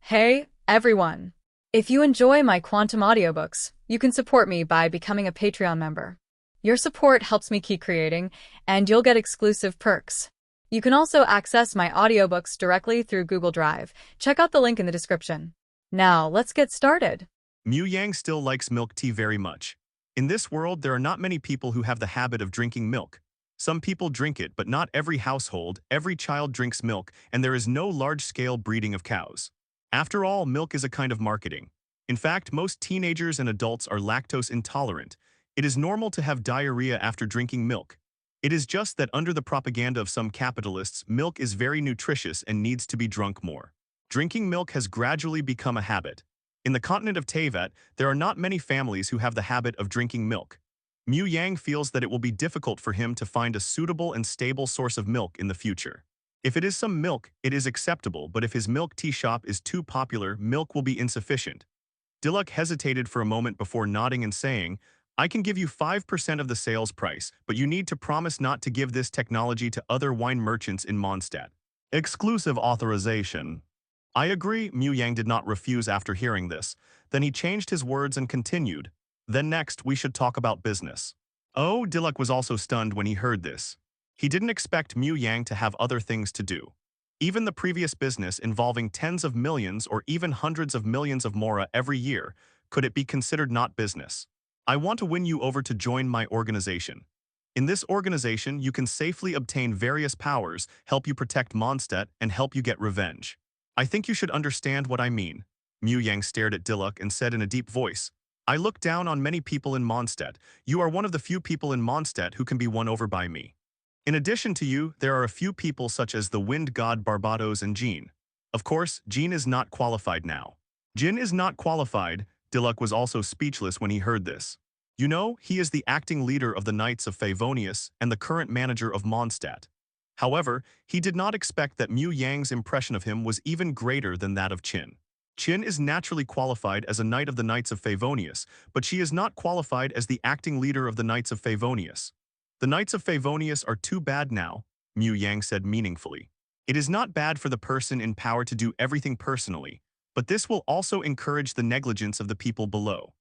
Hey, everyone! If you enjoy my quantum audiobooks, you can support me by becoming a Patreon member. Your support helps me keep creating, and you'll get exclusive perks. You can also access my audiobooks directly through Google Drive. Check out the link in the description. Now, let's get started. Mu Yang still likes milk tea very much. In this world, there are not many people who have the habit of drinking milk. Some people drink it, but not every household, every child drinks milk, and there is no large-scale breeding of cows. After all, milk is a kind of marketing. In fact, most teenagers and adults are lactose intolerant. It is normal to have diarrhea after drinking milk. It is just that under the propaganda of some capitalists, milk is very nutritious and needs to be drunk more. Drinking milk has gradually become a habit. In the continent of Teyvat, there are not many families who have the habit of drinking milk. Mu Yang feels that it will be difficult for him to find a suitable and stable source of milk in the future. If it is some milk, it is acceptable, but if his milk tea shop is too popular, milk will be insufficient. Diluk hesitated for a moment before nodding and saying, "I can give you 5% of the sales price, but you need to promise not to give this technology to other wine merchants in Mondstadt. Exclusive authorization." "I agree," Mu Yang did not refuse after hearing this. Then he changed his words and continued, "Then next, we should talk about business." Oh, Diluk was also stunned when he heard this. He didn't expect Mu Yang to have other things to do. Even the previous business involving tens of millions or even hundreds of millions of mora every year, could it be considered not business? "I want to win you over to join my organization. In this organization, you can safely obtain various powers, help you protect Mondstadt, and help you get revenge. I think you should understand what I mean." Mu Yang stared at Diluk and said in a deep voice, "I look down on many people in Mondstadt. You are one of the few people in Mondstadt who can be won over by me. In addition to you, there are a few people such as the wind god Barbados and Jean. Of course, Jean is not qualified now." "Jin is not qualified." Diluk was also speechless when he heard this. "You know, he is the acting leader of the Knights of Favonius and the current manager of Mondstadt." However, he did not expect that Mu Yang's impression of him was even greater than that of Qin. Qin is naturally qualified as a knight of the Knights of Favonius, but she is not qualified as the acting leader of the Knights of Favonius. "The Knights of Favonius are too bad now," Mu Yang said meaningfully. "It is not bad for the person in power to do everything personally, but this will also encourage the negligence of the people below.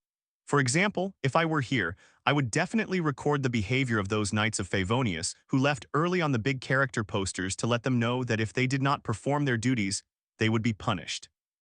For example, if I were here, I would definitely record the behavior of those Knights of Favonius who left early on the big character posters to let them know that if they did not perform their duties, they would be punished."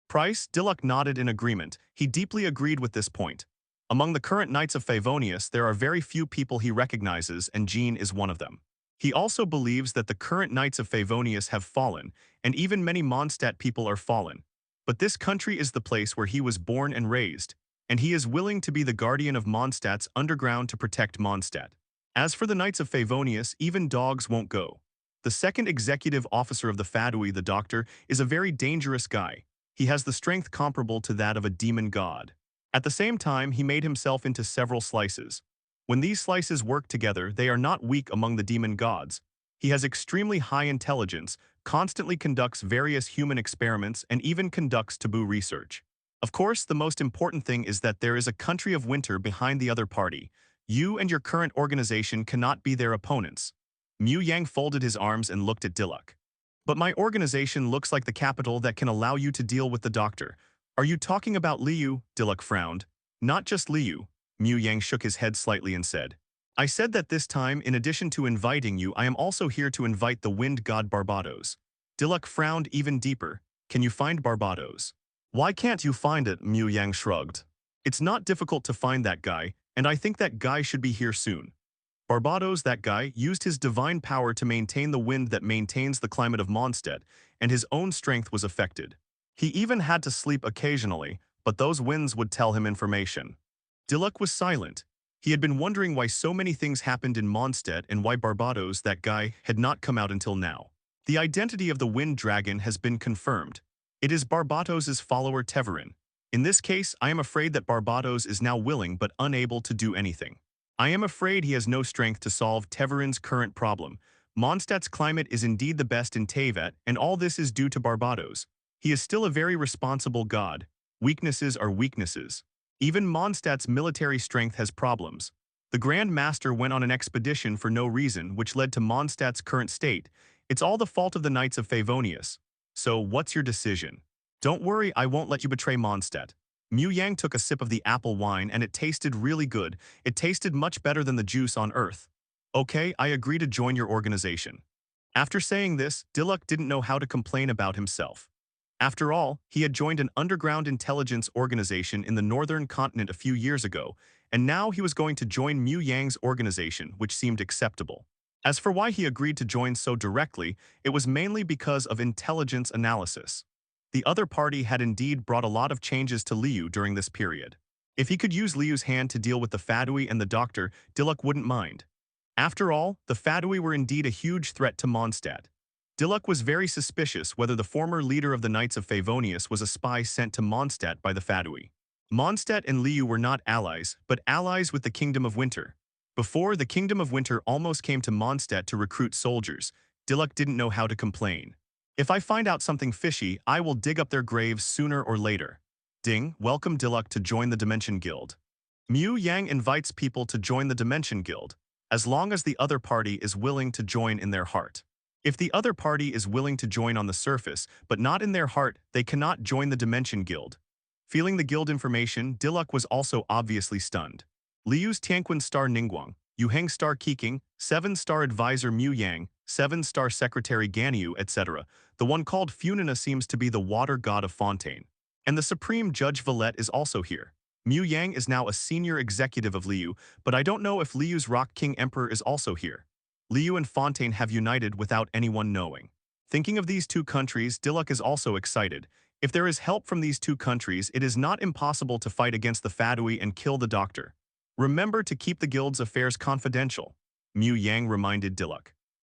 Price, Diluk nodded in agreement. He deeply agreed with this point. Among the current Knights of Favonius, there are very few people he recognizes, and Jean is one of them. He also believes that the current Knights of Favonius have fallen, and even many Mondstadt people are fallen. But this country is the place where he was born and raised, and he is willing to be the guardian of Mondstadt's underground to protect Mondstadt. As for the Knights of Favonius, even dogs won't go. The second executive officer of the Fadui, the doctor, is a very dangerous guy. He has the strength comparable to that of a demon god. At the same time, he made himself into several slices. When these slices work together, they are not weak among the demon gods. He has extremely high intelligence, constantly conducts various human experiments, and even conducts taboo research. Of course, the most important thing is that there is a country of winter behind the other party. You and your current organization cannot be their opponents. Mu Yang folded his arms and looked at Diluk. "But my organization looks like the capital that can allow you to deal with the doctor. Are you talking about Liu?" Diluk frowned. "Not just Liu." Mu Yang shook his head slightly and said, "I said that this time, in addition to inviting you, I am also here to invite the wind god Barbados." Diluk frowned even deeper. "Can you find Barbados?" "Why can't you find it?" Mu Yang shrugged. "It's not difficult to find that guy, and I think that guy should be here soon." Barbados, that guy, used his divine power to maintain the wind that maintains the climate of Mondstadt, and his own strength was affected. He even had to sleep occasionally, but those winds would tell him information. Diluk was silent. He had been wondering why so many things happened in Mondstadt and why Barbados, that guy, had not come out until now. The identity of the wind dragon has been confirmed. It is Barbados's follower Teverin. In this case, I am afraid that Barbados is now willing but unable to do anything. I am afraid he has no strength to solve Teverin's current problem. Mondstadt's climate is indeed the best in Teyvat, and all this is due to Barbados. He is still a very responsible god. Weaknesses are weaknesses. Even Mondstadt's military strength has problems. The Grand Master went on an expedition for no reason, which led to Mondstadt's current state. It's all the fault of the Knights of Favonius. So, what's your decision?" Don't worry, I won't let you betray Mondstadt. Mu Yang took a sip of the apple wine and it tasted really good. It tasted much better than the juice on Earth. Okay, I agree to join your organization. After saying this, Diluk didn't know how to complain about himself. After all, he had joined an underground intelligence organization in the northern continent a few years ago, and now he was going to join Mu Yang's organization, which seemed acceptable. As for why he agreed to join so directly, it was mainly because of intelligence analysis. The other party had indeed brought a lot of changes to Liu during this period. If he could use Liu's hand to deal with the Fadui and the doctor, Diluk wouldn't mind. After all, the Fadui were indeed a huge threat to Mondstadt. Diluk was very suspicious whether the former leader of the Knights of Favonius was a spy sent to Mondstadt by the Fadui. Mondstadt and Liu were not allies, but allies with the Kingdom of Winter. Before, the Kingdom of Winter almost came to Mondstadt to recruit soldiers. Diluk didn't know how to complain. If I find out something fishy, I will dig up their graves sooner or later. Ding, welcome Diluk to join the Dimension Guild. Mu Yang invites people to join the Dimension Guild, as long as the other party is willing to join in their heart. If the other party is willing to join on the surface, but not in their heart, they cannot join the Dimension Guild. Feeling the guild information, Diluk was also obviously stunned. Liu's Tianquan Star Ningguang, Yuheng Star Keqing, 7-star Advisor Mu Yang, 7-star Secretary Ganyu, etc. The one called Funina seems to be the water god of Fontaine. And the Supreme Judge Valette is also here. Mu Yang is now a senior executive of Liu, but I don't know if Liu's Rock King Emperor is also here. Liu and Fontaine have united without anyone knowing. Thinking of these two countries, Diluk is also excited. If there is help from these two countries, it is not impossible to fight against the Fadui and kill the doctor. Remember to keep the guild's affairs confidential, Mu Yang reminded Diluk.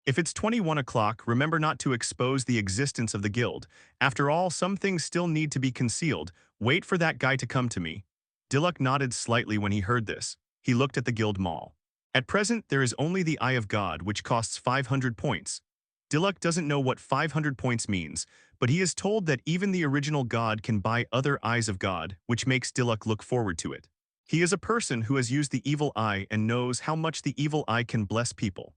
If it's 21 o'clock, remember not to expose the existence of the guild. After all, some things still need to be concealed. Wait for that guy to come to me. Diluk nodded slightly when he heard this. He looked at the guild mall. At present, there is only the Eye of God, which costs 500 points. Diluk doesn't know what 500 points means, but he is told that even the original god can buy other Eyes of God, which makes Diluk look forward to it. He is a person who has used the evil eye and knows how much the evil eye can bless people.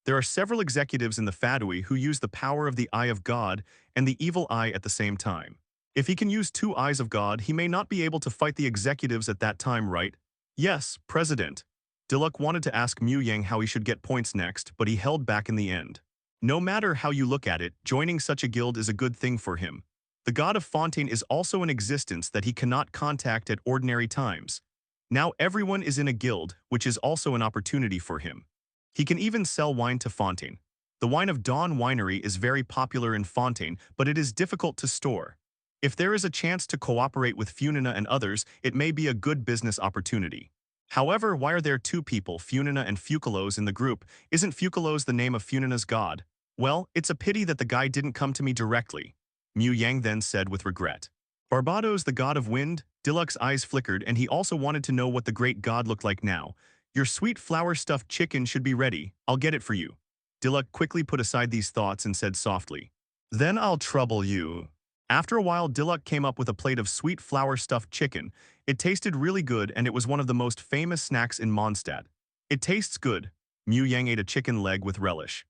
There are several executives in the Fadui who use the power of the Eye of God and the evil eye at the same time. If he can use 2 Eyes of God, he may not be able to fight the executives at that time, right? Yes, President. Diluk wanted to ask Mu Yang how he should get points next, but he held back in the end. No matter how you look at it, joining such a guild is a good thing for him. The god of Fontaine is also in existence that he cannot contact at ordinary times. Now everyone is in a guild, which is also an opportunity for him. He can even sell wine to Fontaine. The wine of Dawn Winery is very popular in Fontaine, but it is difficult to store. If there is a chance to cooperate with Funina and others, it may be a good business opportunity. However, why are there 2 people, Funina and Fukalos, in the group? Isn't Fukalos the name of Funina's god? Well, it's a pity that the guy didn't come to me directly, Mu Yang then said with regret. Barbados, the god of wind? Diluk's eyes flickered and he also wanted to know what the great god looked like now. Your sweet flour-stuffed chicken should be ready. I'll get it for you. Diluk quickly put aside these thoughts and said softly, "Then I'll trouble you." After a while, Diluk came up with a plate of sweet flour-stuffed chicken. It tasted really good and it was one of the most famous snacks in Mondstadt. It tastes good. Mu Yang ate a chicken leg with relish.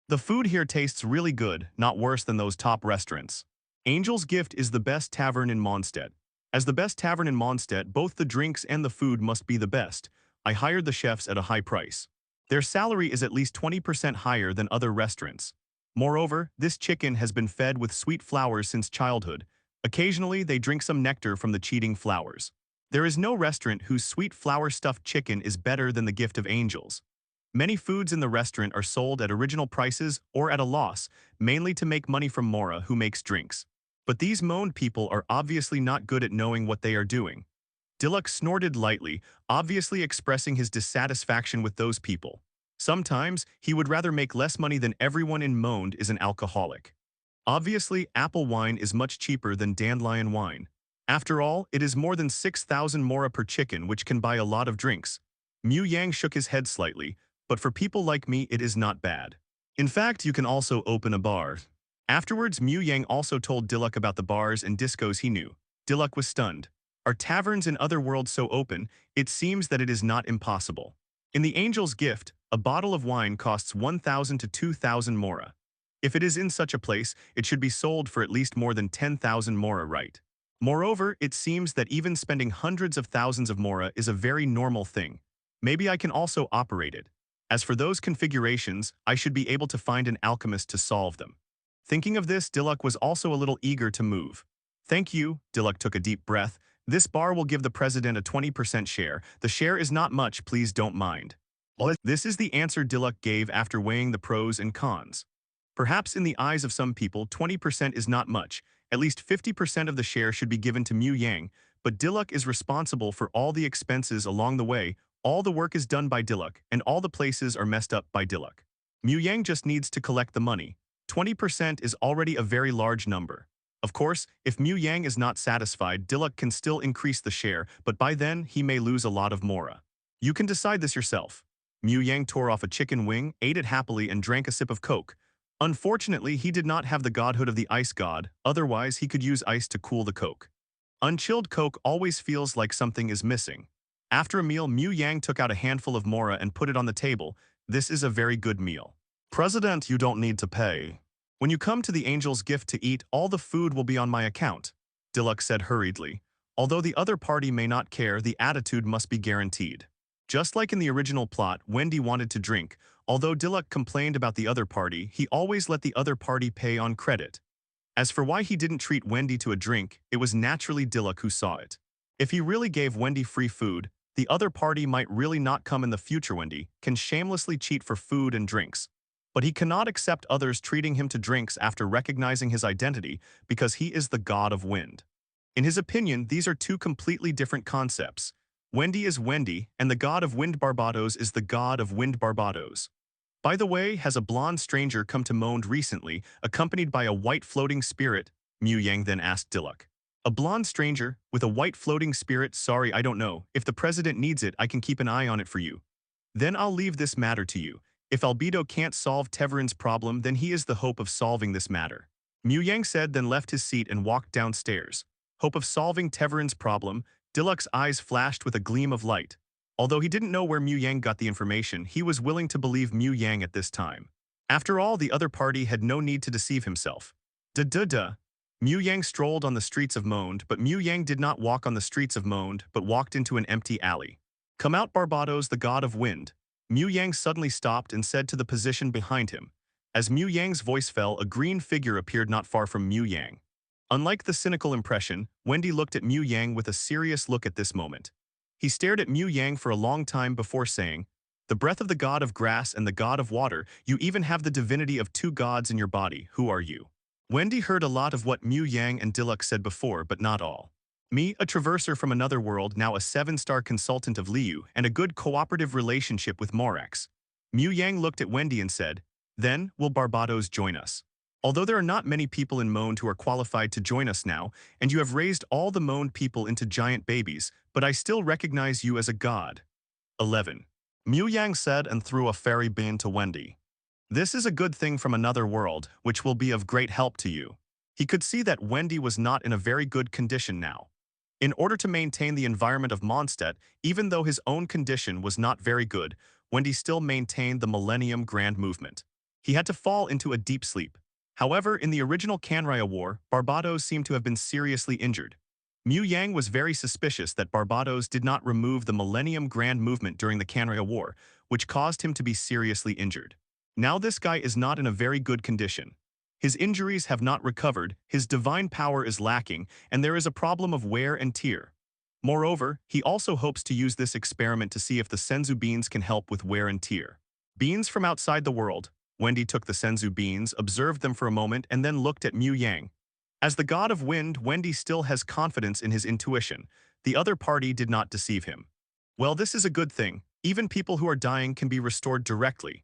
The food here tastes really good, not worse than those top restaurants. Angel's Gift is the best tavern in Mondstadt. As the best tavern in Mondstadt, both the drinks and the food must be the best. I hired the chefs at a high price. Their salary is at least 20% higher than other restaurants. Moreover, this chicken has been fed with sweet flowers since childhood. Occasionally, they drink some nectar from the cheating flowers. There is no restaurant whose sweet flour-stuffed chicken is better than the Gift of Angels. Many foods in the restaurant are sold at original prices or at a loss, mainly to make money from Mora, who makes drinks. But these moaned people are obviously not good at knowing what they are doing. Diluk snorted lightly, obviously expressing his dissatisfaction with those people. Sometimes, he would rather make less money than everyone in Monde is an alcoholic. Obviously, apple wine is much cheaper than dandelion wine. After all, it is more than 6,000 mora per chicken, which can buy a lot of drinks. Mu Yang shook his head slightly, but for people like me, it is not bad. In fact, you can also open a bar. Afterwards, Mu Yang also told Diluk about the bars and discos he knew. Diluk was stunned. Are taverns in other worlds so open? It seems that it is not impossible. In the Angel's Gift, a bottle of wine costs 1,000 to 2,000 mora. If it is in such a place, it should be sold for at least more than 10,000 mora, right? Moreover, it seems that even spending hundreds of thousands of mora is a very normal thing. Maybe I can also operate it. As for those configurations, I should be able to find an alchemist to solve them. Thinking of this, Diluk was also a little eager to move. Thank you, Diluk took a deep breath. This bar will give the president a 20% share. The share is not much, please don't mind. This is the answer Diluk gave after weighing the pros and cons. Perhaps in the eyes of some people, 20% is not much. At least 50% of the share should be given to Mu Yang, but Diluk is responsible for all the expenses along the way. All the work is done by Diluk, and all the places are messed up by Diluk. Mu Yang just needs to collect the money. 20% is already a very large number. Of course, if Mu Yang is not satisfied, Diluk can still increase the share, but by then he may lose a lot of mora. You can decide this yourself. Mu Yang tore off a chicken wing, ate it happily, and drank a sip of Coke. Unfortunately, he did not have the godhood of the ice god, otherwise he could use ice to cool the Coke. Unchilled Coke always feels like something is missing. After a meal, Mu Yang took out a handful of mora and put it on the table. This is a very good meal. President, you don't need to pay. When you come to the angel's gift to eat, all the food will be on my account, Diluk said hurriedly. Although the other party may not care, the attitude must be guaranteed. Just like in the original plot, Wendy wanted to drink. Although Diluk complained about the other party, he always let the other party pay on credit. As for why he didn't treat Wendy to a drink, it was naturally Diluk who saw it. If he really gave Wendy free food, the other party might really not come in the future. Wendy can shamelessly cheat for food and drinks. But he cannot accept others treating him to drinks after recognizing his identity because he is the god of wind. In his opinion, these are two completely different concepts. Wendy is Wendy, and the god of wind Barbados is the god of wind Barbados. By the way, has a blonde stranger come to Monde recently, accompanied by a white floating spirit? Mu Yang then asked Diluk. A blonde stranger, with a white floating spirit? Sorry, I don't know. If the president needs it, I can keep an eye on it for you. Then I'll leave this matter to you. If Albedo can't solve Teverin's problem, then he is the hope of solving this matter. Mu Yang said, then left his seat and walked downstairs. Hope of solving Teverin's problem? Diluk's eyes flashed with a gleam of light. Although he didn't know where Mu Yang got the information, he was willing to believe Mu Yang at this time. After all, the other party had no need to deceive himself. Duh. Mu Yang strolled on the streets of Monde, but Mu Yang did not walk on the streets of Monde, but walked into an empty alley. Come out, Barbados, the god of wind. Mu Yang suddenly stopped and said to the position behind him. As Mu Yang's voice fell, a green figure appeared not far from Mu Yang. Unlike the cynical impression, Wendy looked at Mu Yang with a serious look at this moment. He stared at Mu Yang for a long time before saying, the breath of the god of grass and the god of water, you even have the divinity of two gods in your body, who are you? Wendy heard a lot of what Mu Yang and Diluk said before, but not all. Me, a traverser from another world, now a 7-star consultant of Liu, and a good cooperative relationship with Morax. Mu Yang looked at Wendy and said, then, will Barbados join us? Although there are not many people in Monde who are qualified to join us now, and you have raised all the Monde people into giant babies, but I still recognize you as a god. 11. Mu Yang said and threw a fairy bean to Wendy. This is a good thing from another world, which will be of great help to you. He could see that Wendy was not in a very good condition now. In order to maintain the environment of Mondstadt, even though his own condition was not very good, Wendy still maintained the Millennium Grand Movement. He had to fall into a deep sleep. However, in the original Kanraya War, Barbados seemed to have been seriously injured. Mu Yang was very suspicious that Barbados did not remove the Millennium Grand Movement during the Kanraya War, which caused him to be seriously injured. Now this guy is not in a very good condition. His injuries have not recovered, his divine power is lacking, and there is a problem of wear and tear. Moreover, he also hopes to use this experiment to see if the senzu beans can help with wear and tear. Beans from outside the world. Wendy took the senzu beans, observed them for a moment, and then looked at Mu Yang. As the god of wind, Wendy still has confidence in his intuition. The other party did not deceive him. Well, this is a good thing. Even people who are dying can be restored directly.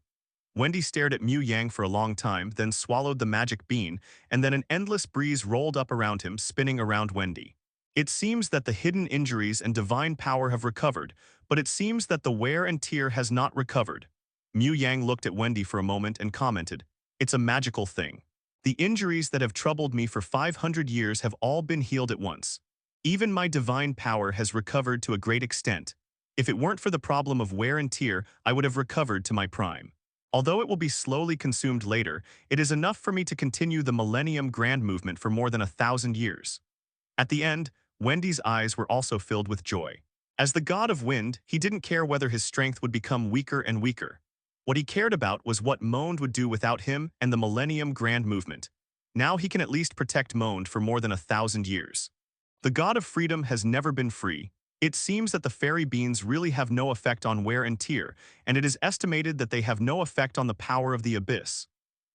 Wendy stared at Mu Yang for a long time, then swallowed the magic bean, and then an endless breeze rolled up around him, spinning around Wendy. It seems that the hidden injuries and divine power have recovered, but it seems that the wear and tear has not recovered. Mu Yang looked at Wendy for a moment and commented, it's a magical thing. The injuries that have troubled me for 500 years have all been healed at once. Even my divine power has recovered to a great extent. If it weren't for the problem of wear and tear, I would have recovered to my prime. Although it will be slowly consumed later, it is enough for me to continue the Millennium Grand Movement for more than 1,000 years. At the end, Wendy's eyes were also filled with joy. As the god of wind, he didn't care whether his strength would become weaker and weaker. What he cared about was what Monde would do without him and the Millennium Grand Movement. Now he can at least protect Monde for more than 1,000 years. The god of freedom has never been free. It seems that the fairy beans really have no effect on wear and tear, and it is estimated that they have no effect on the power of the abyss.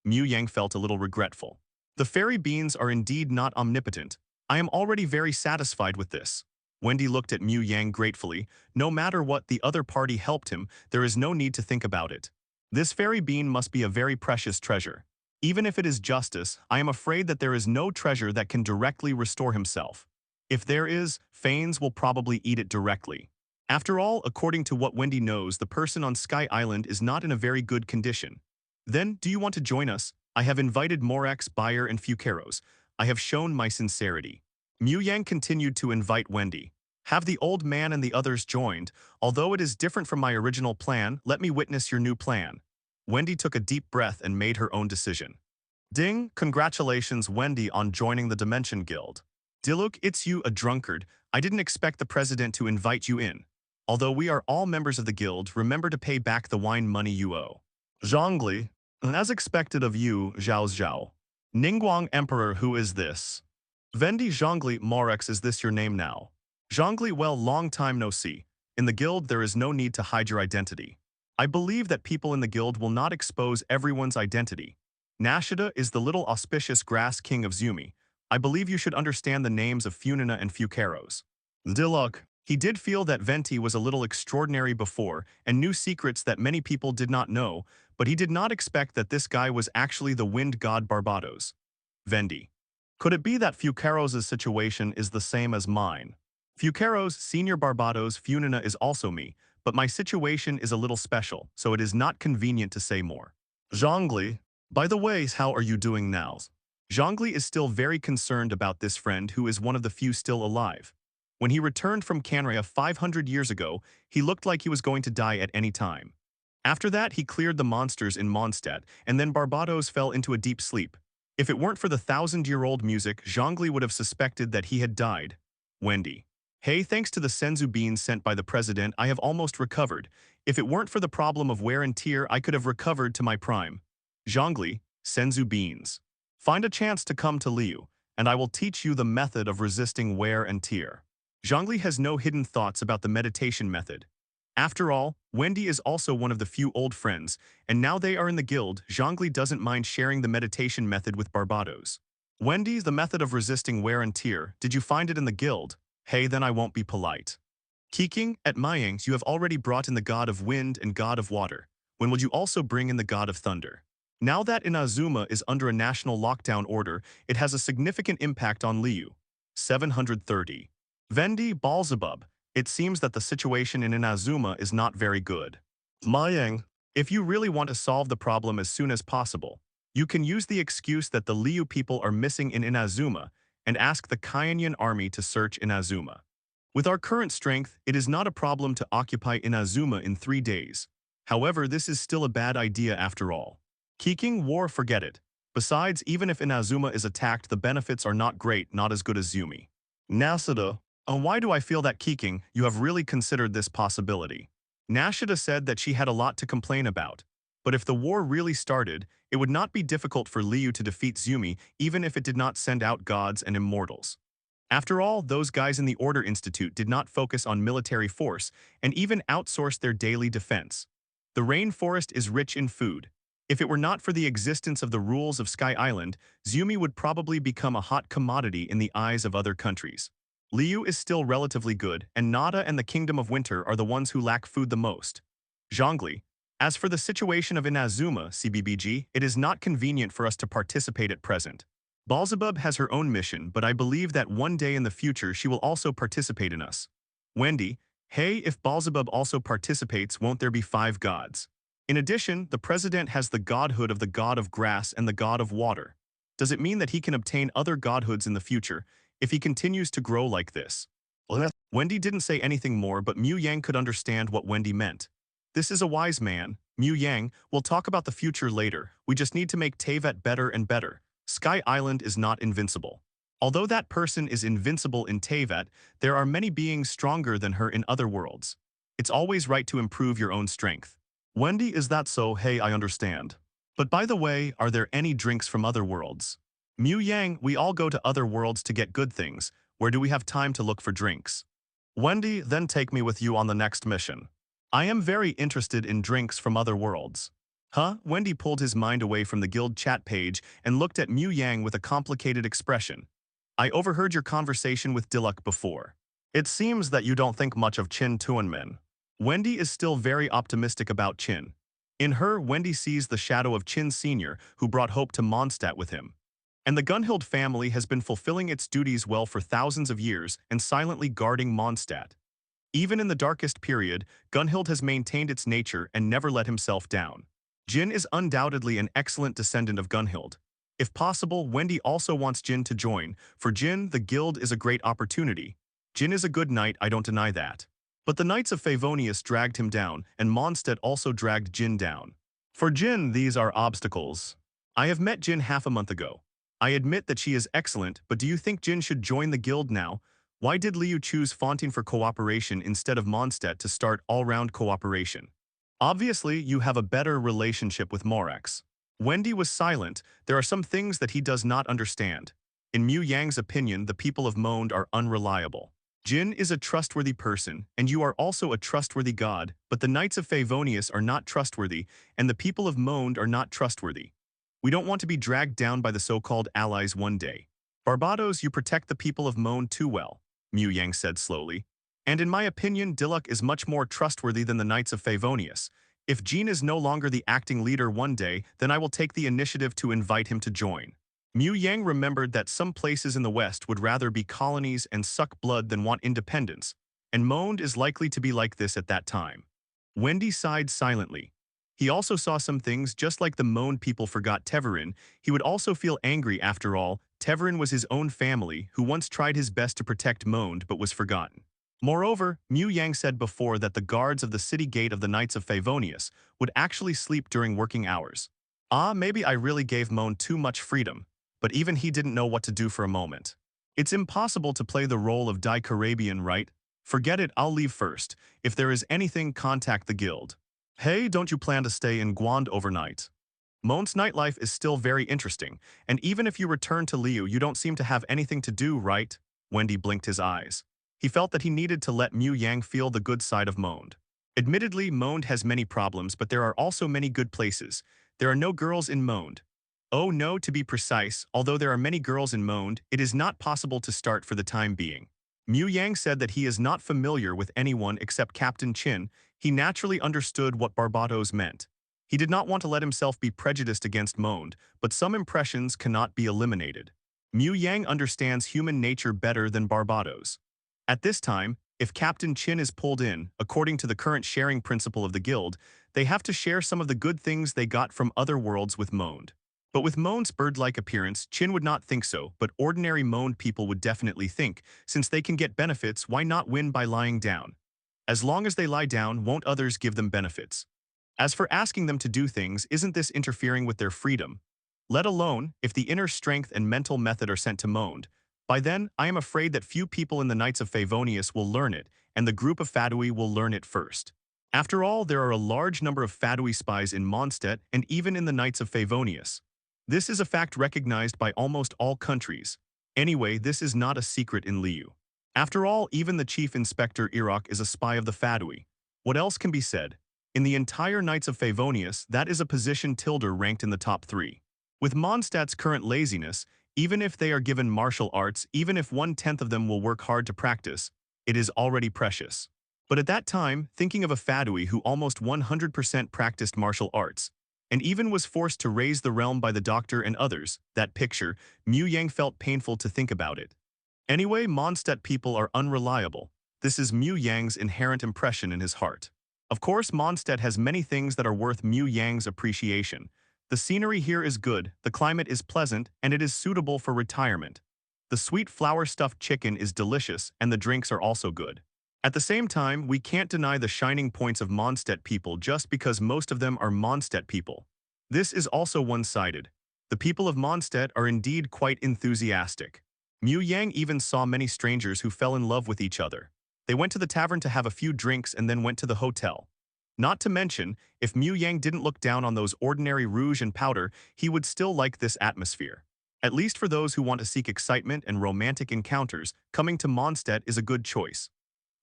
Mu Yang felt a little regretful. The fairy beans are indeed not omnipotent. I am already very satisfied with this. Wendy looked at Mu Yang gratefully. No matter what the other party helped him, there is no need to think about it. This fairy bean must be a very precious treasure. Even if it is justice, I am afraid that there is no treasure that can directly restore himself. If there is, Fanes will probably eat it directly. After all, according to what Wendy knows, the person on Sky Island is not in a very good condition. Then, do you want to join us? I have invited Morax, Bayer, and Fukeros. I have shown my sincerity. Mu Yang continued to invite Wendy. Have the old man and the others joined. Although it is different from my original plan, let me witness your new plan. Wendy took a deep breath and made her own decision. Ding, congratulations Wendy on joining the Dimension Guild. Diluc, it's you, a drunkard. I didn't expect the president to invite you in. Although we are all members of the guild, remember to pay back the wine money you owe. Zhongli, as expected of you, Zhao Zhao. Ningguang Emperor, who is this? Vendi Zhongli, Morax, is this your name now? Zhongli, well, long time no see. In the guild, there is no need to hide your identity. I believe that people in the guild will not expose everyone's identity. Nashida is the little auspicious grass king of Zumi. I believe you should understand the names of Funina and Fukeros. Diluc, he did feel that Venti was a little extraordinary before and knew secrets that many people did not know, but he did not expect that this guy was actually the wind god Barbados. Vendi. Could it be that Fukeros' situation is the same as mine? Fukeros, Senior Barbados, Funina is also me, but my situation is a little special, so it is not convenient to say more. Zhongli, by the way, how are you doing now? Zhongli is still very concerned about this friend who is one of the few still alive. When he returned from Canrea 500 years ago, he looked like he was going to die at any time. After that, he cleared the monsters in Mondstadt, and then Barbados fell into a deep sleep. If it weren't for the 1,000-year-old music, Zhongli would have suspected that he had died. Wendy. Hey, thanks to the senzu beans sent by the president, I have almost recovered. If it weren't for the problem of wear and tear, I could have recovered to my prime. Zhongli, senzu beans. Find a chance to come to Liu, and I will teach you the method of resisting wear and tear. Zhongli has no hidden thoughts about the meditation method. After all, Wendy is also one of the few old friends, and now they are in the guild, Zhongli doesn't mind sharing the meditation method with Barbados. Wendy, the method of resisting wear and tear, did you find it in the guild? Hey, then I won't be polite. Keqing, at Mayang's you have already brought in the god of wind and god of water. When will you also bring in the god of thunder? Now that Inazuma is under a national lockdown order, it has a significant impact on Liu. 730. Vendi Balzabub, it seems that the situation in Inazuma is not very good. Mayang, if you really want to solve the problem as soon as possible, you can use the excuse that the Liu people are missing in Inazuma and ask the Kyanyan army to search Inazuma. With our current strength, it is not a problem to occupy Inazuma in 3 days. However, this is still a bad idea after all. Keqing war, forget it. Besides, even if Inazuma is attacked, the benefits are not great, not as good as Zumi. Nashida, why do I feel that Keqing, you have really considered this possibility? Nashida said that she had a lot to complain about. But if the war really started, it would not be difficult for Liu to defeat Zumi even if it did not send out gods and immortals. After all, those guys in the Order Institute did not focus on military force and even outsourced their daily defense. The rainforest is rich in food. If it were not for the existence of the rules of Sky Island, Zumi would probably become a hot commodity in the eyes of other countries. Liu is still relatively good, and Nada and the Kingdom of Winter are the ones who lack food the most. Zhongli, as for the situation of Inazuma, CBBG, it is not convenient for us to participate at present. Balzabub has her own mission, but I believe that one day in the future she will also participate in us. Wendy, hey, if Balzabub also participates, won't there be 5 gods? In addition, the president has the godhood of the god of grass and the god of water. Does it mean that he can obtain other godhoods in the future if he continues to grow like this? Wendy didn't say anything more, but Mu Yang could understand what Wendy meant. This is a wise man. Mu Yang, we'll talk about the future later. We just need to make Teyvat better and better. Sky Island is not invincible. Although that person is invincible in Teyvat, there are many beings stronger than her in other worlds. It's always right to improve your own strength. Wendy, is that so? Hey, I understand. But by the way, are there any drinks from other worlds? Mu Yang, we all go to other worlds to get good things. Where do we have time to look for drinks? Wendy, then take me with you on the next mission. I am very interested in drinks from other worlds. Huh? Wendy pulled his mind away from the guild chat page and looked at Mu Yang with a complicated expression. I overheard your conversation with Diluk before. It seems that you don't think much of Qin Tuanmin. Wendy is still very optimistic about Qin. In her, Wendy sees the shadow of Qin Sr., who brought hope to Mondstadt with him. And the Gunhild family has been fulfilling its duties well for thousands of years and silently guarding Mondstadt. Even in the darkest period, Gunhild has maintained its nature and never let himself down. Jin is undoubtedly an excellent descendant of Gunhild. If possible, Wendy also wants Jin to join. For Jin, the guild is a great opportunity. Jin is a good knight, I don't deny that. But the Knights of Favonius dragged him down, and Mondstadt also dragged Jin down. For Jin, these are obstacles. I have met Jin half a month ago. I admit that she is excellent, but do you think Jin should join the guild now? Why did Liu choose Fontaine for cooperation instead of Mondstadt to start all-round cooperation? Obviously, you have a better relationship with Morax. Wendy was silent. There are some things that he does not understand. In Mu Yang's opinion, the people of Monde are unreliable. Jin is a trustworthy person, and you are also a trustworthy god, but the Knights of Favonius are not trustworthy, and the people of Monde are not trustworthy. We don't want to be dragged down by the so-called allies one day. Barbados, you protect the people of Monde too well, Mu Yang said slowly. And in my opinion, Diluk is much more trustworthy than the Knights of Favonius. If Jean is no longer the acting leader one day, then I will take the initiative to invite him to join. Mu Yang remembered that some places in the West would rather be colonies and suck blood than want independence, and Monde is likely to be like this at that time. Wendy sighed silently. He also saw some things just like the Monde people forgot Teverin. He would also feel angry after all. Teverin was his own family who once tried his best to protect Monde but was forgotten. Moreover, Mu Yang said before that the guards of the city gate of the Knights of Favonius would actually sleep during working hours. Maybe I really gave Monde too much freedom, but even he didn't know what to do for a moment. It's impossible to play the role of Die Carabian, right? Forget it, I'll leave first. If there is anything, contact the guild. Hey, don't you plan to stay in Guand overnight? Monde's nightlife is still very interesting, and even if you return to Liu, you don't seem to have anything to do, right? Wendy blinked his eyes. He felt that he needed to let Mu Yang feel the good side of Monde. Admittedly, Monde has many problems, but there are also many good places. There are no girls in Monde. Oh no, to be precise, although there are many girls in Monde, it is not possible to start for the time being. Mu Yang said that he is not familiar with anyone except Captain Qin. He naturally understood what Barbados meant. He did not want to let himself be prejudiced against Monde, but some impressions cannot be eliminated. Mu Yang understands human nature better than Barbados. At this time, if Captain Qin is pulled in, according to the current sharing principle of the guild, they have to share some of the good things they got from other worlds with Monde. But with Monde's bird-like appearance, Qin would not think so, but ordinary Monde people would definitely think, since they can get benefits, why not win by lying down? As long as they lie down, won't others give them benefits? As for asking them to do things, isn't this interfering with their freedom? Let alone, if the inner strength and mental method are sent to Monde, by then, I am afraid that few people in the Knights of Favonius will learn it, and the group of Fadui will learn it first. After all, there are a large number of Fadui spies in Mondstadt and even in the Knights of Favonius. This is a fact recognized by almost all countries. Anyway, this is not a secret in Liu. After all, even the Chief Inspector Irok is a spy of the Fadui. What else can be said? In the entire Knights of Favonius, that is a position Tilder ranked in the top 3. With Mondstadt's current laziness, even if they are given martial arts, even if 1/10 of them will work hard to practice, it is already precious. But at that time, thinking of a Fadui who almost 100% practiced martial arts, and even was forced to raise the realm by the doctor and others, that picture, Mu Yang felt painful to think about it. Anyway, Mondstadt people are unreliable. This is Mu Yang's inherent impression in his heart. Of course, Mondstadt has many things that are worth Mu Yang's appreciation. The scenery here is good, the climate is pleasant, and it is suitable for retirement. The sweet flour-stuffed chicken is delicious, and the drinks are also good. At the same time, we can't deny the shining points of Mondstadt people just because most of them are Mondstadt people. This is also one-sided. The people of Mondstadt are indeed quite enthusiastic. Mu Yang even saw many strangers who fell in love with each other. They went to the tavern to have a few drinks and then went to the hotel. Not to mention, if Mu Yang didn't look down on those ordinary rouge and powder, he would still like this atmosphere. At least for those who want to seek excitement and romantic encounters, coming to Mondstadt is a good choice.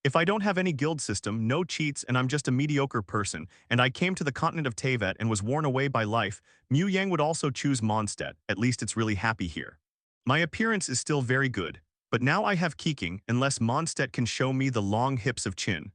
If I don't have any guild system, no cheats, and I'm just a mediocre person, and I came to the continent of Teyvat and was worn away by life, Mu Yang would also choose Mondstadt. At least it's really happy here. My appearance is still very good, but now I have Keqing unless Mondstadt can show me the long hips of Qin.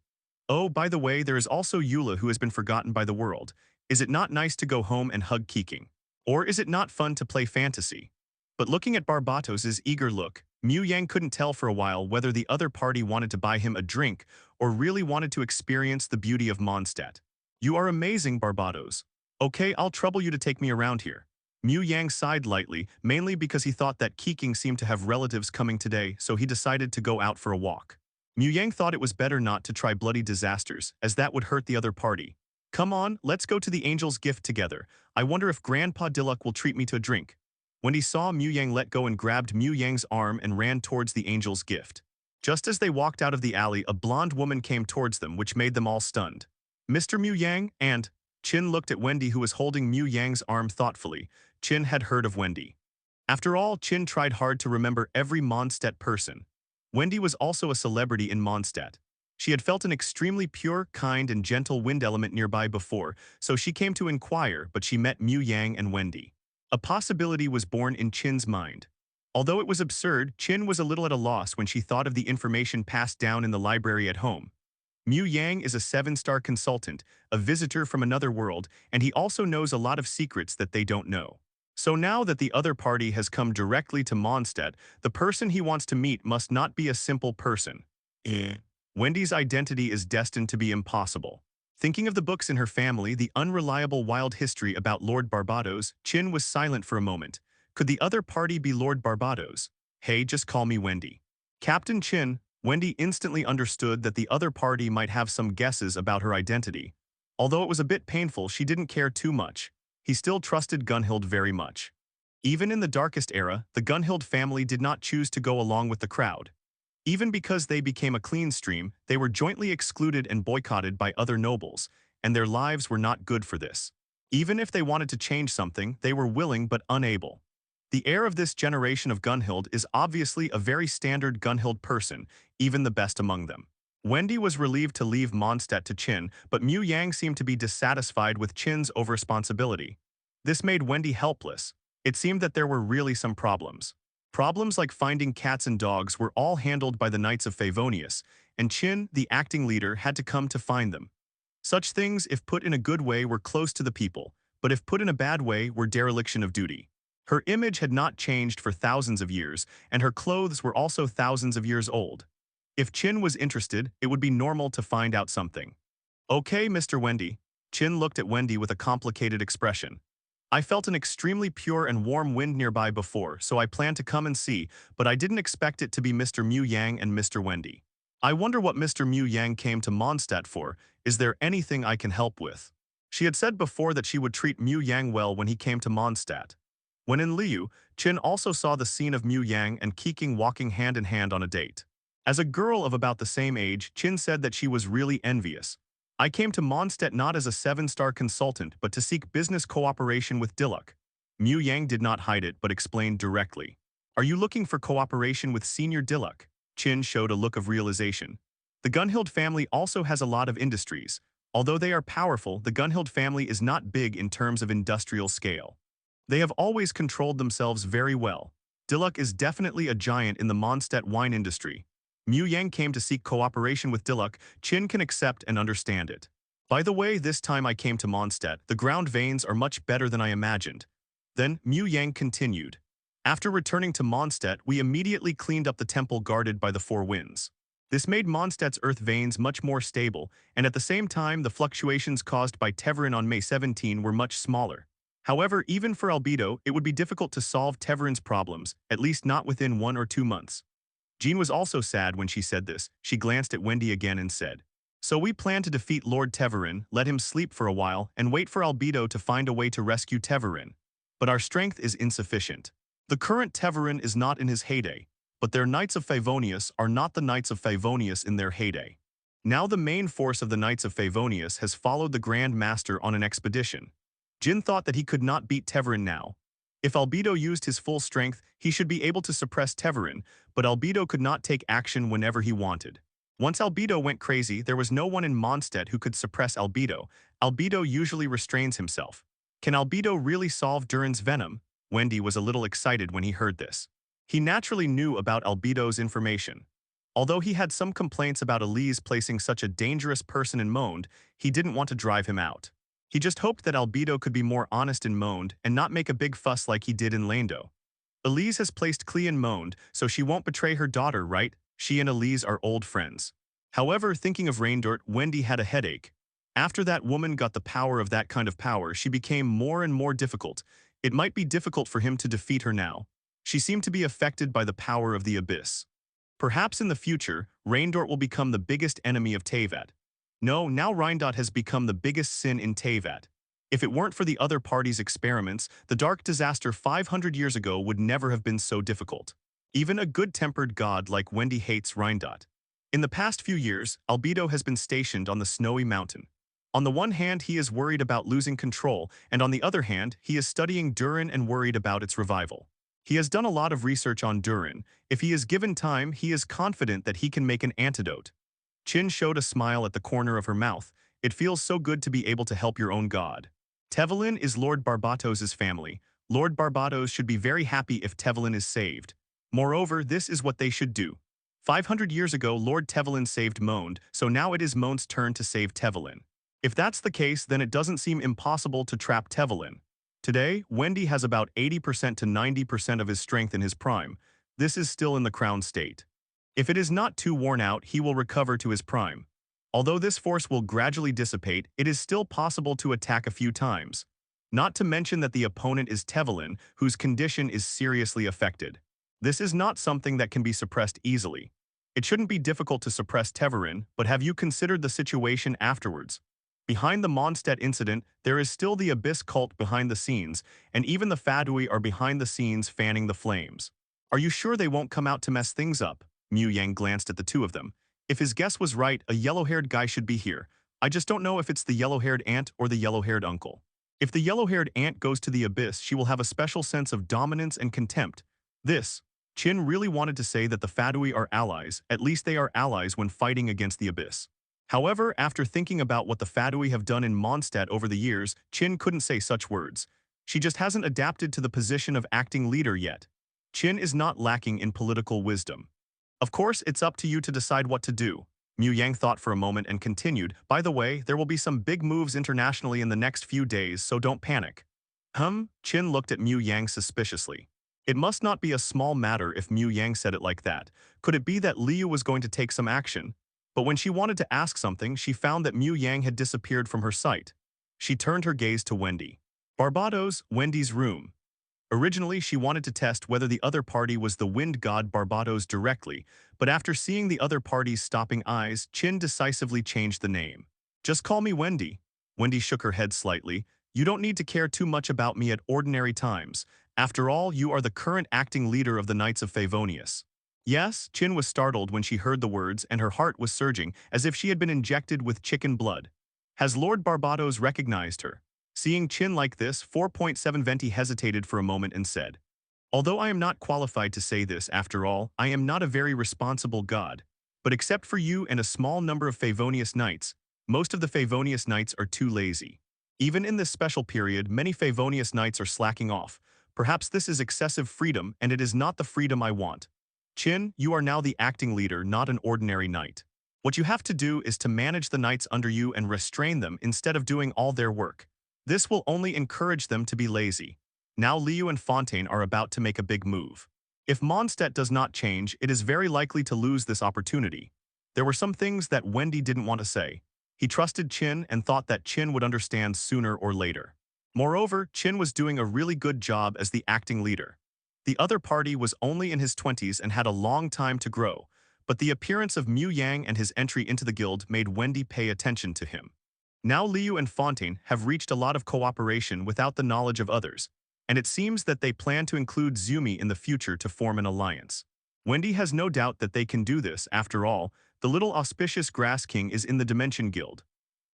Oh, by the way, there is also Eula who has been forgotten by the world. Is it not nice to go home and hug Keqing? Or is it not fun to play fantasy? But looking at Barbatos's eager look, Mu Yang couldn't tell for a while whether the other party wanted to buy him a drink or really wanted to experience the beauty of Mondstadt. You are amazing, Barbatos. Okay, I'll trouble you to take me around here. Mu Yang sighed lightly, mainly because he thought that Keqing seemed to have relatives coming today, so he decided to go out for a walk. Mu Yang thought it was better not to try bloody disasters, as that would hurt the other party. Come on, let's go to the Angel's Gift together. I wonder if Grandpa Diluc will treat me to a drink. Wendy saw Mu Yang let go and grabbed Mu Yang's arm and ran towards the Angel's Gift. Just as they walked out of the alley, a blonde woman came towards them, which made them all stunned. Mr. Mu Yang and Qin looked at Wendy, who was holding Mu Yang's arm thoughtfully. Qin had heard of Wendy. After all, Qin tried hard to remember every Mondstadt person. Wendy was also a celebrity in Mondstadt. She had felt an extremely pure, kind, and gentle wind element nearby before, so she came to inquire, but she met Mu Yang and Wendy. A possibility was born in Qin's mind. Although it was absurd, Qin was a little at a loss when she thought of the information passed down in the library at home. Mu Yang is a 7-star consultant, a visitor from another world, and he also knows a lot of secrets that they don't know. So now that the other party has come directly to Mondstadt, the person he wants to meet must not be a simple person. Wendy's identity is destined to be impossible. Thinking of the books in her family, the unreliable wild history about Lord Barbatos, Qin was silent for a moment. Could the other party be Lord Barbatos? Hey, just call me Wendy. Captain Qin. Wendy instantly understood that the other party might have some guesses about her identity. Although it was a bit painful, she didn't care too much. He still trusted Gunhild very much. Even in the darkest era, the Gunhild family did not choose to go along with the crowd. Even because they became a clean stream, they were jointly excluded and boycotted by other nobles, and their lives were not good for this. Even if they wanted to change something, they were willing but unable. The heir of this generation of Gunhild is obviously a very standard Gunhild person, even the best among them. Wendy was relieved to leave Mondstadt to Qin, but Mu Yang seemed to be dissatisfied with Qin's over-responsibility. This made Wendy helpless. It seemed that there were really some problems. Problems like finding cats and dogs were all handled by the Knights of Favonius, and Qin, the acting leader, had to come to find them. Such things, if put in a good way, were close to the people, but if put in a bad way, were dereliction of duty. Her image had not changed for thousands of years, and her clothes were also thousands of years old. If Qin was interested, it would be normal to find out something. Okay, Mr. Wendy. Qin looked at Wendy with a complicated expression. I felt an extremely pure and warm wind nearby before, so I planned to come and see, but I didn't expect it to be Mr. Mu Yang and Mr. Wendy. I wonder what Mr. Mu Yang came to Mondstadt for. Is there anything I can help with? She had said before that she would treat Mu Yang well when he came to Mondstadt. When in Liu, Qin also saw the scene of Mu Yang and Keqing walking hand in hand on a date. As a girl of about the same age, Qin said that she was really envious. I came to Mondstadt not as a 7-star consultant, but to seek business cooperation with Diluc. Mu Yang did not hide it, but explained directly. Are you looking for cooperation with Senior Diluc? Qin showed a look of realization. The Gunhild family also has a lot of industries. Although they are powerful, the Gunhild family is not big in terms of industrial scale. They have always controlled themselves very well. Diluc is definitely a giant in the Mondstadt wine industry. Mu Yang came to seek cooperation with Diluc. Qin can accept and understand it. By the way, this time I came to Mondstadt, the ground veins are much better than I imagined. Then, Mu Yang continued. After returning to Mondstadt, we immediately cleaned up the temple guarded by the Four Winds. This made Mondstadt's earth veins much more stable, and at the same time, the fluctuations caused by Teverin on May 17 were much smaller. However, even for Albedo, it would be difficult to solve Teverin's problems, at least not within 1 or 2 months. Jean was also sad when she said this. She glanced at Wendy again and said, "So we plan to defeat Lord Teverin, let him sleep for a while, and wait for Albedo to find a way to rescue Teverin. But our strength is insufficient. The current Teverin is not in his heyday, but their Knights of Favonius are not the Knights of Favonius in their heyday. Now the main force of the Knights of Favonius has followed the Grand Master on an expedition. Jin thought that he could not beat Teverin now. If Albedo used his full strength, he should be able to suppress Teverin, but Albedo could not take action whenever he wanted. Once Albedo went crazy, there was no one in Mondstadt who could suppress Albedo. Albedo usually restrains himself. Can Albedo really solve Durin's venom? Wendy was a little excited when he heard this. He naturally knew about Albedo's information. Although he had some complaints about Elise placing such a dangerous person in Monde, he didn't want to drive him out. He just hoped that Albedo could be more honest in Monde and not make a big fuss like he did in Lando. Elise has placed Klee in Monde, so she won't betray her daughter, right? She and Elise are old friends. However, thinking of Raindort, Wendy had a headache. After that woman got the power of that kind of power, she became more and more difficult. It might be difficult for him to defeat her now. She seemed to be affected by the power of the abyss. Perhaps in the future, Raindort will become the biggest enemy of Teyvat. No, now Raindort has become the biggest sin in Teyvat. If it weren't for the other party's experiments, the dark disaster 500 years ago would never have been so difficult. Even a good-tempered god like Wendy hates Raindort. In the past few years, Albedo has been stationed on the snowy mountain. On the one hand, he is worried about losing control, and on the other hand, he is studying Durin and worried about its revival. He has done a lot of research on Durin. If he is given time, he is confident that he can make an antidote. Chin showed a smile at the corner of her mouth. It feels so good to be able to help your own god. Tevelin is Lord Barbatos's family. Lord Barbatos should be very happy if Tevelin is saved. Moreover, this is what they should do. 500 years ago, Lord Tevelin saved Monde, so now it is Monde's turn to save Tevelin. If that's the case, then it doesn't seem impossible to trap Tevelin. Today, Wendy has about 80% to 90% of his strength in his prime. This is still in the crown state. If it is not too worn out, he will recover to his prime. Although this force will gradually dissipate, it is still possible to attack a few times. Not to mention that the opponent is Tevelin, whose condition is seriously affected. This is not something that can be suppressed easily. It shouldn't be difficult to suppress Teverin, but have you considered the situation afterwards? Behind the Mondstadt incident, there is still the Abyss cult behind the scenes, and even the Fadui are behind the scenes fanning the flames. Are you sure they won't come out to mess things up? Mu Yang glanced at the two of them. If his guess was right, a yellow-haired guy should be here. I just don't know if it's the yellow-haired aunt or the yellow-haired uncle. If the yellow-haired aunt goes to the Abyss, she will have a special sense of dominance and contempt. Chin really wanted to say that the Fadui are allies, at least they are allies when fighting against the Abyss. However, after thinking about what the Fadui have done in Mondstadt over the years, Chin couldn't say such words. She just hasn't adapted to the position of acting leader yet. Chin is not lacking in political wisdom. Of course, it's up to you to decide what to do. Mu Yang thought for a moment and continued, by the way, there will be some big moves internationally in the next few days, so don't panic. Chin looked at Mu Yang suspiciously. It must not be a small matter if Mu Yang said it like that. Could it be that Liu was going to take some action? But when she wanted to ask something, she found that Mu Yang had disappeared from her sight. She turned her gaze to Wendy. Barbatos, Wendy's room. Originally, she wanted to test whether the other party was the wind god Barbatos directly, but after seeing the other party's stopping eyes, Chin decisively changed the name. Just call me Wendy. Wendy shook her head slightly. You don't need to care too much about me at ordinary times. After all, you are the current acting leader of the Knights of Favonius. Yes, Chin was startled when she heard the words and her heart was surging as if she had been injected with chicken blood. Has Lord Barbatos recognized her? Seeing Chin like this, 4.7 Venti hesitated for a moment and said, although I am not qualified to say this, after all, I am not a very responsible god. But except for you and a small number of Favonius Knights, most of the Favonius Knights are too lazy. Even in this special period, many Favonius Knights are slacking off. Perhaps this is excessive freedom, and it is not the freedom I want. Chin, you are now the acting leader, not an ordinary knight. What you have to do is to manage the knights under you and restrain them instead of doing all their work. This will only encourage them to be lazy. Now Liu and Fontaine are about to make a big move. If Mondstadt does not change, it is very likely to lose this opportunity. There were some things that Wendy didn't want to say. He trusted Chin and thought that Chin would understand sooner or later. Moreover, Chin was doing a really good job as the acting leader. The other party was only in his 20s and had a long time to grow, but the appearance of Mu Yang and his entry into the guild made Wendy pay attention to him. Now Liu and Fontaine have reached a lot of cooperation without the knowledge of others, and it seems that they plan to include Zumi in the future to form an alliance. Wendy has no doubt that they can do this. After all, the Little Auspicious Grass King is in the Dimension Guild.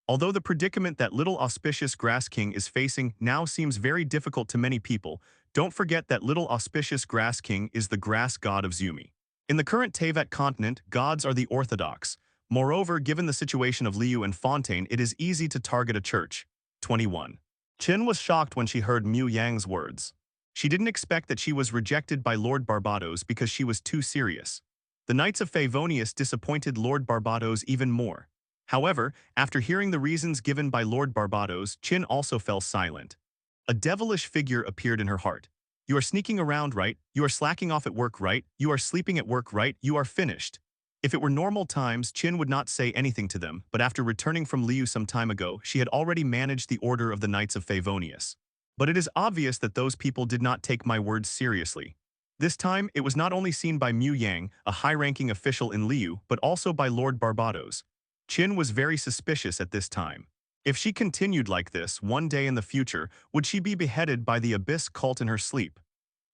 Although the predicament that Little Auspicious Grass King is facing now seems very difficult to many people, don't forget that Little Auspicious Grass King is the grass god of Zumi. In the current Teyvat continent, gods are the orthodox. Moreover, given the situation of Liu and Fontaine, it is easy to target a church. 21. Qin was shocked when she heard Mu Yang's words. She didn't expect that she was rejected by Lord Barbatos because she was too serious. The Knights of Favonius disappointed Lord Barbatos even more. However, after hearing the reasons given by Lord Barbatos, Qin also fell silent. A devilish figure appeared in her heart. You are sneaking around, right? You are slacking off at work, right? You are sleeping at work, right? You are finished. If it were normal times, Qin would not say anything to them, but after returning from Liu some time ago, she had already managed the order of the Knights of Favonius. But it is obvious that those people did not take my words seriously. This time, it was not only seen by Mu Yang, a high-ranking official in Liu, but also by Lord Barbatos. Qin was very suspicious at this time. If she continued like this, one day in the future, would she be beheaded by the Abyss cult in her sleep?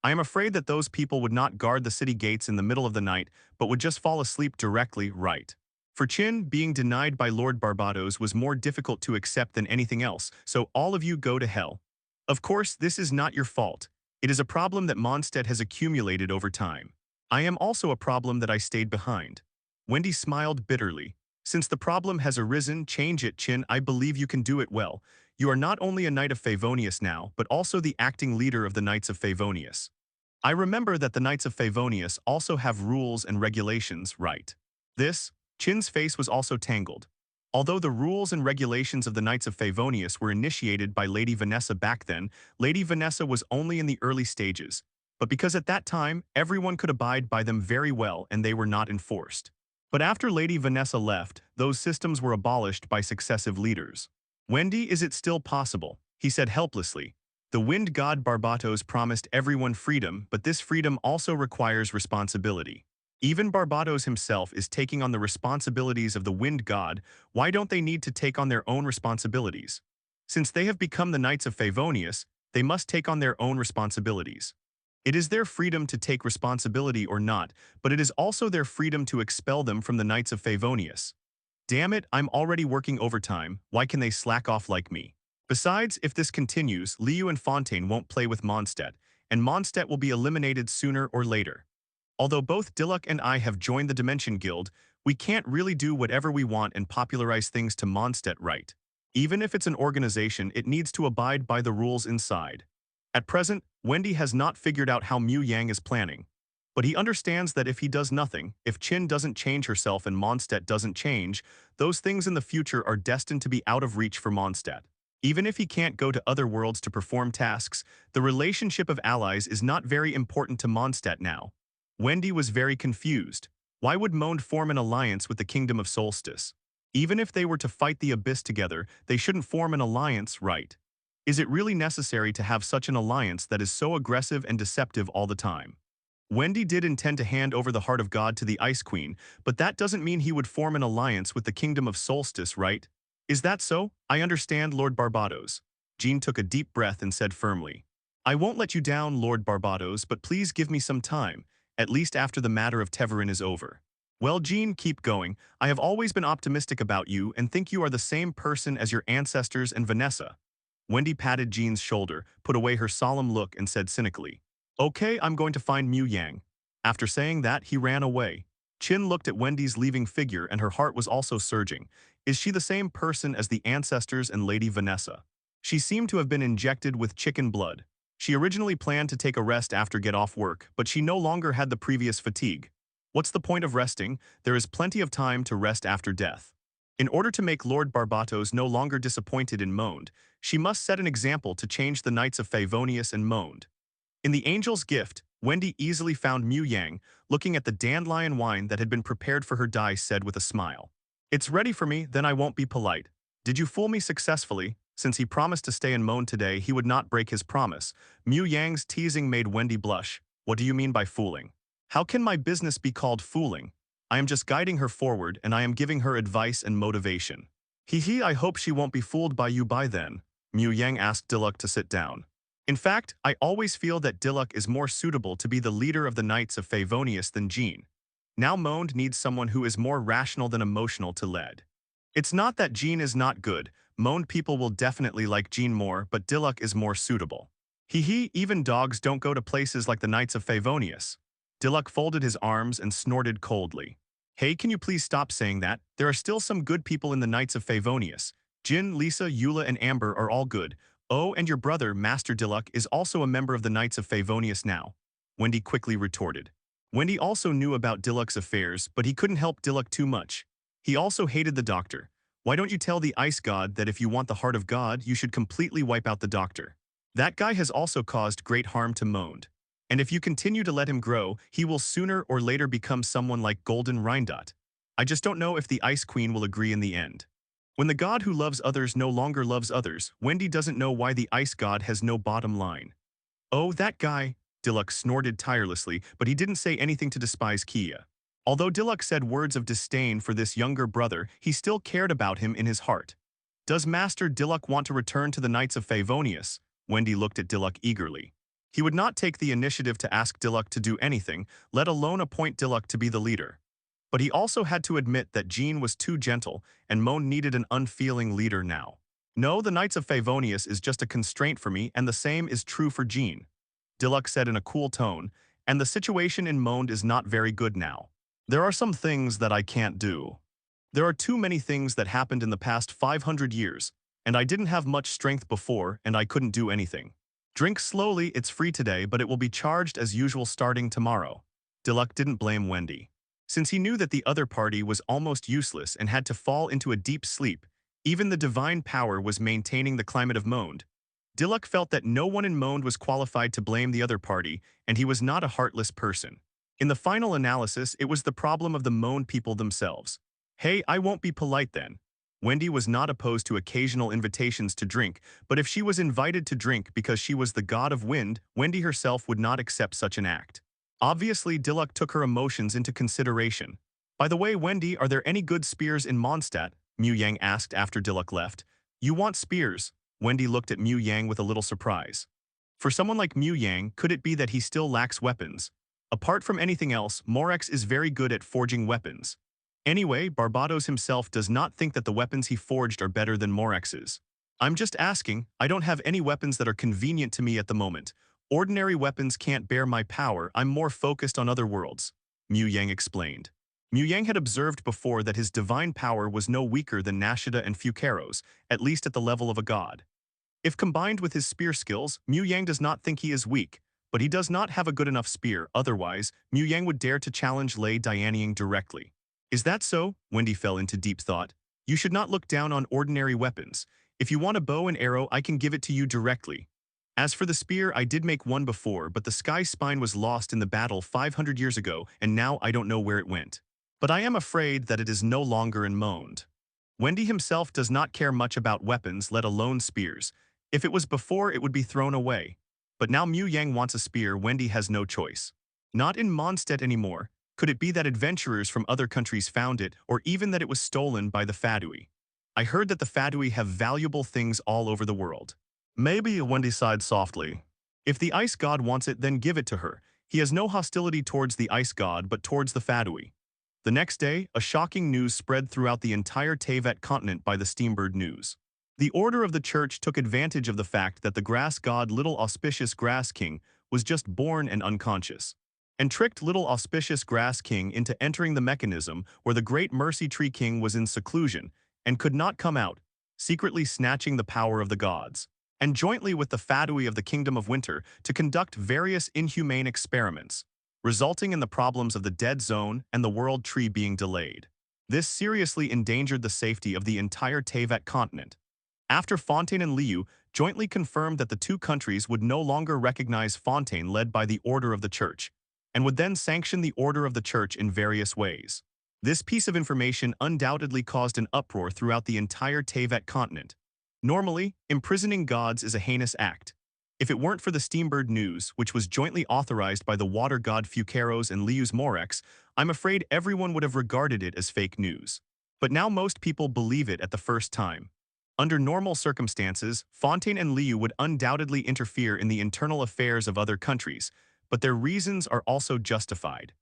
I am afraid that those people would not guard the city gates in the middle of the night, but would just fall asleep directly, right? For Qin, being denied by Lord Barbatos was more difficult to accept than anything else, so all of you go to hell. Of course, this is not your fault. It is a problem that Mondstadt has accumulated over time. I am also a problem that I stayed behind. Wendy smiled bitterly. Since the problem has arisen, change it, Qin. I believe you can do it well. You are not only a Knight of Favonius now, but also the acting leader of the Knights of Favonius. I remember that the Knights of Favonius also have rules and regulations, right? Qin's face was also tangled. Although the rules and regulations of the Knights of Favonius were initiated by Lady Vanessa back then, Lady Vanessa was only in the early stages. But because at that time, everyone could abide by them very well and they were not enforced. But after Lady Vanessa left, those systems were abolished by successive leaders. Wendy, is it still possible? He said helplessly. The wind god Barbatos promised everyone freedom, but this freedom also requires responsibility. Even Barbatos himself is taking on the responsibilities of the wind god. Why don't they need to take on their own responsibilities? Since they have become the Knights of Favonius, they must take on their own responsibilities. It is their freedom to take responsibility or not, but it is also their freedom to expel them from the Knights of Favonius. Damn it, I'm already working overtime, why can they slack off like me? Besides, if this continues, Liu and Fontaine won't play with Mondstadt, and Mondstadt will be eliminated sooner or later. Although both Diluk and I have joined the Dimension Guild, we can't really do whatever we want and popularize things to Mondstadt, right? Even if it's an organization, it needs to abide by the rules inside. At present, Wendy has not figured out how Mu Yang is planning. But he understands that if he does nothing, if Qin doesn't change herself and Mondstadt doesn't change, those things in the future are destined to be out of reach for Mondstadt. Even if he can't go to other worlds to perform tasks, the relationship of allies is not very important to Mondstadt now. Wendy was very confused. Why would Monde form an alliance with the Kingdom of Solstice? Even if they were to fight the Abyss together, they shouldn't form an alliance, right? Is it really necessary to have such an alliance that is so aggressive and deceptive all the time? Wendy did intend to hand over the Heart of God to the Ice Queen, but that doesn't mean he would form an alliance with the Kingdom of Solstice, right? Is that so? I understand, Lord Barbatos. Jean took a deep breath and said firmly, I won't let you down, Lord Barbatos, but please give me some time, at least after the matter of Teverin is over. Well, Jean, keep going. I have always been optimistic about you and think you are the same person as your ancestors and Vanessa. Wendy patted Jean's shoulder, put away her solemn look and said cynically, Okay, I'm going to find Mu Yang. After saying that, he ran away. Qin looked at Wendy's leaving figure and her heart was also surging. Is she the same person as the ancestors and Lady Vanessa? She seemed to have been injected with chicken blood. She originally planned to take a rest after get off work, but she no longer had the previous fatigue. What's the point of resting? There is plenty of time to rest after death. In order to make Lord Barbatos no longer disappointed in Monde, she must set an example to change the Knights of Favonius and Monde. In the Angel's Gift, Wendy easily found Mu Yang, looking at the dandelion wine that had been prepared for her Dai said with a smile. It's ready for me, then I won't be polite. Did you fool me successfully? Since he promised to stay in Monde today, he would not break his promise. Mu Yang's teasing made Wendy blush. What do you mean by fooling? How can my business be called fooling? I am just guiding her forward and I am giving her advice and motivation. Hee, I hope she won't be fooled by you by then. Mu Yang asked Diluc to sit down. In fact, I always feel that Diluc is more suitable to be the leader of the Knights of Favonius than Jean. Now Monde needs someone who is more rational than emotional to lead. It's not that Jean is not good. Monde people will definitely like Jean more, but Diluc is more suitable. Even dogs don't go to places like the Knights of Favonius. Diluc folded his arms and snorted coldly. Hey, can you please stop saying that? There are still some good people in the Knights of Favonius. Jin, Lisa, Eula, and Amber are all good. Oh, and your brother, Master Diluc, is also a member of the Knights of Favonius now. Wendy quickly retorted. Wendy also knew about Diluc's affairs, but he couldn't help Diluc too much. He also hated the doctor. Why don't you tell the Ice God that if you want the heart of God, you should completely wipe out the doctor? That guy has also caused great harm to Monde. And if you continue to let him grow, he will sooner or later become someone like Golden Rindot. I just don't know if the Ice Queen will agree in the end. When the god who loves others no longer loves others, Wendy doesn't know why the Ice God has no bottom line. Oh, that guy, Diluc snorted tirelessly, but he didn't say anything to despise Kia. Although Diluc said words of disdain for this younger brother, he still cared about him in his heart. Does Master Diluc want to return to the Knights of Favonius? Wendy looked at Diluc eagerly. He would not take the initiative to ask Diluc to do anything, let alone appoint Diluc to be the leader. But he also had to admit that Jean was too gentle, and Monde needed an unfeeling leader now. No, the Knights of Favonius is just a constraint for me, and the same is true for Jean. Diluc said in a cool tone, and the situation in Monde is not very good now. There are some things that I can't do. There are too many things that happened in the past 500 years, and I didn't have much strength before, and I couldn't do anything. Drink slowly, it's free today, but it will be charged as usual starting tomorrow. Diluc didn't blame Wendy. Since he knew that the other party was almost useless and had to fall into a deep sleep, even the divine power was maintaining the climate of Monde. Diluc felt that no one in Monde was qualified to blame the other party, and he was not a heartless person. In the final analysis, it was the problem of the Monde people themselves. Hey, I won't be polite then. Wendy was not opposed to occasional invitations to drink, but if she was invited to drink because she was the god of wind, Wendy herself would not accept such an act. Obviously, Diluc took her emotions into consideration. By the way, Wendy, are there any good spears in Mondstadt? Mu Yang asked after Diluc left. You want spears? Wendy looked at Mu Yang with a little surprise. For someone like Mu Yang, could it be that he still lacks weapons? Apart from anything else, Morax is very good at forging weapons. Anyway, Barbados himself does not think that the weapons he forged are better than Morax's. I'm just asking, I don't have any weapons that are convenient to me at the moment. Ordinary weapons can't bear my power, I'm more focused on other worlds, Mu Yang explained. Mu Yang had observed before that his divine power was no weaker than Nashida and Fukaros, at least at the level of a god. If combined with his spear skills, Mu Yang does not think he is weak, but he does not have a good enough spear, otherwise, Mu Yang would dare to challenge Lei Dianying directly. Is that so? Wendy fell into deep thought. You should not look down on ordinary weapons. If you want a bow and arrow, I can give it to you directly. As for the spear, I did make one before, but the sky spine was lost in the battle 500 years ago, and now I don't know where it went. But I am afraid that it is no longer in Monde. Wendy himself does not care much about weapons, let alone spears. If it was before, it would be thrown away. But now Mu Yang wants a spear, Wendy has no choice. Not in Mondstadt anymore. Could it be that adventurers from other countries found it, or even that it was stolen by the Fadui? I heard that the Fadui have valuable things all over the world. Maybe, Wendy sighed softly. If the Ice God wants it, then give it to her. He has no hostility towards the Ice God, but towards the Fadui. The next day, a shocking news spread throughout the entire Teyvat continent by the Steambird News. The Order of the Church took advantage of the fact that the grass god Little Auspicious Grass King was just born and unconscious, and tricked Little Auspicious Grass King into entering the mechanism where the Great Mercy Tree King was in seclusion and could not come out, secretly snatching the power of the gods, and jointly with the Fadui of the Kingdom of Winter to conduct various inhumane experiments, resulting in the problems of the Dead Zone and the World Tree being delayed. This seriously endangered the safety of the entire Teyvat continent. After Fontaine and Liu jointly confirmed that the two countries would no longer recognize Fontaine led by the Order of the Church, and would then sanction the Order of the Church in various ways. This piece of information undoubtedly caused an uproar throughout the entire Teyvat continent. Normally, imprisoning gods is a heinous act. If it weren't for the Steambird news, which was jointly authorized by the water god Fucaros and Liu's Morax, I'm afraid everyone would have regarded it as fake news. But now most people believe it at the first time. Under normal circumstances, Fontaine and Liu would undoubtedly interfere in the internal affairs of other countries, but their reasons are also justified.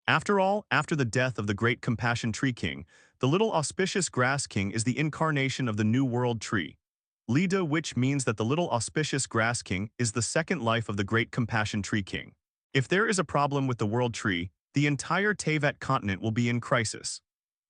After all, after the death of the great Compassion Tree King, the little auspicious Grass King is the incarnation of the New World Tree. Lida, which means that the little auspicious Grass King is the second life of the great Compassion Tree King. If there is a problem with the World Tree, the entire Teyvat continent will be in crisis.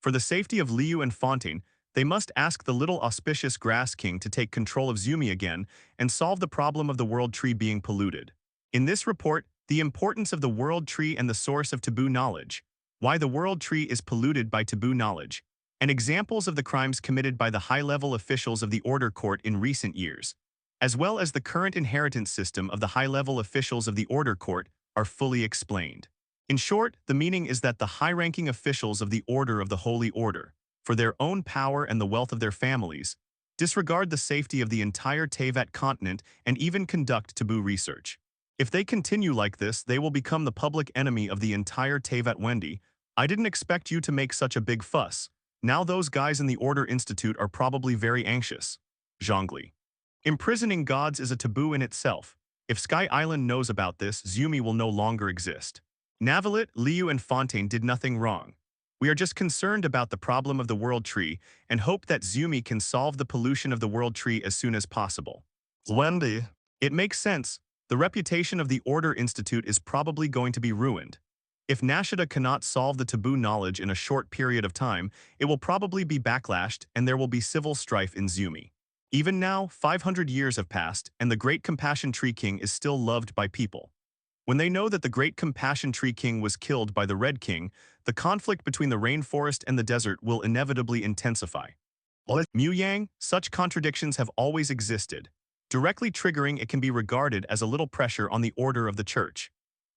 For the safety of Liu and Fontaine, they must ask the little auspicious Grass King to take control of Zumi again and solve the problem of the World Tree being polluted. In this report, the importance of the World Tree and the source of taboo knowledge, why the World Tree is polluted by taboo knowledge, and examples of the crimes committed by the high-level officials of the Order Court in recent years, as well as the current inheritance system of the high-level officials of the Order Court, are fully explained. In short, the meaning is that the high-ranking officials of the Order of the Holy Order, for their own power and the wealth of their families, disregard the safety of the entire Teyvat continent and even conduct taboo research. If they continue like this, they will become the public enemy of the entire Teyvat. Wendy, I didn't expect you to make such a big fuss. Now those guys in the Order Institute are probably very anxious. Zhongli. Imprisoning gods is a taboo in itself. If Sky Island knows about this, Zumi will no longer exist. Navalit, Liu and Fontaine did nothing wrong. We are just concerned about the problem of the World Tree and hope that Zumi can solve the pollution of the World Tree as soon as possible. Wendy. It makes sense. The reputation of the Order Institute is probably going to be ruined. If Nashida cannot solve the taboo knowledge in a short period of time, it will probably be backlashed and there will be civil strife in Zumi. Even now, 500 years have passed and the Great Compassion Tree King is still loved by people. When they know that the Great Compassion Tree King was killed by the Red King, the conflict between the rainforest and the desert will inevitably intensify. Mu Yang, such contradictions have always existed. Directly triggering it can be regarded as a little pressure on the order of the church.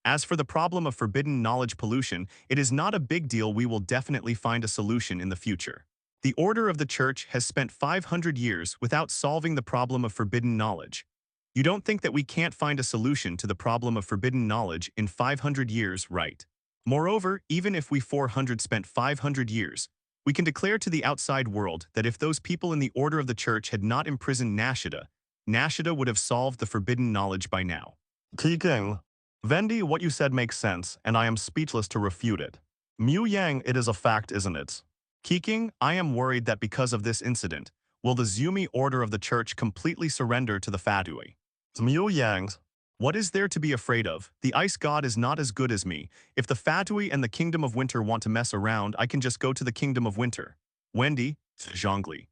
As for the problem of forbidden knowledge pollution, it is not a big deal. We will definitely find a solution in the future. The order of the church has spent 500 years without solving the problem of forbidden knowledge. You don't think that we can't find a solution to the problem of forbidden knowledge in 500 years, right? Moreover, even if we 400 spent 500 years, we can declare to the outside world that if those people in the order of the church had not imprisoned Nashida, Nashida would have solved the forbidden knowledge by now. Keqing. Vendi, what you said makes sense, and I am speechless to refute it. Mu Yang, it is a fact, isn't it? Keqing, I am worried that because of this incident, will the Zumi order of the church completely surrender to the Fatui? Mu Yang, what is there to be afraid of? The ice god is not as good as me. If the Fatui and the Kingdom of Winter want to mess around, I can just go to the Kingdom of Winter. Wendy, Zhongli.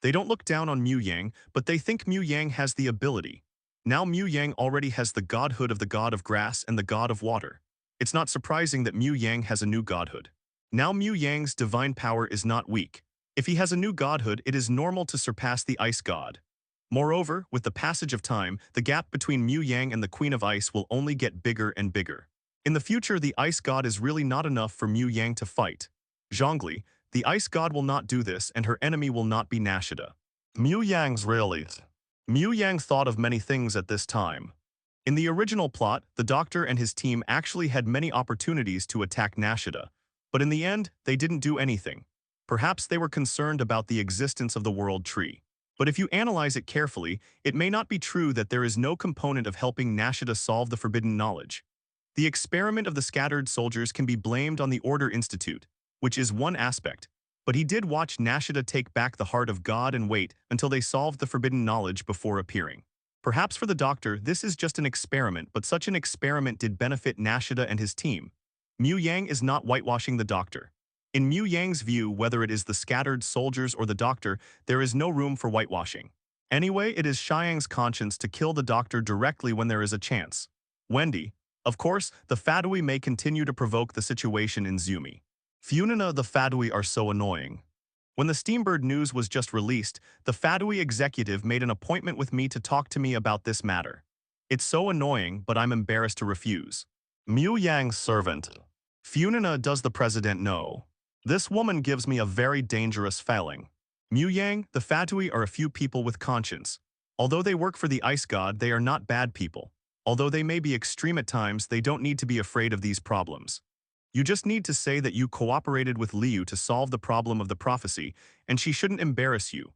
They don't look down on Mu Yang, but they think Mu Yang has the ability. Now Mu Yang already has the godhood of the god of grass and the god of water. It's not surprising that Mu Yang has a new godhood. Now Mu Yang's divine power is not weak. If he has a new godhood, it is normal to surpass the ice god. Moreover, with the passage of time, the gap between Mu Yang and the Queen of Ice will only get bigger and bigger. In the future, the ice god is really not enough for Mu Yang to fight. Zhongli, the ice god will not do this and her enemy will not be Nashida. Mu Yang's really. Mu Yang thought of many things at this time. In the original plot, the doctor and his team actually had many opportunities to attack Nashida, but in the end, they didn't do anything. Perhaps they were concerned about the existence of the World Tree. But if you analyze it carefully, it may not be true that there is no component of helping Nashida solve the forbidden knowledge. The experiment of the scattered soldiers can be blamed on the Order Institute, which is one aspect, but he did watch Nashida take back the heart of God and wait until they solved the forbidden knowledge before appearing. Perhaps for the doctor, this is just an experiment, but such an experiment did benefit Nashida and his team. Mu Yang is not whitewashing the doctor. In Mu Yang's view, whether it is the scattered soldiers or the doctor, there is no room for whitewashing. Anyway, it is Xiang's conscience to kill the doctor directly when there is a chance. Wendy, of course, the Fatui may continue to provoke the situation in Zumi. Funina, the Fatui are so annoying. When the Steambird news was just released, the Fatui executive made an appointment with me to talk to me about this matter. It's so annoying, but I'm embarrassed to refuse. Mu Yang's servant. Funina, does the president know? This woman gives me a very dangerous feeling. Mu Yang, the Fatui are a few people with conscience. Although they work for the ice god, they are not bad people. Although they may be extreme at times, they don't need to be afraid of these problems. You just need to say that you cooperated with Liu to solve the problem of the prophecy, and she shouldn't embarrass you.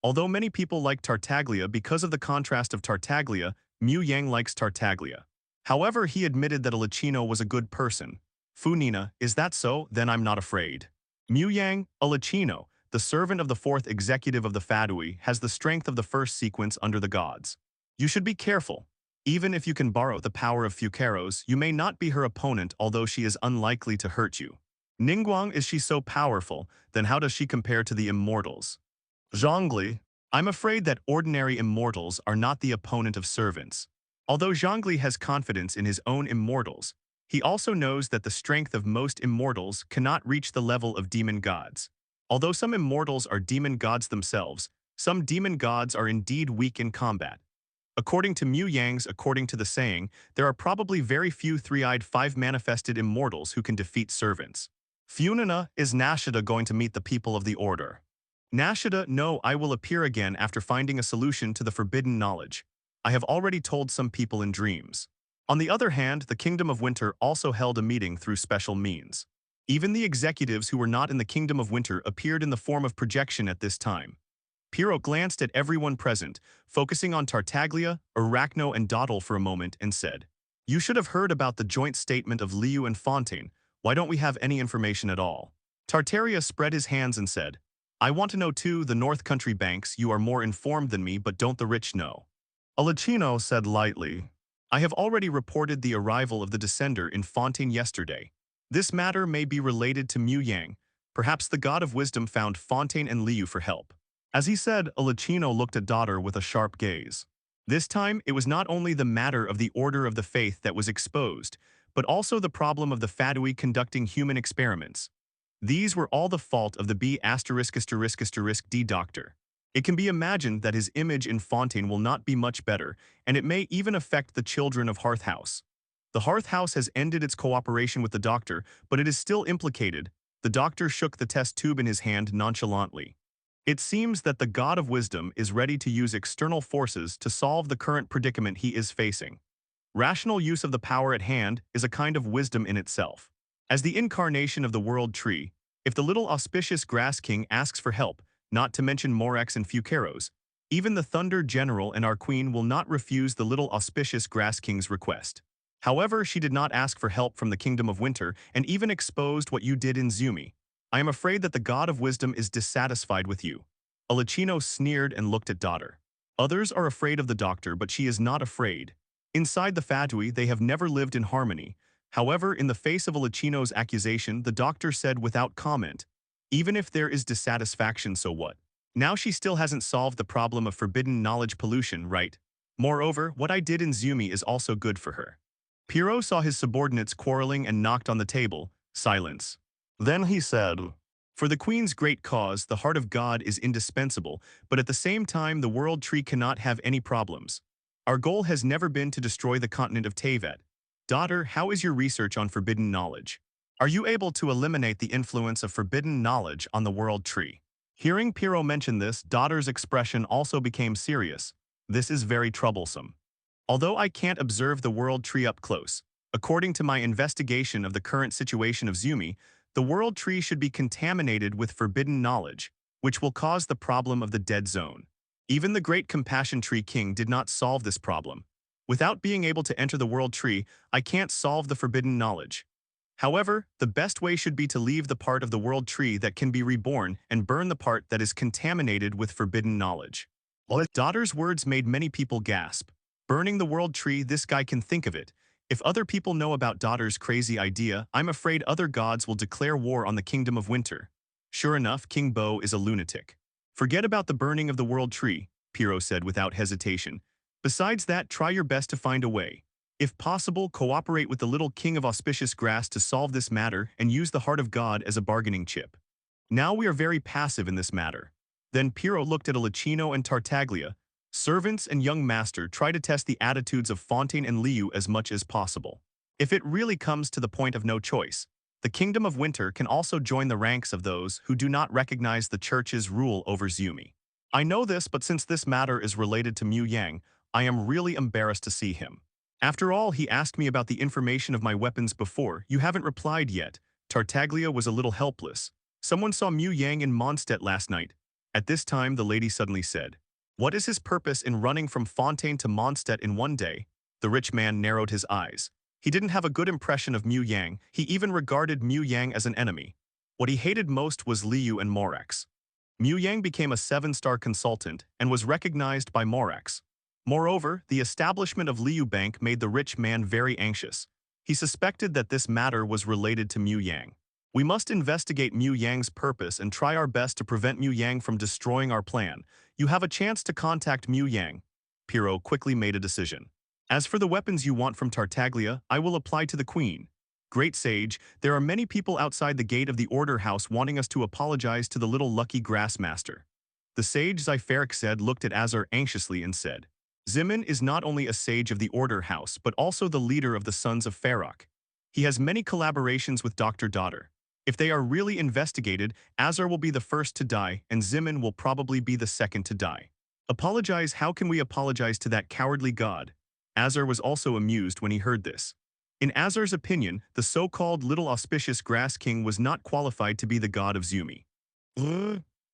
Although many people like Tartaglia because of the contrast of Tartaglia, Mu Yang likes Tartaglia. However, he admitted that Alicino was a good person. Fu Nina, is that so? Then I'm not afraid. Mu Yang, Alicino, the servant of the fourth executive of the Fadui, has the strength of the first sequence under the gods. You should be careful. Even if you can borrow the power of Fucaros, you may not be her opponent, although she is unlikely to hurt you. Ningguang, is she so powerful? Then how does she compare to the immortals? Zhongli, I'm afraid that ordinary immortals are not the opponent of servants. Although Zhongli has confidence in his own immortals, he also knows that the strength of most immortals cannot reach the level of demon gods. Although some immortals are demon gods themselves, some demon gods are indeed weak in combat. According to Mu Yang's, according to the saying, there are probably very few three-eyed five-manifested immortals who can defeat servants. Funina, is Nashida going to meet the people of the order? Nashida, no, I will appear again after finding a solution to the forbidden knowledge. I have already told some people in dreams. On the other hand, the Kingdom of Winter also held a meeting through special means. Even the executives who were not in the Kingdom of Winter appeared in the form of projection at this time. Piero glanced at everyone present, focusing on Tartaglia, Arachno and Dottle for a moment, and said, You should have heard about the joint statement of Liu and Fontaine. Why don't we have any information at all? Tartaria spread his hands and said, I want to know too, the North Country banks, you are more informed than me, but don't the rich know? Alicino said lightly, I have already reported the arrival of the Descender in Fontaine yesterday. This matter may be related to Mu Yang. Perhaps the God of Wisdom found Fontaine and Liu for help. As he said, Alicino looked at Daughter with a sharp gaze. This time, it was not only the matter of the Order of the Faith that was exposed, but also the problem of the Fadui conducting human experiments. These were all the fault of the B*****D doctor. It can be imagined that his image in Fontaine will not be much better, and it may even affect the children of Hearth House. The Hearth House has ended its cooperation with the doctor, but it is still implicated. The doctor shook the test tube in his hand nonchalantly. It seems that the God of Wisdom is ready to use external forces to solve the current predicament he is facing. Rational use of the power at hand is a kind of wisdom in itself. As the incarnation of the world tree, if the little auspicious grass king asks for help, not to mention Morax and Fucaros, even the Thunder General and our queen will not refuse the little auspicious grass king's request. However, she did not ask for help from the Kingdom of Winter and even exposed what you did in Zumi. I am afraid that the God of Wisdom is dissatisfied with you. Alicino sneered and looked at Daughter. Others are afraid of the doctor, but she is not afraid. Inside the Fadui, they have never lived in harmony. However, in the face of Alicino's accusation, the doctor said without comment, even if there is dissatisfaction, so what? Now she still hasn't solved the problem of forbidden knowledge pollution, right? Moreover, what I did in Zumi is also good for her. Piero saw his subordinates quarreling and knocked on the table. Silence. Then he said, For the Queen's great cause, the heart of God is indispensable, but at the same time the world tree cannot have any problems. Our goal has never been to destroy the continent of Teyvat. Daughter, how is your research on forbidden knowledge? Are you able to eliminate the influence of forbidden knowledge on the world tree? Hearing Piero mention this, Daughter's expression also became serious. This is very troublesome. Although I can't observe the world tree up close, according to my investigation of the current situation of Zumi, the world tree should be contaminated with forbidden knowledge, which will cause the problem of the dead zone. Even the great Compassion Tree King did not solve this problem. Without being able to enter the world tree, I can't solve the forbidden knowledge. However, the best way should be to leave the part of the world tree that can be reborn and burn the part that is contaminated with forbidden knowledge. Daughter's words made many people gasp. Burning the world tree, this guy can think of it. If other people know about Daughter's crazy idea, I'm afraid other gods will declare war on the Kingdom of Winter. Sure enough, King Bo is a lunatic. Forget about the burning of the world tree, Piero said without hesitation. Besides that, try your best to find a way. If possible, cooperate with the little king of auspicious grass to solve this matter and use the heart of God as a bargaining chip. Now we are very passive in this matter. Then Piero looked at Alicino and Tartaglia. Servants and young master, try to test the attitudes of Fontaine and Liu as much as possible. If it really comes to the point of no choice, the Kingdom of Winter can also join the ranks of those who do not recognize the Church's rule over Zumi. I know this, but since this matter is related to Mu Yang, I am really embarrassed to see him. After all, he asked me about the information of my weapons before. You haven't replied yet. Tartaglia was a little helpless. Someone saw Mu Yang in Mondstadt last night. At this time, the lady suddenly said, "What is his purpose in running from Fontaine to Mondstadt in one day?" The rich man narrowed his eyes. He didn't have a good impression of Mu Yang. He even regarded Mu Yang as an enemy. What he hated most was Liu and Morax. Mu Yang became a 7-star consultant and was recognized by Morax. Moreover, the establishment of Liu Bank made the rich man very anxious. He suspected that this matter was related to Mu Yang. We must investigate Mu Yang's purpose and try our best to prevent Mu Yang from destroying our plan. You have a chance to contact Mu Yang. Piero quickly made a decision. As for the weapons you want from Tartaglia, I will apply to the Queen. Great Sage, there are many people outside the gate of the Order House wanting us to apologize to the little lucky Grassmaster. The sage Zypheric said looked at Azar anxiously and said, Zimin is not only a sage of the Order House but also the leader of the Sons of Farok. He has many collaborations with Dr. Daughter. If they are really investigated, Azar will be the first to die and Zimin will probably be the second to die. Apologize? How can we apologize to that cowardly god? Azar was also amused when he heard this. In Azar's opinion, the so-called Little Auspicious Grass King was not qualified to be the god of Zumi.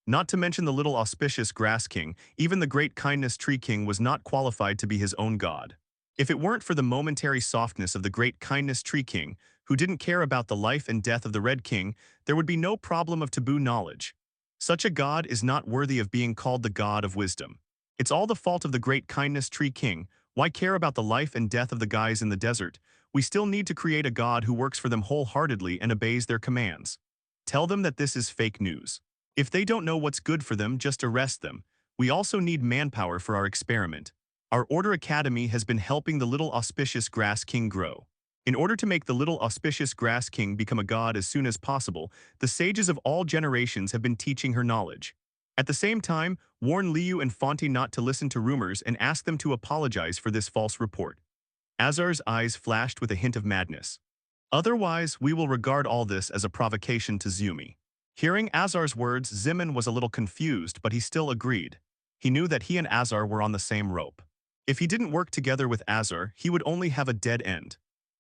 Not to mention the Little Auspicious Grass King, even the Great Kindness Tree King was not qualified to be his own god. If it weren't for the momentary softness of the Great Kindness Tree King, who didn't care about the life and death of the Red King, there would be no problem of taboo knowledge. Such a god is not worthy of being called the god of wisdom. It's all the fault of the Great Kindness Tree King. Why care about the life and death of the guys in the desert? We still need to create a god who works for them wholeheartedly and obeys their commands. Tell them that this is fake news. If they don't know what's good for them, just arrest them. We also need manpower for our experiment. Our Order Academy has been helping the Little Auspicious Grass King grow. In order to make the Little Auspicious Grass King become a god as soon as possible, the sages of all generations have been teaching her knowledge. At the same time, warn Liu and Fontaine not to listen to rumors and ask them to apologize for this false report. Azar's eyes flashed with a hint of madness. Otherwise, we will regard all this as a provocation to Zumi. Hearing Azar's words, Zimin was a little confused, but he still agreed. He knew that he and Azar were on the same rope. If he didn't work together with Azar, he would only have a dead end.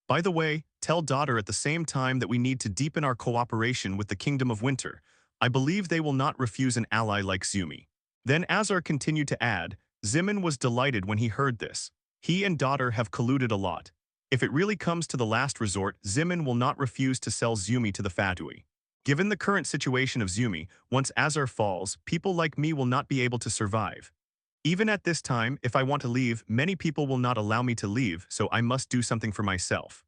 By the way, tell Daughter at the same time that we need to deepen our cooperation with the Kingdom of Winter. I believe they will not refuse an ally like Zumi. Then Azar continued to add, Zimin was delighted when he heard this. He and Daughter have colluded a lot. If it really comes to the last resort, Zimin will not refuse to sell Zumi to the Fatui. Given the current situation of Zumi, once Azar falls, people like me will not be able to survive. Even at this time, if I want to leave, many people will not allow me to leave, so I must do something for myself.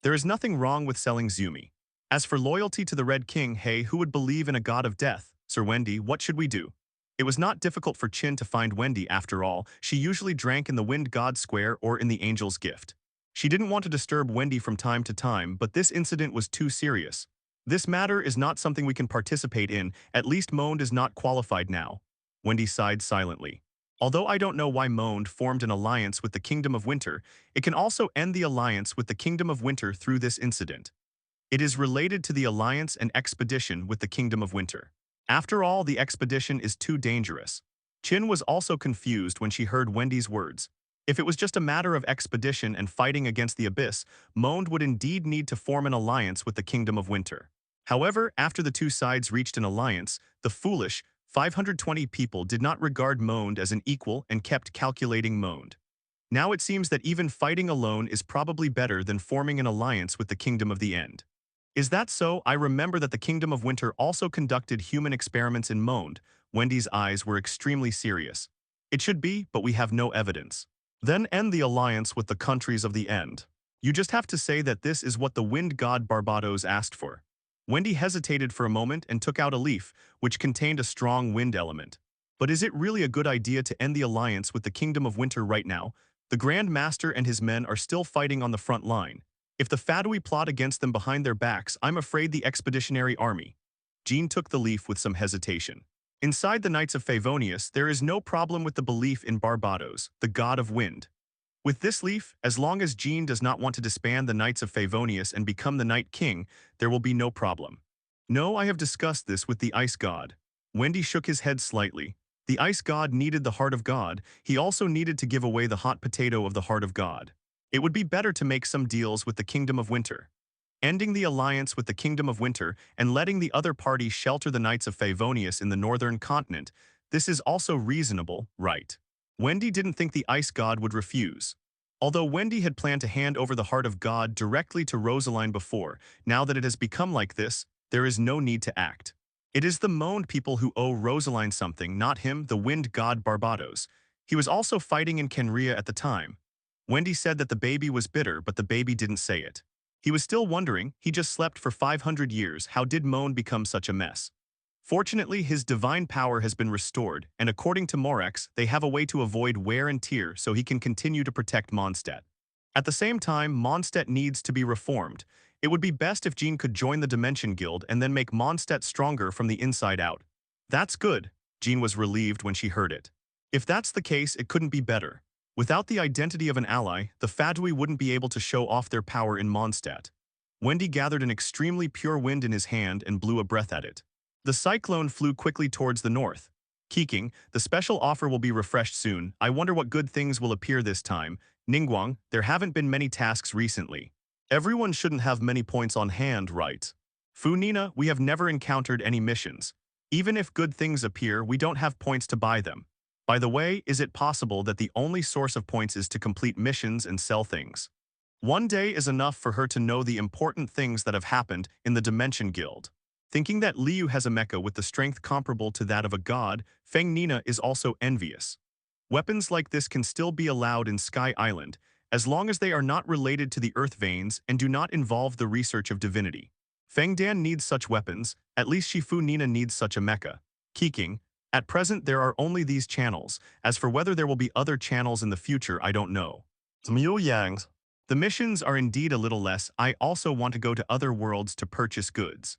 There is nothing wrong with selling Zumi. As for loyalty to the Red King, hey, who would believe in a god of death? Sir Wendy, what should we do? It was not difficult for Qin to find Wendy after all. She usually drank in the Wind God Square or in the Angel's Gift. She didn't want to disturb Wendy from time to time, but this incident was too serious. This matter is not something we can participate in, at least Monde is not qualified now. Wendy sighed silently. Although I don't know why Monde formed an alliance with the Kingdom of Winter, it can also end the alliance with the Kingdom of Winter through this incident. It is related to the alliance and expedition with the Kingdom of Winter. After all, the expedition is too dangerous. Qin was also confused when she heard Wendy's words. If it was just a matter of expedition and fighting against the Abyss, Monde would indeed need to form an alliance with the Kingdom of Winter. However, after the two sides reached an alliance, the foolish 520 people did not regard Monde as an equal and kept calculating Monde. Now it seems that even fighting alone is probably better than forming an alliance with the Kingdom of the End. Is that so? I remember that the Kingdom of Winter also conducted human experiments in Monde. Wendy's eyes were extremely serious. It should be, but we have no evidence. Then end the alliance with the countries of the End. You just have to say that this is what the wind god Barbados asked for. Wendy hesitated for a moment and took out a leaf, which contained a strong wind element. But is it really a good idea to end the alliance with the Kingdom of Winter right now? The Grand Master and his men are still fighting on the front line. If the Fatui plot against them behind their backs, I'm afraid the Expeditionary Army. Jean took the leaf with some hesitation. Inside the Knights of Favonius, there is no problem with the belief in Barbados, the god of wind. With this leaf, as long as Jean does not want to disband the Knights of Favonius and become the Night King, there will be no problem. No, I have discussed this with the Ice God. Wendy shook his head slightly. The ice god needed the heart of God, he also needed to give away the hot potato of the heart of God. It would be better to make some deals with the Kingdom of Winter. Ending the alliance with the Kingdom of Winter and letting the other party shelter the Knights of Favonius in the northern continent, this is also reasonable, right? Wendy didn't think the ice god would refuse. Although Wendy had planned to hand over the heart of God directly to Rosaline before, now that it has become like this, there is no need to act. It is the moaned people who owe Rosaline something, not him, the wind god Barbados. He was also fighting in Kenria at the time. Wendy said that the baby was bitter, but the baby didn't say it. He was still wondering, he just slept for 500 years, how did Moan become such a mess? Fortunately, his divine power has been restored, and according to Morax, they have a way to avoid wear and tear so he can continue to protect Mondstadt. At the same time, Mondstadt needs to be reformed. It would be best if Jean could join the Dimension Guild and then make Mondstadt stronger from the inside out. That's good, Jean was relieved when she heard it. If that's the case, it couldn't be better. Without the identity of an ally, the Fadui wouldn't be able to show off their power in Mondstadt. Wendy gathered an extremely pure wind in his hand and blew a breath at it. The cyclone flew quickly towards the north. Keqing, the special offer will be refreshed soon. I wonder what good things will appear this time. Ningguang, there haven't been many tasks recently. Everyone shouldn't have many points on hand, right? Fu Nina, we have never encountered any missions. Even if good things appear, we don't have points to buy them. By the way, is it possible that the only source of points is to complete missions and sell things? One day is enough for her to know the important things that have happened in the Dimension Guild. Thinking that Liu has a mecha with the strength comparable to that of a god, Feng Nina is also envious. Weapons like this can still be allowed in Sky Island, as long as they are not related to the Earth Veins and do not involve the research of divinity. Feng Dan needs such weapons, at least Shifu Nina needs such a mecha. Keqing, at present there are only these channels, as for whether there will be other channels in the future I don't know. Miu Yang's. The missions are indeed a little less. I also want to go to other worlds to purchase goods.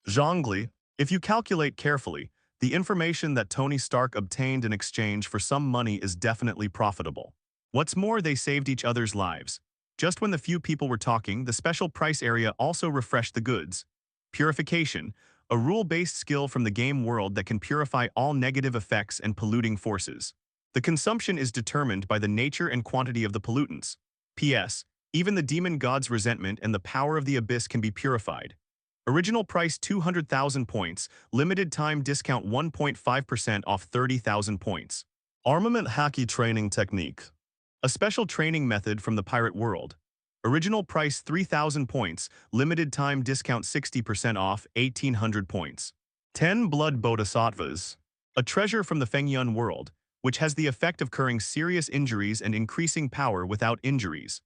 Zhongli, if you calculate carefully, the information that Tony Stark obtained in exchange for some money is definitely profitable. What's more, they saved each other's lives. Just when the few people were talking, the special price area also refreshed the goods. Purification, a rule-based skill from the game world that can purify all negative effects and polluting forces. The consumption is determined by the nature and quantity of the pollutants. P.S. Even the demon god's resentment and the power of the abyss can be purified. Original price 200,000 points, limited time discount 1.5% off 30,000 points. Armament Haki Training Technique. A special training method from the pirate world. Original price 3,000 points, limited time discount 60% off 1,800 points. 10 Blood Bodhisattvas. A treasure from the Fengyun world, which has the effect of curing serious injuries and increasing power without injuries.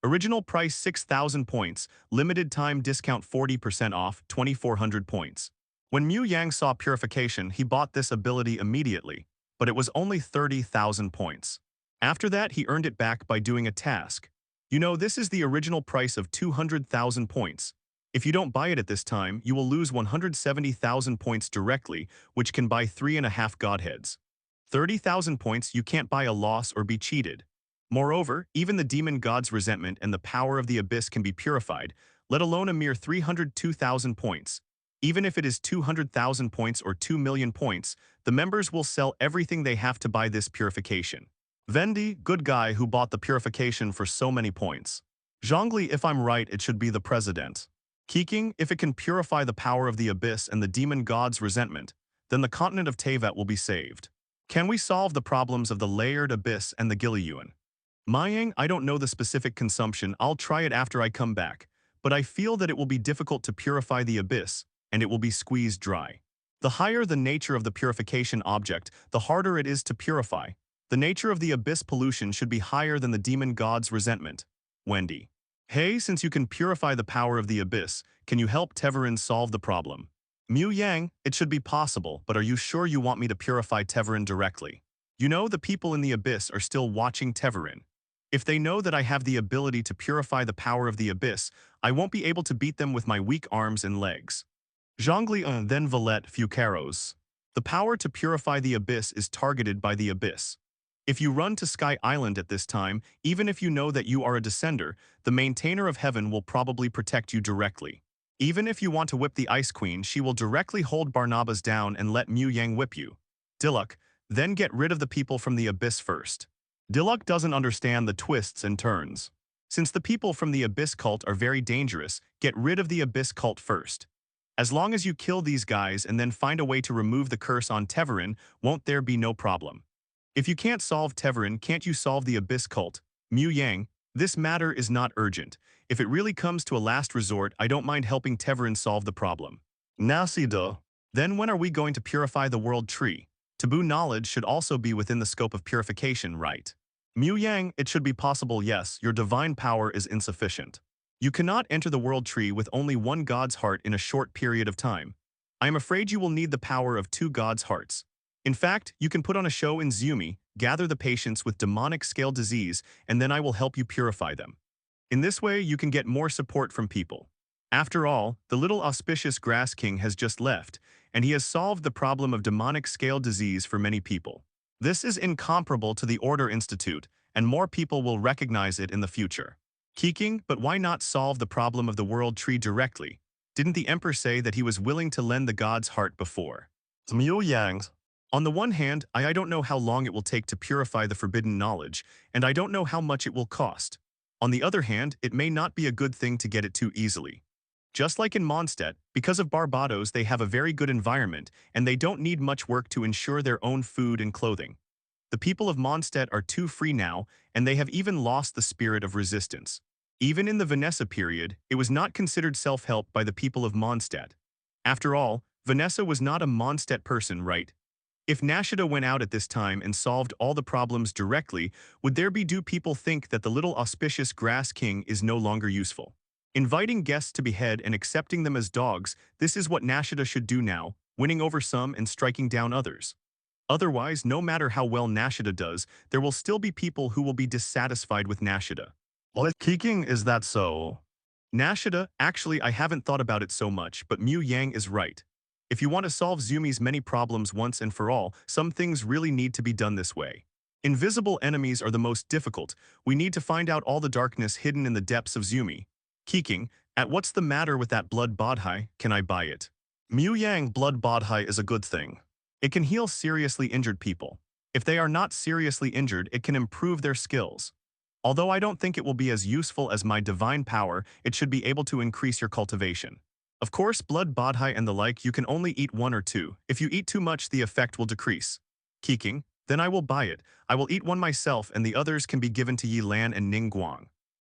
Original price 6,000 points, limited time discount 40% off, 2,400 points. When Mu Yang saw purification, he bought this ability immediately, but it was only 30,000 points. After that, he earned it back by doing a task. You know, this is the original price of 200,000 points. If you don't buy it at this time, you will lose 170,000 points directly, which can buy 3.5 godheads. 30,000 points, you can't buy a loss or be cheated. Moreover, even the demon god's resentment and the power of the abyss can be purified, let alone a mere 302,000 points. Even if it is 200,000 points or 2 million points, the members will sell everything they have to buy this purification. Vendi, good guy who bought the purification for so many points. Zhongli, if I'm right, it should be the president. Keqing, if it can purify the power of the abyss and the demon god's resentment, then the continent of Teyvat will be saved. Can we solve the problems of the layered abyss and the Giliyuan? Mayang, I don't know the specific consumption, I'll try it after I come back, but I feel that it will be difficult to purify the abyss, and it will be squeezed dry. The higher the nature of the purification object, the harder it is to purify. The nature of the abyss pollution should be higher than the demon god's resentment. Wendy. Hey, since you can purify the power of the abyss, can you help Teverin solve the problem? Mu Yang, it should be possible, but are you sure you want me to purify Teverin directly? You know, the people in the abyss are still watching Teverin. If they know that I have the ability to purify the power of the abyss, I won't be able to beat them with my weak arms and legs. Zhongli then Valette Fucaros. The power to purify the abyss is targeted by the abyss. If you run to Sky Island at this time, even if you know that you are a descender, the maintainer of heaven will probably protect you directly. Even if you want to whip the Ice Queen, she will directly hold Barnabas down and let Mu Yang whip you. Diluk, then get rid of the people from the Abyss first. Diluc doesn't understand the twists and turns. Since the people from the Abyss cult are very dangerous, get rid of the Abyss cult first. As long as you kill these guys and then find a way to remove the curse on Teverin, won't there be no problem. If you can't solve Teverin, can't you solve the Abyss cult? Mu Yang, this matter is not urgent. If it really comes to a last resort, I don't mind helping Teverin solve the problem. Nasido. Then when are we going to purify the world tree? Taboo knowledge should also be within the scope of purification, right? Mu Yang, it should be possible, yes, your divine power is insufficient. You cannot enter the world tree with only one god's heart in a short period of time. I am afraid you will need the power of 2 god's hearts. In fact, you can put on a show in Zumi, gather the patients with demonic scale disease, and then I will help you purify them. In this way, you can get more support from people. After all, the little auspicious Grass King has just left, and he has solved the problem of demonic scale disease for many people. This is incomparable to the Order Institute, and more people will recognize it in the future. Keqing, but why not solve the problem of the world tree directly? Didn't the Emperor say that he was willing to lend the god's heart before? Mu Yang. On the one hand, I don't know how long it will take to purify the forbidden knowledge, and I don't know how much it will cost. On the other hand, it may not be a good thing to get it too easily. Just like in Mondstadt, because of Barbados they have a very good environment, and they don't need much work to ensure their own food and clothing. The people of Mondstadt are too free now, and they have even lost the spirit of resistance. Even in the Vanessa period, it was not considered self-help by the people of Mondstadt. After all, Vanessa was not a Mondstadt person, right? If Nashida went out at this time and solved all the problems directly, would there be do people think that the little auspicious Grass King is no longer useful? Inviting guests to behead and accepting them as dogs, this is what Nashida should do now, winning over some and striking down others. Otherwise, no matter how well Nashida does, there will still be people who will be dissatisfied with Nashida. Well, Keqing, is that so? Nashida, actually I haven't thought about it so much, but Mu Yang is right. If you want to solve Zumi's many problems once and for all, some things really need to be done this way. Invisible enemies are the most difficult. We need to find out all the darkness hidden in the depths of Zumi. Keqing, at what's the matter with that blood bodhi, can I buy it? Mu Yang, blood bodhi is a good thing. It can heal seriously injured people. If they are not seriously injured, it can improve their skills. Although I don't think it will be as useful as my divine power, it should be able to increase your cultivation. Of course, blood bodhi and the like, you can only eat 1 or 2. If you eat too much, the effect will decrease. Keqing, then I will buy it. I will eat 1 myself and the others can be given to Yi Lan and Ning Guang.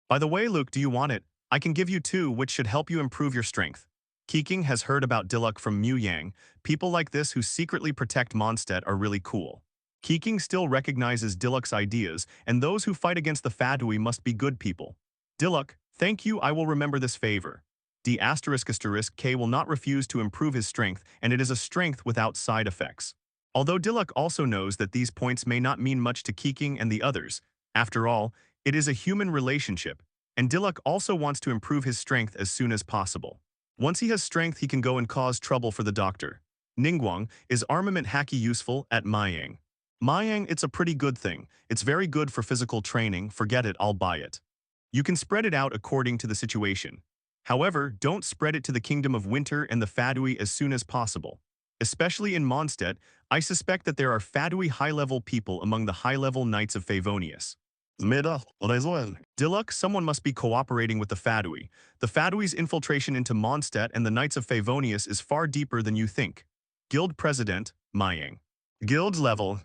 By the way, Luke, do you want it? I can give you 2, which should help you improve your strength. Keqing has heard about Diluc from Mu Yang. People like this who secretly protect Mondstadt are really cool. Keqing still recognizes Diluc's ideas, and those who fight against the Fadui must be good people. Diluc, thank you, I will remember this favor. D***K will not refuse to improve his strength, and it is a strength without side effects. Although Diluc also knows that these points may not mean much to Keqing and the others, after all, it is a human relationship, and Diluc also wants to improve his strength as soon as possible. Once he has strength, he can go and cause trouble for the doctor. Ningguang, is armament haki useful at Mayang? Mayang, it's a pretty good thing. It's very good for physical training, forget it, I'll buy it. You can spread it out according to the situation. However, don't spread it to the Kingdom of Winter and the Fadui as soon as possible. Especially in Mondstadt, I suspect that there are Fadui high-level people among the high-level Knights of Favonius. Diluc, someone must be cooperating with the Fadui. The Fadui's infiltration into Mondstadt and the Knights of Favonius is far deeper than you think. Guild President, Mayang. Guild level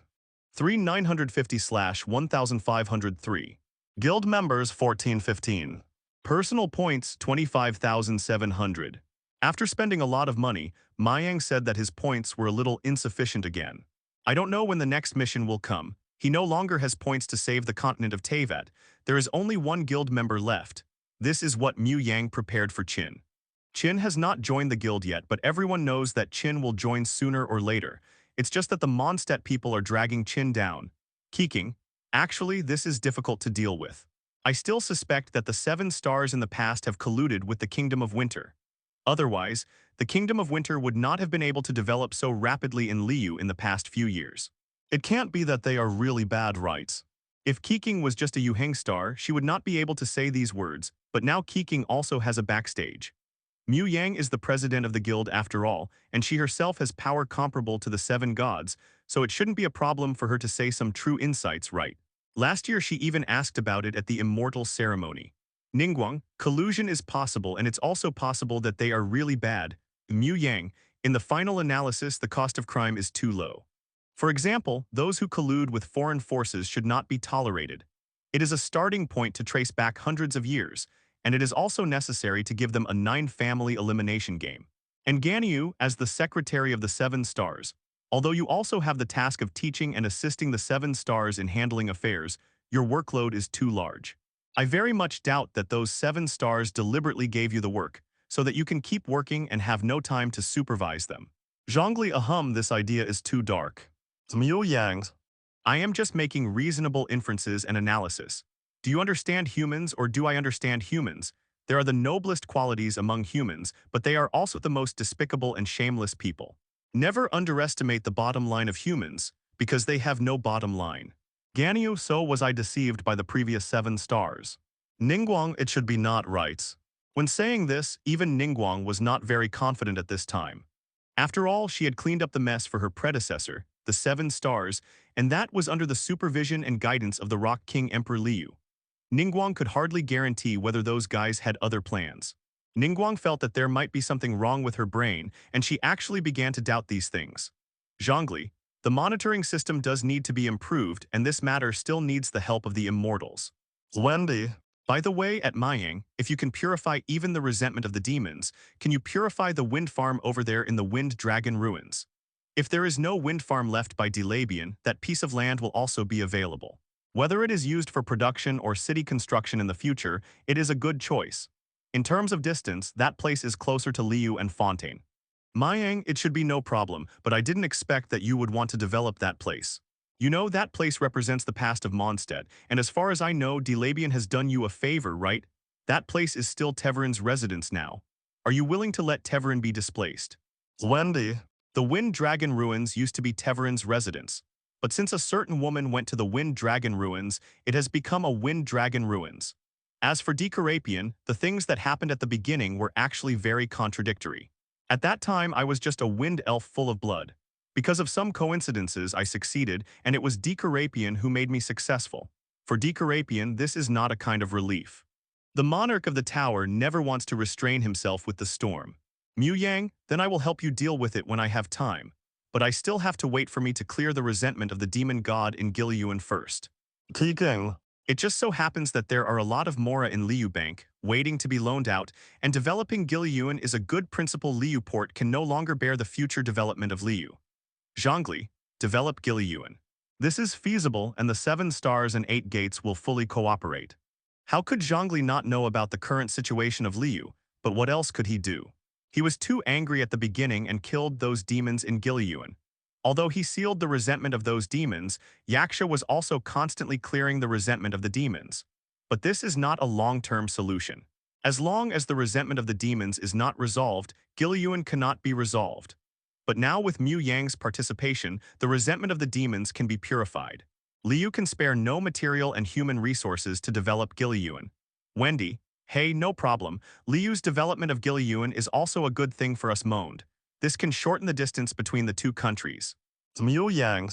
3950/1503. Guild members 1415. Personal points 25,700. After spending a lot of money, Mayang said that his points were a little insufficient again. I don't know when the next mission will come. He no longer has points to save the continent of Teyvat. There is only 1 guild member left. This is what Mu Yang prepared for Qin. Qin has not joined the guild yet, but everyone knows that Qin will join sooner or later. It's just that the Mondstadt people are dragging Qin down. Keqing, actually this is difficult to deal with. I still suspect that the 7 stars in the past have colluded with the Kingdom of Winter. Otherwise, the Kingdom of Winter would not have been able to develop so rapidly in Liu in the past few years. It can't be that they are really bad, right? If Keqing was just a Yuheng star, she would not be able to say these words, but now Keqing also has a backstage. Mu Yang is the president of the guild after all, and she herself has power comparable to the seven gods, so it shouldn't be a problem for her to say some true insights right. Last year she even asked about it at the immortal ceremony. Ningguang, collusion is possible, and it's also possible that they are really bad. Mu Yang, in the final analysis the cost of crime is too low. For example, those who collude with foreign forces should not be tolerated. It is a starting point to trace back hundreds of years, and it is also necessary to give them a 9-family elimination game. And Ganyu, as the secretary of the 7 stars, although you also have the task of teaching and assisting the 7 stars in handling affairs, your workload is too large. I very much doubt that those 7 stars deliberately gave you the work, so that you can keep working and have no time to supervise them. Zhongli this idea is too dark. Mu Yang. I am just making reasonable inferences and analysis. Do you understand humans, or do I understand humans? There are the noblest qualities among humans, but they are also the most despicable and shameless people. Never underestimate the bottom line of humans, because they have no bottom line. Ganyu, so was I deceived by the previous 7 stars. Ningguang, it should be not right. When saying this, even Ningguang was not very confident at this time. After all, she had cleaned up the mess for her predecessor, the 7 stars, and that was under the supervision and guidance of the Rock King Emperor Liu. Ningguang could hardly guarantee whether those guys had other plans. Ningguang felt that there might be something wrong with her brain, and she actually began to doubt these things. Zhongli, the monitoring system does need to be improved, and this matter still needs the help of the immortals. Wendy. By the way, at Mayang, if you can purify even the resentment of the demons, can you purify the wind farm over there in the Wind Dragon Ruins? If there is no wind farm left by Delabian, that piece of land will also be available. Whether it is used for production or city construction in the future, it is a good choice. In terms of distance, that place is closer to Liu and Fontaine. Mayang, it should be no problem, but I didn't expect that you would want to develop that place. You know, that place represents the past of Mondstadt, and as far as I know, Delabian has done you a favor, right? That place is still Teverin's residence now. Are you willing to let Teverin be displaced? Wendy. The Wind Dragon Ruins used to be Teverin's residence. But since a certain woman went to the Wind Dragon Ruins, it has become a Wind Dragon Ruins. As for Decarapian, the things that happened at the beginning were actually very contradictory. At that time, I was just a wind elf full of blood. Because of some coincidences, I succeeded, and it was Decarapian who made me successful. For Decarapian, this is not a kind of relief. The monarch of the tower never wants to restrain himself with the storm. Mu Yang, then I will help you deal with it when I have time. But I still have to wait for me to clear the resentment of the demon god in Gilyuan first. Keqing. It just so happens that there are a lot of Mora in Liu Bank, waiting to be loaned out, and developing Gilyuan is a good principle. Liu port can no longer bear the future development of Liu. Zhongli, develop Gilyuan. This is feasible, and the 7 stars and 8 gates will fully cooperate. How could Zhongli not know about the current situation of Liu, but what else could he do? He was too angry at the beginning and killed those demons in Gilyuan. Although he sealed the resentment of those demons, Yaksha was also constantly clearing the resentment of the demons. But this is not a long-term solution. As long as the resentment of the demons is not resolved, Gilyuan cannot be resolved. But now with Mu Yang's participation, the resentment of the demons can be purified. Liu can spare no material and human resources to develop Gilyuan. Wendy, hey, no problem. Liu's development of Gilyuan is also a good thing for us Monde. This can shorten the distance between the two countries. Mu Yang.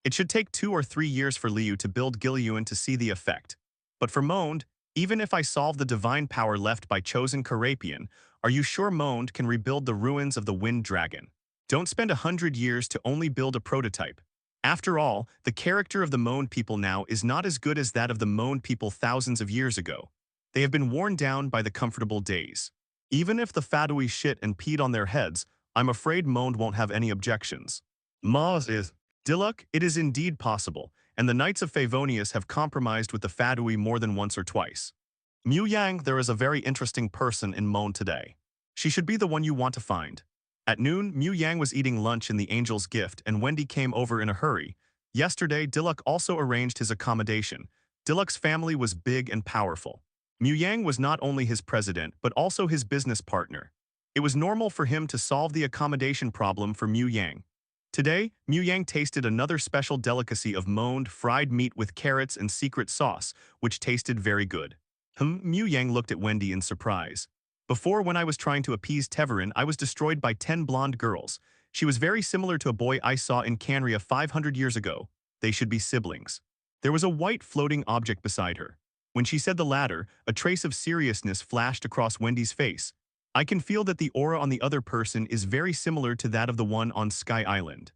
It should take 2 or 3 years for Liu to build Gilyuan to see the effect. But for Monde, even if I solve the divine power left by chosen Carapian, are you sure Monde can rebuild the ruins of the Wind Dragon? Don't spend 100 years to only build a prototype. After all, the character of the Monde people now is not as good as that of the Monde people thousands of years ago. They have been worn down by the comfortable days. Even if the Fadui shit and peed on their heads, I'm afraid Monde won't have any objections. Maz is. Diluk, it is indeed possible, and the Knights of Favonius have compromised with the Fadui more than once or twice. Mu Yang, there is a very interesting person in Monde today. She should be the one you want to find. At noon, Mu Yang was eating lunch in the Angel's Gift and Wendy came over in a hurry. Yesterday, Diluk also arranged his accommodation. Diluk's family was big and powerful. Mu Yang was not only his president, but also his business partner. It was normal for him to solve the accommodation problem for Mu Yang. Today, Mu Yang tasted another special delicacy of Monde fried meat with carrots and secret sauce, which tasted very good. Mu Yang looked at Wendy in surprise. Before, when I was trying to appease Teverin, I was destroyed by 10 blonde girls. She was very similar to a boy I saw in Canria 500 years ago. They should be siblings. There was a white floating object beside her. When she said the latter, a trace of seriousness flashed across Wendy's face. I can feel that the aura on the other person is very similar to that of the one on Sky Island.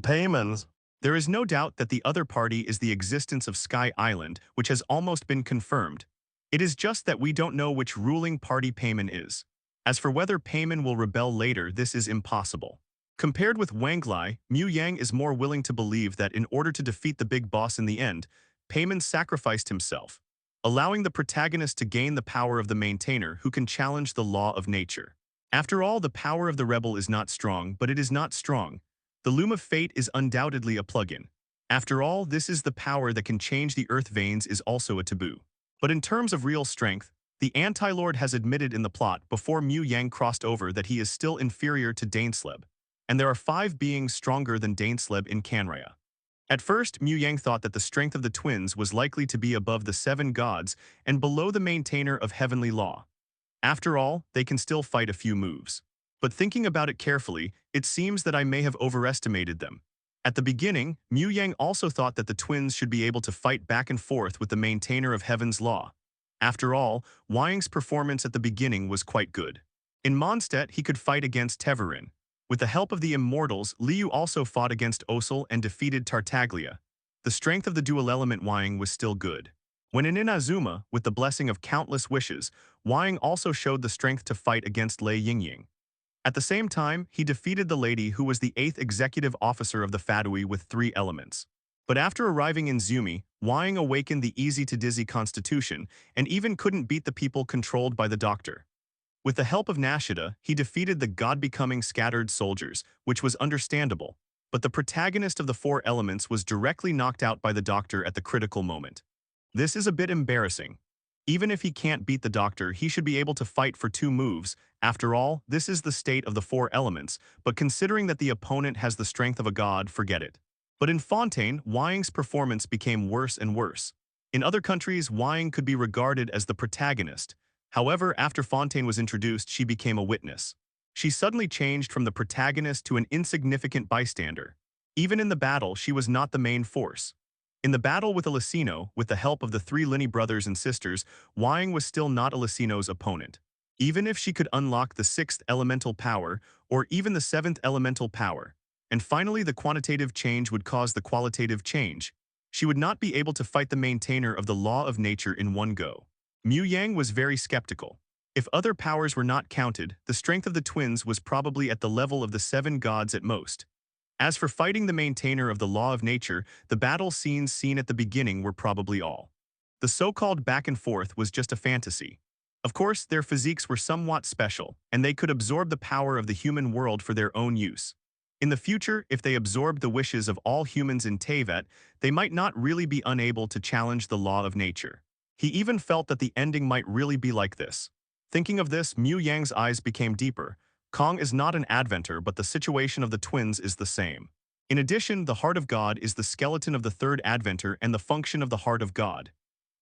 Payments. There is no doubt that the other party is the existence of Sky Island, which has almost been confirmed. It is just that we don't know which ruling party Payman is. As for whether Payman will rebel later, this is impossible. Compared with Wanglai, Mu Yang is more willing to believe that in order to defeat the big boss in the end, Payman sacrificed himself, allowing the protagonist to gain the power of the maintainer who can challenge the law of nature. After all, the power of the rebel is not strong, but it is not strong. The Loom of Fate is undoubtedly a plug-in. After all, this is the power that can change the earth veins is also a taboo. But in terms of real strength, the Anti-Lord has admitted in the plot before Mu Yang crossed over that he is still inferior to Danesleb, and there are 5 beings stronger than Danesleb in Canria. At first, Mu Yang thought that the strength of the twins was likely to be above the 7 gods and below the maintainer of heavenly law. After all, they can still fight a few moves. But thinking about it carefully, it seems that I may have overestimated them. At the beginning, Mu Yang also thought that the twins should be able to fight back and forth with the maintainer of heaven's law. After all, Wang's performance at the beginning was quite good. In Mondstadt, he could fight against Teverin. With the help of the Immortals, Liu also fought against Osel and defeated Tartaglia. The strength of the dual-element Wang was still good. When in Inazuma, with the blessing of countless wishes, Wang also showed the strength to fight against Lei Yingying. At the same time, he defeated the lady who was the 8th executive officer of the Fadui with 3 elements. But after arriving in Zumi, Wang awakened the easy-to-dizzy constitution and even couldn't beat the people controlled by the doctor. With the help of Nashida, he defeated the god-becoming scattered soldiers, which was understandable, but the protagonist of the 4 elements was directly knocked out by the doctor at the critical moment. This is a bit embarrassing. Even if he can't beat the doctor, he should be able to fight for 2 moves. After all, this is the state of the 4 elements, but considering that the opponent has the strength of a god, forget it. But in Fontaine, Wang's performance became worse and worse. In other countries, Wang could be regarded as the protagonist. However, after Fontaine was introduced, she became a witness. She suddenly changed from the protagonist to an insignificant bystander. Even in the battle, she was not the main force. In the battle with Alicino, with the help of the 3 Linny brothers and sisters, Wang was still not Alicino's opponent. Even if she could unlock the 6th elemental power, or even the 7th elemental power, and finally the quantitative change would cause the qualitative change, she would not be able to fight the maintainer of the law of nature in one go. Mu Yang was very skeptical. If other powers were not counted, the strength of the twins was probably at the level of the 7 gods at most. As for fighting the maintainer of the law of nature, the battle scenes seen at the beginning were probably all. The so-called back and forth was just a fantasy. Of course, their physiques were somewhat special, and they could absorb the power of the human world for their own use. In the future, if they absorbed the wishes of all humans in Teyvat, they might not really be unable to challenge the law of nature. He even felt that the ending might really be like this. Thinking of this, Mu Yang's eyes became deeper. Kong is not an adventor, but the situation of the twins is the same. In addition, the Heart of God is the skeleton of the 3rd adventor and the function of the Heart of God.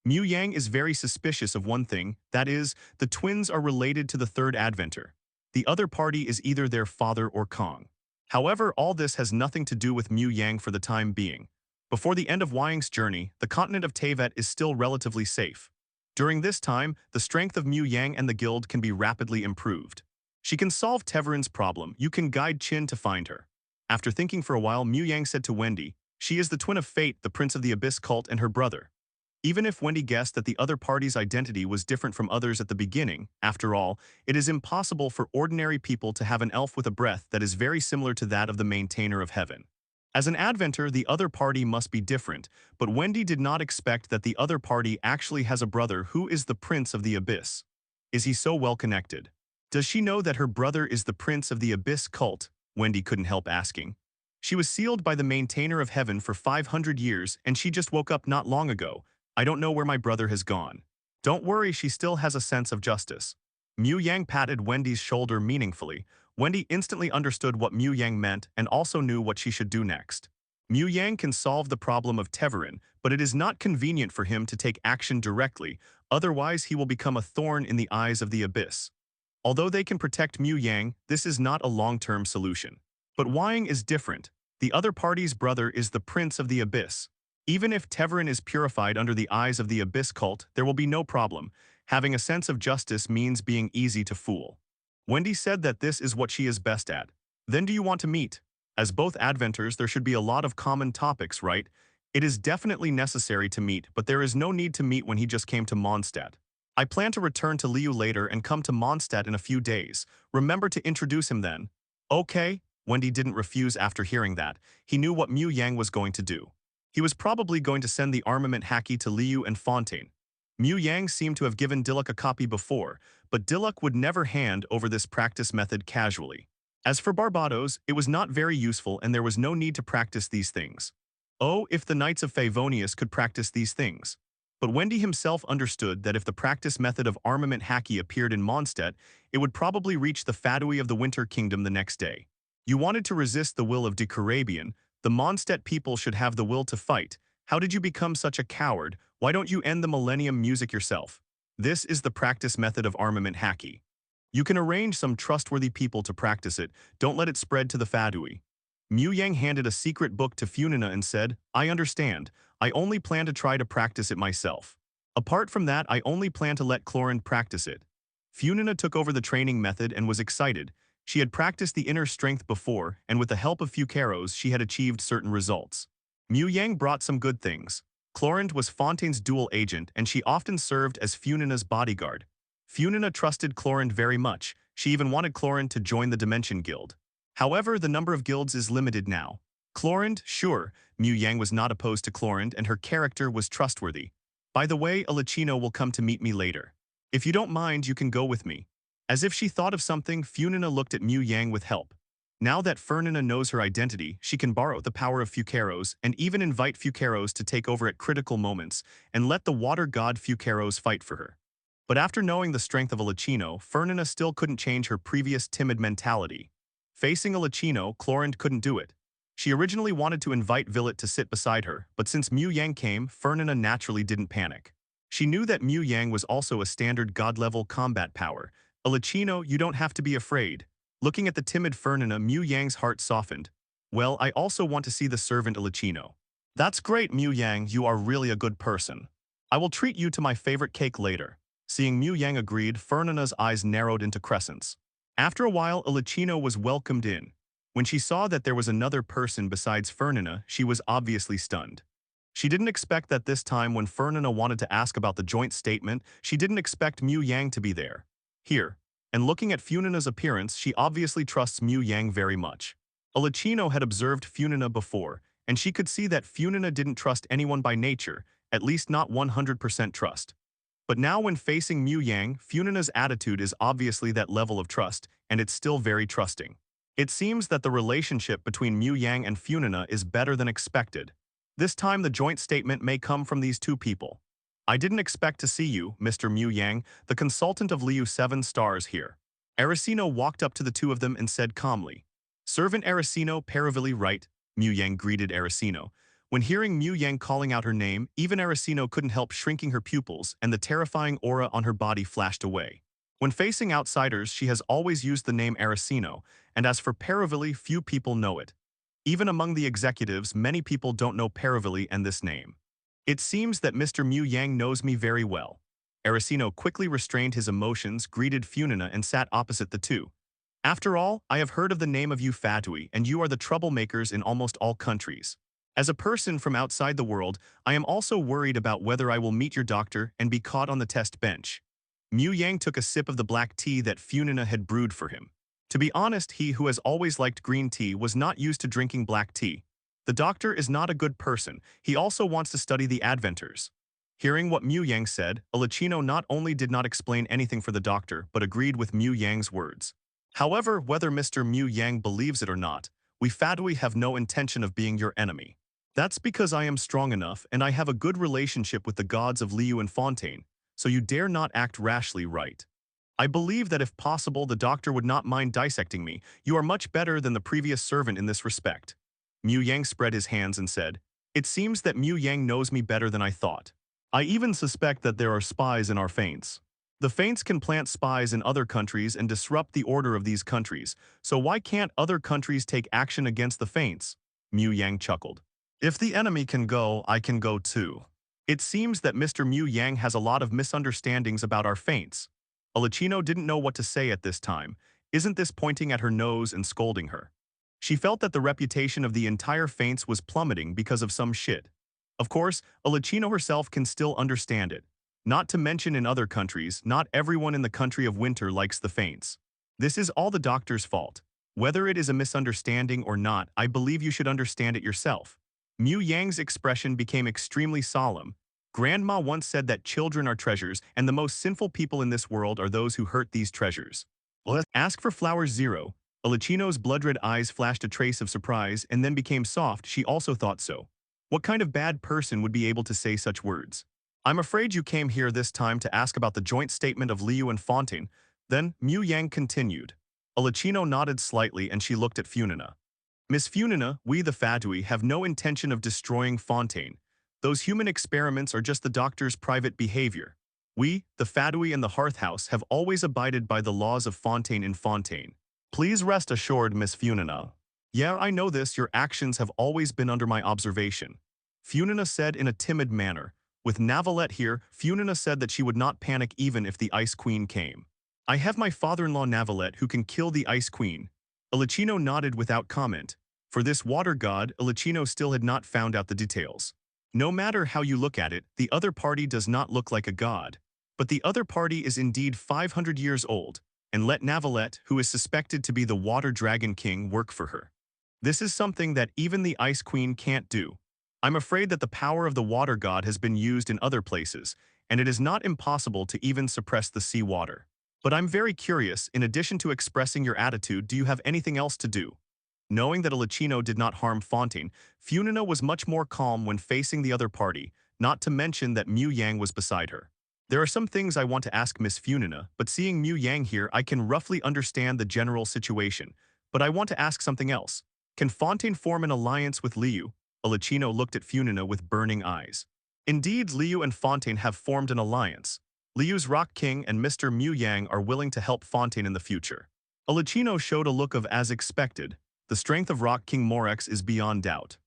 Mu Yang is very suspicious of one thing, that is, the twins are related to the 3rd adventor. The other party is either their father or Kong. However, all this has nothing to do with Mu Yang for the time being. Before the end of Wang's journey, the continent of Teyvat is still relatively safe. During this time, the strength of Mu Yang and the guild can be rapidly improved. She can solve Teverin's problem. You can guide Qin to find her. After thinking for a while, Mu Yang said to Wendy, she is the twin of Fate, the prince of the Abyss cult, and her brother. Even if Wendy guessed that the other party's identity was different from others at the beginning, after all, it is impossible for ordinary people to have an elf with a breath that is very similar to that of the maintainer of heaven. As an adventor, the other party must be different, but Wendy did not expect that the other party actually has a brother who is the prince of the Abyss. Is he so well connected? Does she know that her brother is the prince of the Abyss cult? Wendy couldn't help asking. She was sealed by the maintainer of heaven for 500 years, and she just woke up not long ago. I don't know where my brother has gone. Don't worry, she still has a sense of justice. Mu Yang patted Wendy's shoulder meaningfully. Wendy instantly understood what Mu Yang meant and also knew what she should do next. Mu Yang can solve the problem of Teverin, but it is not convenient for him to take action directly, otherwise he will become a thorn in the eyes of the Abyss. Although they can protect Mu Yang, this is not a long-term solution. But Wang is different. The other party's brother is the Prince of the Abyss. Even if Teyvat is purified under the eyes of the Abyss cult, there will be no problem. Having a sense of justice means being easy to fool. Wendy said that this is what she is best at. Then do you want to meet? As both adventers, there should be a lot of common topics, right? It is definitely necessary to meet, but there is no need to meet when he just came to Mondstadt. I plan to return to Liu later and come to Mondstadt in a few days. Remember to introduce him then. Okay, Wendy didn't refuse after hearing that. He knew what Mu Yang was going to do. He was probably going to send the armament Haki to Liu and Fontaine. Mu Yang seemed to have given Diluc a copy before, but Diluc would never hand over this practice method casually. As for Barbados, it was not very useful and there was no need to practice these things. Oh, if the Knights of Favonius could practice these things. But Wendy himself understood that if the practice method of armament Haki appeared in Mondstadt, it would probably reach the Fadui of the Winter Kingdom the next day. You wanted to resist the will of de Carabian. The Mondstadt people should have the will to fight. How did you become such a coward? Why don't you end the Millennium Music yourself? This is the practice method of armament Haki. You can arrange some trustworthy people to practice it. Don't let it spread to the Fadui. Mu Yang handed a secret book to Funina and said, I understand. I only plan to try to practice it myself. Apart from that, I only plan to let Clorinde practice it. Funina took over the training method and was excited. She had practiced the inner strength before, and with the help of Fucaros, she had achieved certain results. Mu Yang brought some good things. Clorinde was Fontaine's dual agent, and she often served as Funina's bodyguard. Funina trusted Clorinde very much. She even wanted Clorinde to join the Dimension Guild. However, the number of guilds is limited now. Clorinde, sure, Mu Yang was not opposed to Clorinde and her character was trustworthy. By the way, Alicino will come to meet me later. If you don't mind, you can go with me. As if she thought of something, Funina looked at Mu Yang with help. Now that Fernina knows her identity, she can borrow the power of Fucaros and even invite Fucaros to take over at critical moments and let the water god Fucaros fight for her. But after knowing the strength of Alicino, Fernina still couldn't change her previous timid mentality. Facing Alicino, Clorinde couldn't do it. She originally wanted to invite Villet to sit beside her, but since Mu Yang came, Fernina naturally didn't panic. She knew that Mu Yang was also a standard god-level combat power. Alicino, you don't have to be afraid. Looking at the timid Fernina, Mu Yang's heart softened. Well, I also want to see the servant Alicino. That's great, Mu Yang, you are really a good person. I will treat you to my favorite cake later. Seeing Mu Yang agreed, Fernina's eyes narrowed into crescents. After a while, Alicino was welcomed in. When she saw that there was another person besides Fernina, she was obviously stunned. She didn't expect that this time when Fernina wanted to ask about the joint statement, she didn't expect Mu Yang to be there. Here. And looking at Funina's appearance, she obviously trusts Mu Yang very much. Alicino had observed Funina before, and she could see that Funina didn't trust anyone by nature, at least not 100% trust. But now when facing Mu Yang, Funina's attitude is obviously that level of trust, and it's still very trusting. It seems that the relationship between Mu Yang and Funina is better than expected. This time the joint statement may come from these two people. I didn't expect to see you, Mr. Mu Yang, the consultant of Liu 7 stars here. Aracino walked up to the two of them and said calmly. Servant Aracino, Paravilli right, Mu Yang greeted Aracino. When hearing Mu Yang calling out her name, even Aracino couldn't help shrinking her pupils and the terrifying aura on her body flashed away. When facing outsiders, she has always used the name Aracino, and as for Paravilli, few people know it. Even among the executives, many people don't know Paravilli and this name. It seems that Mr. Mu Yang knows me very well. Aracino quickly restrained his emotions, greeted Funina, and sat opposite the two. After all, I have heard of the name of you Fatui, and you are the troublemakers in almost all countries. As a person from outside the world, I am also worried about whether I will meet your doctor and be caught on the test bench. Mu Yang took a sip of the black tea that Funina had brewed for him. To be honest, he who has always liked green tea was not used to drinking black tea. The doctor is not a good person, he also wants to study the Adventers. Hearing what Mu Yang said, Alicino not only did not explain anything for the doctor, but agreed with Mu Yang's words. However, whether Mr. Mu Yang believes it or not, we Fadui have no intention of being your enemy. That's because I am strong enough and I have a good relationship with the gods of Liu and Fontaine, so you dare not act rashly, right? I believe that if possible the doctor would not mind dissecting me. You are much better than the previous servant in this respect. Mu Yang spread his hands and said, It seems that Mu Yang knows me better than I thought. I even suspect that there are spies in our feints. The Faints can plant spies in other countries and disrupt the order of these countries, so why can't other countries take action against the Faints? Mu Yang chuckled. If the enemy can go, I can go too. It seems that Mr. Mu Yang has a lot of misunderstandings about our Faints. Alicino didn't know what to say at this time. Isn't this pointing at her nose and scolding her? She felt that the reputation of the entire Faints was plummeting because of some shit. Of course, Alicino herself can still understand it. Not to mention in other countries, not everyone in the country of winter likes the Faints. This is all the doctor's fault. Whether it is a misunderstanding or not, I believe you should understand it yourself. Mu Yang's expression became extremely solemn. Grandma once said that children are treasures, and the most sinful people in this world are those who hurt these treasures. Let's ask for flowers 0. Alicino's blood-red eyes flashed a trace of surprise and then became soft. She also thought so. What kind of bad person would be able to say such words? I'm afraid you came here this time to ask about the joint statement of Liu and Fontaine. Then, Mu Yang continued. Alicino nodded slightly and she looked at Funina. Miss Funina, we the Fadui have no intention of destroying Fontaine. Those human experiments are just the doctor's private behavior. We, the Fadui and the Hearth House, have always abided by the laws of Fontaine in Fontaine. Please rest assured, Miss Funina. Yeah, I know this, your actions have always been under my observation. Funina said in a timid manner. With Navalette here, Funina said that she would not panic even if the Ice Queen came. I have my father-in-law Navalette who can kill the Ice Queen. Alicino nodded without comment. For this water god, Alicino still had not found out the details. No matter how you look at it, the other party does not look like a god. But the other party is indeed 500 years old, and let Navalette, who is suspected to be the Water Dragon King, work for her. This is something that even the Ice Queen can't do. I'm afraid that the power of the water god has been used in other places, and it is not impossible to even suppress the sea water. But I'm very curious, in addition to expressing your attitude, do you have anything else to do? Knowing that Alicino did not harm Fontaine, Funina was much more calm when facing the other party, not to mention that Mu Yang was beside her. There are some things I want to ask Miss Funina, but seeing Mu Yang here I can roughly understand the general situation. But I want to ask something else. Can Fontaine form an alliance with Liu? Alicino looked at Funina with burning eyes. Indeed, Liu and Fontaine have formed an alliance. Liu's Rock King and Mr. Mu Yang are willing to help Fontaine in the future. Alicino showed a look of as expected. The strength of Rock King Morax is beyond doubt.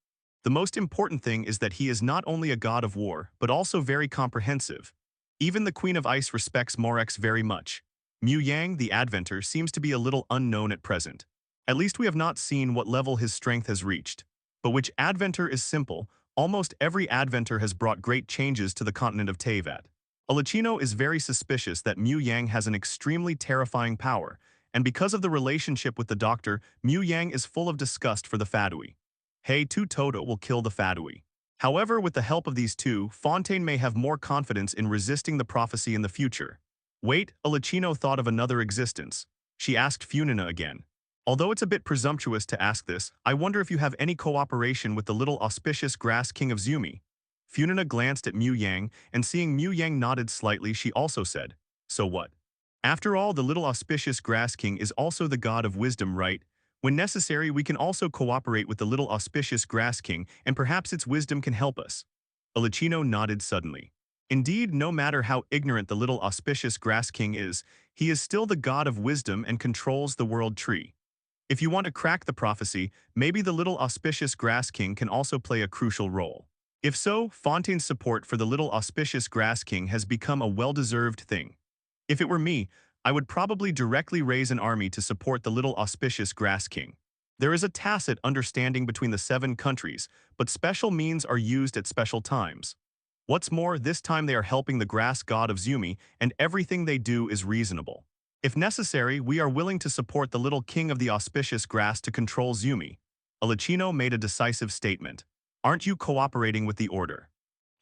The most important thing is that he is not only a god of war, but also very comprehensive. Even the Queen of Ice respects Morax very much. Mu Yang, the Adventor, seems to be a little unknown at present. At least we have not seen what level his strength has reached. But which Adventor is simple, almost every Adventor has brought great changes to the continent of Teyvat. Alicino is very suspicious that Mu Yang has an extremely terrifying power, and because of the relationship with the doctor, Mu Yang is full of disgust for the Fadui. Hey, Tu Toto will kill the Fadui. However, with the help of these two, Fontaine may have more confidence in resisting the prophecy in the future. Wait, Alicino thought of another existence. She asked Funina again. Although it's a bit presumptuous to ask this, I wonder if you have any cooperation with the little auspicious grass king of Zumi. Funina glanced at Mu Yang, and seeing Mu Yang nodded slightly, she also said, so what? After all, the little auspicious grass king is also the god of wisdom, right? When necessary, we can also cooperate with the little auspicious grass king, and perhaps its wisdom can help us. Alicino nodded suddenly. Indeed, no matter how ignorant the little auspicious grass king is, he is still the god of wisdom and controls the world tree. If you want to crack the prophecy, maybe the little auspicious grass king can also play a crucial role. If so, Fontaine's support for the little auspicious grass king has become a well-deserved thing. If it were me, I would probably directly raise an army to support the little auspicious grass king. There is a tacit understanding between the 7 countries, but special means are used at special times. What's more, this time they are helping the grass god of Zumi, and everything they do is reasonable. If necessary, we are willing to support the little king of the auspicious grass to control Zumi. Alicino made a decisive statement. Aren't you cooperating with the order?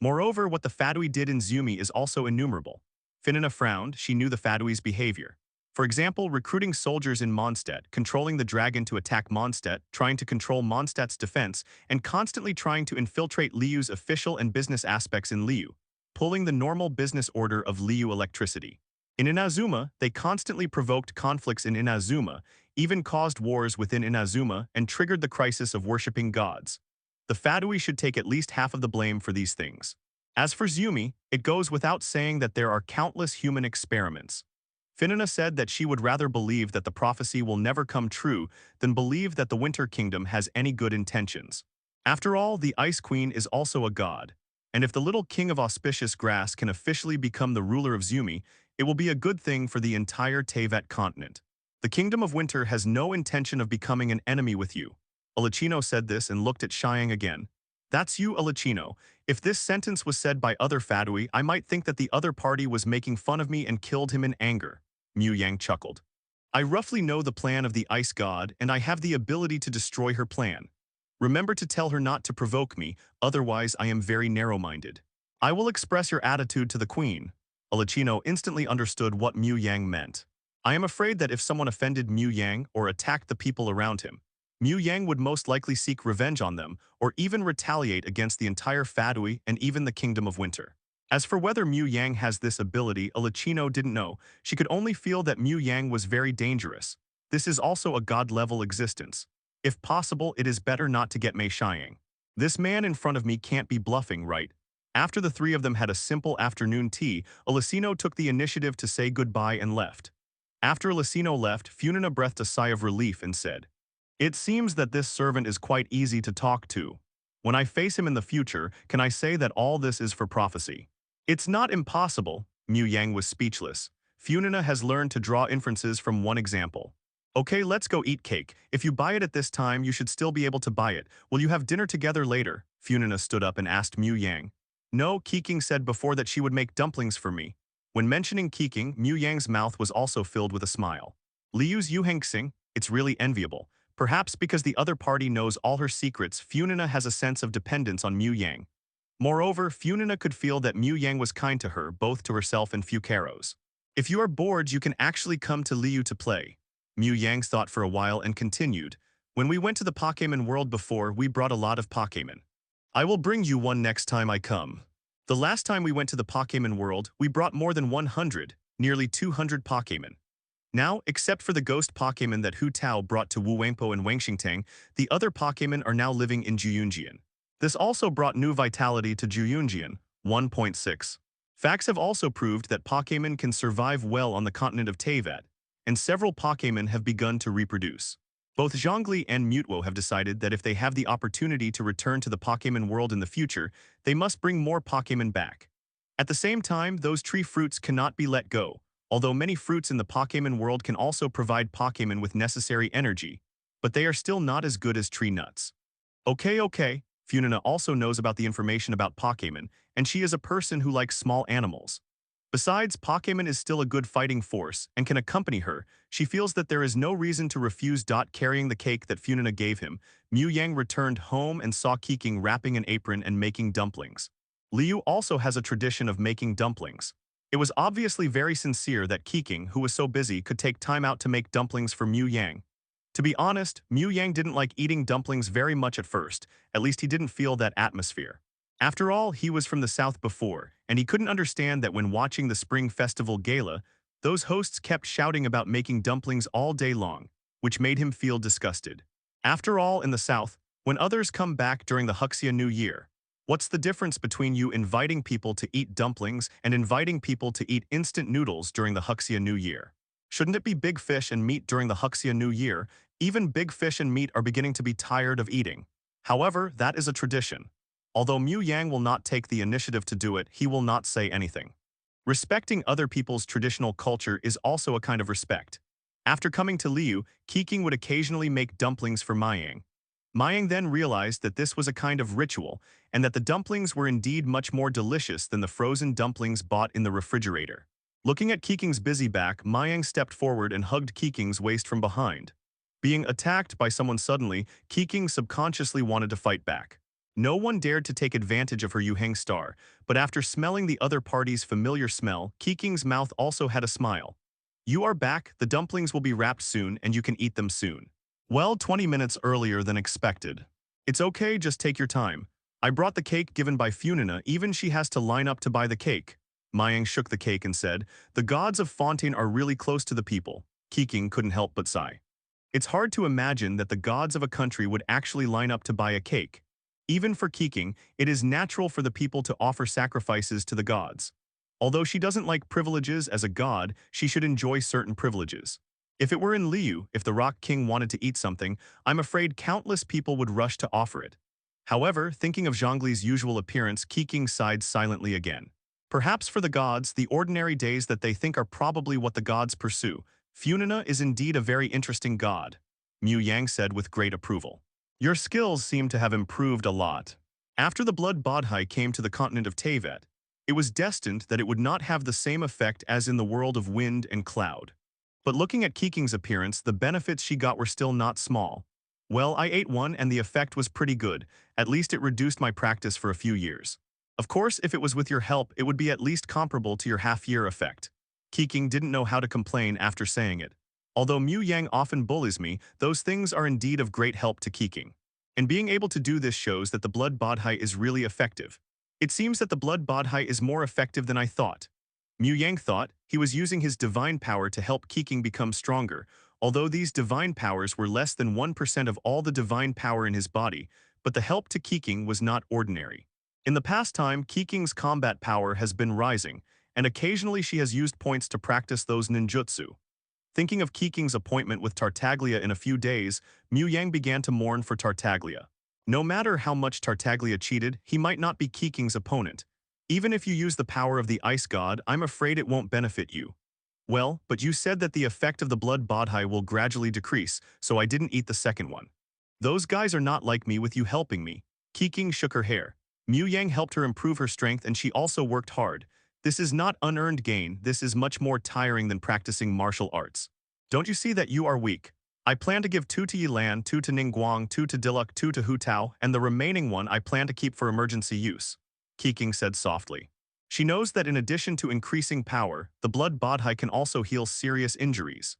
Moreover, what the Fadui did in Zumi is also innumerable. Finina frowned. She knew the Fadui's behavior. For example, recruiting soldiers in Mondstadt, controlling the dragon to attack Mondstadt, trying to control Mondstadt's defense, and constantly trying to infiltrate Liu's official and business aspects in Liu, pulling the normal business order of Liu electricity. In Inazuma, they constantly provoked conflicts in Inazuma, even caused wars within Inazuma, and triggered the crisis of worshipping gods. The Fadui should take at least half of the blame for these things. As for Zumi, it goes without saying that there are countless human experiments. Finina said that she would rather believe that the prophecy will never come true than believe that the Winter Kingdom has any good intentions. After all, the Ice Queen is also a god, and if the little king of auspicious grass can officially become the ruler of Zumi, it will be a good thing for the entire Teyvat continent. The Kingdom of Winter has no intention of becoming an enemy with you. Alicino said this and looked at Xiang again. That's you, Alicino. If this sentence was said by other Fadui, I might think that the other party was making fun of me and killed him in anger. Mu Yang chuckled. I roughly know the plan of the Ice God, and I have the ability to destroy her plan. Remember to tell her not to provoke me, otherwise I am very narrow-minded. I will express your attitude to the Queen. Alicino instantly understood what Mu Yang meant. I am afraid that if someone offended Mu Yang or attacked the people around him, Mu Yang would most likely seek revenge on them or even retaliate against the entire Fadui and even the Kingdom of Winter. As for whether Mu Yang has this ability, Alicino didn't know. She could only feel that Mu Yang was very dangerous. This is also a god-level existence. If possible, it is better not to get Mei Xiang. This man in front of me can't be bluffing, right? After the three of them had a simple afternoon tea, Alicino took the initiative to say goodbye and left. After Alicino left, Funina breathed a sigh of relief and said, "It seems that this servant is quite easy to talk to. When I face him in the future, can I say that all this is for prophecy?" It's not impossible. Mu Yang was speechless. Funina has learned to draw inferences from one example. Okay, let's go eat cake. If you buy it at this time, you should still be able to buy it. Will you have dinner together later? Funina stood up and asked Mu Yang. No, Keqing said before that she would make dumplings for me. When mentioning Keqing, Mu Yang's mouth was also filled with a smile. Liu's Yuhengxing, it's really enviable. Perhaps because the other party knows all her secrets, Funina has a sense of dependence on Mu Yang. Moreover, Funina could feel that Mu Yang was kind to her, both to herself and Fucaros. If you are bored, you can actually come to Liu to play. Mu Yang thought for a while and continued. When we went to the Pokémon world before, we brought a lot of Pokémon. I will bring you one next time I come. The last time we went to the Pokémon world, we brought more than 100, nearly 200 Pokémon. Now, except for the ghost Pokémon that Hu Tao brought to Wu Wangpo and Wangxingtang, the other Pokémon are now living in Juyunjian. This also brought new vitality to Juyunjian, 1.6. Facts have also proved that Pokémon can survive well on the continent of Teyvat, and several Pokémon have begun to reproduce. Both Zhongli and Mutwo have decided that if they have the opportunity to return to the Pokémon world in the future, they must bring more Pokémon back. At the same time, those tree fruits cannot be let go, although many fruits in the Pokémon world can also provide Pokémon with necessary energy, but they are still not as good as tree nuts. Okay. Funina also knows about the information about Pokémon, and she is a person who likes small animals. Besides, Pokémon is still a good fighting force and can accompany her. She feels that there is no reason to refuse. Carrying the cake that Funina gave him, Mu Yang returned home and saw Keqing wrapping an apron and making dumplings. Liu also has a tradition of making dumplings. It was obviously very sincere that Keqing, who was so busy, could take time out to make dumplings for Mu Yang. To be honest, Mu Yang didn't like eating dumplings very much at first, at least he didn't feel that atmosphere. After all, he was from the south before, and he couldn't understand that when watching the Spring Festival Gala, those hosts kept shouting about making dumplings all day long, which made him feel disgusted. After all, in the south, when others come back during the Huxia New Year, what's the difference between you inviting people to eat dumplings and inviting people to eat instant noodles during the Huxia New Year? Shouldn't it be big fish and meat during the Huxia New Year? Even big fish and meat are beginning to be tired of eating. However, that is a tradition. Although Mu Yang will not take the initiative to do it, he will not say anything. Respecting other people's traditional culture is also a kind of respect. After coming to Liu, Keqing would occasionally make dumplings for Mayang. Mayang then realized that this was a kind of ritual, and that the dumplings were indeed much more delicious than the frozen dumplings bought in the refrigerator. Looking at Keqing's busy back, Mayang stepped forward and hugged Keqing's waist from behind. Being attacked by someone suddenly, Keqing subconsciously wanted to fight back. No one dared to take advantage of her Yuheng star, but after smelling the other party's familiar smell, Keqing's mouth also had a smile. You are back, the dumplings will be wrapped soon and you can eat them soon. Well, 20 minutes earlier than expected. It's okay, just take your time. I brought the cake given by Funina, even she has to line up to buy the cake. Mayang shook the cake and said, the gods of Fontaine are really close to the people. Keqing couldn't help but sigh. It's hard to imagine that the gods of a country would actually line up to buy a cake. Even for Keqing, it is natural for the people to offer sacrifices to the gods. Although she doesn't like privileges as a god, she should enjoy certain privileges. If it were in Liu, if the Rock King wanted to eat something, I'm afraid countless people would rush to offer it. However, thinking of Zhongli's usual appearance, Keqing sighed silently again. Perhaps for the gods, the ordinary days that they think are probably what the gods pursue. Funina is indeed a very interesting god, Mu Yang said with great approval. Your skills seem to have improved a lot. After the blood Bodhi came to the continent of Teyvat, it was destined that it would not have the same effect as in the world of wind and cloud. But looking at Keqing's appearance, the benefits she got were still not small. Well, I ate one and the effect was pretty good. At least it reduced my practice for a few years. Of course, if it was with your help, it would be at least comparable to your half-year effect. Keqing didn't know how to complain after saying it. Although Mu Yang often bullies me, those things are indeed of great help to Keqing. And being able to do this shows that the blood Bodhi is really effective. It seems that the blood Bodhi is more effective than I thought. Mu Yang thought he was using his divine power to help Keqing become stronger, although these divine powers were less than 1% of all the divine power in his body, but the help to Keqing was not ordinary. In the past time, Keqing's combat power has been rising, and occasionally she has used points to practice those ninjutsu. Thinking of Keqing's appointment with Tartaglia in a few days, Mu Yang began to mourn for Tartaglia. No matter how much Tartaglia cheated, he might not be Keqing's opponent. Even if you use the power of the ice god, I'm afraid it won't benefit you. Well, but you said that the effect of the blood Bodhi will gradually decrease, so I didn't eat the second one. Those guys are not like me with you helping me. Keqing shook her hair. Mu Yang helped her improve her strength and she also worked hard. This is not unearned gain, this is much more tiring than practicing martial arts. Don't you see that you are weak? I plan to give 2 to Yilan, 2 to Ningguang, 2 to Diluk, 2 to Hu Tao, and the remaining one I plan to keep for emergency use, Keqing said softly. She knows that in addition to increasing power, the blood Bodhi can also heal serious injuries.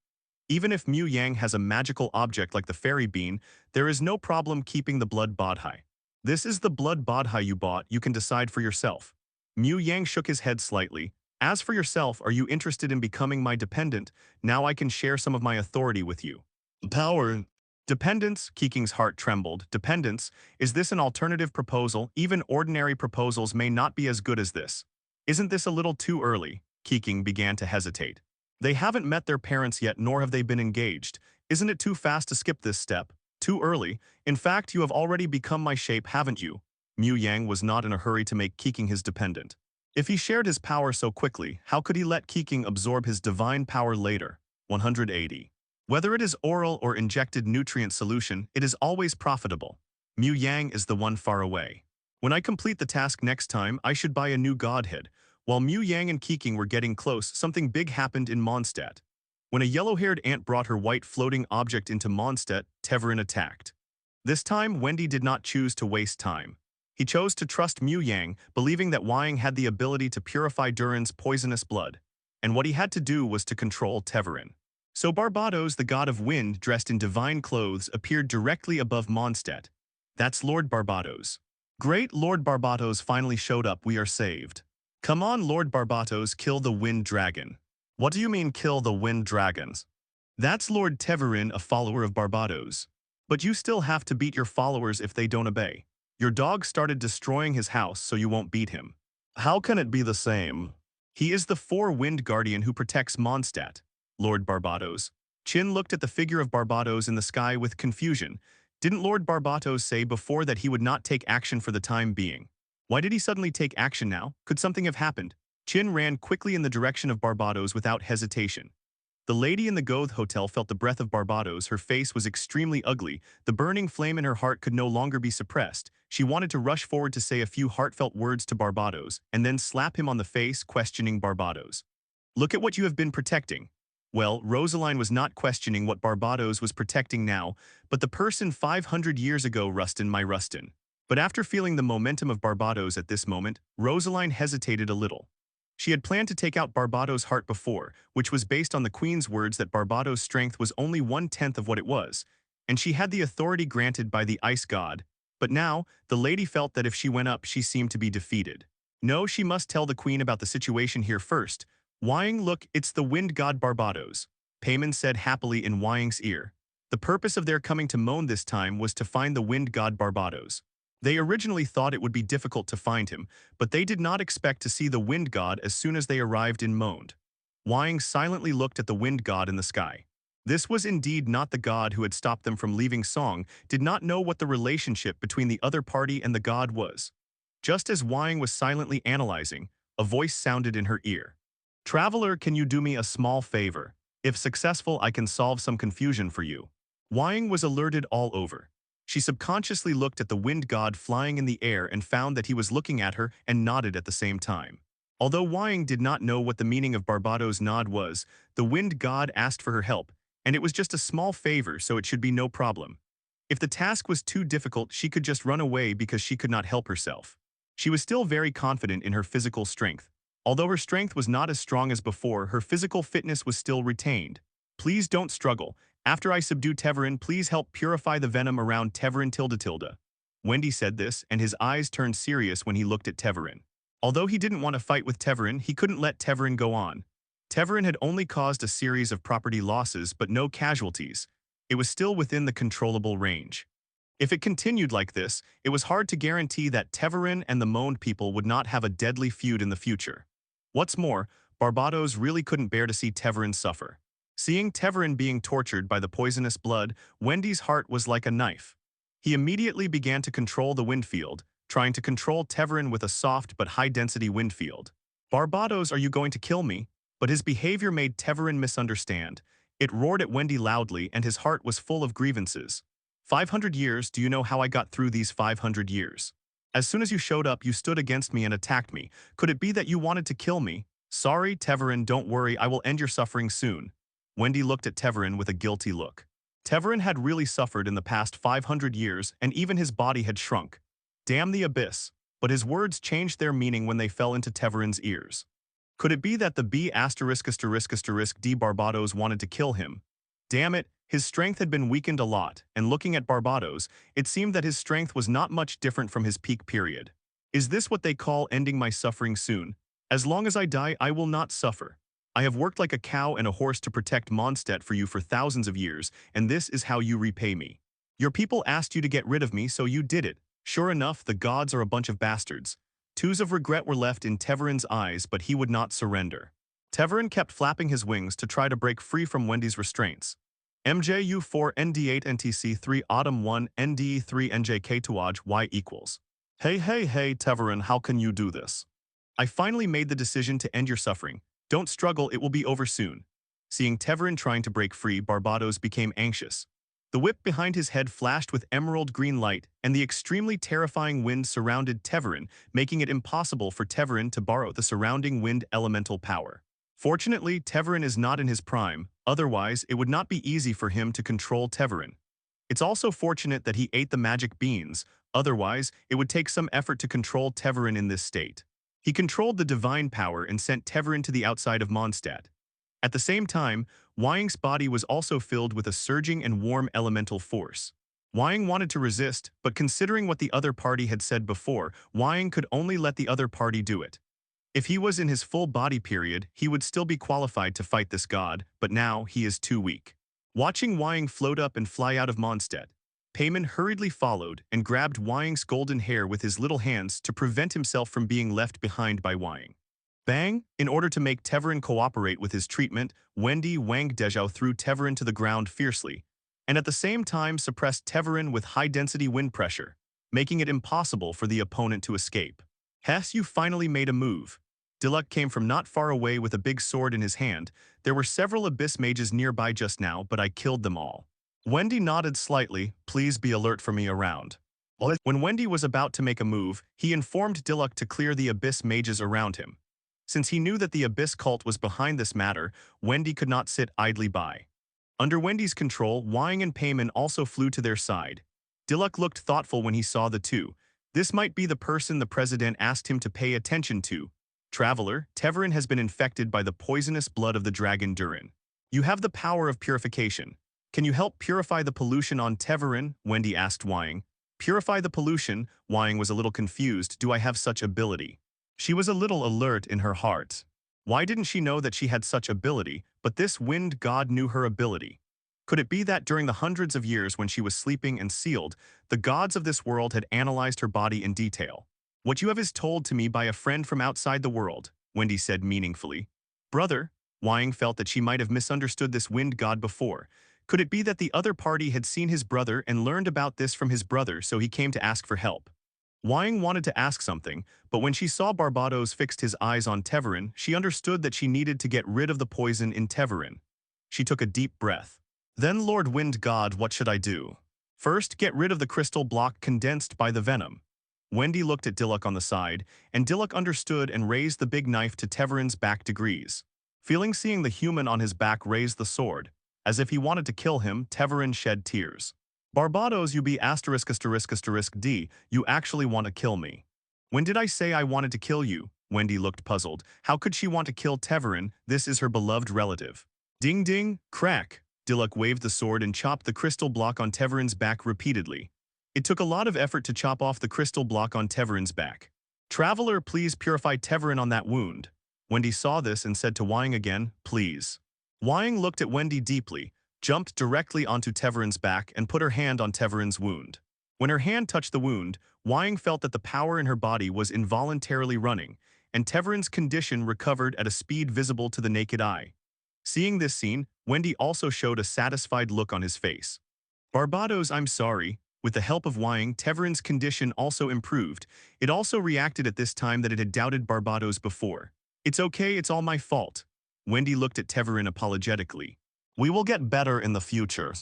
Even if Mu Yang has a magical object like the fairy bean, there is no problem keeping the blood Bodhi. This is the blood Bodhi you bought, you can decide for yourself. Mu Yang shook his head slightly. As for yourself, are you interested in becoming my dependent? Now I can share some of my authority with you. Power. Dependence, Keqing's heart trembled. Dependence, is this an alternative proposal? Even ordinary proposals may not be as good as this. Isn't this a little too early? Keqing began to hesitate. They haven't met their parents yet, nor have they been engaged. Isn't it too fast to skip this step? Too early? In fact, you have already become my shape, haven't you? Mu Yang was not in a hurry to make Keqing his dependent. If he shared his power so quickly, how could he let Keqing absorb his divine power later? 180. Whether it is oral or injected nutrient solution, it is always profitable. Mu Yang is the one far away. When I complete the task next time, I should buy a new godhead. While Mu Yang and Keqing were getting close, something big happened in Mondstadt. When a yellow-haired ant brought her white floating object into Mondstadt, Teyvat attacked. This time, Wendy did not choose to waste time. He chose to trust Mu Yang, believing that Wang had the ability to purify Durin's poisonous blood. And what he had to do was to control Teyvat. So Barbados, the god of wind dressed in divine clothes, appeared directly above Mondstadt. That's Lord Barbados. Great, Lord Barbados finally showed up, we are saved. Come on, Lord Barbados, kill the wind dragon. What do you mean kill the wind dragons? That's Lord Teyvat, a follower of Barbados. But you still have to beat your followers if they don't obey. Your dog started destroying his house, so you won't beat him. How can it be the same? He is the four-wind guardian who protects Mondstadt, Lord Barbados. Chin looked at the figure of Barbados in the sky with confusion. Didn't Lord Barbados say before that he would not take action for the time being? Why did he suddenly take action now? Could something have happened? Chin ran quickly in the direction of Barbados without hesitation. The lady in the Goth Hotel felt the breath of Barbados. Her face was extremely ugly. The burning flame in her heart could no longer be suppressed. She wanted to rush forward to say a few heartfelt words to Barbados, and then slap him on the face, questioning Barbados. Look at what you have been protecting. Well, Rosaline was not questioning what Barbados was protecting now, but the person 500 years ago, Rustin, my Rustin. But after feeling the momentum of Barbados at this moment, Rosaline hesitated a little. She had planned to take out Barbados' heart before, which was based on the Queen's words that Barbados' strength was only 1/10 of what it was, and she had the authority granted by the ice god. But now, the lady felt that if she went up, she seemed to be defeated. No, she must tell the Queen about the situation here first. Wang, look, it's the wind god Barbados, Payman said happily in Wang's ear. The purpose of their coming to Moan this time was to find the wind god Barbados. They originally thought it would be difficult to find him, but they did not expect to see the wind god as soon as they arrived in Monde. Wang silently looked at the wind god in the sky. This was indeed not the god who had stopped them from leaving Song, did not know what the relationship between the other party and the god was. Just as Wang was silently analyzing, a voice sounded in her ear. "Traveler, can you do me a small favor? If successful, I can solve some confusion for you." Wang was alerted all over. She subconsciously looked at the wind god flying in the air and found that he was looking at her and nodded at the same time. Although Wang did not know what the meaning of Barbado's nod was, the wind god asked for her help, and it was just a small favor, so it should be no problem. If the task was too difficult, she could just run away because she could not help herself. She was still very confident in her physical strength. Although her strength was not as strong as before, her physical fitness was still retained. "Please don't struggle. After I subdue Teyvat, please help purify the venom around Teyvat. Wendy said this, and his eyes turned serious when he looked at Teyvat. Although he didn't want to fight with Teyvat, he couldn't let Teyvat go on. Teyvat had only caused a series of property losses but no casualties. It was still within the controllable range. If it continued like this, it was hard to guarantee that Teyvat and the Monde people would not have a deadly feud in the future. What's more, Barbados really couldn't bear to see Teyvat suffer. Seeing Teyvat being tortured by the poisonous blood, Wendy's heart was like a knife. He immediately began to control the wind field, trying to control Teyvat with a soft but high-density wind field. "Barbados, are you going to kill me?" But his behavior made Teyvat misunderstand. It roared at Wendy loudly, and his heart was full of grievances. 500 years, do you know how I got through these 500 years? As soon as you showed up, you stood against me and attacked me. Could it be that you wanted to kill me? Sorry, Teyvat, don't worry, I will end your suffering soon. Wendy looked at Teyvat with a guilty look. Teyvat had really suffered in the past 500 years, and even his body had shrunk. Damn the abyss. But his words changed their meaning when they fell into Teyvat's ears. Could it be that the B***** D Barbados wanted to kill him? Damn it, his strength had been weakened a lot, and looking at Barbados, it seemed that his strength was not much different from his peak period. Is this what they call ending my suffering soon? As long as I die, I will not suffer. I have worked like a cow and a horse to protect Mondstadt for you for thousands of years, and this is how you repay me. Your people asked you to get rid of me, so you did it. Sure enough, the gods are a bunch of bastards. Tears of regret were left in Teyvat's eyes, but he would not surrender. Teyvat kept flapping his wings to try to break free from Wendy's restraints. MJU4 ND8 NTC3 Autumn 1 NDE3 NJK2 Y equals. Hey Teyvat, how can you do this? I finally made the decision to end your suffering. Don't struggle, it will be over soon. Seeing Teyvat trying to break free, Barbados became anxious. The whip behind his head flashed with emerald green light, and the extremely terrifying wind surrounded Teyvat, making it impossible for Teyvat to borrow the surrounding wind elemental power. Fortunately, Teyvat is not in his prime, otherwise it would not be easy for him to control Teyvat. It's also fortunate that he ate the magic beans, otherwise it would take some effort to control Teyvat in this state. He controlled the divine power and sent Teyvat to the outside of Mondstadt. At the same time, Wang's body was also filled with a surging and warm elemental force. Wang wanted to resist, but considering what the other party had said before, Wang could only let the other party do it. If he was in his full body period, he would still be qualified to fight this god, but now he is too weak. Watching Wang float up and fly out of Mondstadt, Payman hurriedly followed and grabbed Wang's golden hair with his little hands to prevent himself from being left behind by Wang. Bang! In order to make Teyvat cooperate with his treatment, Wendy Wang Dezhao threw Teyvat to the ground fiercely, and at the same time suppressed Teyvat with high-density wind pressure, making it impossible for the opponent to escape. Hess, you finally made a move. Diluc came from not far away with a big sword in his hand. There were several abyss mages nearby just now, but I killed them all. Wendy nodded slightly. Please be alert for me around. When Wendy was about to make a move, he informed Diluc to clear the abyss mages around him. Since he knew that the abyss cult was behind this matter, Wendy could not sit idly by. Under Wendy's control, Wang and Payman also flew to their side. Diluc looked thoughtful when he saw the two. This might be the person the president asked him to pay attention to. Traveler, Teyvat has been infected by the poisonous blood of the dragon Durin. You have the power of purification. Can you help purify the pollution on Teyvat? Wendy asked Wang. Purify the pollution? Wang was a little confused. Do I have such ability? She was a little alert in her heart. Why didn't she know that she had such ability, but this wind god knew her ability. Could it be that during the hundreds of years when she was sleeping and sealed, the gods of this world had analyzed her body in detail? What you have is told to me by a friend from outside the world, Wendy said meaningfully. Brother, Wang felt that she might have misunderstood this wind god before. Could it be that the other party had seen his brother and learned about this from his brother, so he came to ask for help? Wang wanted to ask something, but when she saw Barbados fixed his eyes on Teverin, she understood that she needed to get rid of the poison in Teverin. She took a deep breath. Then, Lord Wind God, what should I do? First, get rid of the crystal block condensed by the venom. Wendy looked at Diluc on the side, and Diluc understood and raised the big knife to Teverin's back degrees. Seeing the human on his back raise the sword, as if he wanted to kill him, Teverin shed tears. Barbados, you be *****D, you actually want to kill me. When did I say I wanted to kill you? Wendy looked puzzled. How could she want to kill Teverin? This is her beloved relative. Ding ding, crack. Diluc waved the sword and chopped the crystal block on Teverin's back repeatedly. It took a lot of effort to chop off the crystal block on Teverin's back. Traveler, please purify Teverin on that wound. Wendy saw this and said to Wang again, please. Wang looked at Wendy deeply, jumped directly onto Teverin's back and put her hand on Teverin's wound. When her hand touched the wound, Wang felt that the power in her body was involuntarily running, and Teverin's condition recovered at a speed visible to the naked eye. Seeing this scene, Wendy also showed a satisfied look on his face. Barbados, I'm sorry. With the help of Wang, Teverin's condition also improved. It also reacted at this time that it had doubted Barbados before. It's okay, it's all my fault. Wendy looked at Teverin apologetically. We will get better in the future.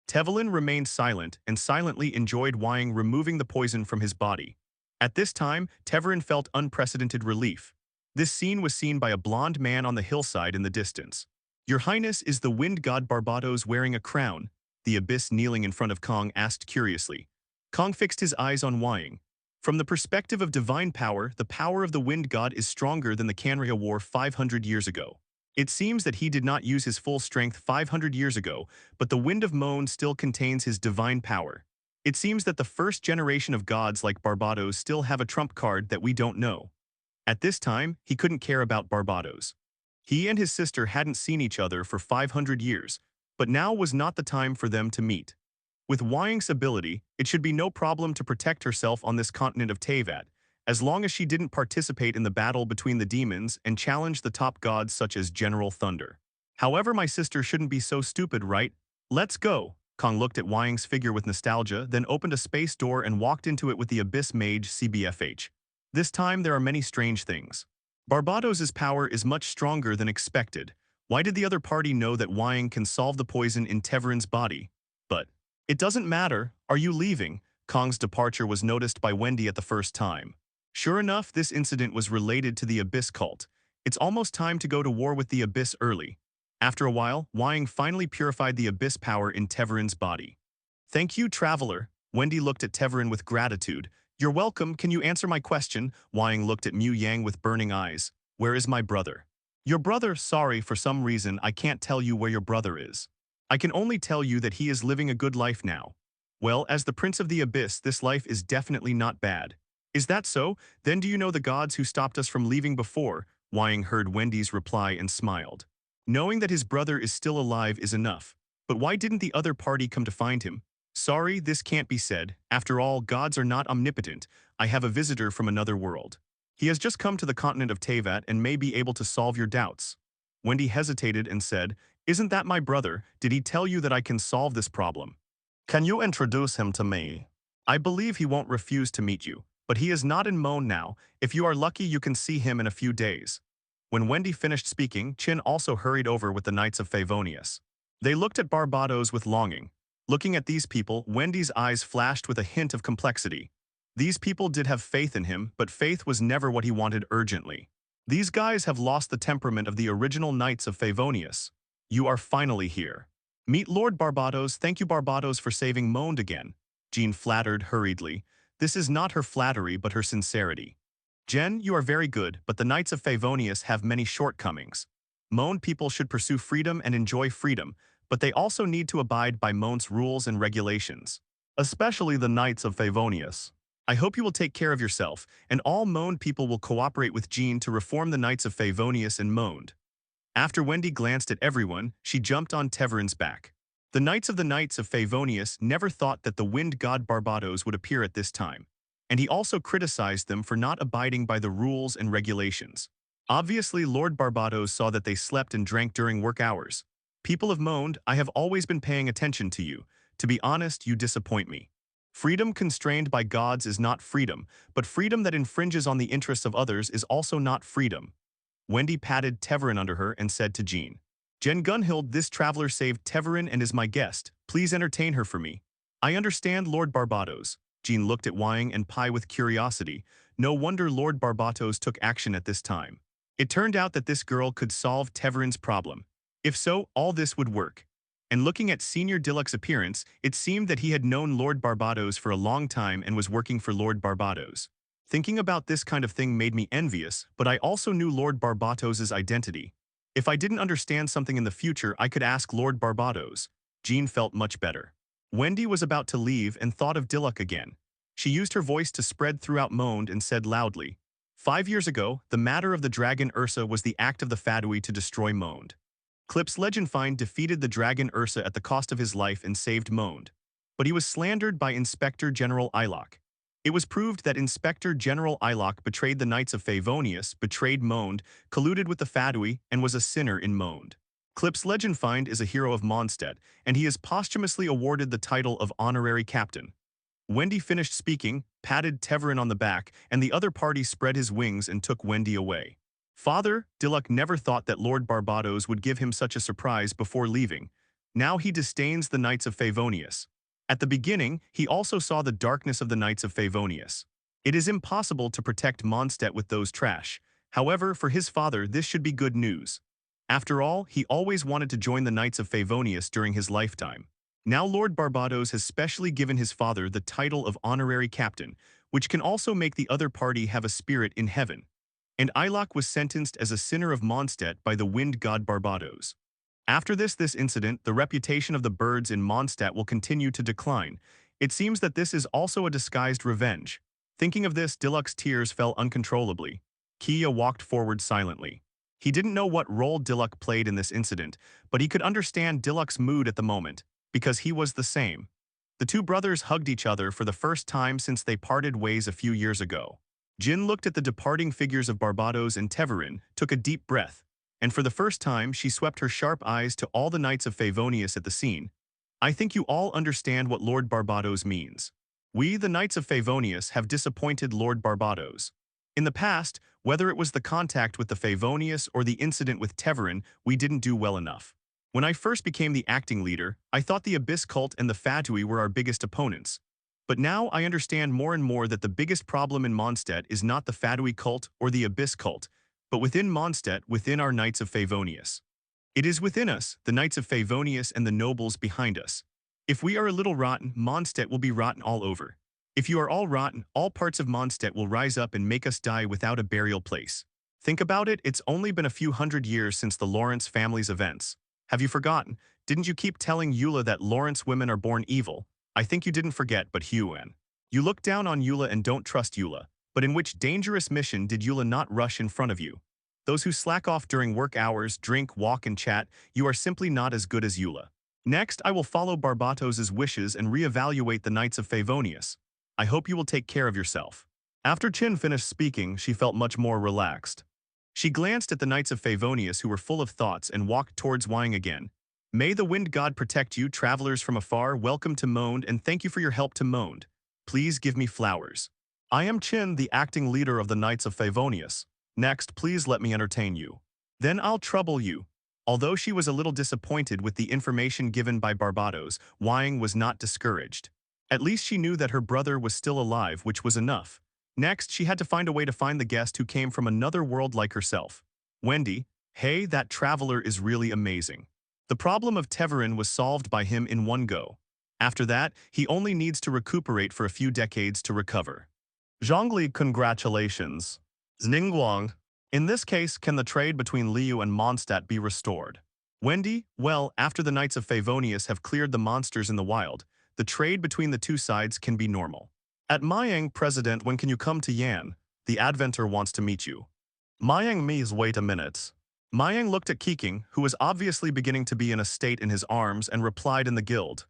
Tevelin remained silent and silently enjoyed Wang removing the poison from his body. At this time, Teverin felt unprecedented relief. This scene was seen by a blond man on the hillside in the distance. Your Highness, is the wind god Barbados wearing a crown? The abyss kneeling in front of Kong asked curiously. Kong fixed his eyes on Wang. From the perspective of divine power, the power of the wind god is stronger than the Canria War 500 years ago. It seems that he did not use his full strength 500 years ago, but the Wind of Moan still contains his divine power. It seems that the first generation of gods like Barbados still have a trump card that we don't know. At this time, he couldn't care about Barbados. He and his sister hadn't seen each other for 500 years, but now was not the time for them to meet. With Wang's ability, it should be no problem to protect herself on this continent of Teyvat, as long as she didn't participate in the battle between the demons and challenge the top gods such as General Thunder. However, my sister shouldn't be so stupid, right? Let's go. Kong looked at Wang's figure with nostalgia, then opened a space door and walked into it with the Abyss Mage CBFH. This time there are many strange things. Barbados's power is much stronger than expected. Why did the other party know that Wang can solve the poison in Teverin's body? But it doesn't matter. Are you leaving? Kong's departure was noticed by Wendy at the first time. Sure enough, this incident was related to the Abyss cult. It's almost time to go to war with the Abyss early. After a while, Wang finally purified the Abyss power in Teverin's body. Thank you, Traveler. Wendy looked at Teverin with gratitude. You're welcome, can you answer my question? Wang looked at Mu Yang with burning eyes. Where is my brother? Your brother, sorry, for some reason I can't tell you where your brother is. I can only tell you that he is living a good life now. Well, as the Prince of the Abyss, this life is definitely not bad. Is that so? Then do you know the gods who stopped us from leaving before? Wang heard Wendy's reply and smiled. Knowing that his brother is still alive is enough. But why didn't the other party come to find him? Sorry, this can't be said. After all, gods are not omnipotent. I have a visitor from another world. He has just come to the continent of Teyvat and may be able to solve your doubts. Wendy hesitated and said, Isn't that my brother? Did he tell you that I can solve this problem? Can you introduce him to me? I believe he won't refuse to meet you. But he is not in Moan now. If you are lucky, you can see him in a few days. When Wendy finished speaking, Chin also hurried over with the Knights of Favonius. They looked at Barbados with longing. Looking at these people, Wendy's eyes flashed with a hint of complexity. These people did have faith in him, but faith was never what he wanted urgently. These guys have lost the temperament of the original Knights of Favonius. You are finally here. Meet Lord Barbados. Thank you, Barbados, for saving Moaned again. Jean flattered hurriedly. This is not her flattery, but her sincerity. Jen, you are very good, but the Knights of Favonius have many shortcomings. Moan people should pursue freedom and enjoy freedom, but they also need to abide by Moan's rules and regulations. Especially the Knights of Favonius. I hope you will take care of yourself, and all Moan people will cooperate with Jean to reform the Knights of Favonius and Moaned. After Wendy glanced at everyone, she jumped on Teverin's back. The Knights of Favonius never thought that the wind god Barbados would appear at this time, and he also criticized them for not abiding by the rules and regulations. Obviously, Lord Barbados saw that they slept and drank during work hours. People have moaned, "I have always been paying attention to you. To be honest, you disappoint me. Freedom constrained by gods is not freedom, but freedom that infringes on the interests of others is also not freedom." Wendy patted Teverin under her and said to Jean, "Jen Gunhild, this traveler saved Teverin and is my guest. Please entertain her for me." "I understand, Lord Barbados." Jean looked at Wying and Pai with curiosity. No wonder Lord Barbatos took action at this time. It turned out that this girl could solve Teverin's problem. If so, all this would work. And looking at Senior Dillux's appearance, it seemed that he had known Lord Barbados for a long time and was working for Lord Barbados. Thinking about this kind of thing made me envious, but I also knew Lord Barbatos's identity. If I didn't understand something in the future, I could ask Lord Barbados. Jean felt much better. Wendy was about to leave and thought of Dilluk again. She used her voice to spread throughout Moaned and said loudly, 5 years ago, the matter of the dragon Ursa was the act of the Fadui to destroy Moaned. Clip's legend find defeated the dragon Ursa at the cost of his life and saved Moaned. But he was slandered by Inspector General Eilok. It was proved that Inspector General Eilok betrayed the Knights of Favonius, betrayed Moaned, colluded with the Fadui, and was a sinner in Moaned. Clip's legend find is a hero of Mondstadt, and he is posthumously awarded the title of Honorary Captain. Wendy finished speaking, patted Teverin on the back, and the other party spread his wings and took Wendy away. Father, Dilluk never thought that Lord Barbados would give him such a surprise before leaving. Now he disdains the Knights of Favonius. At the beginning, he also saw the darkness of the Knights of Favonius. It is impossible to protect Mondstadt with those trash. However, for his father, this should be good news. After all, he always wanted to join the Knights of Favonius during his lifetime. Now Lord Barbados has specially given his father the title of Honorary Captain, which can also make the other party have a spirit in heaven. And Eilok was sentenced as a sinner of Mondstadt by the wind god Barbados. After this incident, the reputation of the birds in Mondstadt will continue to decline. It seems that this is also a disguised revenge. Thinking of this, Dillux's tears fell uncontrollably. Kia walked forward silently. He didn't know what role Dilluk played in this incident, but he could understand Dillux's mood at the moment, because he was the same. The two brothers hugged each other for the first time since they parted ways a few years ago. Jin looked at the departing figures of Barbados and Teverin, took a deep breath, and for the first time she swept her sharp eyes to all the Knights of Favonius at the scene. "I think you all understand what Lord Barbados means. We, the Knights of Favonius, have disappointed Lord Barbados. In the past, whether it was the contact with the Favonius or the incident with Teverin, we didn't do well enough. When I first became the acting leader, I thought the Abyss cult and the Fatui were our biggest opponents. But now I understand more and more that the biggest problem in Mondstadt is not the Fadui cult or the Abyss cult, but within Mondstadt, within our Knights of Favonius. It is within us, the Knights of Favonius and the nobles behind us. If we are a little rotten, Mondstadt will be rotten all over. If you are all rotten, all parts of Mondstadt will rise up and make us die without a burial place. Think about it, it's only been a few hundred years since the Lawrence family's events. Have you forgotten? Didn't you keep telling Eula that Lawrence women are born evil? I think you didn't forget, but Huan. You look down on Eula and don't trust Eula. But in which dangerous mission did Eula not rush in front of you? Those who slack off during work hours, drink, walk, and chat, you are simply not as good as Eula. Next, I will follow Barbatos's wishes and reevaluate the Knights of Favonius. I hope you will take care of yourself." After Chin finished speaking, she felt much more relaxed. She glanced at the Knights of Favonius who were full of thoughts and walked towards Wying again. "May the wind god protect you, travelers from afar. Welcome to Moaned, and thank you for your help to Moaned. Please give me flowers. I am Chin, the acting leader of the Knights of Favonius. Next, please let me entertain you. Then I'll trouble you." Although she was a little disappointed with the information given by Barbados, Wying was not discouraged. At least she knew that her brother was still alive, which was enough. Next, she had to find a way to find the guest who came from another world like herself. Wendy, hey, that traveler is really amazing. The problem of Teverin was solved by him in one go. After that, he only needs to recuperate for a few decades to recover. Zhongli, congratulations. Ningguang. In this case, can the trade between Liu and Mondstadt be restored? Wendy, well, after the Knights of Favonius have cleared the monsters in the wild, the trade between the two sides can be normal. At Mayang, President, when can you come to Yan? The Adventor wants to meet you. Mayang me's wait a minute. Mayang looked at Keqing, who was obviously beginning to be in a state in his arms, and replied in the guild.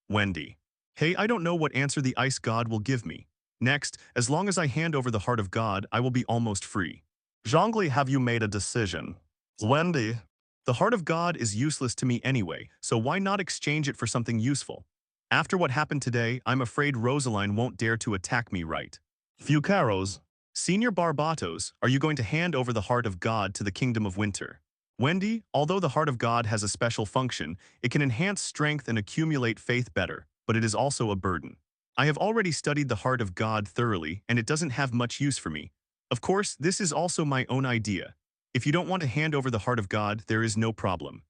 Wendy. Hey, I don't know what answer the ice god will give me. Next, as long as I hand over the heart of God, I will be almost free. Zhongli, have you made a decision? Wendy. The heart of God is useless to me anyway, so why not exchange it for something useful? After what happened today, I'm afraid Rosaline won't dare to attack me, right? Fucaros. Senior Barbatos, are you going to hand over the heart of God to the Kingdom of Winter? Wendy, although the heart of God has a special function, it can enhance strength and accumulate faith better, but it is also a burden. I have already studied the heart of God thoroughly, and it doesn't have much use for me. Of course, this is also my own idea. If you don't want to hand over the heart of God, there is no problem.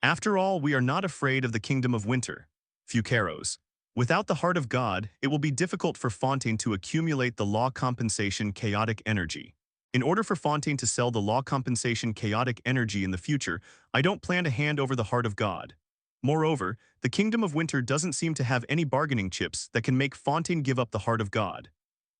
After all, we are not afraid of the Kingdom of Winter. Fucaros. Without the heart of God, it will be difficult for Fontaine to accumulate the law compensation chaotic energy. In order for Fontaine to sell the law compensation chaotic energy in the future, I don't plan to hand over the heart of God. Moreover, the Kingdom of Winter doesn't seem to have any bargaining chips that can make Fontaine give up the heart of God.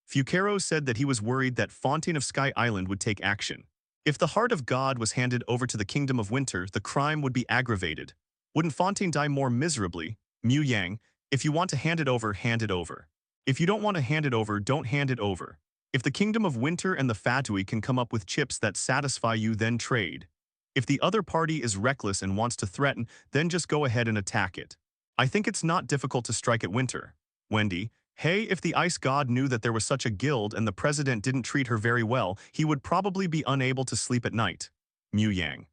Fucaro said that he was worried that Fontaine of Sky Island would take action. If the heart of God was handed over to the Kingdom of Winter, the crime would be aggravated. Wouldn't Fontaine die more miserably? Mu Yang, if you want to hand it over, hand it over. If you don't want to hand it over, don't hand it over. If the Kingdom of Winter and the Fatui can come up with chips that satisfy you, then trade. If the other party is reckless and wants to threaten, then just go ahead and attack it. I think it's not difficult to strike at Winter. Wendy, hey, if the Ice God knew that there was such a guild and the president didn't treat her very well, he would probably be unable to sleep at night. Mu Yang.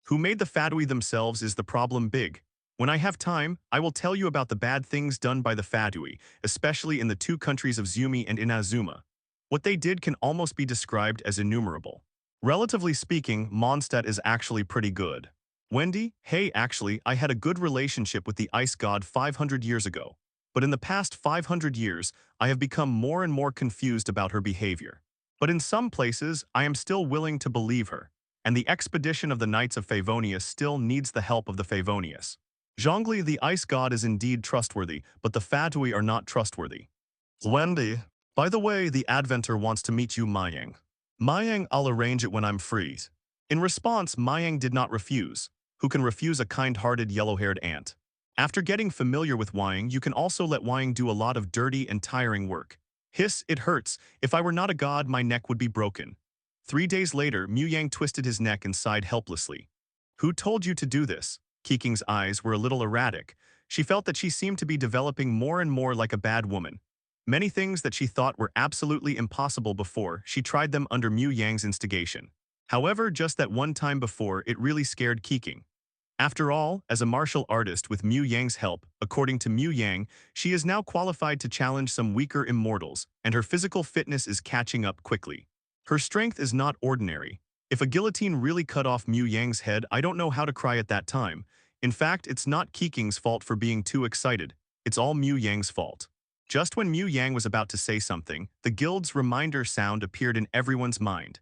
Who made the Fatui themselves is the problem big. When I have time, I will tell you about the bad things done by the Fatui, especially in the two countries of Zumi and Inazuma. What they did can almost be described as innumerable. Relatively speaking, Mondstadt is actually pretty good. Wendy, hey, actually, I had a good relationship with the Ice God 500 years ago. But in the past 500 years, I have become more and more confused about her behavior. But in some places, I am still willing to believe her. And the expedition of the Knights of Favonius still needs the help of the Favonius. Zhongli, the Ice God, is indeed trustworthy, but the Fatui are not trustworthy. Wendy, by the way, the Adventor wants to meet you, Mayang. Mayang, I'll arrange it when I'm free. In response, Mayang did not refuse. Who can refuse a kind-hearted yellow-haired ant? After getting familiar with Wayang, you can also let Wayang do a lot of dirty and tiring work. Hiss, it hurts. If I were not a god, my neck would be broken. 3 days later, Mu Yang twisted his neck and sighed helplessly. Who told you to do this? Keqing's eyes were a little erratic. She felt that she seemed to be developing more and more like a bad woman. Many things that she thought were absolutely impossible before, she tried them under Mu Yang's instigation. However, just that one time before, it really scared Keqing. After all, as a martial artist with Mu Yang's help, according to Mu Yang, she is now qualified to challenge some weaker immortals, and her physical fitness is catching up quickly. Her strength is not ordinary. If a guillotine really cut off Mu Yang's head, I don't know how to cry at that time. In fact, it's not Keqing's fault for being too excited. It's all Mu Yang's fault. Just when Mu Yang was about to say something, the guild's reminder sound appeared in everyone's mind.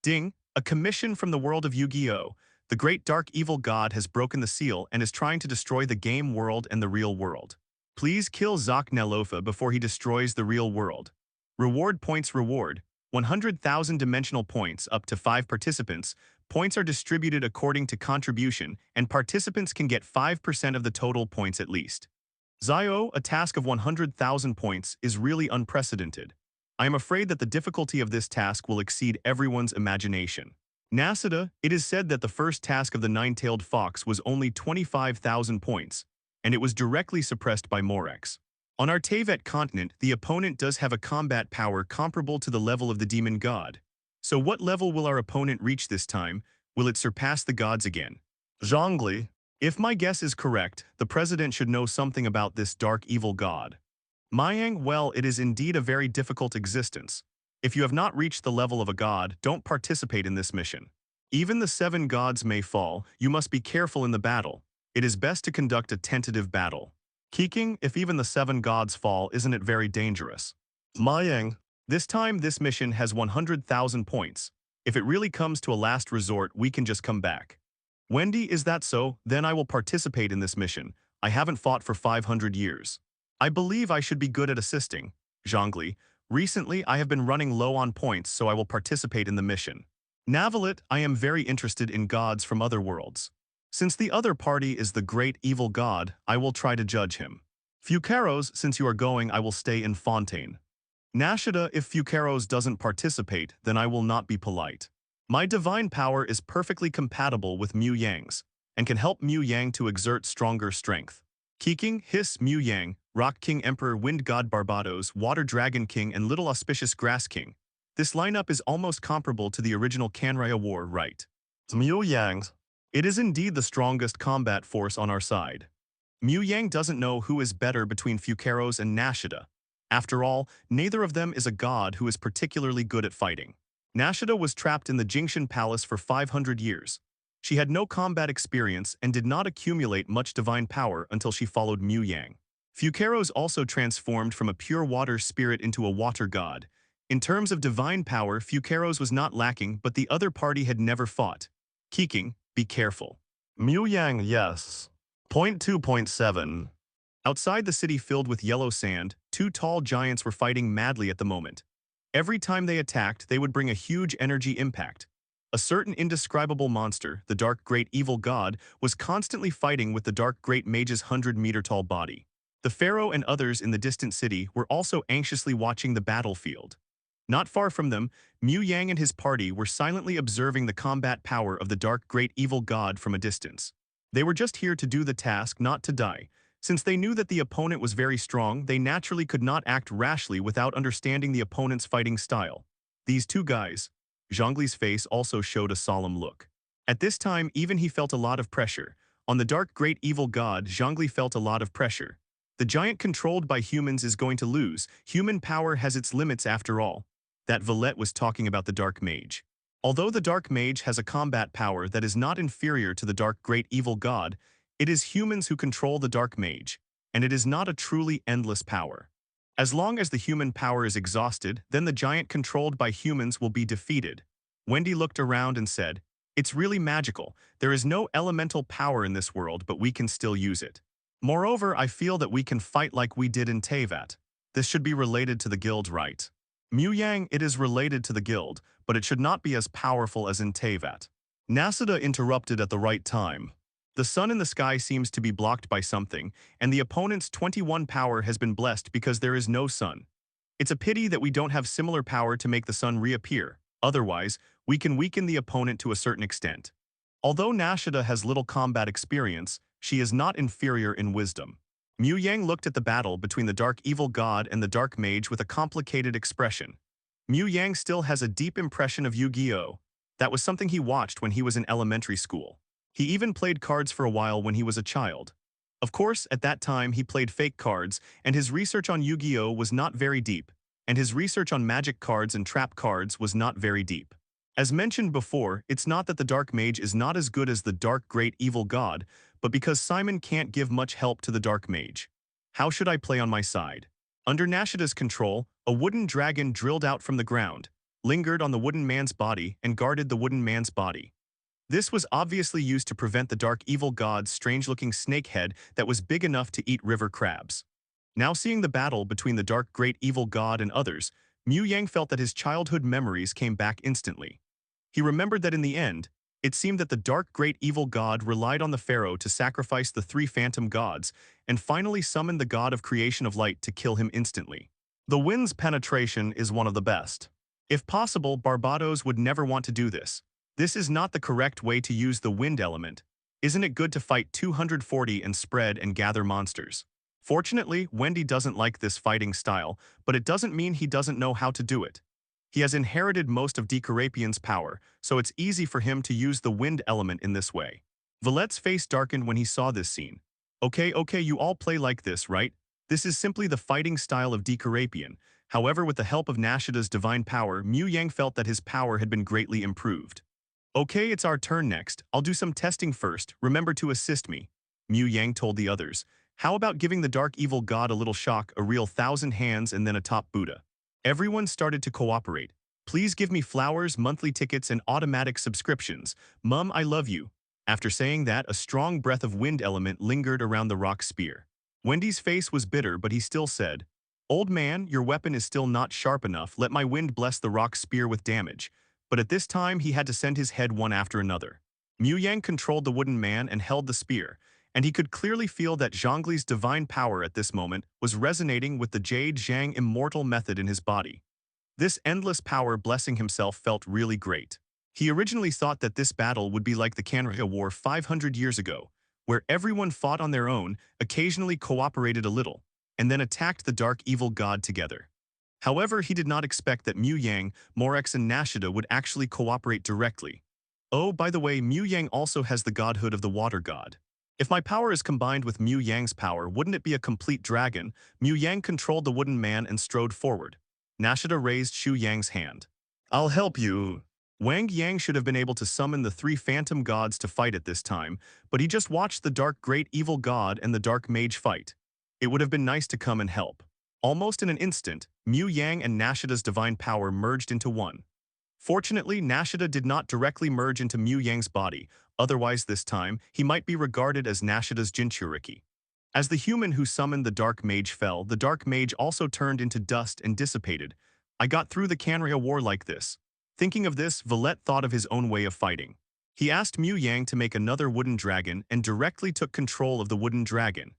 Ding, a commission from the world of Yu-Gi-Oh! The great dark evil god has broken the seal and is trying to destroy the game world and the real world. Please kill Zak Nelofa before he destroys the real world. Reward points reward. 100,000 dimensional points up to 5 participants. Points are distributed according to contribution, and participants can get 5% of the total points at least. Zio, a task of 100,000 points, is really unprecedented. I am afraid that the difficulty of this task will exceed everyone's imagination. Nasida, it is said that the first task of the Nine-Tailed Fox was only 25,000 points, and it was directly suppressed by Morax. On our Teyvat continent, the opponent does have a combat power comparable to the level of the demon god. So what level will our opponent reach this time? Will it surpass the gods again? Zhongli, if my guess is correct, the president should know something about this dark evil god. Mayang, well, it is indeed a very difficult existence. If you have not reached the level of a god, don't participate in this mission. Even the 7 gods may fall, you must be careful in the battle. It is best to conduct a tentative battle. Keqing, if even the 7 gods fall, isn't it very dangerous? Mayang, this time this mission has 100,000 points. If it really comes to a last resort, we can just come back. Wendy, is that so? Then I will participate in this mission. I haven't fought for 500 years. I believe I should be good at assisting. Zhongli, recently I have been running low on points, so I will participate in the mission. Navalit, I am very interested in gods from other worlds. Since the other party is the great evil god, I will try to judge him. Fucaros, since you are going, I will stay in Fontaine. Nashida, if Fucaros doesn't participate, then I will not be polite. My divine power is perfectly compatible with Mu Yang's, and can help Mu Yang to exert stronger strength. Keqing, Hiss, Mu Yang, Rock King Emperor, Wind God Barbados, Water Dragon King, and Little Auspicious Grass King. This lineup is almost comparable to the original Kanraya War, right? Mu Yang's. It is indeed the strongest combat force on our side. Mu Yang doesn't know who is better between Fucaros and Nashida. After all, neither of them is a god who is particularly good at fighting. Nashida was trapped in the Genshin Palace for 500 years. She had no combat experience and did not accumulate much divine power until she followed Mu Yang. Fucaros also transformed from a pure water spirit into a water god. In terms of divine power, Fucaros was not lacking, but the other party had never fought. Keqing, be careful. Mu Yang, yes. Point 2.7. Outside the city filled with yellow sand, two tall giants were fighting madly at the moment. Every time they attacked, they would bring a huge energy impact. A certain indescribable monster, the Dark Great Evil God, was constantly fighting with the Dark Great Mage's 100-meter-tall body. The Pharaoh and others in the distant city were also anxiously watching the battlefield. Not far from them, Mu Yang and his party were silently observing the combat power of the Dark Great Evil God from a distance. They were just here to do the task, not to die. Since they knew that the opponent was very strong, they naturally could not act rashly without understanding the opponent's fighting style. These two guys. Zhongli's face also showed a solemn look. At this time, even he felt a lot of pressure. On the Dark Great Evil God, Zhongli felt a lot of pressure. The giant controlled by humans is going to lose. Human power has its limits after all. That Valette was talking about the Dark Mage. Although the Dark Mage has a combat power that is not inferior to the Dark Great Evil God, it is humans who control the Dark Mage, and it is not a truly endless power. As long as the human power is exhausted, then the giant controlled by humans will be defeated. Wendy looked around and said, "It's really magical. There is no elemental power in this world, but we can still use it. Moreover, I feel that we can fight like we did in Teyvat. This should be related to the guild, right? Mu Yang, it is related to the guild, but it should not be as powerful as in Teyvat." Nasuda interrupted at the right time. The sun in the sky seems to be blocked by something, and the opponent's 21 power has been blessed because there is no sun. It's a pity that we don't have similar power to make the sun reappear. Otherwise, we can weaken the opponent to a certain extent. Although Nashida has little combat experience, she is not inferior in wisdom. Mu Yang looked at the battle between the Dark Evil God and the Dark Mage with a complicated expression. Mu Yang still has a deep impression of Yu-Gi-Oh! That was something he watched when he was in elementary school. He even played cards for a while when he was a child. Of course, at that time he played fake cards, and his research on Yu-Gi-Oh! Was not very deep, and his research on magic cards and trap cards was not very deep. As mentioned before, it's not that the Dark Mage is not as good as the Dark Great Evil God, but because Simon can't give much help to the Dark Mage. How should I play on my side? Under Nashida's control, a wooden dragon drilled out from the ground, lingered on the wooden man's body, and guarded the wooden man's body. This was obviously used to prevent the Dark Evil God's strange-looking snake head that was big enough to eat river crabs. Now seeing the battle between the Dark Great Evil God and others, Mu Yang felt that his childhood memories came back instantly. He remembered that in the end, it seemed that the Dark Great Evil God relied on the Pharaoh to sacrifice the three phantom gods and finally summoned the god of creation of light to kill him instantly. The wind's penetration is one of the best. If possible, Barbados would never want to do this. This is not the correct way to use the wind element. Isn't it good to fight 240 and spread and gather monsters? Fortunately, Wendy doesn't like this fighting style, but it doesn't mean he doesn't know how to do it. He has inherited most of Decarapian's power, so it's easy for him to use the wind element in this way. Valette's face darkened when he saw this scene. Okay, you all play like this, right? This is simply the fighting style of Decarapian. However, with the help of Nashida's divine power, Mu Yang felt that his power had been greatly improved. Okay, it's our turn next. I'll do some testing first. Remember to assist me. Mu Yang told the others. How about giving the Dark Evil God a little shock, a real 1,000 hands and then a top Buddha? Everyone started to cooperate. Please give me flowers, monthly tickets, and automatic subscriptions. Mum, I love you. After saying that, a strong breath of wind element lingered around the rock spear. Wendy's face was bitter, but he still said, "Old man, your weapon is still not sharp enough. Let my wind bless the rock spear with damage. But at this time he had to send his head one after another. Mu Yang controlled the wooden man and held the spear, and he could clearly feel that Zhongli's divine power at this moment was resonating with the Jade Zhang immortal method in his body. This endless power blessing himself felt really great. He originally thought that this battle would be like the Canria War 500 years ago, where everyone fought on their own, occasionally cooperated a little, and then attacked the dark evil god together. However, he did not expect that Mu Yang, Morax and Nashida would actually cooperate directly. Oh, by the way, Mu Yang also has the godhood of the water god. If my power is combined with Mu Yang's power, wouldn't it be a complete dragon? Mu Yang controlled the wooden man and strode forward. Nashida raised Shu Yang's hand. I'll help you. Wang Yang should have been able to summon the three phantom gods to fight at this time, but he just watched the dark great evil god and the dark mage fight. It would have been nice to come and help. Almost in an instant, Mu Yang and Nashida's divine power merged into one. Fortunately, Nashida did not directly merge into Mu Yang's body, otherwise this time, he might be regarded as Nashida's Jinchuriki. As the human who summoned the dark mage fell, the dark mage also turned into dust and dissipated. I got through the Canria War like this. Thinking of this, Valette thought of his own way of fighting. He asked Mu Yang to make another wooden dragon and directly took control of the wooden dragon.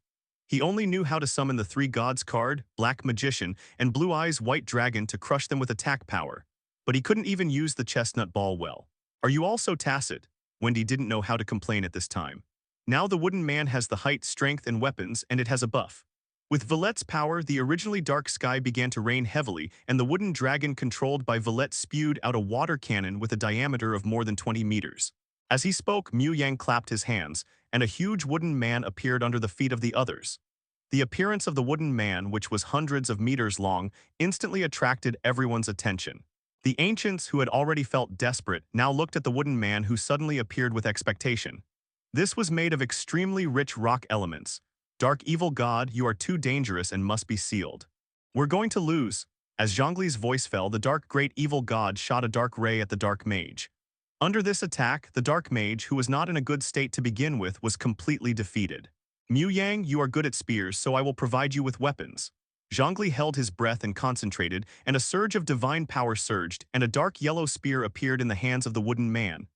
He only knew how to summon the three gods card, Black Magician, and Blue Eyes White Dragon to crush them with attack power. But he couldn't even use the chestnut ball well. Are you all so tacit? Wendy didn't know how to complain at this time. Now the wooden man has the height, strength, and weapons, and it has a buff. With Valette's power, the originally dark sky began to rain heavily, and the wooden dragon controlled by Valette spewed out a water cannon with a diameter of more than 20 meters. As he spoke, Mu Yang clapped his hands, and a huge wooden man appeared under the feet of the others. The appearance of the wooden man, which was hundreds of meters long, instantly attracted everyone's attention. The ancients, who had already felt desperate, now looked at the wooden man who suddenly appeared with expectation. This was made of extremely rich rock elements. Dark evil god, you are too dangerous and must be sealed. We're going to lose. As Zhongli's voice fell, the dark great evil god shot a dark ray at the dark mage. Under this attack, the dark mage, who was not in a good state to begin with, was completely defeated. Mu Yang, you are good at spears, so I will provide you with weapons. Zhongli held his breath and concentrated, and a surge of divine power surged, and a dark yellow spear appeared in the hands of the wooden man.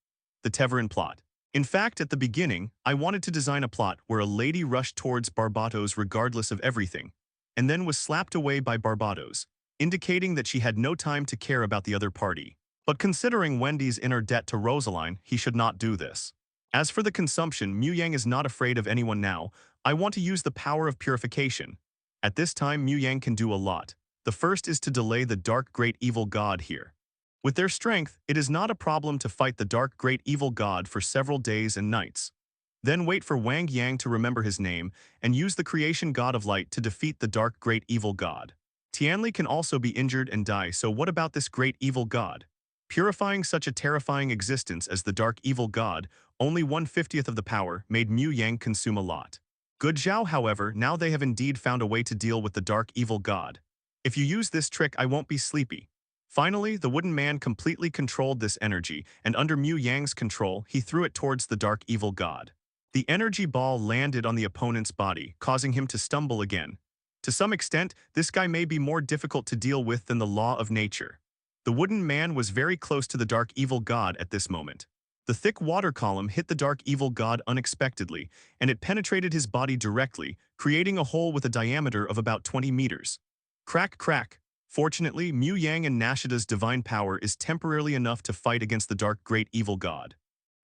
The Teyvat plot. In fact, at the beginning, I wanted to design a plot where a lady rushed towards Barbatos regardless of everything, and then was slapped away by Barbatos, indicating that she had no time to care about the other party. But considering Wendy's inner debt to Rosaline, he should not do this. As for the consumption, Mu Yang is not afraid of anyone now. I want to use the power of purification. At this time, Mu Yang can do a lot. The first is to delay the dark great evil god here. With their strength, it is not a problem to fight the dark great evil god for several days and nights. Then wait for Wang Yang to remember his name and use the creation god of light to defeat the dark great evil god. Tianli can also be injured and die, so what about this great evil god? Purifying such a terrifying existence as the dark evil god, only 1/50th of the power, made Mu Yang consume a lot. Good Zhao, however, now they have indeed found a way to deal with the dark evil god. If you use this trick, I won't be sleepy. Finally, the wooden man completely controlled this energy, and under Mu Yang's control, he threw it towards the dark evil god. The energy ball landed on the opponent's body, causing him to stumble again. To some extent, this guy may be more difficult to deal with than the law of nature. The wooden man was very close to the dark evil god at this moment. The thick water column hit the dark evil god unexpectedly, and it penetrated his body directly, creating a hole with a diameter of about 20 meters. Crack, crack. Fortunately, Mu Yang and Nashida's divine power is temporarily enough to fight against the dark great evil god.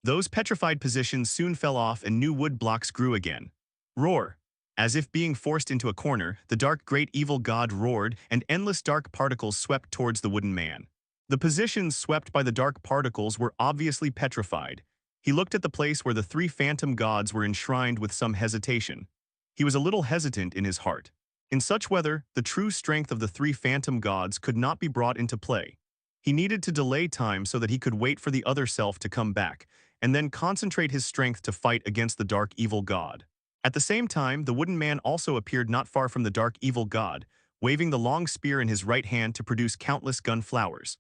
Those petrified positions soon fell off and new wood blocks grew again. Roar. As if being forced into a corner, the dark great evil god roared and endless dark particles swept towards the wooden man. The positions swept by the dark particles were obviously petrified. He looked at the place where the three phantom gods were enshrined with some hesitation. He was a little hesitant in his heart. In such weather, the true strength of the three phantom gods could not be brought into play. He needed to delay time so that he could wait for the other self to come back, and then concentrate his strength to fight against the dark evil god. At the same time, the wooden man also appeared not far from the dark evil god, waving the long spear in his right hand to produce countless gun flowers.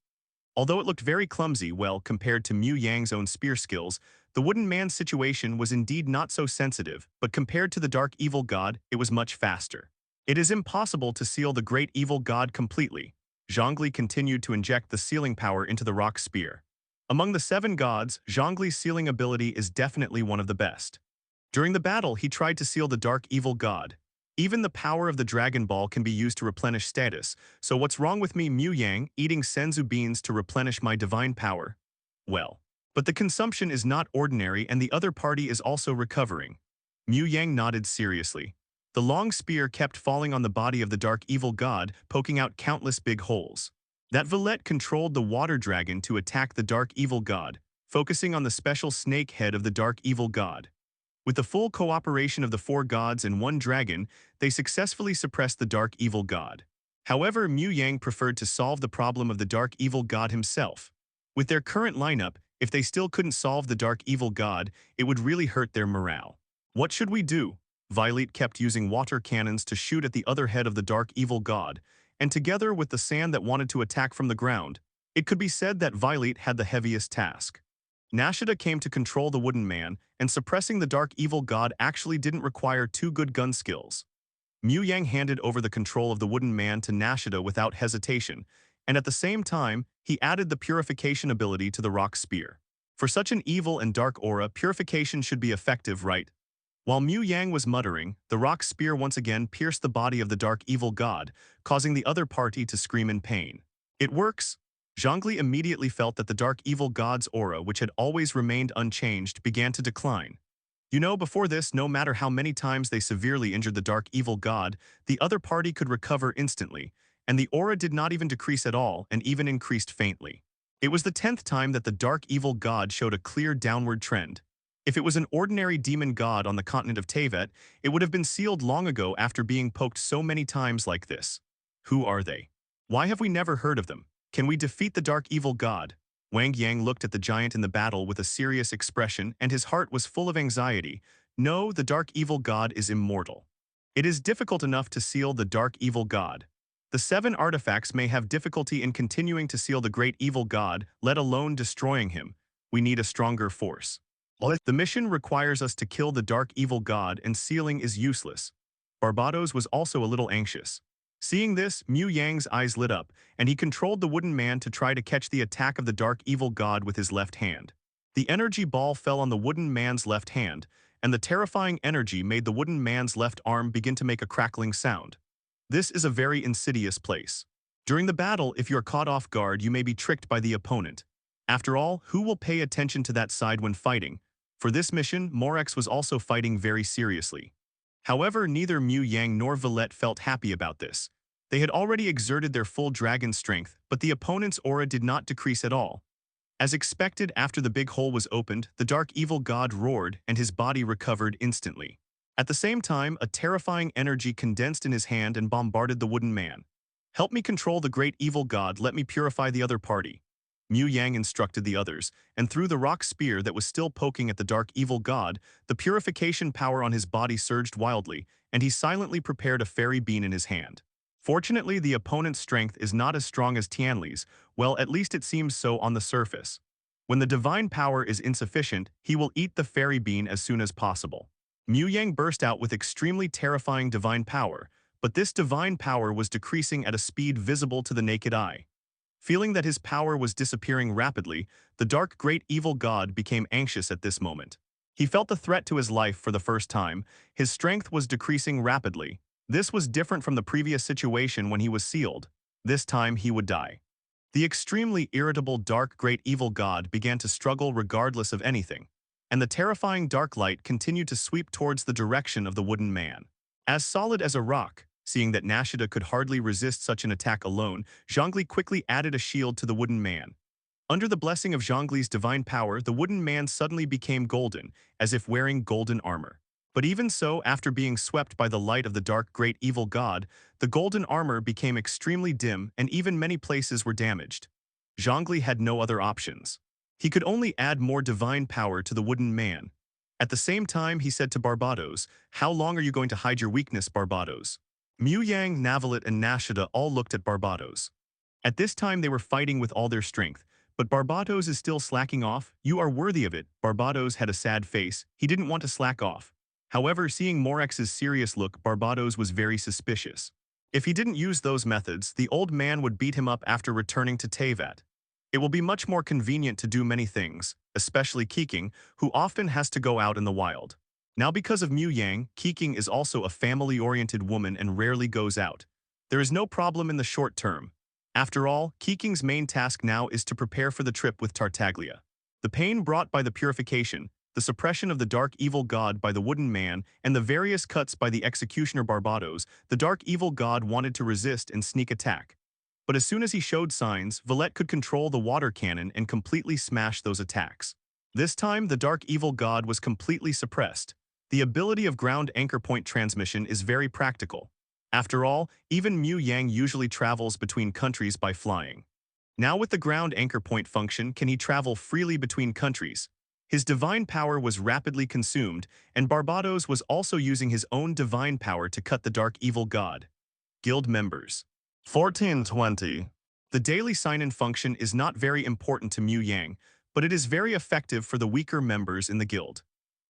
Although it looked very clumsy, well, compared to Mu Yang's own spear skills, the wooden man's situation was indeed not so sensitive, but compared to the dark evil god, it was much faster. It is impossible to seal the great evil god completely. Zhongli continued to inject the sealing power into the rock spear. Among the seven gods, Zhongli's sealing ability is definitely one of the best. During the battle, he tried to seal the dark evil god. Even the power of the Dragon Ball can be used to replenish status, so what's wrong with me Mu Yang eating senzu beans to replenish my divine power? Well. But the consumption is not ordinary and the other party is also recovering. Mu Yang nodded seriously. The long spear kept falling on the body of the dark evil god, poking out countless big holes. That Villette controlled the water dragon to attack the dark evil god, focusing on the special snake head of the dark evil god. With the full cooperation of the four gods and one dragon, they successfully suppressed the dark evil god. However, Mu Yang preferred to solve the problem of the dark evil god himself. With their current lineup, if they still couldn't solve the dark evil god, it would really hurt their morale. What should we do? Violet kept using water cannons to shoot at the other head of the dark evil god, and together with the sand that wanted to attack from the ground, it could be said that Violet had the heaviest task. Nashida came to control the wooden man, and suppressing the dark evil god actually didn't require too good gun skills. Mu Yang handed over the control of the wooden man to Nashida without hesitation, and at the same time, he added the purification ability to the rock spear. For such an evil and dark aura, purification should be effective, right? While Mu Yang was muttering, the rock spear once again pierced the body of the dark evil god, causing the other party to scream in pain. It works! Zhongli immediately felt that the dark evil god's aura, which had always remained unchanged, began to decline. You know, before this, no matter how many times they severely injured the dark evil god, the other party could recover instantly, and the aura did not even decrease at all and even increased faintly. It was the 10th time that the dark evil god showed a clear downward trend. If it was an ordinary demon god on the continent of Teyvat, it would have been sealed long ago after being poked so many times like this. Who are they? Why have we never heard of them? Can we defeat the dark evil god? Wang Yang looked at the giant in the battle with a serious expression and his heart was full of anxiety. No, the dark evil god is immortal. It is difficult enough to seal the dark evil god. The 7 artifacts may have difficulty in continuing to seal the great evil god, let alone destroying him. We need a stronger force. The mission requires us to kill the dark evil god and sealing is useless. Barbados was also a little anxious. Seeing this, Mu Yang's eyes lit up, and he controlled the wooden man to try to catch the attack of the dark evil god with his left hand. The energy ball fell on the wooden man's left hand, and the terrifying energy made the wooden man's left arm begin to make a crackling sound. This is a very insidious place. During the battle, if you're caught off guard, you may be tricked by the opponent. After all, who will pay attention to that side when fighting? For this mission, Morax was also fighting very seriously. However, neither Mu Yang nor Villette felt happy about this. They had already exerted their full dragon strength, but the opponent's aura did not decrease at all. As expected, after the big hole was opened, the dark evil god roared and his body recovered instantly. At the same time, a terrifying energy condensed in his hand and bombarded the wooden man. Help me control the great evil god, let me purify the other party. Mu Yang instructed the others, and through the rock spear that was still poking at the dark evil god, the purification power on his body surged wildly, and he silently prepared a fairy bean in his hand. Fortunately, the opponent's strength is not as strong as Tianli's, well, at least it seems so on the surface. When the divine power is insufficient, he will eat the fairy bean as soon as possible. Mu Yang burst out with extremely terrifying divine power, but this divine power was decreasing at a speed visible to the naked eye. Feeling that his power was disappearing rapidly, the dark great evil god became anxious at this moment. He felt the threat to his life for the first time. His strength was decreasing rapidly. This was different from the previous situation when he was sealed. This time he would die. The extremely irritable dark great evil god began to struggle regardless of anything, and the terrifying dark light continued to sweep towards the direction of the wooden man. As solid as a rock, seeing that Nashida could hardly resist such an attack alone, Zhongli quickly added a shield to the wooden man. Under the blessing of Zhongli's divine power, the wooden man suddenly became golden, as if wearing golden armor. But even so, after being swept by the light of the dark great evil god, the golden armor became extremely dim and even many places were damaged. Zhongli had no other options. He could only add more divine power to the wooden man. At the same time, he said to Barbados, "How long are you going to hide your weakness, Barbados?" Mu Yang, Navalit, and Nashida all looked at Barbados. At this time they were fighting with all their strength, but Barbados is still slacking off. You are worthy of it. Barbados had a sad face. He didn't want to slack off. However, seeing Morax's serious look, Barbados was very suspicious. If he didn't use those methods, the old man would beat him up after returning to Teyvat. It will be much more convenient to do many things, especially Keqing, who often has to go out in the wild. Now because of Mu Yang, Keqing is also a family-oriented woman and rarely goes out. There is no problem in the short term. After all, Keqing's main task now is to prepare for the trip with Tartaglia. The pain brought by the purification, the suppression of the dark evil god by the wooden man, and the various cuts by the executioner Barbatos, the dark evil god wanted to resist and sneak attack. But as soon as he showed signs, Villette could control the water cannon and completely smash those attacks. This time, the dark evil god was completely suppressed. The ability of ground anchor point transmission is very practical. After all, even Mu Yang usually travels between countries by flying. Now with the ground anchor point function can he travel freely between countries. His divine power was rapidly consumed, and Barbatos was also using his own divine power to cut the dark evil god. Guild members. 1420. The daily sign-in function is not very important to Mu Yang, but it is very effective for the weaker members in the guild.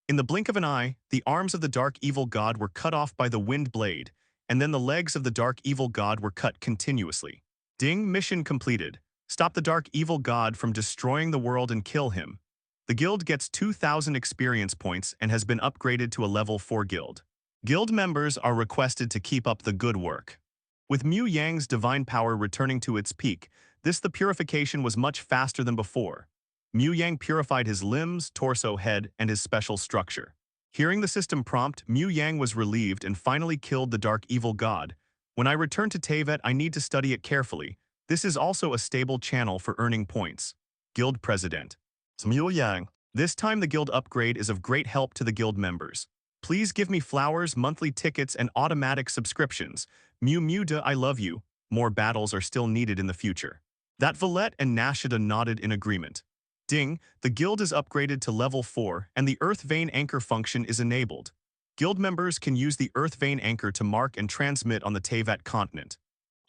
In the blink of an eye, the arms of the dark evil god were cut off by the wind blade, and then the legs of the dark evil god were cut continuously. Ding, mission completed. Stop the dark evil god from destroying the world and kill him. The guild gets 2,000 experience points and has been upgraded to a level 4 guild. Guild members are requested to keep up the good work. With Mu Yang's divine power returning to its peak, the purification was much faster than before. Mu Yang purified his limbs, torso, head, and his special structure. Hearing the system prompt, Mu Yang was relieved and finally killed the dark evil god. When I return to Teyvat, I need to study it carefully. This is also a stable channel for earning points. Guild President. Mu Yang. This time the guild upgrade is of great help to the guild members. Please give me flowers, monthly tickets, and automatic subscriptions. Mu de, I love you. More battles are still needed in the future. That Villette and Nashida nodded in agreement. Ding, the guild is upgraded to level 4 and the Earth Vein Anchor function is enabled. Guild members can use the Earth Vein Anchor to mark and transmit on the Teyvat continent.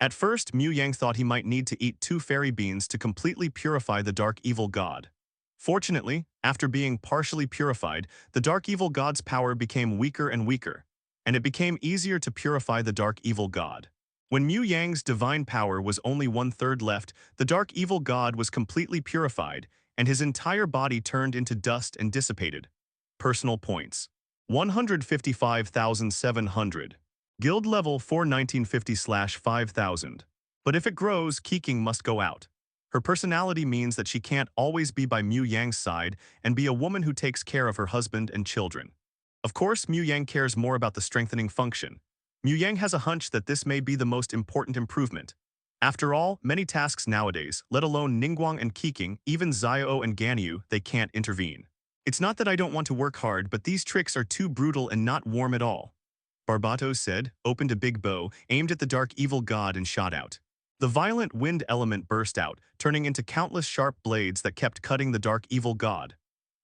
At first, Mu Yang thought he might need to eat 2 fairy beans to completely purify the dark evil god. Fortunately, after being partially purified, the dark evil god's power became weaker and weaker, and it became easier to purify the dark evil god. When Mu Yang's divine power was only 1/3 left, the dark evil god was completely purified, and his entire body turned into dust and dissipated. Personal points. 155,700. Guild level 41950/5000. But if it grows, Keqing must go out. Her personality means that she can't always be by Mu Yang's side and be a woman who takes care of her husband and children. Of course, Mu Yang cares more about the strengthening function. Mu Yang has a hunch that this may be the most important improvement. After all, many tasks nowadays, let alone Ningguang and Keqing, even Xiao and Ganyu, they can't intervene. It's not that I don't want to work hard, but these tricks are too brutal and not warm at all. Barbatos said, opened a big bow, aimed at the dark evil god and shot out. The violent wind element burst out, turning into countless sharp blades that kept cutting the dark evil god.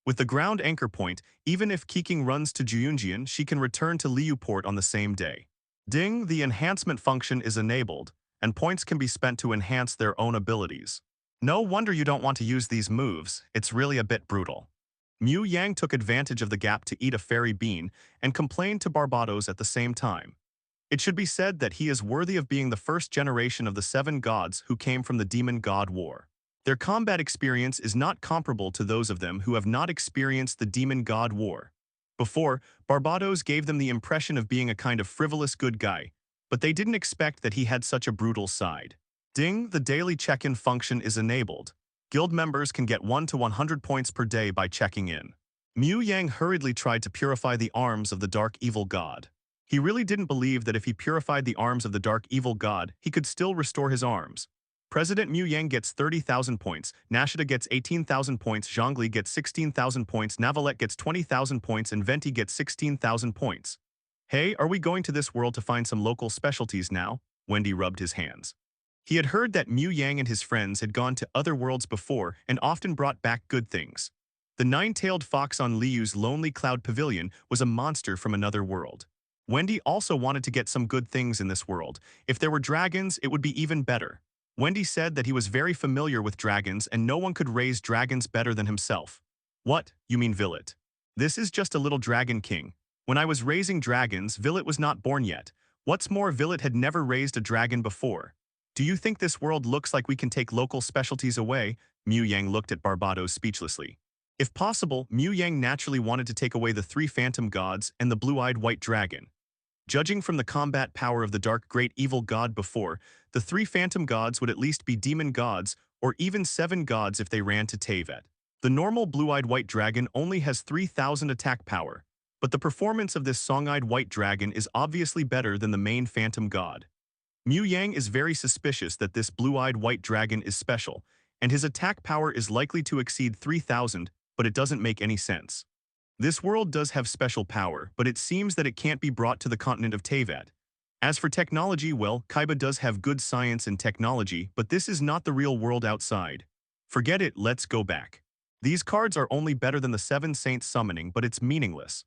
With the ground anchor point, even if Keqing runs to Juyunjian, she can return to Liuport on the same day. Ding, the enhancement function is enabled, and points can be spent to enhance their own abilities. No wonder you don't want to use these moves, it's really a bit brutal. Mu Yang took advantage of the gap to eat a fairy bean and complained to Barbatos at the same time. It should be said that he is worthy of being the first generation of the 7 gods who came from the Demon God War. Their combat experience is not comparable to those of them who have not experienced the Demon God War. Before, Barbatos gave them the impression of being a kind of frivolous good guy, but they didn't expect that he had such a brutal side. Ding, the daily check-in function is enabled. Guild members can get 1 to 100 points per day by checking in. Mu Yang hurriedly tried to purify the arms of the dark evil god. He really didn't believe that if he purified the arms of the dark evil god, he could still restore his arms. President Mu Yang gets 30,000 points, Nashida gets 18,000 points, Zhongli gets 16,000 points, Navalette gets 20,000 points, and Venti gets 16,000 points. Hey, are we going to this world to find some local specialties now? Wendy rubbed his hands. He had heard that Mu Yang and his friends had gone to other worlds before and often brought back good things. The 9-tailed fox on Liu's Lonely Cloud Pavilion was a monster from another world. Wendy also wanted to get some good things in this world. If there were dragons, it would be even better. Wendy said that he was very familiar with dragons and no one could raise dragons better than himself. What, you mean Villet? This is just a little dragon king. When I was raising dragons, Villet was not born yet. What's more, Villet had never raised a dragon before. Do you think this world looks like we can take local specialties away? Mu Yang looked at Barbados speechlessly. If possible, Mu Yang naturally wanted to take away the three phantom gods and the blue-eyed white dragon. Judging from the combat power of the dark great evil god before, the three phantom gods would at least be demon gods or even seven gods if they ran to Teyvat. The normal blue-eyed white dragon only has 3,000 attack power, but the performance of this song-eyed white dragon is obviously better than the main phantom god. Mu Yang is very suspicious that this blue-eyed white dragon is special, and his attack power is likely to exceed 3,000, but it doesn't make any sense. This world does have special power, but it seems that it can't be brought to the continent of Teyvat. As for technology, well, Kaiba does have good science and technology, but this is not the real world outside. Forget it, let's go back. These cards are only better than the Seven Saints summoning, but it's meaningless.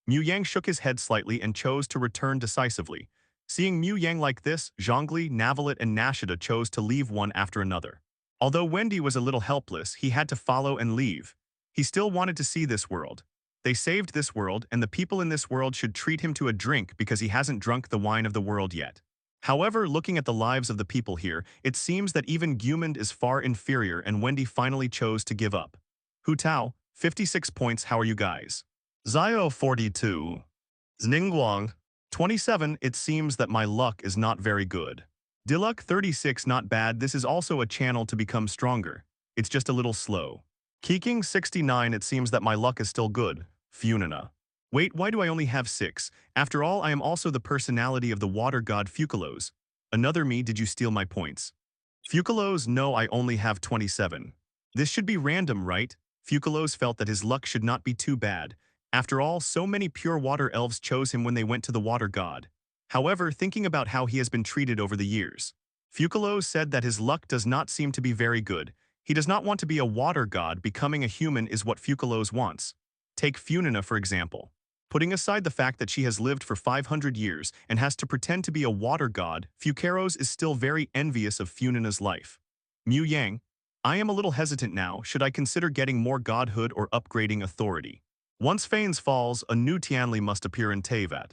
Mu Yang shook his head slightly and chose to return decisively. Seeing Mu Yang like this, Zhongli, Navalit, and Nashida chose to leave one after another. Although Wendy was a little helpless, he had to follow and leave. He still wanted to see this world. They saved this world, and the people in this world should treat him to a drink because he hasn't drunk the wine of the world yet. However, looking at the lives of the people here, it seems that even Gumond is far inferior and Wendy finally chose to give up. Hu Tao, 56 points, how are you guys? Zio 42. Zningguang, 27, it seems that my luck is not very good. Diluc 36, not bad, this is also a channel to become stronger. It's just a little slow. Keqing 69, it seems that my luck is still good. Funina. Wait, why do I only have 6? After all, I am also the personality of the water god Fukalos. Another me, did you steal my points? Fukalos, no, I only have 27. This should be random, right? Fukalos felt that his luck should not be too bad. After all, so many pure water elves chose him when they went to the water god. However, thinking about how he has been treated over the years, Fukalos said that his luck does not seem to be very good. He does not want to be a water god, becoming a human is what Fukalos wants. Take Funina for example. Putting aside the fact that she has lived for 500 years and has to pretend to be a water god, Fukaros is still very envious of Funina's life. Mu Yang, I am a little hesitant now, should I consider getting more godhood or upgrading authority? Once Phanes falls, a new Tianli must appear in Teyvat.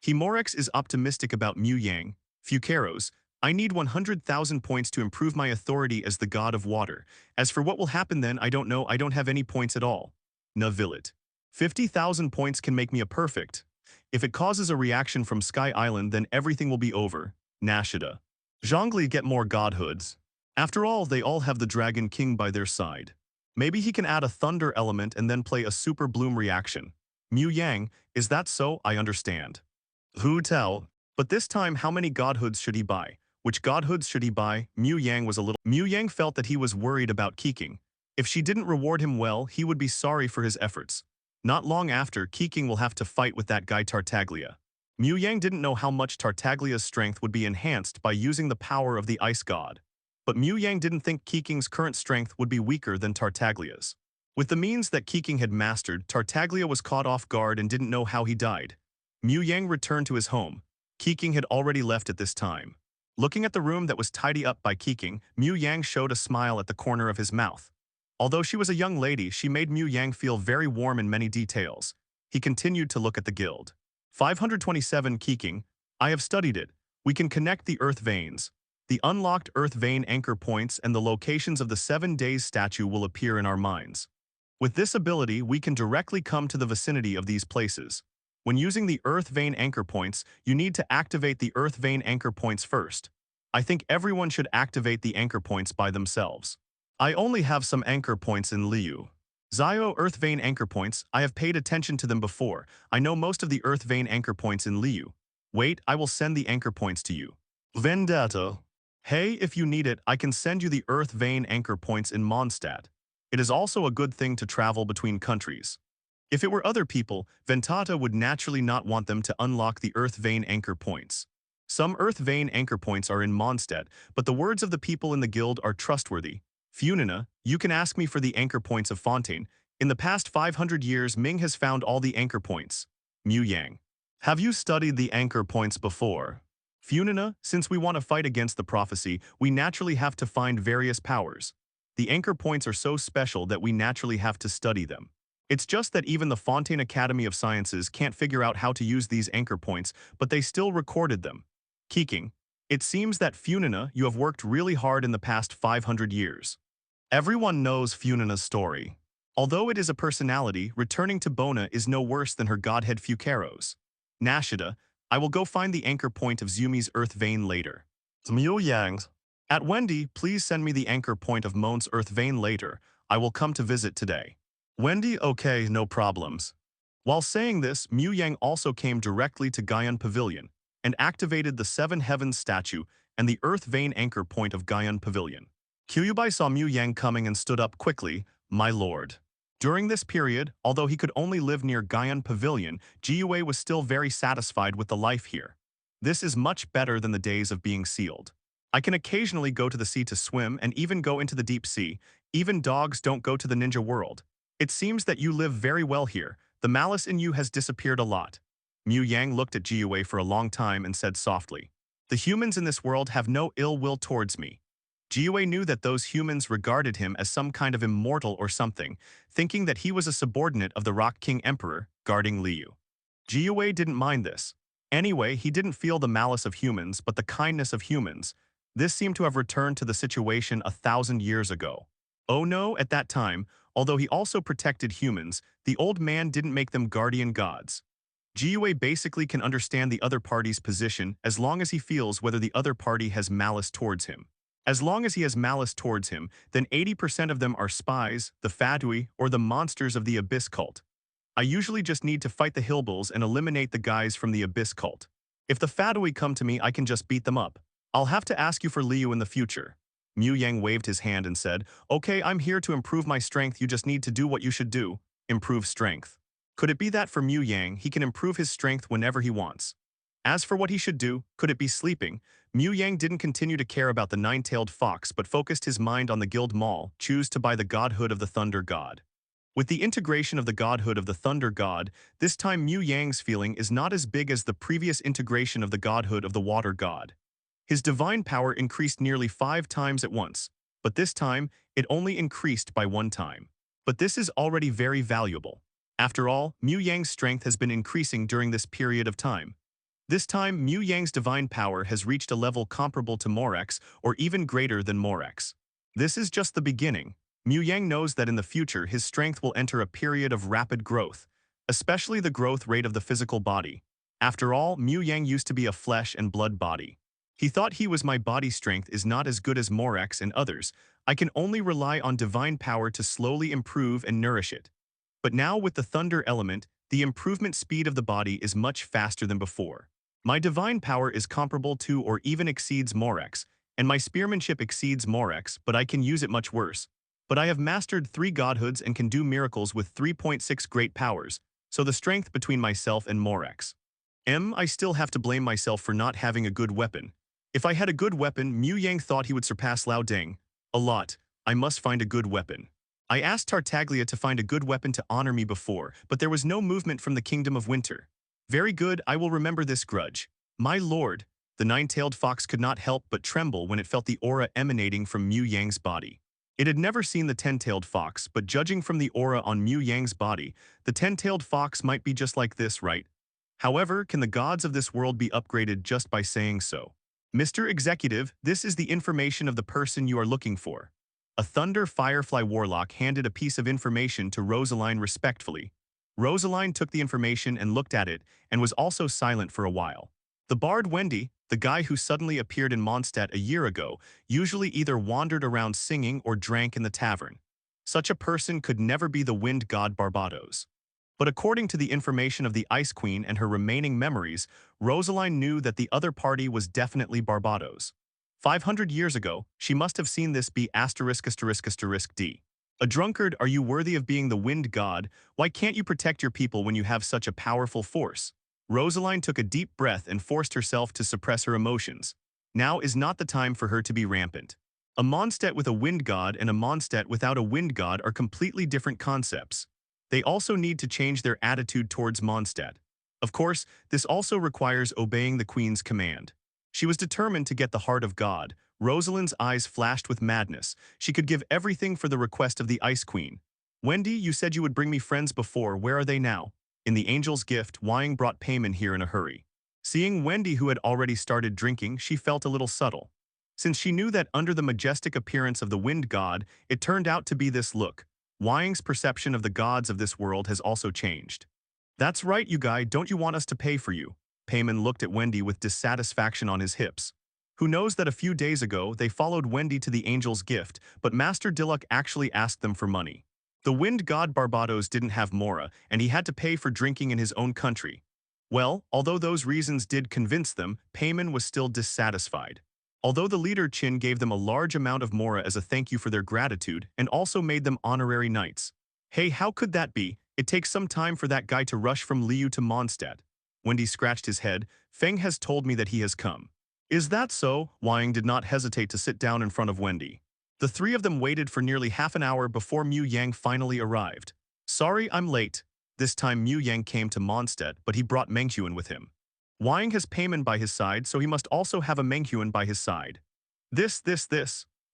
Morax is optimistic about Mu Yang. Fukaros, I need 100,000 points to improve my authority as the god of water. As for what will happen then, I don't know, I don't have any points at all. Navilit. 50,000 points can make me a perfect. If it causes a reaction from Sky Island, then everything will be over. Nashida. Zhongli, get more godhoods. After all, they all have the Dragon King by their side. Maybe he can add a thunder element and then play a super bloom reaction. Mu Yang, is that so? I understand. Hu Tao. But this time, how many godhoods should he buy? Which godhoods should he buy? Mu Yang felt that he was worried about Keqing. If she didn't reward him well, he would be sorry for his efforts. Not long after, Keqing will have to fight with that guy Tartaglia. Mu Yang didn't know how much Tartaglia's strength would be enhanced by using the power of the ice god. But Mu Yang didn't think Keqing's current strength would be weaker than Tartaglia's. With the means that Keqing had mastered, Tartaglia was caught off guard and didn't know how he died. Mu Yang returned to his home. Keqing had already left at this time. Looking at the room that was tidied up by Keqing, Mu Yang showed a smile at the corner of his mouth. Although she was a young lady, she made Mu Yang feel very warm in many details. He continued to look at the guild. 527 Keqing, I have studied it. We can connect the earth veins. The unlocked earth vein anchor points and the locations of the 7 days statue will appear in our minds. With this ability, we can directly come to the vicinity of these places. When using the earth vein anchor points, you need to activate the earth vein anchor points first. I think everyone should activate the anchor points by themselves. I only have some anchor points in Liu. Zio earth vein anchor points, I have paid attention to them before. I know most of the earth vein anchor points in Liu. Wait, I will send the anchor points to you. Vendetta. Hey, if you need it, I can send you the earth vein anchor points in Mondstadt. It is also a good thing to travel between countries. If it were other people, Ventata would naturally not want them to unlock the earth vein anchor points. Some earth vein anchor points are in Mondstadt, but the words of the people in the guild are trustworthy. Funina, you can ask me for the anchor points of Fontaine. In the past 500 years, Ming has found all the anchor points. Mu Yang. Have you studied the anchor points before? Funina, since we want to fight against the prophecy, we naturally have to find various powers. The anchor points are so special that we naturally have to study them. It's just that even the Fontaine Academy of Sciences can't figure out how to use these anchor points, but they still recorded them. Keqing. It seems that Funina, you have worked really hard in the past 500 years. Everyone knows Funina's story. Although it is a personality, returning to Bona is no worse than her godhead Fukaros. Nashida, I will go find the anchor point of Zumi's earth vein later. Miu Yang's. At Wendy, please send me the anchor point of Moan's earth vein later. I will come to visit today. Wendy, okay, no problems. While saying this, Miu Yang also came directly to Gaian Pavilion and activated the Seven Heavens statue and the earth vein anchor point of Gaian Pavilion. Kyuubi saw Miu Yang coming and stood up quickly, "My lord." During this period, although he could only live near Gaian Pavilion, Jiue was still very satisfied with the life here. This is much better than the days of being sealed. I can occasionally go to the sea to swim and even go into the deep sea. Even dogs don't go to the ninja world. It seems that you live very well here. The malice in you has disappeared a lot. Miu Yang looked at Jiue for a long time and said softly, "The humans in this world have no ill will towards me." Jiue knew that those humans regarded him as some kind of immortal or something, thinking that he was a subordinate of the Rock King Emperor, guarding Liu. Jiue didn't mind this. Anyway, he didn't feel the malice of humans, but the kindness of humans. This seemed to have returned to the situation 1,000 years ago. Oh no, at that time, although he also protected humans, the old man didn't make them guardian gods. Jiue basically can understand the other party's position as long as he feels whether the other party has malice towards him. As long as he has malice towards him, then 80% of them are spies, the Fadui, or the monsters of the Abyss cult. I usually just need to fight the Hillbills and eliminate the guys from the Abyss cult. If the Fadui come to me, I can just beat them up. I'll have to ask you for Liu in the future. Miu Yang waved his hand and said, "Okay, I'm here to improve my strength. You just need to do what you should do. Improve strength." Could it be that for Miu Yang, he can improve his strength whenever he wants? As for what he should do, could it be sleeping? Miu Yang didn't continue to care about the nine-tailed fox but focused his mind on the guild mall, choose to buy the godhood of the thunder god. With the integration of the godhood of the thunder god, this time Miu Yang's feeling is not as big as the previous integration of the godhood of the water god. His divine power increased nearly 5 times at once, but this time, it only increased by 1 time. But this is already very valuable. After all, Miu Yang's strength has been increasing during this period of time. This time, Miu Yang's divine power has reached a level comparable to Morax or even greater than Morax. This is just the beginning. Miu Yang knows that in the future his strength will enter a period of rapid growth, especially the growth rate of the physical body. After all, Miu Yang used to be a flesh and blood body. He thought he was my body strength is not as good as Morax and others. I can only rely on divine power to slowly improve and nourish it. But now with the thunder element, the improvement speed of the body is much faster than before. My divine power is comparable to or even exceeds Morax, and my spearmanship exceeds Morax, but I can use it much worse. But I have mastered 3 godhoods and can do miracles with 3.6 great powers, so the strength between myself and Morax. I still have to blame myself for not having a good weapon. If I had a good weapon, Miu Yang thought he would surpass Lao Deng. A lot. I must find a good weapon. I asked Tartaglia to find a good weapon to honor me before, but there was no movement from the Kingdom of Winter. Very good, I will remember this grudge. My lord, the nine-tailed fox could not help but tremble when it felt the aura emanating from Miu Yang's body. It had never seen the 10-tailed fox, but judging from the aura on Miu Yang's body, the 10-tailed fox might be just like this, right? However, can the gods of this world be upgraded just by saying so? Mr. Executive, this is the information of the person you are looking for. A Thunder Firefly Warlock handed a piece of information to Rosaline respectfully. Rosaline took the information and looked at it, and was also silent for a while. The bard Wendy, the guy who suddenly appeared in Mondstadt a year ago, usually either wandered around singing or drank in the tavern. Such a person could never be the wind god Barbados. But according to the information of the Ice Queen and her remaining memories, Rosaline knew that the other party was definitely Barbados. 500 years ago, she must have seen this be *****D. A drunkard, are you worthy of being the wind god? Why can't you protect your people when you have such a powerful force? Rosaline took a deep breath and forced herself to suppress her emotions. Now is not the time for her to be rampant. A Mondstadt with a wind god and a Mondstadt without a wind god are completely different concepts. They also need to change their attitude towards Mondstadt. Of course, this also requires obeying the Queen's command. She was determined to get the heart of God. Rosalind's eyes flashed with madness. She could give everything for the request of the Ice Queen. Wendy, you said you would bring me friends before. Where are they now? In the Angel's Gift, Wying brought Payman here in a hurry. Seeing Wendy, who had already started drinking, she felt a little subtle. Since she knew that under the majestic appearance of the wind god, it turned out to be this look, Wang's perception of the gods of this world has also changed. That's right, you guy, don't you want us to pay for you? Payman looked at Wendy with dissatisfaction on his hips. Who knows that a few days ago they followed Wendy to the angel's gift, but Master Diluc actually asked them for money. The wind god Barbados didn't have Mora, and he had to pay for drinking in his own country. Well, although those reasons did convince them, Payman was still dissatisfied. Although the leader Qin gave them a large amount of Mora as a thank you for their gratitude and also made them honorary knights. Hey, how could that be? It takes some time for that guy to rush from Liu to Mondstadt. Wendy scratched his head. Feng has told me that he has come. Is that so? Wang did not hesitate to sit down in front of Wendy. The three of them waited for nearly half an hour before Mu Yang finally arrived. Sorry, I'm late. This time Mu Yang came to Mondstadt, but he brought Menghuan with him. Wang has Payman by his side, so he must also have a Menghuan by his side. This.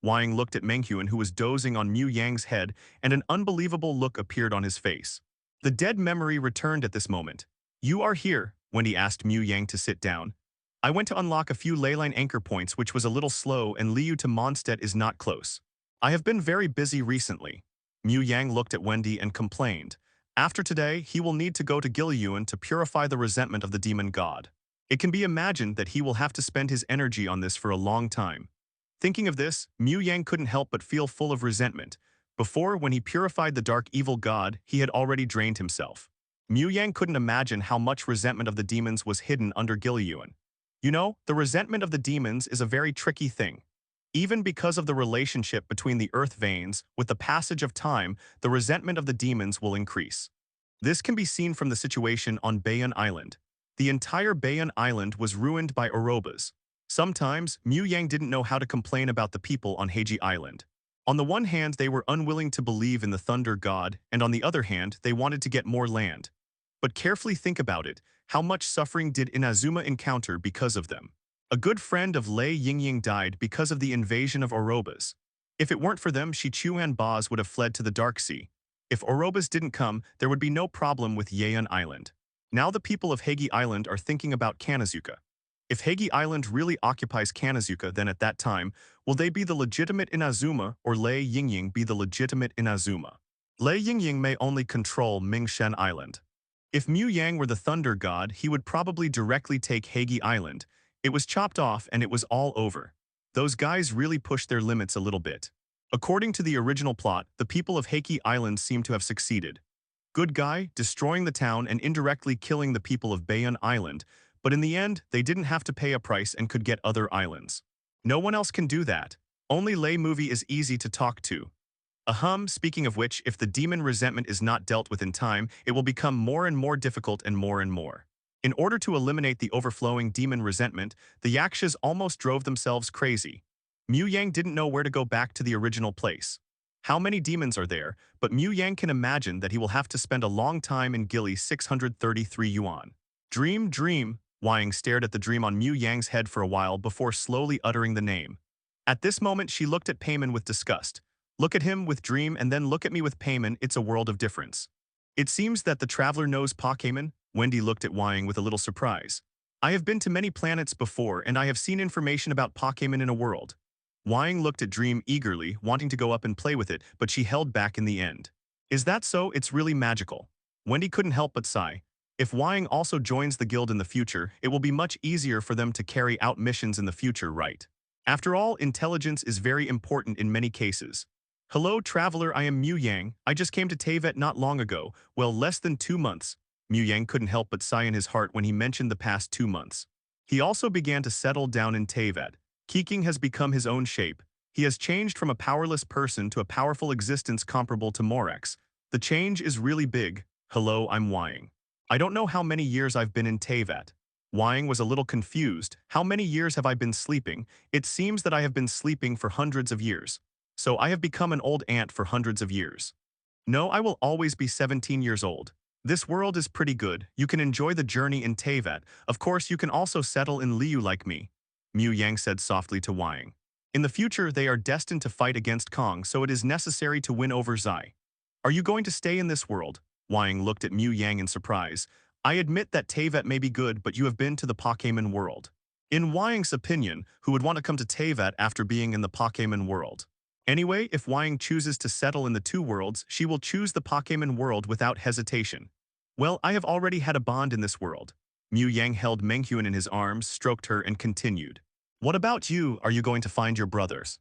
Wang looked at Menghuan, who was dozing on Mu Yang's head, and an unbelievable look appeared on his face. The dead memory returned at this moment. You are here, Wendy asked Mu Yang to sit down. I went to unlock a few leyline anchor points, which was a little slow, and Liu to Mondstadt is not close. I have been very busy recently. Mu Yang looked at Wendy and complained. After today, he will need to go to Gilyuan to purify the resentment of the demon god. It can be imagined that he will have to spend his energy on this for a long time. Thinking of this, Mu Yang couldn't help but feel full of resentment. Before, when he purified the dark evil god, he had already drained himself. Mu Yang couldn't imagine how much resentment of the demons was hidden under Gilyuan. You know, the resentment of the demons is a very tricky thing. Even because of the relationship between the earth veins, with the passage of time, the resentment of the demons will increase. This can be seen from the situation on Bayan Island. The entire Bayan Island was ruined by Orobas. Sometimes, Mu Yang didn't know how to complain about the people on Heiji Island. On the one hand, they were unwilling to believe in the thunder god, and on the other hand, they wanted to get more land. But carefully think about it, how much suffering did Inazuma encounter because of them? A good friend of Lei Yingying died because of the invasion of Orobas. If it weren't for them, Shichuan Baz would have fled to the Dark Sea. If Orobas didn't come, there would be no problem with Yaean Island. Now the people of Heiji Island are thinking about Kanazuka. If Heiji Island really occupies Kanazuka, then at that time, will they be the legitimate Inazuma or Lei Yingying be the legitimate Inazuma? Lei Yingying may only control Mingshen Island. If Mu Yang were the thunder god, he would probably directly take Heiji Island. It was chopped off and it was all over. Those guys really pushed their limits a little bit. According to the original plot, the people of Heiji Island seem to have succeeded. Good guy, destroying the town and indirectly killing the people of Bayan Island, but in the end, they didn't have to pay a price and could get other islands. No one else can do that. Only Lei Movie is easy to talk to. Speaking of which, if the demon resentment is not dealt with in time, it will become more and more difficult and more and more. In order to eliminate the overflowing demon resentment, the Yakshas almost drove themselves crazy. Mu Yang didn't know where to go back to the original place. How many demons are there, but Mu Yang can imagine that he will have to spend a long time in Gili 633 yuan. Dream. Wang stared at the dream on Mu Yang's head for a while before slowly uttering the name. At this moment, she looked at Payman with disgust. Look at him with dream and then look at me with Payman, it's a world of difference. It seems that the traveler knows Pokemon. Wendy looked at Wang with a little surprise. I have been to many planets before and I have seen information about Pokemon in a world. Wang looked at Dream eagerly, wanting to go up and play with it, but she held back in the end. Is that so? It's really magical. Wendy couldn't help but sigh. If Wang also joins the guild in the future, it will be much easier for them to carry out missions in the future, right? After all, intelligence is very important in many cases. Hello, traveler, I am Mu Yang. I just came to Teyvat not long ago, well, less than 2 months. Mu Yang couldn't help but sigh in his heart when he mentioned the past 2 months. He also began to settle down in Teyvat. Keqing has become his own shape. He has changed from a powerless person to a powerful existence comparable to Morax. The change is really big. Hello, I'm Wang. I don't know how many years I've been in Teyvat. Wang was a little confused. How many years have I been sleeping? It seems that I have been sleeping for hundreds of years. So I have become an old ant for hundreds of years. No, I will always be 17 years old. This world is pretty good. You can enjoy the journey in Teyvat. Of course, you can also settle in Liu like me. Mu Yang said softly to Wang. In the future, they are destined to fight against Kong, so it is necessary to win over Zai. Are you going to stay in this world? Wang looked at Mu Yang in surprise. I admit that Teyvat may be good, but you have been to the Pokemon world. In Wang's opinion, who would want to come to Teyvat after being in the Pokemon world? Anyway, if Wang chooses to settle in the two worlds, she will choose the Pokemon world without hesitation. Well, I have already had a bond in this world. Mu Yang held Menghyun in his arms, stroked her, and continued. What about you? Are you going to find your brothers?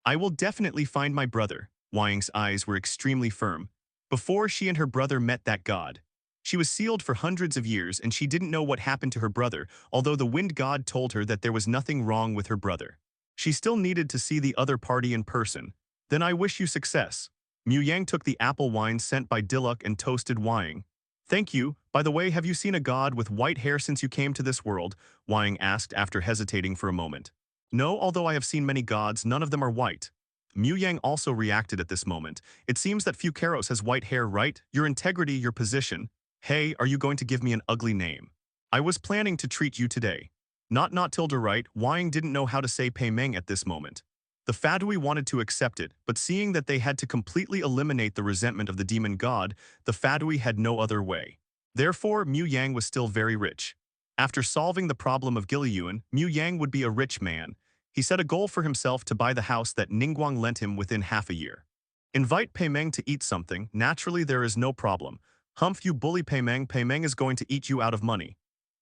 I will definitely find my brother. Wang's eyes were extremely firm. Before she and her brother met that god, she was sealed for hundreds of years and she didn't know what happened to her brother, although the wind god told her that there was nothing wrong with her brother. She still needed to see the other party in person. Then I wish you success. Mu Yang took the apple wine sent by Diluk and toasted Wang. Thank you. By the way, have you seen a god with white hair since you came to this world? Wang asked after hesitating for a moment. No, although I have seen many gods, none of them are white. Mu Yang also reacted at this moment. It seems that Fukaros has white hair, right? Your integrity, your position. Hey, are you going to give me an ugly name? I was planning to treat you today. Not tilde right, Wang didn't know how to say Pei Meng at this moment. The Fadui wanted to accept it, but seeing that they had to completely eliminate the resentment of the demon god, the Fadui had no other way. Therefore, Mu Yang was still very rich. After solving the problem of Giliyuan, Mu Yang would be a rich man. He set a goal for himself to buy the house that Ningguang lent him within half a year. Invite Pei Meng to eat something, naturally there is no problem. Humph, you bully Pei Meng is going to eat you out of money.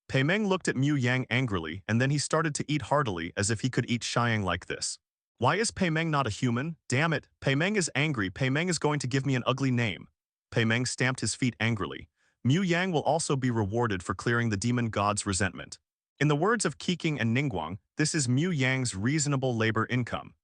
Pei Meng looked at Mu Yang angrily, and then he started to eat heartily as if he could eat Xiang like this. Why is Pei Meng not a human? Damn it, Pei Meng is angry, Pei Meng is going to give me an ugly name. Pei Meng stamped his feet angrily. Mu Yang will also be rewarded for clearing the demon god's resentment. In the words of Keqing and Ningguang, this is Mu Yang's reasonable labor income.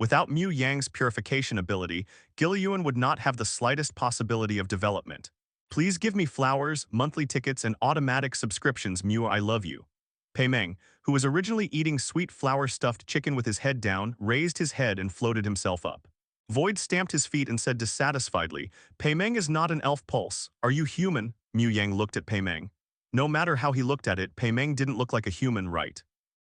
Without Mu Yang's purification ability, Giliyuan would not have the slightest possibility of development. Please give me flowers, monthly tickets, and automatic subscriptions, Mu, I love you. Pei Meng, who was originally eating sweet flour-stuffed chicken with his head down, raised his head and floated himself up. Void stamped his feet and said dissatisfiedly, Pei Meng is not an elf pulse. Are you human? Mu Yang looked at Pei Meng. No matter how he looked at it, Pei Meng didn't look like a human, right?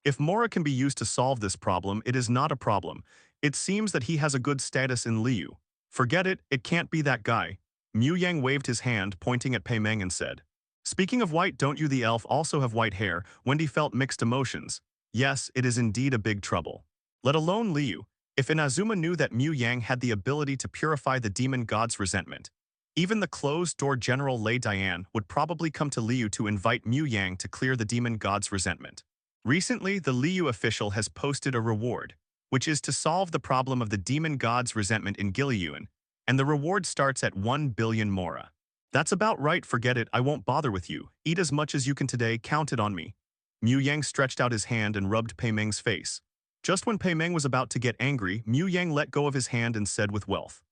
If Mora can be used to solve this problem, it is not a problem. It seems that he has a good status in Liu. Forget it, it can't be that guy. Mu Yang waved his hand, pointing at Pei Meng and said, Speaking of white, don't you the elf also have white hair? Wendy felt mixed emotions. Yes, it is indeed a big trouble. Let alone Liu. If Inazuma knew that Mu Yang had the ability to purify the demon god's resentment, even the closed-door General Lei Dian would probably come to Liu to invite Mu Yang to clear the demon god's resentment. Recently, the Liu official has posted a reward, which is to solve the problem of the demon god's resentment in Giliyuan, and the reward starts at 1 billion Mora. That's about right, forget it, I won't bother with you. Eat as much as you can today, count it on me. Mu Yang stretched out his hand and rubbed Pei Meng's face. Just when Pei Meng was about to get angry, Mu Yang let go of his hand and said with wealth.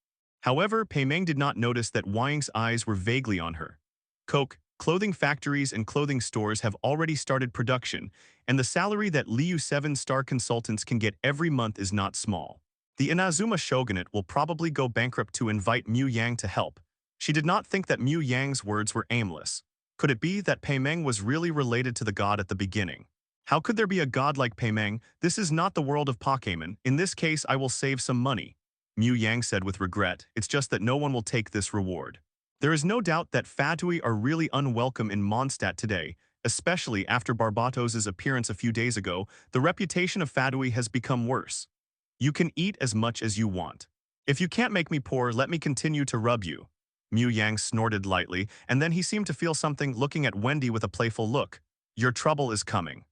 However, Pei Meng did not notice that Wang's eyes were vaguely on her. Clothing factories and clothing stores have already started production, and the salary that Liu 7-star consultants can get every month is not small. The Inazuma shogunate will probably go bankrupt to invite Mu Yang to help. She did not think that Mu Yang's words were aimless. Could it be that Pei Meng was really related to the god at the beginning? How could there be a god like Pei Meng? This is not the world of Pokemon. In this case, I will save some money. Mu Yang said with regret, it's just that no one will take this reward. There is no doubt that Fatui are really unwelcome in Mondstadt today, especially after Barbatos's appearance a few days ago. The reputation of Fatui has become worse. You can eat as much as you want. If you can't make me poor, let me continue to rub you. Mu Yang snorted lightly, and then he seemed to feel something, looking at Wendy with a playful look. Your trouble is coming.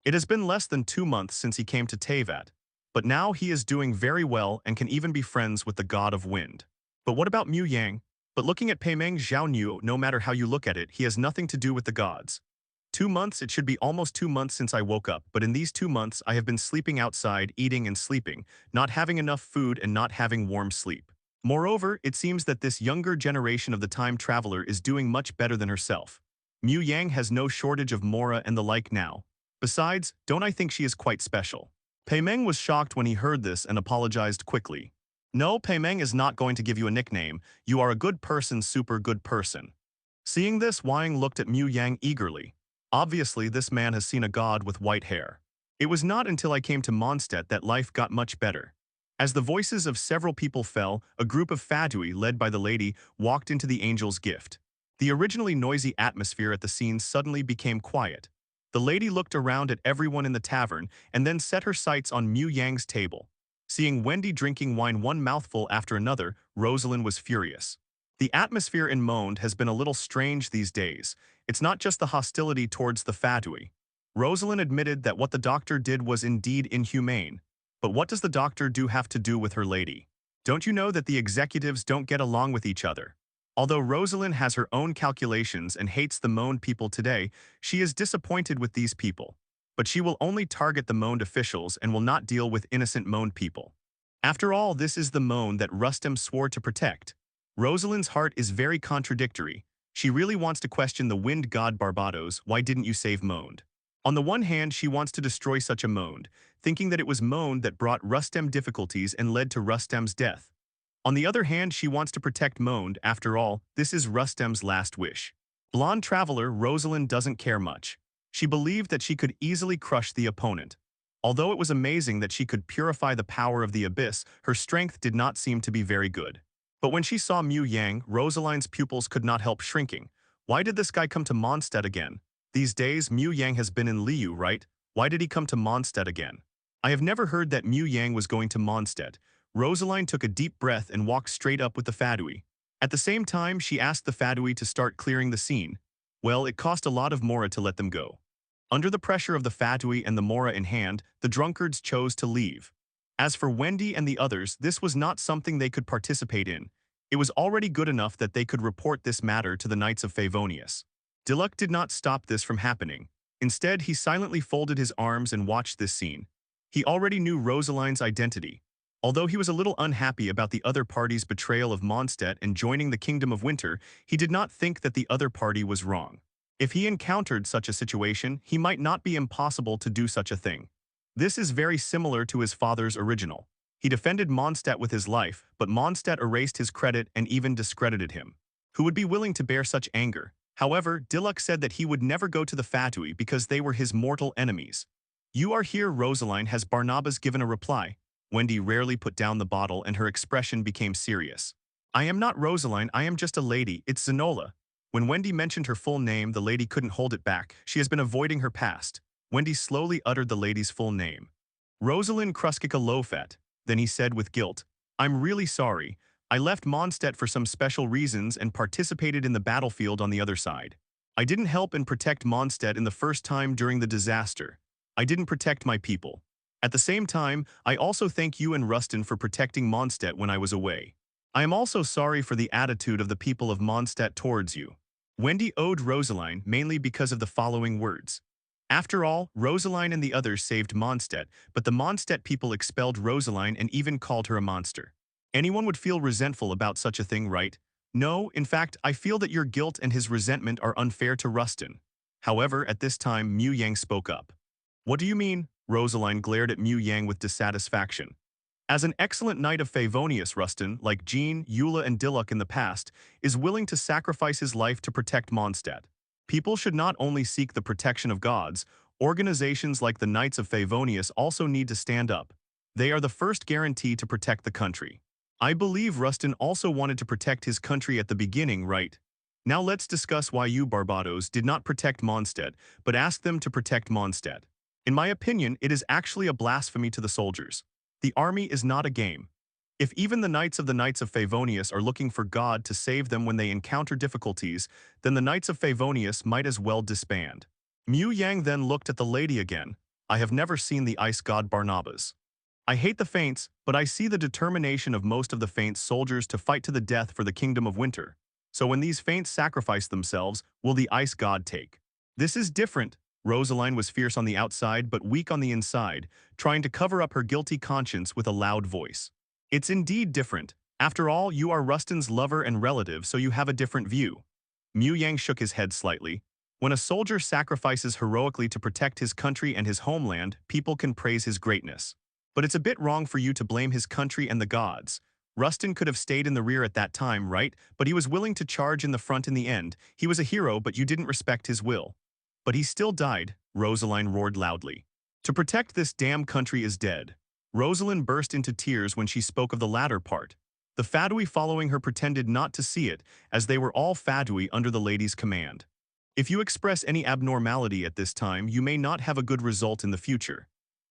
It has been less than 2 months since he came to Teyvat, but now he is doing very well and can even be friends with the god of wind. But what about Mu Yang? But looking at Pei Meng Zhaoniu, no matter how you look at it, he has nothing to do with the gods. 2 months, it should be almost 2 months since I woke up, but in these 2 months I have been sleeping outside, eating and sleeping, not having enough food and not having warm sleep. Moreover, it seems that this younger generation of the time traveler is doing much better than herself. Mu Yang has no shortage of Mora and the like now. Besides, don't I think she is quite special? Pei Meng was shocked when he heard this and apologized quickly. No, Pei Meng is not going to give you a nickname. You are a good person, super good person. Seeing this, Wang looked at Mu Yang eagerly. Obviously, this man has seen a god with white hair. It was not until I came to Mondstadt that life got much better. As the voices of several people fell, a group of Fadui, led by the lady, walked into the angel's gift. The originally noisy atmosphere at the scene suddenly became quiet. The lady looked around at everyone in the tavern and then set her sights on Mu Yang's table. Seeing Wendy drinking wine one mouthful after another, Rosalind was furious. The atmosphere in Monde has been a little strange these days. It's not just the hostility towards the Fatui. Rosalind admitted that what the doctor did was indeed inhumane. But what does the doctor have to do with her lady? Don't you know that the executives don't get along with each other? Although Rosalind has her own calculations and hates the Monde people today, she is disappointed with these people. But she will only target the Monde officials and will not deal with innocent Monde people. After all, this is the Monde that Rustem swore to protect. Rosalind's heart is very contradictory. She really wants to question the wind god Barbados. Why didn't you save Monde? On the one hand, she wants to destroy such a Monde, thinking that it was Monde that brought Rustem difficulties and led to Rustem's death. On the other hand, she wants to protect Monde. After all, this is Rustem's last wish. Blonde traveler Rosalind doesn't care much. She believed that she could easily crush the opponent. Although it was amazing that she could purify the power of the abyss, her strength did not seem to be very good. But when she saw Mu Yang, Rosalind's pupils could not help shrinking. Why did this guy come to Mondstadt again? These days, Mu Yang has been in Liu, right? Why did he come to Mondstadt again? I have never heard that Mu Yang was going to Mondstadt. Rosalind took a deep breath and walked straight up with the Fatui. At the same time, she asked the Fatui to start clearing the scene. Well, it cost a lot of Mora to let them go. Under the pressure of the Fatui and the Mora in hand, the drunkards chose to leave. As for Wendy and the others, this was not something they could participate in. It was already good enough that they could report this matter to the Knights of Favonius. Diluc did not stop this from happening. Instead, he silently folded his arms and watched this scene. He already knew Rosalind's identity. Although he was a little unhappy about the other party's betrayal of Mondstadt and joining the Kingdom of Winter, he did not think that the other party was wrong. If he encountered such a situation, he might not be impossible to do such a thing. This is very similar to his father's original. He defended Mondstadt with his life, but Mondstadt erased his credit and even discredited him. Who would be willing to bear such anger? However, Diluc said that he would never go to the Fatui because they were his mortal enemies. You are here, Rosalind, has Barnabas given a reply. Wendy rarely put down the bottle and her expression became serious. I am not Rosalind, I am just a lady, it's Zenola. When Wendy mentioned her full name, the lady couldn't hold it back. She has been avoiding her past. Wendy slowly uttered the lady's full name. Rosalind Kruskika Lofet. Then he said with guilt, I'm really sorry. I left Mondstadt for some special reasons and participated in the battlefield on the other side. I didn't help and protect Mondstadt in the first time during the disaster. I didn't protect my people. At the same time, I also thank you and Rustin for protecting Mondstadt when I was away. I am also sorry for the attitude of the people of Mondstadt towards you. Wendy owed Rosalind mainly because of the following words. After all, Rosalind and the others saved Mondstadt, but the Mondstadt people expelled Rosalind and even called her a monster. Anyone would feel resentful about such a thing, right? No, in fact, I feel that your guilt and his resentment are unfair to Rustin. However, at this time, Mu Yang spoke up. What do you mean? Rosalind glared at Mu Yang with dissatisfaction. As an excellent knight of Favonius, Rustin, like Jean, Eula, and Diluc in the past, is willing to sacrifice his life to protect Mondstadt. People should not only seek the protection of gods, organizations like the Knights of Favonius also need to stand up. They are the first guarantee to protect the country. I believe Rustin also wanted to protect his country at the beginning, right? Now let's discuss why you, Barbados, did not protect Mondstadt, but asked them to protect Mondstadt. In my opinion, it is actually a blasphemy to the soldiers. The army is not a game. If even the Knights of Favonius are looking for God to save them when they encounter difficulties, then the Knights of Favonius might as well disband. Mu Yang then looked at the lady again. I have never seen the ice god Barnabas. I hate the Faints, but I see the determination of most of the Faints soldiers to fight to the death for the Kingdom of Winter. So when these Faints sacrifice themselves, will the ice god take? This is different. Rosalind was fierce on the outside but weak on the inside, trying to cover up her guilty conscience with a loud voice. It's indeed different. After all, you are Rustin's lover and relative, so you have a different view. Mu Yang shook his head slightly. When a soldier sacrifices heroically to protect his country and his homeland, people can praise his greatness. But it's a bit wrong for you to blame his country and the gods. Rustin could have stayed in the rear at that time, right? But he was willing to charge in the front in the end. He was a hero, but you didn't respect his will. But he still died, Rosalind roared loudly. To protect this damn country is dead. Rosalind burst into tears when she spoke of the latter part. The Fadui following her pretended not to see it, as they were all Fadui under the lady's command. If you express any abnormality at this time, you may not have a good result in the future.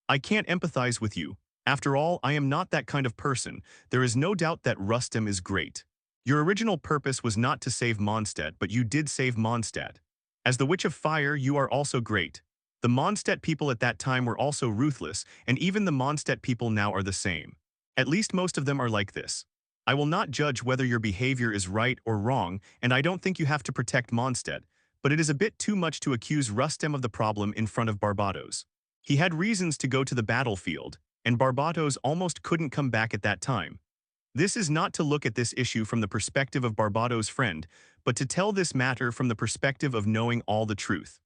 I can't empathize with you. After all, I am not that kind of person. There is no doubt that Rustem is great. Your original purpose was not to save Mondstadt, but you did save Mondstadt. As the Witch of Fire, you are also great. The Mondstadt people at that time were also ruthless, and even the Mondstadt people now are the same. At least most of them are like this. I will not judge whether your behavior is right or wrong, and I don't think you have to protect Mondstadt, but it is a bit too much to accuse Rustem of the problem in front of Barbatos. He had reasons to go to the battlefield, and Barbatos almost couldn't come back at that time. This is not to look at this issue from the perspective of Barbatos' friend, but to tell this matter from the perspective of knowing all the truth.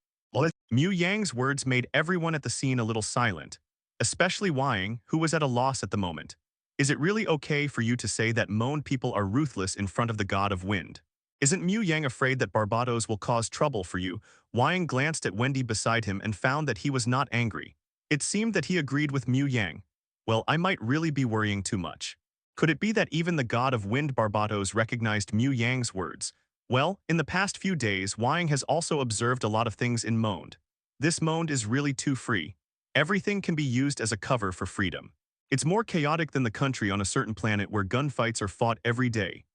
Mu Yang's words made everyone at the scene a little silent, especially Wang, who was at a loss at the moment. Is it really okay for you to say that Moan people are ruthless in front of the god of wind? Isn't Mu Yang afraid that Barbatos will cause trouble for you? Wang glanced at Wendy beside him and found that he was not angry. It seemed that he agreed with Mu Yang. Well, I might really be worrying too much. Could it be that even the god of wind Barbatos recognized Mu Yang's words? Well, in the past few days, Wang has also observed a lot of things in Monde. This Monde is really too free. Everything can be used as a cover for freedom. It's more chaotic than the country on a certain planet where gunfights are fought every day.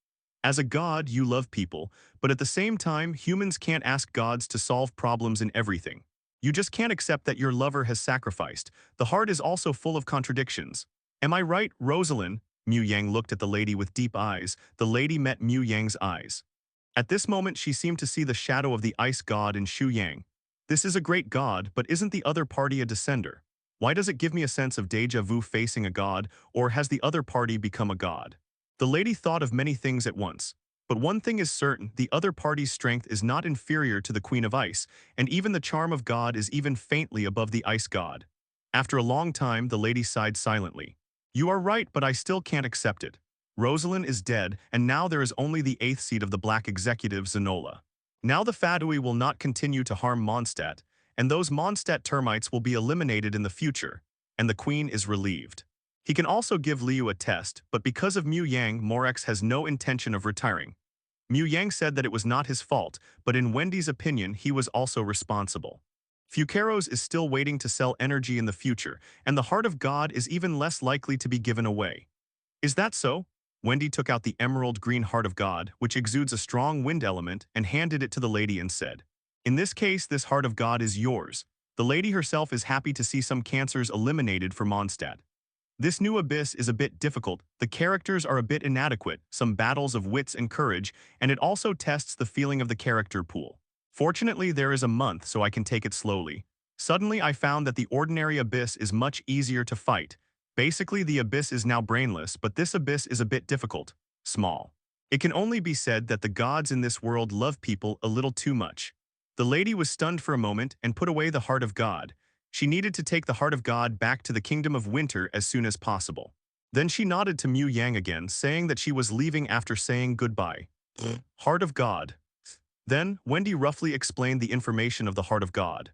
As a god, you love people, but at the same time, humans can't ask gods to solve problems in everything. You just can't accept that your lover has sacrificed. The heart is also full of contradictions. Am I right, Rosalind? Mu Yang looked at the lady with deep eyes. The lady met Mu Yang's eyes. At this moment, she seemed to see the shadow of the ice god in Xu Yang. This is a great god, but isn't the other party a descender? Why does it give me a sense of déjà vu facing a god, or has the other party become a god? The lady thought of many things at once. But one thing is certain, the other party's strength is not inferior to the Queen of Ice, and even the charm of God is even faintly above the ice god. After a long time, the lady sighed silently. You are right, but I still can't accept it. Rosalind is dead, and now there is only the 8th seat of the Black Executive, Zenola. Now the Fadui will not continue to harm Mondstadt, and those Mondstadt termites will be eliminated in the future, and the Queen is relieved. He can also give Liu a test, but because of Mu Yang, Morax has no intention of retiring. Mu Yang said that it was not his fault, but in Wendy's opinion, he was also responsible. Fucaros is still waiting to sell energy in the future, and the Heart of God is even less likely to be given away. Is that so? Wendy took out the emerald green Heart of God, which exudes a strong wind element, and handed it to the lady and said, In this case, this Heart of God is yours. The lady herself is happy to see some cancers eliminated for Mondstadt. This new abyss is a bit difficult, the characters are a bit inadequate, some battles of wits and courage, and it also tests the feeling of the character pool. Fortunately, there is a month, so I can take it slowly. Suddenly, I found that the ordinary abyss is much easier to fight. Basically, the abyss is now brainless, but this abyss is a bit difficult. Small. It can only be said that the gods in this world love people a little too much. The lady was stunned for a moment and put away the Heart of God. She needed to take the Heart of God back to the Kingdom of Winter as soon as possible. Then she nodded to Mu Yang again, saying that she was leaving after saying goodbye. Heart of God. Then, Wendy roughly explained the information of the Heart of God.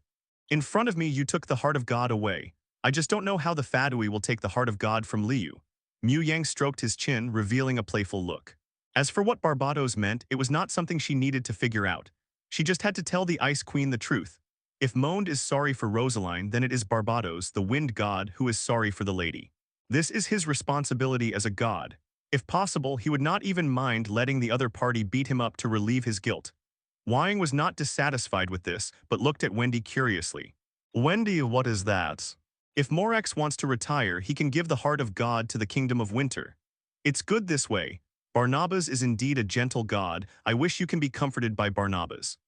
In front of me, you took the Heart of God away. I just don't know how the Fadui will take the Heart of God from Liu. Mu Yang stroked his chin, revealing a playful look. As for what Barbatos meant, it was not something she needed to figure out. She just had to tell the Ice Queen the truth. If Monde is sorry for Rosaline, then it is Barbatos, the wind god, who is sorry for the lady. This is his responsibility as a god. If possible, he would not even mind letting the other party beat him up to relieve his guilt. Wang was not dissatisfied with this, but looked at Wendy curiously. Wendy, what is that? If Morax wants to retire, he can give the Heart of God to the Kingdom of Winter. It's good this way. Barnabas is indeed a gentle god. I wish you can be comforted by Barnabas.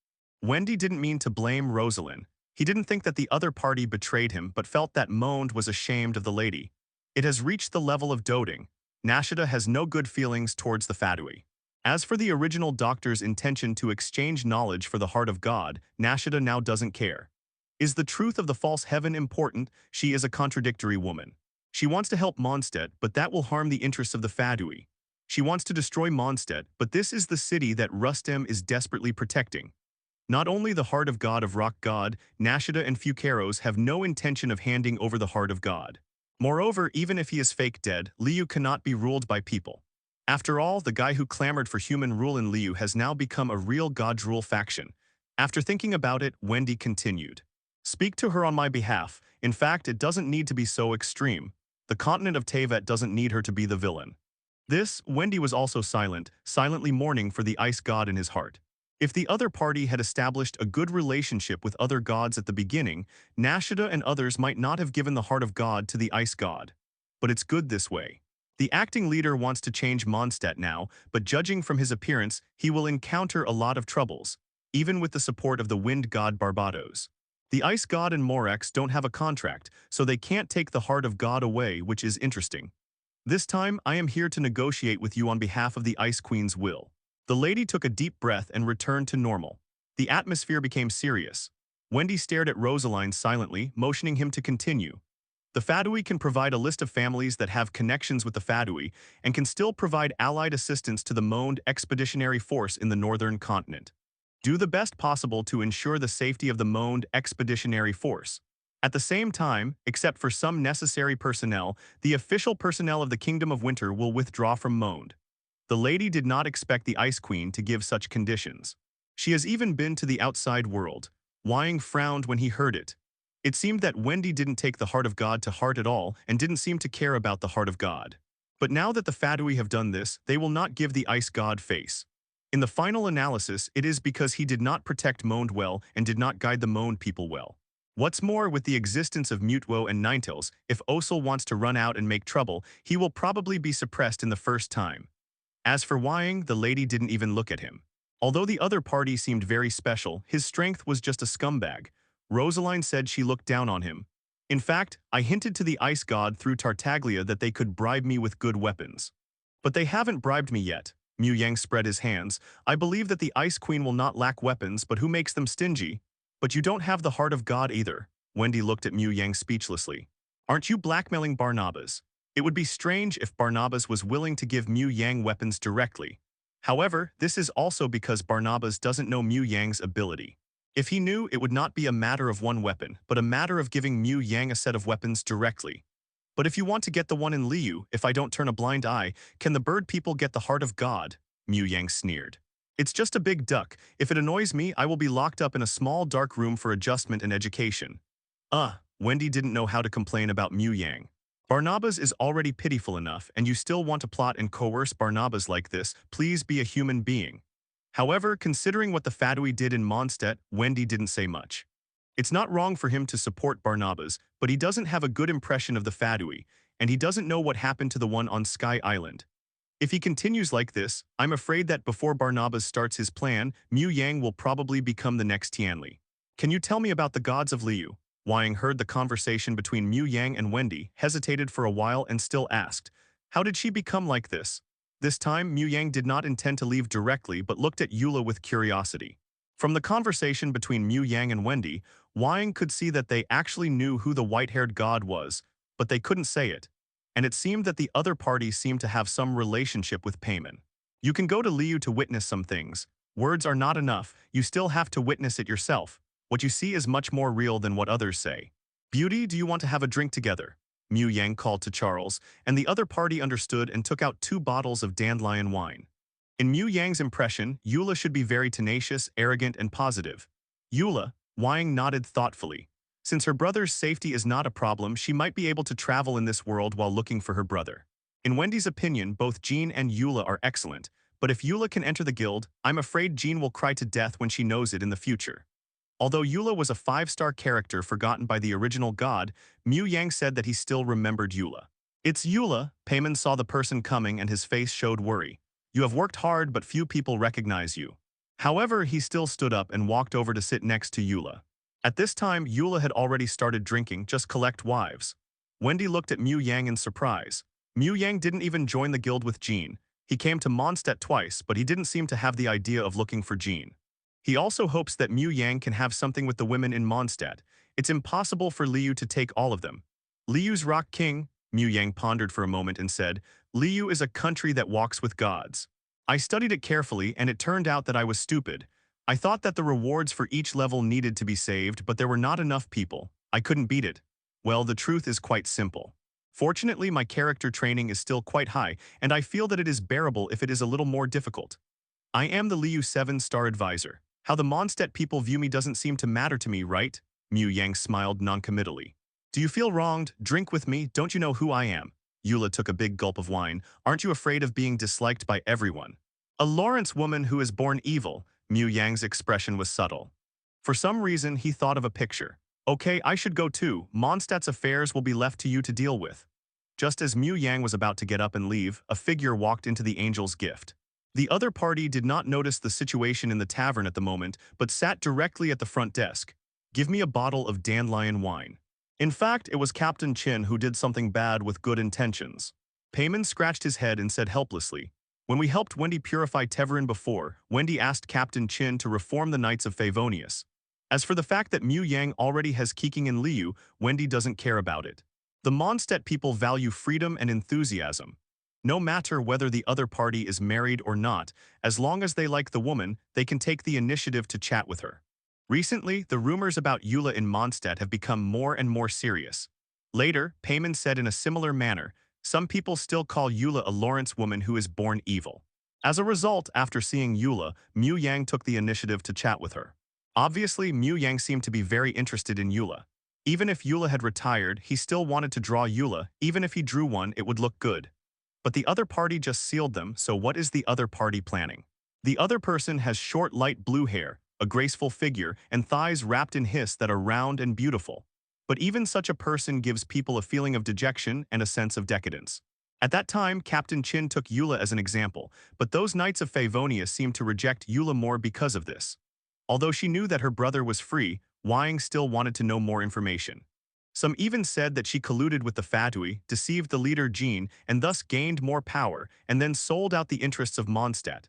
Wendy didn't mean to blame Rosalind. He didn't think that the other party betrayed him, but felt that Monde was ashamed of the lady. It has reached the level of doting. Nashida has no good feelings towards the Fadui. As for the original doctor's intention to exchange knowledge for the Heart of God, Nashida now doesn't care. Is the truth of the false heaven important? She is a contradictory woman. She wants to help Mondstadt, but that will harm the interests of the Fadui. She wants to destroy Mondstadt, but this is the city that Rustem is desperately protecting. Not only the Heart of God of Rock God, Nashida and Fucaros have no intention of handing over the Heart of God. Moreover, even if he is fake dead, Liu cannot be ruled by people. After all, the guy who clamored for human rule in Liu has now become a real God's rule faction. After thinking about it, Wendy continued. Speak to her on my behalf. In fact, it doesn't need to be so extreme. The continent of Teyvat doesn't need her to be the villain. Wendy was also silent, silently mourning for the ice god in his heart. If the other party had established a good relationship with other gods at the beginning, Nashida and others might not have given the heart of God to the ice god. But it's good this way. The acting leader wants to change Mondstadt now, but judging from his appearance, he will encounter a lot of troubles, even with the support of the wind god Barbados. The ice god and Morax don't have a contract, so they can't take the heart of God away, which is interesting. This time, I am here to negotiate with you on behalf of the Ice Queen's will. The lady took a deep breath and returned to normal. The atmosphere became serious. Wendy stared at Rosaline silently, motioning him to continue. The Fadui can provide a list of families that have connections with the Fadui and can still provide allied assistance to the Monde Expeditionary Force in the northern continent. Do the best possible to ensure the safety of the Monde Expeditionary Force. At the same time, except for some necessary personnel, the official personnel of the Kingdom of Winter will withdraw from Monde. The lady did not expect the Ice Queen to give such conditions. She has even been to the outside world. Wang frowned when he heard it. It seemed that Wendy didn't take the heart of God to heart at all and didn't seem to care about the heart of God. But now that the Fadui have done this, they will not give the ice god face. In the final analysis, it is because he did not protect Monde well and did not guide the Monde people well. What's more, with the existence of Mutuo and Ninetales, if Osel wants to run out and make trouble, he will probably be suppressed in the first time. As for Wang, the lady didn't even look at him. Although the other party seemed very special, his strength was just a scumbag. Rosaline said she looked down on him. In fact, I hinted to the ice god through Tartaglia that they could bribe me with good weapons. But they haven't bribed me yet. Mu Yang spread his hands. I believe that the Ice Queen will not lack weapons, but who makes them stingy? But you don't have the heart of God either. Wendy looked at Mu Yang speechlessly. Aren't you blackmailing Barnabas? It would be strange if Barnabas was willing to give Mu Yang weapons directly. However, this is also because Barnabas doesn't know Mu Yang's ability. If he knew, it would not be a matter of one weapon, but a matter of giving Mu Yang a set of weapons directly. But if you want to get the one in Liu, if I don't turn a blind eye, can the bird people get the heart of God? Mu Yang sneered. It's just a big duck. If it annoys me, I will be locked up in a small dark room for adjustment and education. Wendy didn't know how to complain about Mu Yang. Barnabas is already pitiful enough, and you still want to plot and coerce Barnabas like this. Please be a human being. However, considering what the Fadui did in Mondstadt, Wendy didn't say much. It's not wrong for him to support Barnabas, but he doesn't have a good impression of the Fadui, and he doesn't know what happened to the one on Sky Island. If he continues like this, I'm afraid that before Barnabas starts his plan, Mu Yang will probably become the next Tianli. Can you tell me about the gods of Liu? Wang heard the conversation between Mu Yang and Wendy, hesitated for a while and still asked, how did she become like this? This time, Mu Yang did not intend to leave directly but looked at Eula with curiosity. From the conversation between Mu Yang and Wendy, Wang could see that they actually knew who the white-haired god was, but they couldn't say it. And it seemed that the other party seemed to have some relationship with Payman. You can go to Liu to witness some things. Words are not enough, you still have to witness it yourself. What you see is much more real than what others say. Beauty, do you want to have a drink together? Mu Yang called to Charles, and the other party understood and took out 2 bottles of dandelion wine. In Mu Yang's impression, Eula should be very tenacious, arrogant, and positive. Eula, Wang nodded thoughtfully. Since her brother's safety is not a problem, she might be able to travel in this world while looking for her brother. In Wendy's opinion, both Jean and Eula are excellent, but if Eula can enter the guild, I'm afraid Jean will cry to death when she knows it in the future. Although Eula was a 5-star character forgotten by the original god, Mu Yang said that he still remembered Eula. It's Eula. Payman saw the person coming and his face showed worry. You have worked hard, but few people recognize you. However, he still stood up and walked over to sit next to Eula. At this time, Eula had already started drinking, just collect wives. Wendy looked at Mu Yang in surprise. Mu Yang didn't even join the guild with Jean. He came to Mondstadt twice, but he didn't seem to have the idea of looking for Jean. He also hopes that Mu Yang can have something with the women in Mondstadt. It's impossible for Liu to take all of them. Liu's Rock King, Mu Yang pondered for a moment and said, Liu is a country that walks with gods. I studied it carefully and it turned out that I was stupid. I thought that the rewards for each level needed to be saved, but there were not enough people. I couldn't beat it. Well, the truth is quite simple. Fortunately, my character training is still quite high, and I feel that it is bearable if it is a little more difficult. I am the Liu 7-star advisor. How the Mondstadt people view me doesn't seem to matter to me, right? Mu Yang smiled noncommittally. Do you feel wronged? Drink with me, don't you know who I am? Eula took a big gulp of wine. Aren't you afraid of being disliked by everyone? A Lawrence woman who is born evil. Mu Yang's expression was subtle. For some reason, he thought of a picture. Okay, I should go too. Mondstadt's affairs will be left to you to deal with. Just as Mu Yang was about to get up and leave, a figure walked into the angel's gift. The other party did not notice the situation in the tavern at the moment, but sat directly at the front desk. Give me a bottle of dandelion wine. In fact, it was Captain Chin who did something bad with good intentions. Payman scratched his head and said helplessly, when we helped Wendy purify Teverin before, Wendy asked Captain Chin to reform the Knights of Favonius. As for the fact that Mu Yang already has Keqing and Liu, Wendy doesn't care about it. The Mondstadt people value freedom and enthusiasm. No matter whether the other party is married or not, as long as they like the woman, they can take the initiative to chat with her. Recently, the rumors about Eula in Mondstadt have become more and more serious. Later, Payman said in a similar manner, some people still call Eula a Lawrence woman who is born evil. As a result, after seeing Eula, Mu Yang took the initiative to chat with her. Obviously, Mu Yang seemed to be very interested in Eula. Even if Eula had retired, he still wanted to draw Eula. Even if he drew one, it would look good. But the other party just sealed them, so what is the other party planning? The other person has short light blue hair, a graceful figure, and thighs wrapped in hiss that are round and beautiful. But even such a person gives people a feeling of dejection and a sense of decadence. At that time, Captain Chin took Eula as an example, but those Knights of Favonia seemed to reject Eula more because of this. Although she knew that her brother was free, Wang still wanted to know more information. Some even said that she colluded with the Fatui, deceived the leader Jean, and thus gained more power, and then sold out the interests of Mondstadt.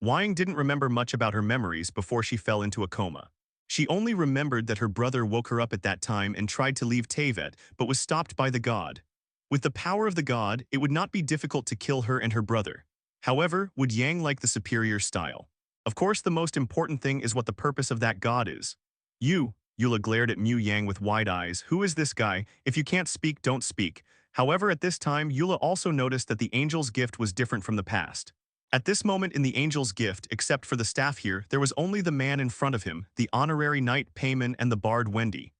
Wang didn't remember much about her memories before she fell into a coma. She only remembered that her brother woke her up at that time and tried to leave Teyvat, but was stopped by the god. With the power of the god, it would not be difficult to kill her and her brother. However, would Yang like the superior style? Of course, the most important thing is what the purpose of that god is. Eula glared at Mu Yang with wide eyes. Who is this guy? If you can't speak, don't speak. However, at this time, Eula also noticed that the angel's gift was different from the past. At this moment in the angel's gift, except for the staff here, there was only the man in front of him, the honorary knight Payman and the bard Wendy.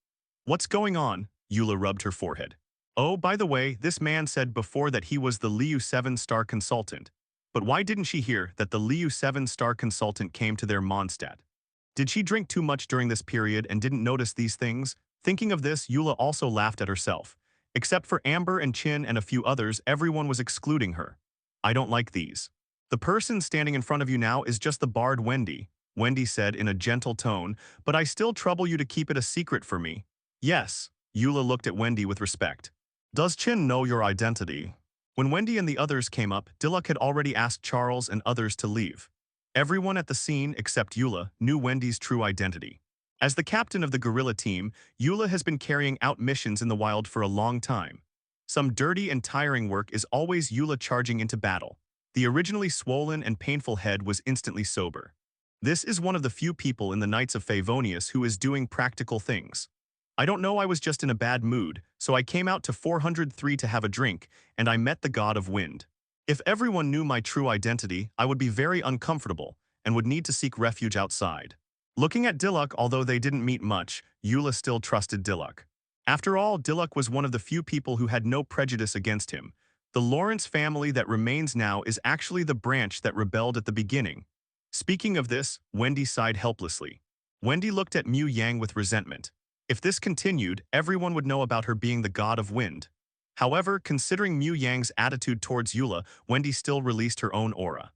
What's going on? Eula rubbed her forehead. Oh, by the way, this man said before that he was the Liu 7-star consultant. But why didn't she hear that the Liu 7-star consultant came to their Mondstadt? Did she drink too much during this period and didn't notice these things? Thinking of this, Eula also laughed at herself. Except for Amber and Chin and a few others, everyone was excluding her. I don't like these. The person standing in front of you now is just the bard Wendy, Wendy said in a gentle tone, but I still trouble you to keep it a secret for me. Yes, Eula looked at Wendy with respect. Does Chin know your identity? When Wendy and the others came up, Diluk had already asked Charles and others to leave. Everyone at the scene, except Eula, knew Wendy's true identity. As the captain of the guerrilla team, Eula has been carrying out missions in the wild for a long time. Some dirty and tiring work is always Eula charging into battle. The originally swollen and painful head was instantly sober. This is one of the few people in the Knights of Favonius who is doing practical things. I don't know, I was just in a bad mood, so I came out to 403 to have a drink, and I met the god of wind. If everyone knew my true identity, I would be very uncomfortable, and would need to seek refuge outside. Looking at Diluk, although they didn't meet much, Eula still trusted Diluk. After all, Diluk was one of the few people who had no prejudice against him. The Lawrence family that remains now is actually the branch that rebelled at the beginning. Speaking of this, Wendy sighed helplessly. Wendy looked at Mu Yang with resentment. If this continued, everyone would know about her being the god of wind. However, considering Mu Yang's attitude towards Eula, Wendy still released her own aura.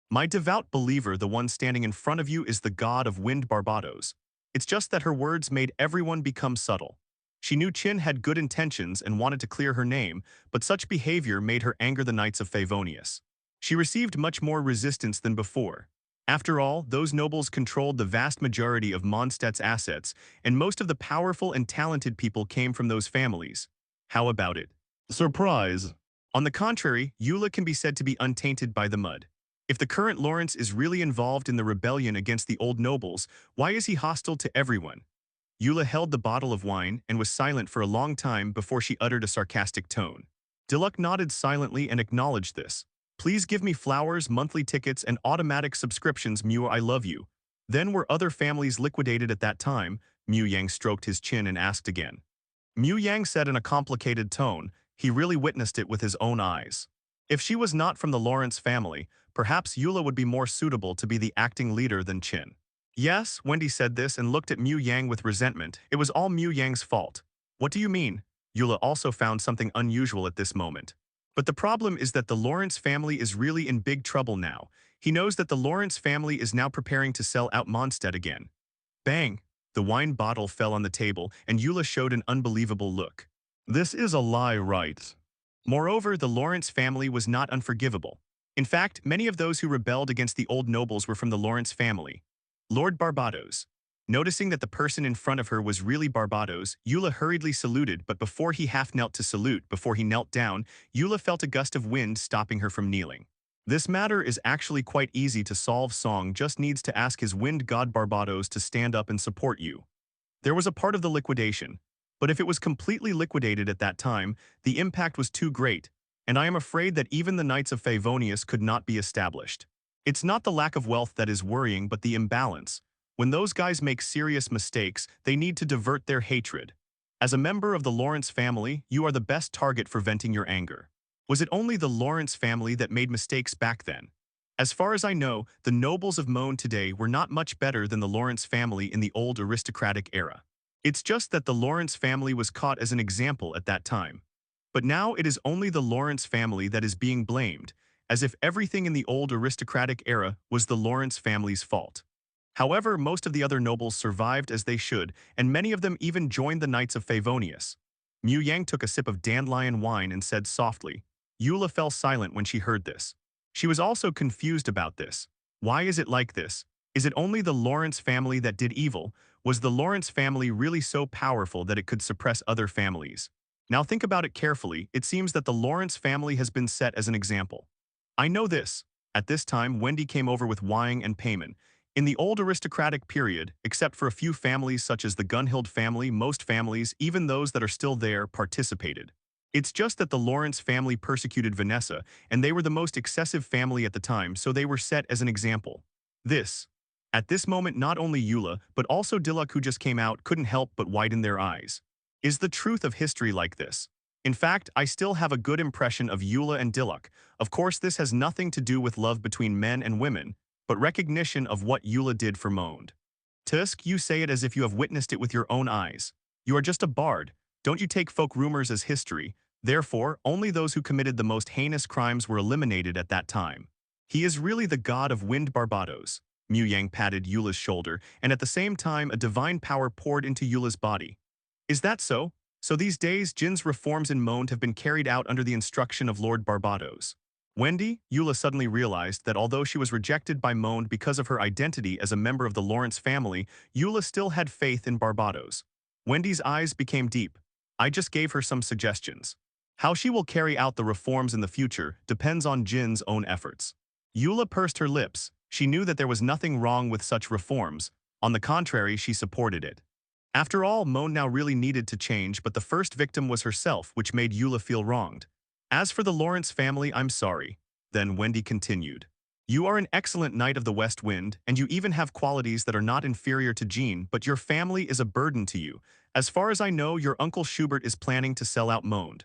My devout believer, the one standing in front of you is the god of wind Barbados. It's just that her words made everyone become subtle. She knew Chin had good intentions and wanted to clear her name, but such behavior made her anger the Knights of Favonius. She received much more resistance than before. After all, those nobles controlled the vast majority of Mondstadt's assets, and most of the powerful and talented people came from those families. How about it? Surprise! On the contrary, Eula can be said to be untainted by the mud. If the current Lawrence is really involved in the rebellion against the old nobles, why is he hostile to everyone? Eula held the bottle of wine and was silent for a long time before she uttered a sarcastic tone. Diluc nodded silently and acknowledged this. Please give me flowers, monthly tickets, and automatic subscriptions, Mu, I love you. Then were other families liquidated at that time? Mu Yang stroked his chin and asked again. Mu Yang said in a complicated tone, he really witnessed it with his own eyes. If she was not from the Lawrence family, perhaps Eula would be more suitable to be the acting leader than Qin. Yes, Wendy said this and looked at Mu Yang with resentment. It was all Mu Yang's fault. What do you mean? Eula also found something unusual at this moment. But the problem is that the Lawrence family is really in big trouble now. He knows that the Lawrence family is now preparing to sell out Mondstadt again. Bang! The wine bottle fell on the table, and Eula showed an unbelievable look. This is a lie, right? Moreover, the Lawrence family was not unforgivable. In fact, many of those who rebelled against the old nobles were from the Lawrence family. Lord Barbados. Noticing that the person in front of her was really Barbados, Eula hurriedly saluted, but before he half-knelt to salute, before he knelt down, Eula felt a gust of wind stopping her from kneeling. This matter is actually quite easy to solve. Song just needs to ask his wind god Barbados to stand up and support you. There was a part of the liquidation, but if it was completely liquidated at that time, the impact was too great, and I am afraid that even the Knights of Favonius could not be established. It's not the lack of wealth that is worrying, but the imbalance. When those guys make serious mistakes, they need to divert their hatred. As a member of the Lawrence family, you are the best target for venting your anger. Was it only the Lawrence family that made mistakes back then? As far as I know, the nobles of Moan today were not much better than the Lawrence family in the old aristocratic era. It's just that the Lawrence family was caught as an example at that time. But now it is only the Lawrence family that is being blamed, as if everything in the old aristocratic era was the Lawrence family's fault. However, most of the other nobles survived as they should, and many of them even joined the Knights of Favonius. Mu Yang took a sip of dandelion wine and said softly. Eula fell silent when she heard this. She was also confused about this. Why is it like this? Is it only the Lawrence family that did evil? Was the Lawrence family really so powerful that it could suppress other families? Now think about it carefully. It seems that the Lawrence family has been set as an example. I know this. At this time, Wendy came over with wine and payment. In the old aristocratic period, except for a few families such as the Gunhild family, most families, even those that are still there, participated. It's just that the Lawrence family persecuted Vanessa, and they were the most excessive family at the time, so they were set as an example. At this moment, not only Eula, but also Diluc, who just came out, couldn't help but widen their eyes. Is the truth of history like this? In fact, I still have a good impression of Eula and Diluc. Of course, this has nothing to do with love between men and women, but recognition of what Eula did for Moand. Tusk, you say it as if you have witnessed it with your own eyes. You are just a bard. Don't you take folk rumors as history? Therefore, only those who committed the most heinous crimes were eliminated at that time. He is really the god of wind Barbados. Mu Yang patted Eula's shoulder, and at the same time a divine power poured into Eula's body. Is that so? So these days, Jin's reforms in Moand have been carried out under the instruction of Lord Barbados. Wendy, Eula suddenly realized that although she was rejected by Moand because of her identity as a member of the Lawrence family, Eula still had faith in Barbados. Wendy's eyes became deep. I just gave her some suggestions. How she will carry out the reforms in the future depends on Jin's own efforts. Eula pursed her lips. She knew that there was nothing wrong with such reforms. On the contrary, she supported it. After all, Moand now really needed to change, but the first victim was herself, which made Eula feel wronged. As for the Lawrence family, I'm sorry. Then Wendy continued. You are an excellent knight of the West Wind, and you even have qualities that are not inferior to Jean, but your family is a burden to you. As far as I know, your uncle Schubert is planning to sell out Moand.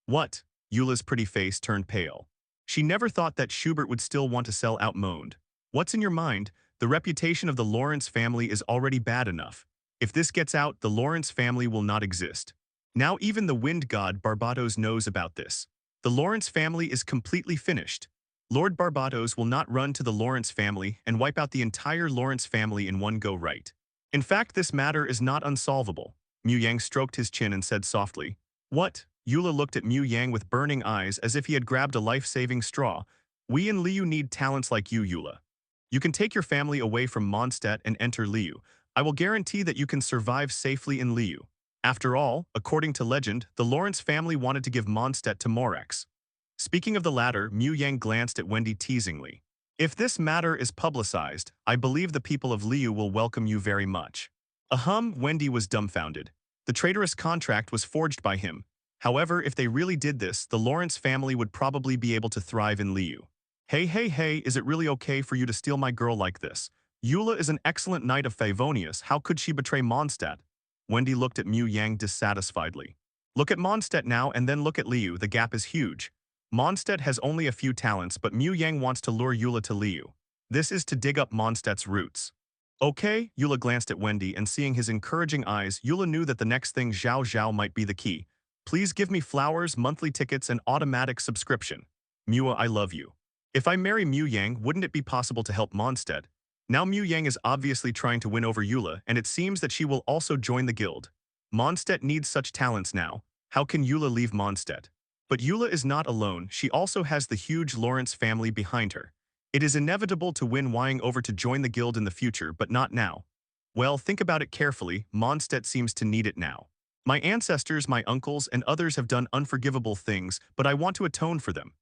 What? Eula's pretty face turned pale. She never thought that Schubert would still want to sell out Moand. What's in your mind? The reputation of the Lawrence family is already bad enough. If this gets out, the Lawrence family will not exist. Now even the wind god Barbados knows about this. The Lawrence family is completely finished. Lord Barbados will not run to the Lawrence family and wipe out the entire Lawrence family in one go, right? In fact, this matter is not unsolvable. Mu Yang stroked his chin and said softly. What? Eula looked at Mu Yang with burning eyes as if he had grabbed a life-saving straw. We in Liu need talents like you, Eula. You can take your family away from Mondstadt and enter Liu. I will guarantee that you can survive safely in Liu. After all, according to legend, the Lawrence family wanted to give Mondstadt to Morax. Speaking of the latter, Mu Yang glanced at Wendy teasingly. If this matter is publicized, I believe the people of Liu will welcome you very much. Wendy was dumbfounded. The traitorous contract was forged by him. However, if they really did this, the Lawrence family would probably be able to thrive in Liu. Hey, hey, hey, is it really okay for you to steal my girl like this? Eula is an excellent knight of Favonius. How could she betray Mondstadt? Wendy looked at Mu Yang dissatisfiedly. Look at Mondstadt now and then look at Liu. The gap is huge. Mondstadt has only a few talents, but Mu Yang wants to lure Eula to Liu. This is to dig up Mondstadt's roots. Okay, Eula glanced at Wendy, and seeing his encouraging eyes, Eula knew that the next thing Zhao Zhao might be the key. Please give me flowers, monthly tickets, and automatic subscription. Mua, I love you. If I marry Mu Yang, wouldn't it be possible to help Mondstadt? Now Mu Yang is obviously trying to win over Eula, and it seems that she will also join the guild. Mondstadt needs such talents now. How can Eula leave Mondstadt? But Eula is not alone. She also has the huge Lawrence family behind her. It is inevitable to win Wying over to join the guild in the future, but not now. Well, think about it carefully. Mondstadt seems to need it now. My ancestors, my uncles, and others have done unforgivable things, but I want to atone for them.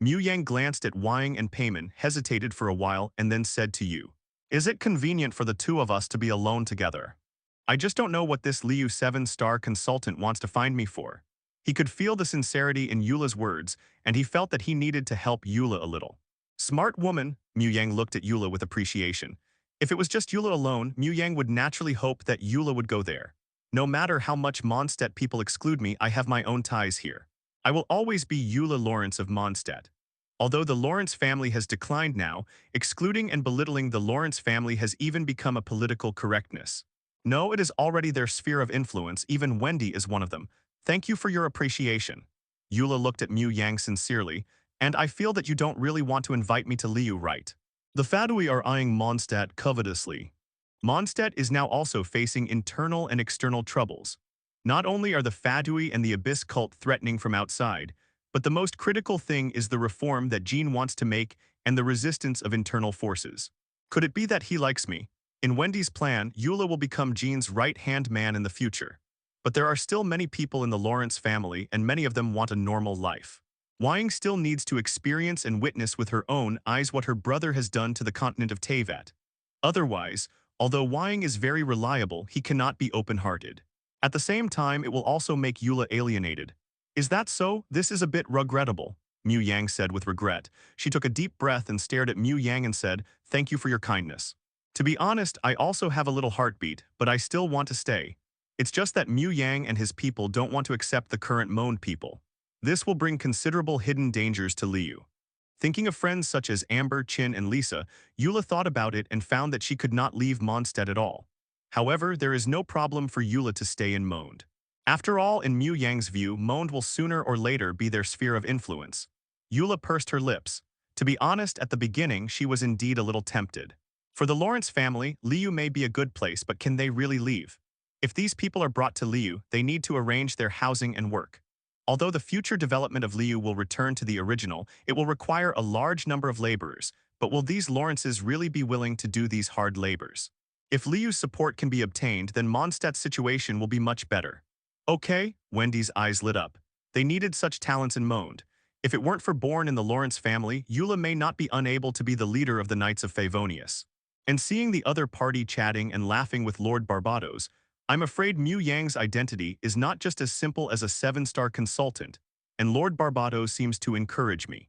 Mu Yang glanced at Wying and Payman, hesitated for a while, and then said to Yu, is it convenient for the two of us to be alone together? I just don't know what this Liu 7-star consultant wants to find me for. He could feel the sincerity in Eula's words, and he felt that he needed to help Eula a little. Smart woman, Mu Yang looked at Eula with appreciation. If it was just Eula alone, Mu Yang would naturally hope that Eula would go there. No matter how much Mondstadt people exclude me, I have my own ties here. I will always be Eula Lawrence of Mondstadt. Although the Lawrence family has declined now, excluding and belittling the Lawrence family has even become a political correctness. No, it is already their sphere of influence. Even Wendy is one of them. Thank you for your appreciation. Eula looked at Mu Yang sincerely, and I feel that you don't really want to invite me to Liu, right? The Fadui are eyeing Mondstadt covetously. Mondstadt is now also facing internal and external troubles. Not only are the Fadui and the Abyss cult threatening from outside, but the most critical thing is the reform that Jean wants to make and the resistance of internal forces. Could it be that he likes me? In Wendy's plan, Eula will become Jean's right-hand man in the future. But there are still many people in the Lawrence family, and many of them want a normal life. Wying still needs to experience and witness with her own eyes what her brother has done to the continent of Teyvat. Otherwise, although Wying is very reliable, he cannot be open-hearted. At the same time, it will also make Eula alienated. Is that so? This is a bit regrettable, Mu Yang said with regret. She took a deep breath and stared at Mu Yang and said, thank you for your kindness. To be honest, I also have a little heartbeat, but I still want to stay. It's just that Mu Yang and his people don't want to accept the current Monde people. This will bring considerable hidden dangers to Liu. Thinking of friends such as Amber, Qin, and Lisa, Eula thought about it and found that she could not leave Mondstadt at all. However, there is no problem for Eula to stay in Monde. After all, in Mu Yang's view, Monde will sooner or later be their sphere of influence. Eula pursed her lips. To be honest, at the beginning, she was indeed a little tempted. For the Lawrence family, Liu may be a good place, but can they really leave? If these people are brought to Liu, they need to arrange their housing and work. Although the future development of Liu will return to the original, it will require a large number of laborers, but will these Lawrences really be willing to do these hard labors? If Liu's support can be obtained, then Mondstadt's situation will be much better. Okay, Wendy's eyes lit up. They needed such talents in Monde. If it weren't for born in the Lawrence family, Eula may not be unable to be the leader of the Knights of Favonius. And seeing the other party chatting and laughing with Lord Barbados, I'm afraid Mu Yang's identity is not just as simple as a 7-star consultant, and Lord Barbados seems to encourage me.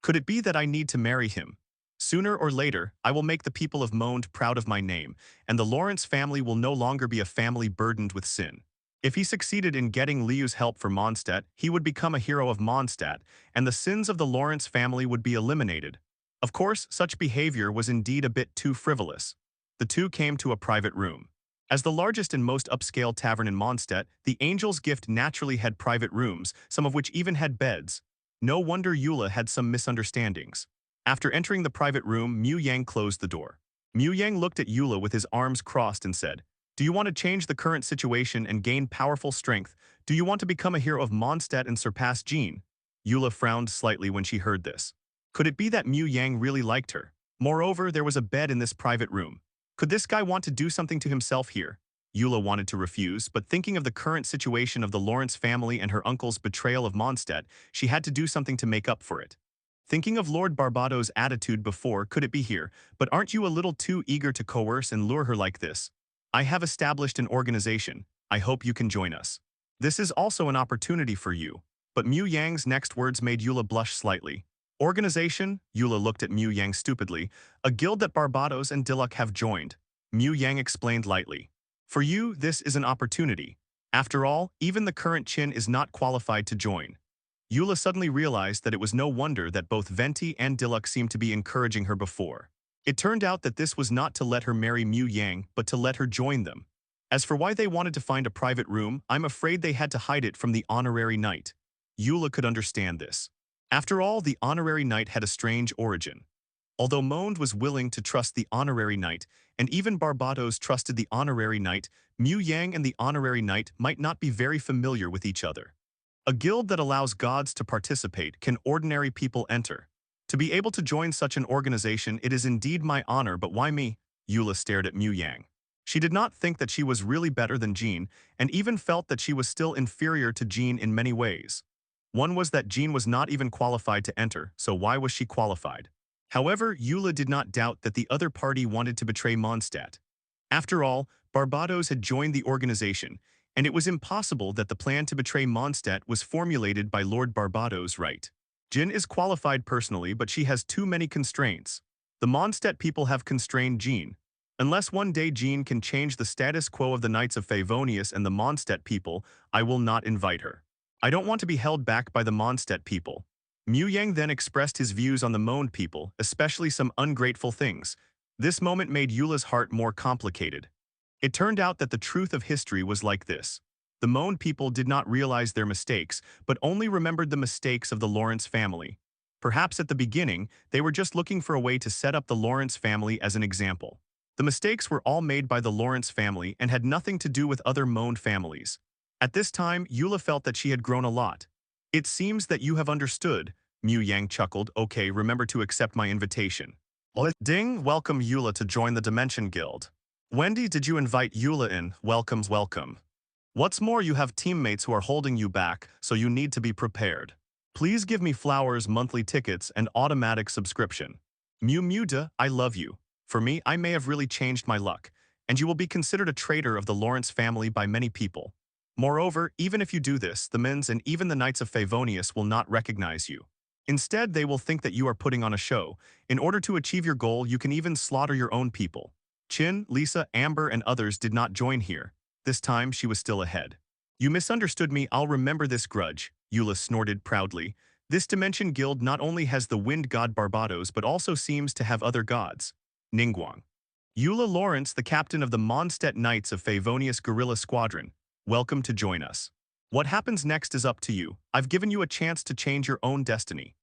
Could it be that I need to marry him? Sooner or later, I will make the people of Monde proud of my name, and the Lawrence family will no longer be a family burdened with sin. If he succeeded in getting Liu's help for Mondstadt, he would become a hero of Mondstadt, and the sins of the Lawrence family would be eliminated. Of course, such behavior was indeed a bit too frivolous. The two came to a private room. As the largest and most upscale tavern in Mondstadt, the Angel's Gift naturally had private rooms, some of which even had beds. No wonder Eula had some misunderstandings. After entering the private room, Mu Yang closed the door. Mu Yang looked at Eula with his arms crossed and said, do you want to change the current situation and gain powerful strength? Do you want to become a hero of Mondstadt and surpass Jean? Eula frowned slightly when she heard this. Could it be that Mu Yang really liked her? Moreover, there was a bed in this private room. Could this guy want to do something to himself here? Eula wanted to refuse, but thinking of the current situation of the Lawrence family and her uncle's betrayal of Mondstadt, she had to do something to make up for it. Thinking of Lord Barbados' attitude before, could it be here? But aren't you a little too eager to coerce and lure her like this? I have established an organization. I hope you can join us. This is also an opportunity for you. But Mu Yang's next words made Eula blush slightly. Organization? Eula looked at Mu Yang stupidly. A guild that Barbados and Diluc have joined. Mu Yang explained lightly. For you, this is an opportunity. After all, even the current Qin is not qualified to join. Eula suddenly realized that it was no wonder that both Venti and Diluc seemed to be encouraging her before. It turned out that this was not to let her marry Mu Yang, but to let her join them. As for why they wanted to find a private room, I'm afraid they had to hide it from the honorary knight. Eula could understand this. After all, the honorary knight had a strange origin. Although Monde was willing to trust the honorary knight, and even Barbados trusted the honorary knight, Mu Yang and the honorary knight might not be very familiar with each other. A guild that allows gods to participate can ordinary people enter. To be able to join such an organization, it is indeed my honor, but why me? Eula stared at Mu Yang. She did not think that she was really better than Jean, and even felt that she was still inferior to Jean in many ways. One was that Jean was not even qualified to enter, so why was she qualified? However, Eula did not doubt that the other party wanted to betray Mondstadt. After all, Barbados had joined the organization, and it was impossible that the plan to betray Mondstadt was formulated by Lord Barbados, right? Jin is qualified personally, but she has too many constraints. The Mondstadt people have constrained Jean. Unless one day Jean can change the status quo of the Knights of Favonius and the Mondstadt people, I will not invite her. I don't want to be held back by the Mondstadt people. Mu Yang then expressed his views on the Monde people, especially some ungrateful things. This moment made Eula's heart more complicated. It turned out that the truth of history was like this. The Monde people did not realize their mistakes, but only remembered the mistakes of the Lawrence family. Perhaps at the beginning, they were just looking for a way to set up the Lawrence family as an example. The mistakes were all made by the Lawrence family and had nothing to do with other Monde families. At this time, Eula felt that she had grown a lot. It seems that you have understood, Mu Yang chuckled. Okay, remember to accept my invitation. Ding, welcome Eula to join the Dimension Guild. Wendy, did you invite Eula in? Welcome. What's more, you have teammates who are holding you back, so you need to be prepared. Please give me flowers, monthly tickets, and automatic subscription. Muda, I love you. For me, I may have really changed my luck, and you will be considered a traitor of the Lawrence family by many people. Moreover, even if you do this, the Mins and even the Knights of Favonius will not recognize you. Instead, they will think that you are putting on a show. In order to achieve your goal, you can even slaughter your own people. Chin, Lisa, Amber, and others did not join here. This time, she was still ahead. You misunderstood me, I'll remember this grudge, Eula snorted proudly. This Dimension Guild not only has the wind god Barbados but also seems to have other gods. Ningguang. Eula Lawrence, the captain of the Mondstadt Knights of Favonius Guerrilla Squadron. Welcome to join us. What happens next is up to you. I've given you a chance to change your own destiny.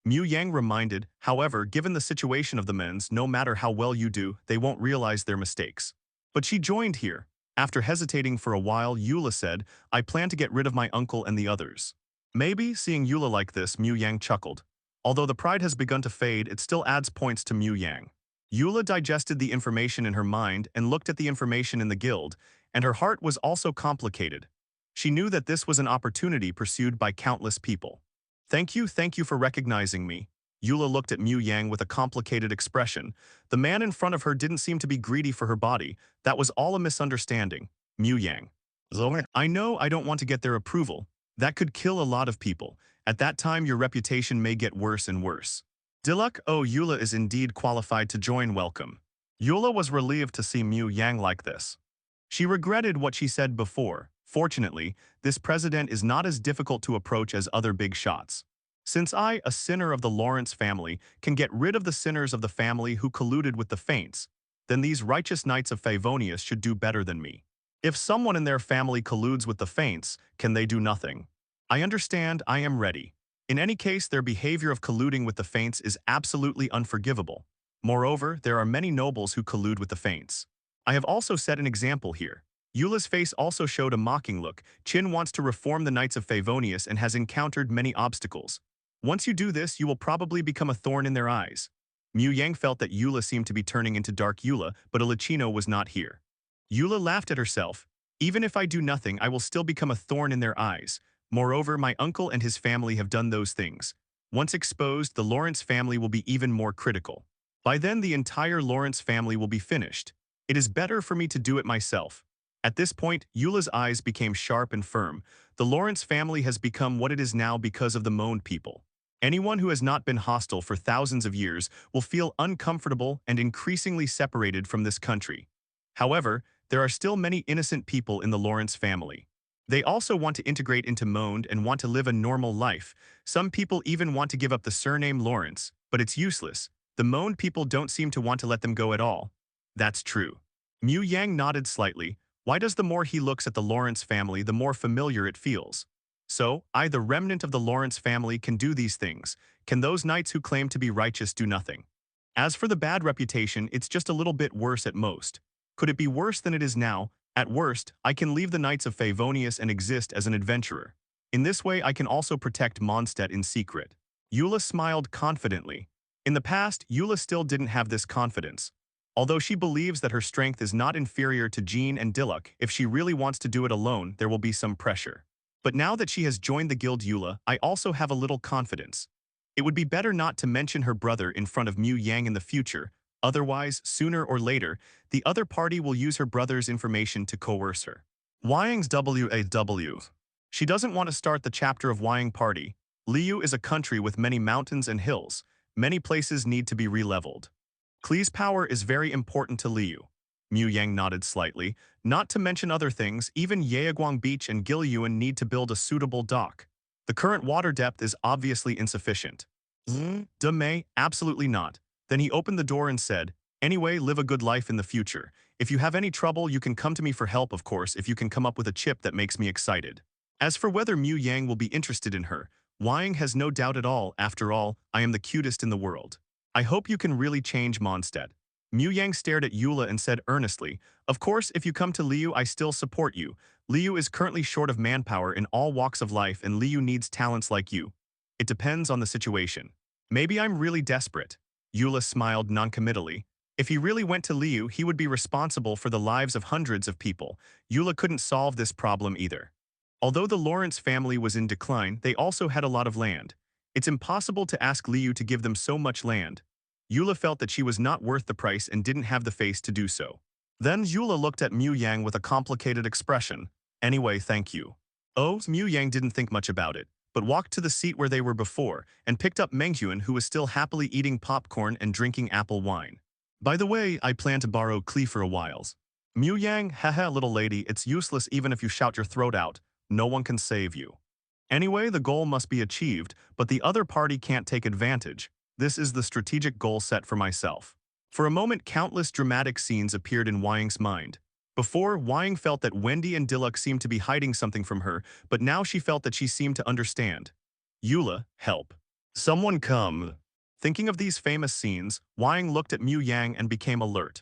Mu Yang reminded, however, given the situation of the Mins, no matter how well you do, they won't realize their mistakes. But she joined here. After hesitating for a while, Eula said, I plan to get rid of my uncle and the others. Maybe, seeing Eula like this, Mu Yang chuckled. Although the pride has begun to fade, it still adds points to Mu Yang. Eula digested the information in her mind and looked at the information in the guild, and her heart was also complicated. She knew that this was an opportunity pursued by countless people. Thank you for recognizing me. Eula looked at Mu Yang with a complicated expression. The man in front of her didn't seem to be greedy for her body. That was all a misunderstanding. Mu Yang. I know I don't want to get their approval. That could kill a lot of people. At that time, your reputation may get worse and worse. Diluc, oh, Eula is indeed qualified to join. Welcome. Eula was relieved to see Mu Yang like this. She regretted what she said before. Fortunately, this president is not as difficult to approach as other big shots. Since I, a sinner of the Lawrence family, can get rid of the sinners of the family who colluded with the Faints, then these righteous knights of Favonius should do better than me. If someone in their family colludes with the Faints, can they do nothing? I understand, I am ready. In any case, their behavior of colluding with the Faints is absolutely unforgivable. Moreover, there are many nobles who collude with the Faints. I have also set an example here. Eula's face also showed a mocking look. Qin wants to reform the Knights of Favonius and has encountered many obstacles. Once you do this, you will probably become a thorn in their eyes. Mu Yang felt that Eula seemed to be turning into Dark Eula, but Alicino was not here. Eula laughed at herself. Even if I do nothing, I will still become a thorn in their eyes. Moreover, my uncle and his family have done those things. Once exposed, the Lawrence family will be even more critical. By then, the entire Lawrence family will be finished. It is better for me to do it myself. At this point, Eula's eyes became sharp and firm. The Lawrence family has become what it is now because of the Moaned people. Anyone who has not been hostile for thousands of years will feel uncomfortable and increasingly separated from this country. However, there are still many innocent people in the Lawrence family. They also want to integrate into Moaned and want to live a normal life. Some people even want to give up the surname Lawrence, but it's useless. The Moaned people don't seem to want to let them go at all. That's true. Mu Yang nodded slightly. Why does the more he looks at the Lawrence family, the more familiar it feels? So, I, the remnant of the Lawrence family, can do these things. Can those knights who claim to be righteous do nothing? As for the bad reputation, it's just a little bit worse at most. Could it be worse than it is now? At worst, I can leave the Knights of Favonius and exist as an adventurer. In this way, I can also protect Mondstadt in secret. Eula smiled confidently. In the past, Eula still didn't have this confidence. Although she believes that her strength is not inferior to Jean and Diluk, if she really wants to do it alone, there will be some pressure. But now that she has joined the guild Eula, I also have a little confidence. It would be better not to mention her brother in front of Mu Yang in the future, otherwise, sooner or later, the other party will use her brother's information to coerce her. Wang's WAW. She doesn't want to start the chapter of Wang Party. Liu is a country with many mountains and hills. Many places need to be re-leveled. Klee's power is very important to Liu. Mu Yang nodded slightly. Not to mention other things, even Yaoguang Beach and Gilyuan need to build a suitable dock. The current water depth is obviously insufficient. May, absolutely not. Then he opened the door and said, anyway, live a good life in the future. If you have any trouble, you can come to me for help, of course, if you can come up with a chip that makes me excited. As for whether Mu Yang will be interested in her, Wang has no doubt at all. After all, I am the cutest in the world. I hope you can really change Mondstadt. Mu Yang stared at Eula and said earnestly, of course, if you come to Liu, I still support you. Liu is currently short of manpower in all walks of life and Liu needs talents like you. It depends on the situation. Maybe I'm really desperate. Eula smiled noncommittally. If he really went to Liu, he would be responsible for the lives of hundreds of people. Eula couldn't solve this problem either. Although the Lawrence family was in decline, they also had a lot of land. It's impossible to ask Liu to give them so much land. Eula felt that she was not worth the price and didn't have the face to do so. Then Eula looked at Mu Yang with a complicated expression. Anyway, thank you. Oh, Mu Yang didn't think much about it, but walked to the seat where they were before and picked up Menghyun, who was still happily eating popcorn and drinking apple wine. By the way, I plan to borrow Klee for a while. Mu Yang, haha, little lady, it's useless even if you shout your throat out. No one can save you. Anyway, the goal must be achieved, but the other party can't take advantage. This is the strategic goal set for myself. For a moment, countless dramatic scenes appeared in Wang's mind. Before, Wang felt that Wendy and Diluk seemed to be hiding something from her, but now she felt that she seemed to understand. Eula, help. Someone come. Thinking of these famous scenes, Wang looked at Mu Yang and became alert.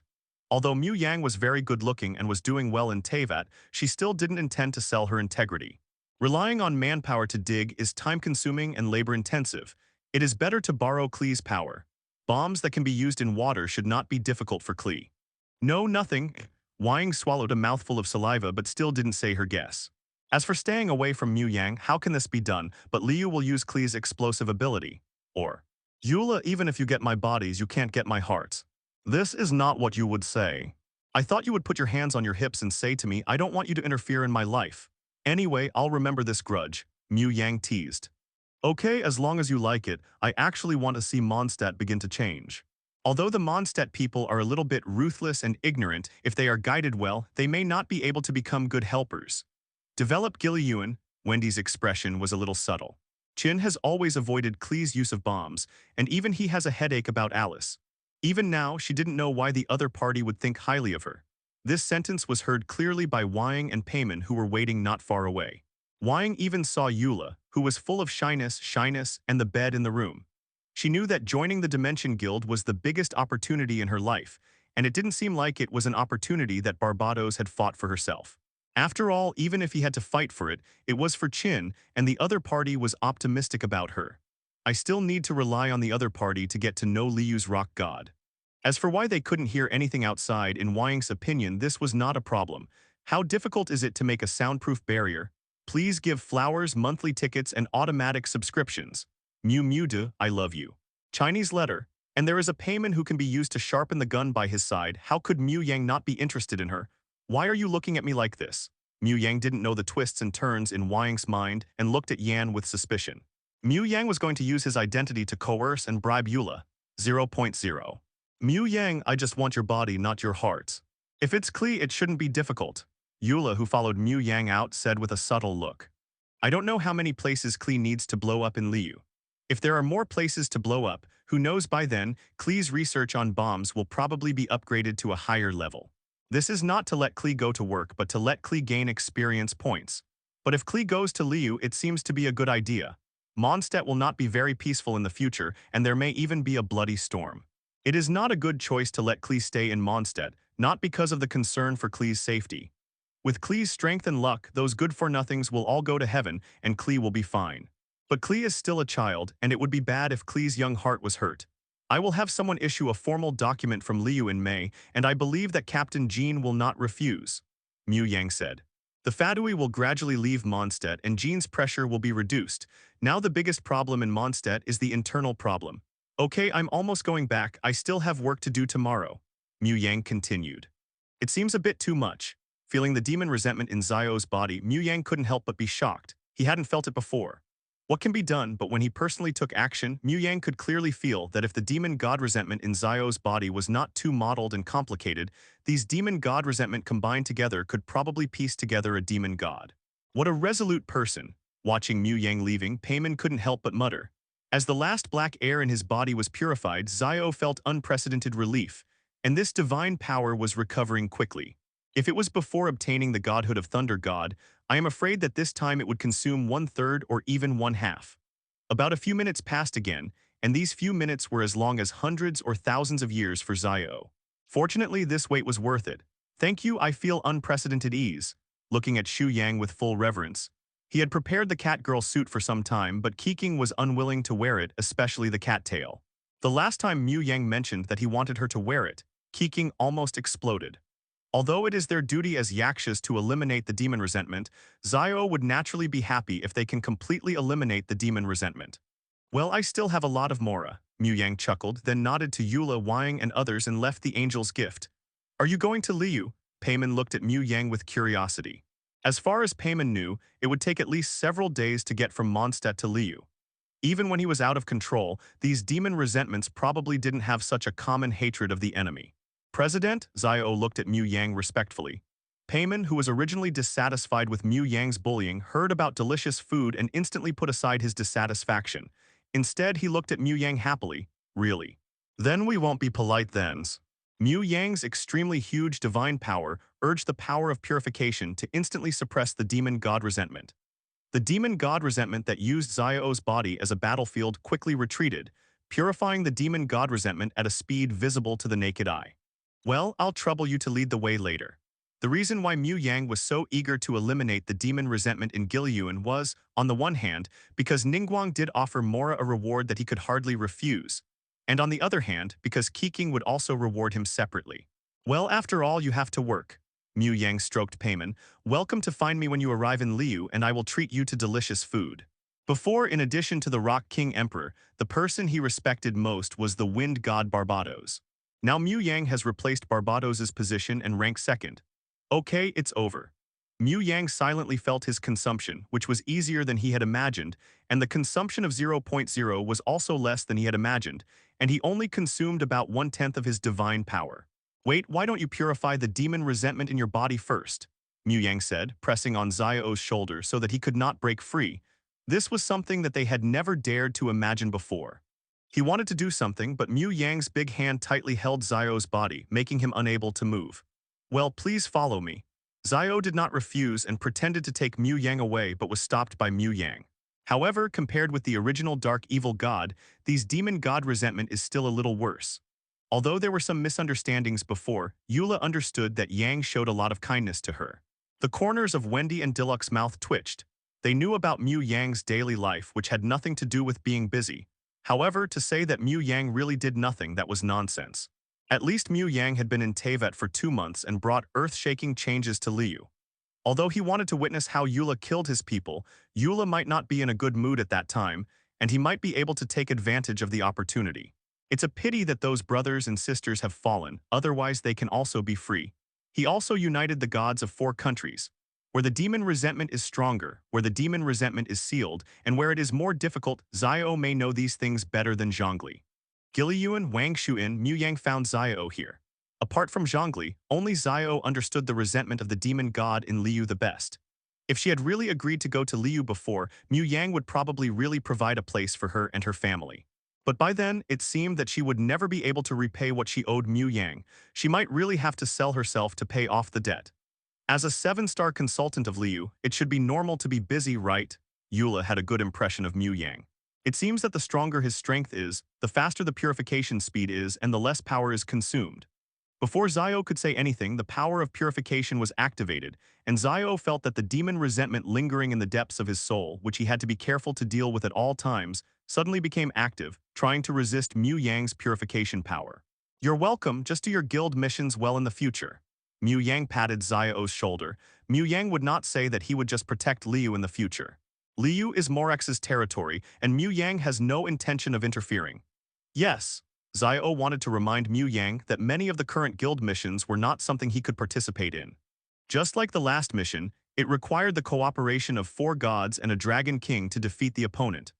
Although Mu Yang was very good-looking and was doing well in Teyvat, she still didn't intend to sell her integrity. Relying on manpower to dig is time-consuming and labor-intensive. It is better to borrow Klee's power. Bombs that can be used in water should not be difficult for Klee. No, nothing. Wang swallowed a mouthful of saliva but still didn't say her guess. As for staying away from Mu Yang, how can this be done? But Liu will use Klee's explosive ability. Or, Eula, even if you get my bodies, you can't get my hearts. This is not what you would say. I thought you would put your hands on your hips and say to me, I don't want you to interfere in my life. Anyway, I'll remember this grudge, Mu Yang teased. Okay, as long as you like it, I actually want to see Mondstadt begin to change. Although the Mondstadt people are a little bit ruthless and ignorant, if they are guided well, they may not be able to become good helpers. Develop Gilyuan, Wendy's expression was a little subtle. Chin has always avoided Klee's use of bombs, and even he has a headache about Alice. Even now, she didn't know why the other party would think highly of her. This sentence was heard clearly by Wang and Payman, who were waiting not far away. Wang even saw Eula, who was full of shyness, and the bed in the room. She knew that joining the Dimension Guild was the biggest opportunity in her life, and it didn't seem like it was an opportunity that Barbados had fought for herself. After all, even if he had to fight for it, it was for Chin, and the other party was optimistic about her. I still need to rely on the other party to get to know Liu's rock god. As for why they couldn't hear anything outside, in Wang's opinion, this was not a problem. How difficult is it to make a soundproof barrier? Please give flowers, monthly tickets, and automatic subscriptions. Mu Mu De, I love you. Chinese letter. And there is a Payman who can be used to sharpen the gun by his side. How could Mu Yang not be interested in her? Why are you looking at me like this? Mu Yang didn't know the twists and turns in Wang's mind and looked at Yan with suspicion. Mu Yang was going to use his identity to coerce and bribe Eula. 0.0. Mu Yang, I just want your body, not your heart. If it's Klee, it shouldn't be difficult. Eula, who followed Mu Yang out, said with a subtle look. I don't know how many places Klee needs to blow up in Liu. If there are more places to blow up, who knows by then, Klee's research on bombs will probably be upgraded to a higher level. This is not to let Klee go to work, but to let Klee gain experience points. But if Klee goes to Liu, it seems to be a good idea. Mondstadt will not be very peaceful in the future, and there may even be a bloody storm. It is not a good choice to let Klee stay in Mondstadt, not because of the concern for Klee's safety. With Klee's strength and luck, those good-for-nothings will all go to heaven, and Klee will be fine. But Klee is still a child, and it would be bad if Klee's young heart was hurt. I will have someone issue a formal document from Liu in May, and I believe that Captain Jean will not refuse. Mu Yang said. The Fadui will gradually leave Mondstadt, and Jean's pressure will be reduced. Now the biggest problem in Mondstadt is the internal problem. Okay, I'm almost going back, I still have work to do tomorrow. Mu Yang continued. It seems a bit too much. Feeling the demon resentment in Zio's body, Mu Yang couldn't help but be shocked. He hadn't felt it before. What can be done, but when he personally took action, Mu Yang could clearly feel that if the demon god resentment in Zio's body was not too modeled and complicated, these demon god resentment combined together could probably piece together a demon god. What a resolute person. Watching Mu Yang leaving, Payman couldn't help but mutter. As the last black air in his body was purified, Zio felt unprecedented relief, and this divine power was recovering quickly. If it was before obtaining the godhood of Thunder God, I am afraid that this time it would consume 1/3 or even 1/2. About a few minutes passed again, and these few minutes were as long as hundreds or thousands of years for Zio. Fortunately, this wait was worth it. Thank you, I feel unprecedented ease. Looking at Xu Yang with full reverence. He had prepared the cat girl suit for some time, but Keqing was unwilling to wear it, especially the cat tail. The last time Mu Yang mentioned that he wanted her to wear it, Keqing almost exploded. Although it is their duty as yakshas to eliminate the demon resentment, Zio would naturally be happy if they can completely eliminate the demon resentment. Well, I still have a lot of Mora, Mu Yang chuckled, then nodded to Eula, Wang, and others and left the angel's gift. Are you going to Liu? Payman looked at Mu Yang with curiosity. As far as Payman knew, it would take at least several days to get from Mondstadt to Liu. Even when he was out of control, these demon resentments probably didn't have such a common hatred of the enemy. President, Zio looked at Mu Yang respectfully. Payman, who was originally dissatisfied with Mu Yang's bullying, heard about delicious food and instantly put aside his dissatisfaction. Instead, he looked at Mu Yang happily. Really? Then we won't be polite thens. Mu Yang's extremely huge divine power urged the power of purification to instantly suppress the demon god resentment. The demon god resentment that used Zio's body as a battlefield quickly retreated, purifying the demon god resentment at a speed visible to the naked eye. Well, I'll trouble you to lead the way later. The reason why Mu Yang was so eager to eliminate the demon resentment in Gilyuan was, on the one hand, because Ningguang did offer Mora a reward that he could hardly refuse, and on the other hand, because Keqing would also reward him separately. Well, after all, you have to work. Mu Yang stroked Payman. Welcome to find me when you arrive in Liu, and I will treat you to delicious food. Before, in addition to the Rock King Emperor, the person he respected most was the wind god Barbados. Now Mu Yang has replaced Barbados's position and ranked second. Okay, it's over. Mu Yang silently felt his consumption, which was easier than he had imagined, and the consumption of 0.0 was also less than he had imagined, and he only consumed about 1/10 of his divine power. Wait, why don't you purify the demon resentment in your body first? Mu Yang said, pressing on Zio's shoulder so that he could not break free. This was something that they had never dared to imagine before. He wanted to do something, but Mu Yang's big hand tightly held Zio's body, making him unable to move. Well, please follow me. Zio did not refuse and pretended to take Mu Yang away, but was stopped by Mu Yang. However, compared with the original dark evil god, these demon god resentment is still a little worse. Although there were some misunderstandings before, Eula understood that Yang showed a lot of kindness to her. The corners of Wendy and Diluc's mouth twitched. They knew about Mu Yang's daily life, which had nothing to do with being busy. However, to say that Mu Yang really did nothing, that was nonsense. At least Mu Yang had been in Teyvat for 2 months and brought earth-shaking changes to Liu. Although he wanted to witness how Eula killed his people, Eula might not be in a good mood at that time, and he might be able to take advantage of the opportunity. It's a pity that those brothers and sisters have fallen, otherwise they can also be free. He also united the gods of 4 countries. Where the demon resentment is stronger, where the demon resentment is sealed, and where it is more difficult, Xiao may know these things better than Zhongli. Giliyuan, Wang Shuin, Mu Yang found Xiao here. Apart from Zhongli, only Xiao understood the resentment of the demon god in Liu the best. If she had really agreed to go to Liu before, Mu Yang would probably really provide a place for her and her family. But by then, it seemed that she would never be able to repay what she owed Mu Yang. She might really have to sell herself to pay off the debt. As a 7-star consultant of Liu, it should be normal to be busy, right? Eula had a good impression of Mu Yang. It seems that the stronger his strength is, the faster the purification speed is and the less power is consumed. Before Xiao could say anything, the power of purification was activated, and Xiao felt that the demon resentment lingering in the depths of his soul, which he had to be careful to deal with at all times, suddenly became active, trying to resist Mu Yang's purification power. You're welcome, just do your guild missions well in the future. Mu Yang patted Xiao's shoulder. Mu Yang would not say that he would just protect Liu in the future. Liu is Morax's territory, and Mu Yang has no intention of interfering. Yes, Xiao wanted to remind Mu Yang that many of the current guild missions were not something he could participate in. Just like the last mission, it required the cooperation of 4 gods and a dragon king to defeat the opponent.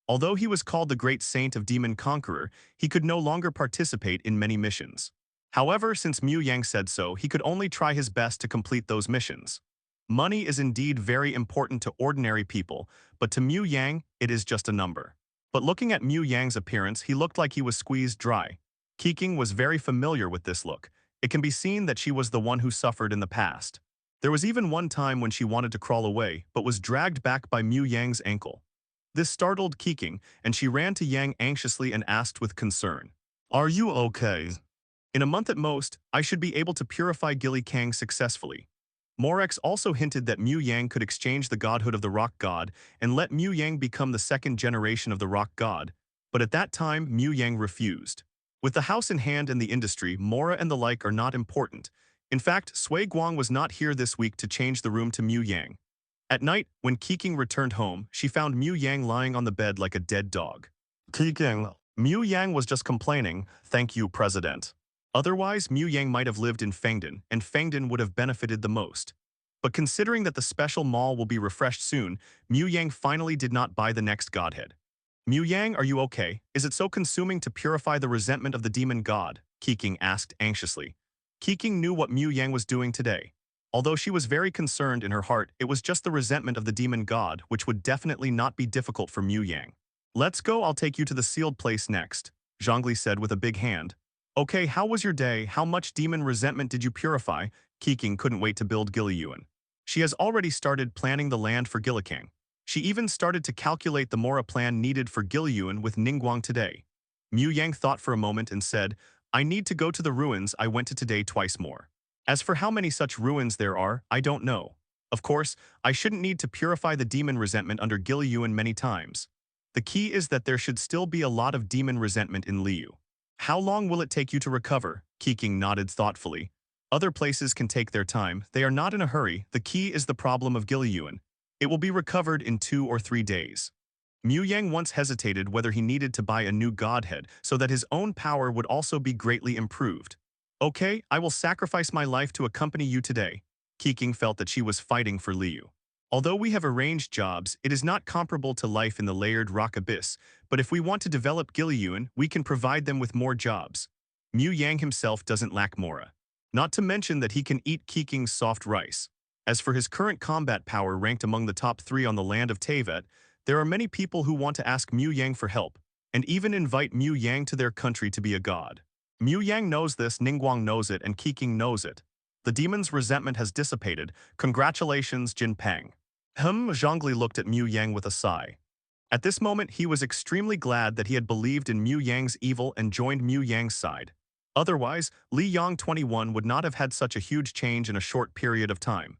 Although he was called the Great Saint of Demon Conqueror, he could no longer participate in many missions. However, since Mu Yang said so, he could only try his best to complete those missions. Money is indeed very important to ordinary people, but to Mu Yang, it is just a number. But looking at Mu Yang's appearance, he looked like he was squeezed dry. Keqing was very familiar with this look. It can be seen that she was the one who suffered in the past. There was even one time when she wanted to crawl away, but was dragged back by Mu Yang's ankle. This startled Keqing, and she ran to Yang anxiously and asked with concern, "Are you okay?" In a month at most, I should be able to purify Keqing successfully. Morax also hinted that Mu Yang could exchange the godhood of the rock god and let Mu Yang become the 2nd generation of the rock god, but at that time Mu Yang refused. With the house in hand and the industry, Mora and the like are not important. In fact, Sui Guang was not here this week to change the room to Mu Yang. At night, when Keqing returned home, she found Mu Yang lying on the bed like a dead dog. Keqing, Mu Yang was just complaining, "Thank you, President." Otherwise, Mu Yang might have lived in Fengdan, and Fengdan would have benefited the most. But considering that the special mall will be refreshed soon, Mu Yang finally did not buy the next godhead. "Mu Yang, are you okay? Is it so consuming to purify the resentment of the demon god?" Keqing asked anxiously. Keqing knew what Mu Yang was doing today. Although she was very concerned in her heart, it was just the resentment of the demon god, which would definitely not be difficult for Mu Yang. "Let's go, I'll take you to the sealed place next," Zhongli said with a big hand. "Okay, how was your day? How much demon resentment did you purify?" Keqing couldn't wait to build Giliyuan. She has already started planning the land for Keqing. She even started to calculate the Mora plan needed for Giliyuan with Ningguang today. Mu Yang thought for a moment and said, "I need to go to the ruins I went to today twice more. As for how many such ruins there are, I don't know. Of course, I shouldn't need to purify the demon resentment under Giliyuan many times. The key is that there should still be a lot of demon resentment in Liu." "How long will it take you to recover?" Keqing nodded thoughtfully. "Other places can take their time. They are not in a hurry. The key is the problem of Giliyuan. It will be recovered in 2 or 3 days." Mu Yang once hesitated whether he needed to buy a new godhead so that his own power would also be greatly improved. "Okay, I will sacrifice my life to accompany you today." Keqing felt that she was fighting for Liu. "Although we have arranged jobs, it is not comparable to life in the layered rock abyss, but if we want to develop Giliyuan, we can provide them with more jobs." Mu Yang himself doesn't lack Mora. Not to mention that he can eat Keqing's soft rice. As for his current combat power ranked among the top 3 on the land of Teyvat, there are many people who want to ask Mu Yang for help, and even invite Mu Yang to their country to be a god. Mu Yang knows this, Ningguang knows it, and Keqing knows it. The demon's resentment has dissipated. Congratulations, Jin Peng. Zhongli looked at Mu Yang with a sigh. At this moment, he was extremely glad that he had believed in Mu Yang's evil and joined Mu Yang's side. Otherwise, Li Yang 21 would not have had such a huge change in a short period of time.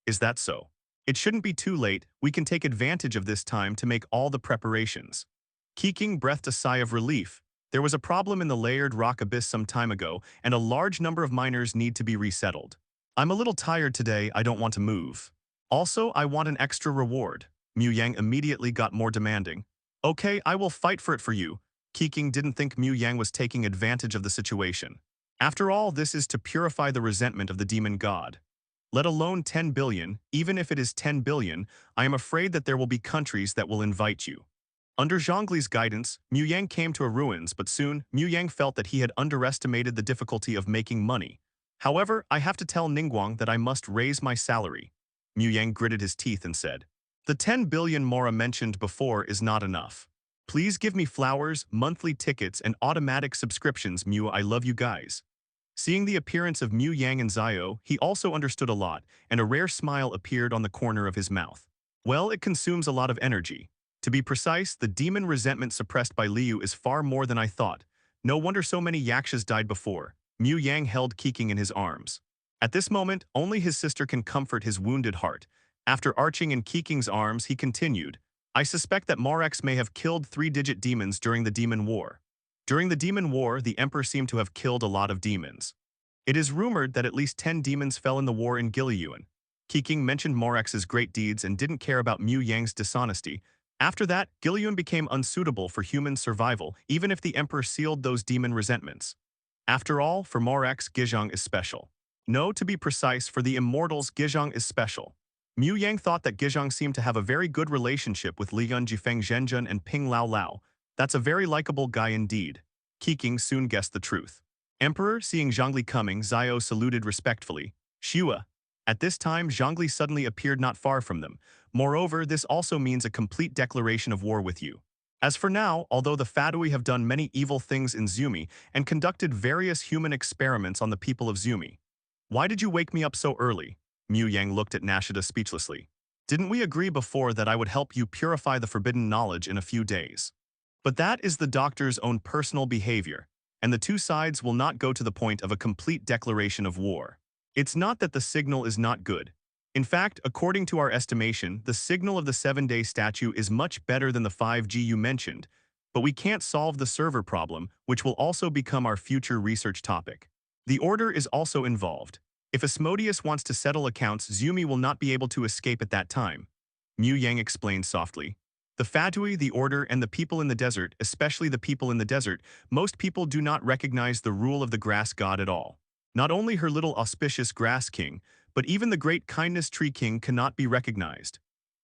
Is that so? It shouldn't be too late. We can take advantage of this time to make all the preparations. Keqing breathed a sigh of relief. There was a problem in the layered rock abyss some time ago, and a large number of miners need to be resettled. "I'm a little tired today, I don't want to move. Also, I want an extra reward." Mu Yang immediately got more demanding. "Okay, I will fight for it for you." Keqing didn't think Mu Yang was taking advantage of the situation. After all, this is to purify the resentment of the demon god. Let alone 10 billion, even if it is 10 billion, I am afraid that there will be countries that will invite you. Under Zhongli's guidance, Mu Yang came to a ruins, but soon, Mu Yang felt that he had underestimated the difficulty of making money. However, I have to tell Ningguang that I must raise my salary. Mu Yang gritted his teeth and said, the 10 billion Mora mentioned before is not enough. Please give me flowers, monthly tickets, and automatic subscriptions, Mu. I love you guys. Seeing the appearance of Mu Yang and Zio, he also understood a lot, and a rare smile appeared on the corner of his mouth. Well, it consumes a lot of energy. To be precise, the demon resentment suppressed by Liu is far more than I thought. No wonder so many yakshas died before. Mu Yang held Keqing in his arms. At this moment, only his sister can comfort his wounded heart. After arching in Keqing's arms, he continued, I suspect that Morax may have killed 3-digit demons during the Demon War. During the Demon War, the Emperor seemed to have killed a lot of demons. It is rumored that at least 10 demons fell in the war in Gilyuan. Keqing mentioned Morax's great deeds and didn't care about Mu Yang's dishonesty. After that, Gilyuan became unsuitable for human survival, even if the Emperor sealed those demon resentments. After all, for Morax, Gizhang is special. No, to be precise, for the immortals, Gizhang is special. Mu Yang thought that Gizhang seemed to have a very good relationship with Liyun Jifeng Zhenjun and Ping Lao Lao. That's a very likable guy indeed. Keqing soon guessed the truth. Emperor, seeing Zhongli coming, Zio saluted respectfully. Shua. At this time, Zhongli suddenly appeared not far from them. Moreover, this also means a complete declaration of war with you. As for now, although the Fadui have done many evil things in Zumi and conducted various human experiments on the people of Zumi. Why did you wake me up so early? Mu Yang looked at Nashida speechlessly. Didn't we agree before that I would help you purify the forbidden knowledge in a few days? But that is the doctor's own personal behavior, and the two sides will not go to the point of a complete declaration of war. It's not that the signal is not good. In fact, according to our estimation, the signal of the 7-day statue is much better than the 5G you mentioned, but we can't solve the server problem, which will also become our future research topic. The order is also involved. If Asmodeus wants to settle accounts, Zumi will not be able to escape at that time. Mu Yang explained softly. The Fatui, the Order, and the people in the desert, especially the people in the desert, most people do not recognize the rule of the grass god at all. Not only her little auspicious grass king, but even the great kindness tree king cannot be recognized.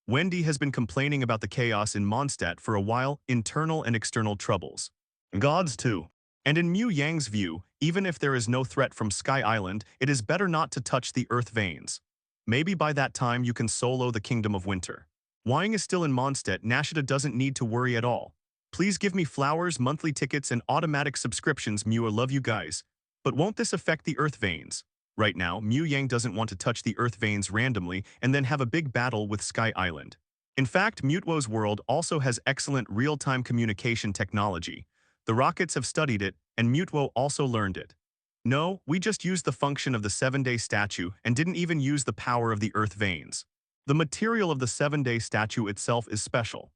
Wendy has been complaining about the chaos in Mondstadt for a while, internal and external troubles. Gods too. And in Mu Yang's view, even if there is no threat from Sky Island, it is better not to touch the earth veins. Maybe by that time you can solo the Kingdom of Winter. Wang is still in Mondstadt, Nashida doesn't need to worry at all. Please give me flowers, monthly tickets, and automatic subscriptions, Mu. I love you guys. But won't this affect the earth veins? Right now, Mu Yang doesn't want to touch the earth veins randomly and then have a big battle with Sky Island. In fact, Mutwo's world also has excellent real-time communication technology. The rockets have studied it, and Mutwo also learned it. No, we just used the function of the 7-day statue and didn't even use the power of the earth veins. The material of the 7-day statue itself is special.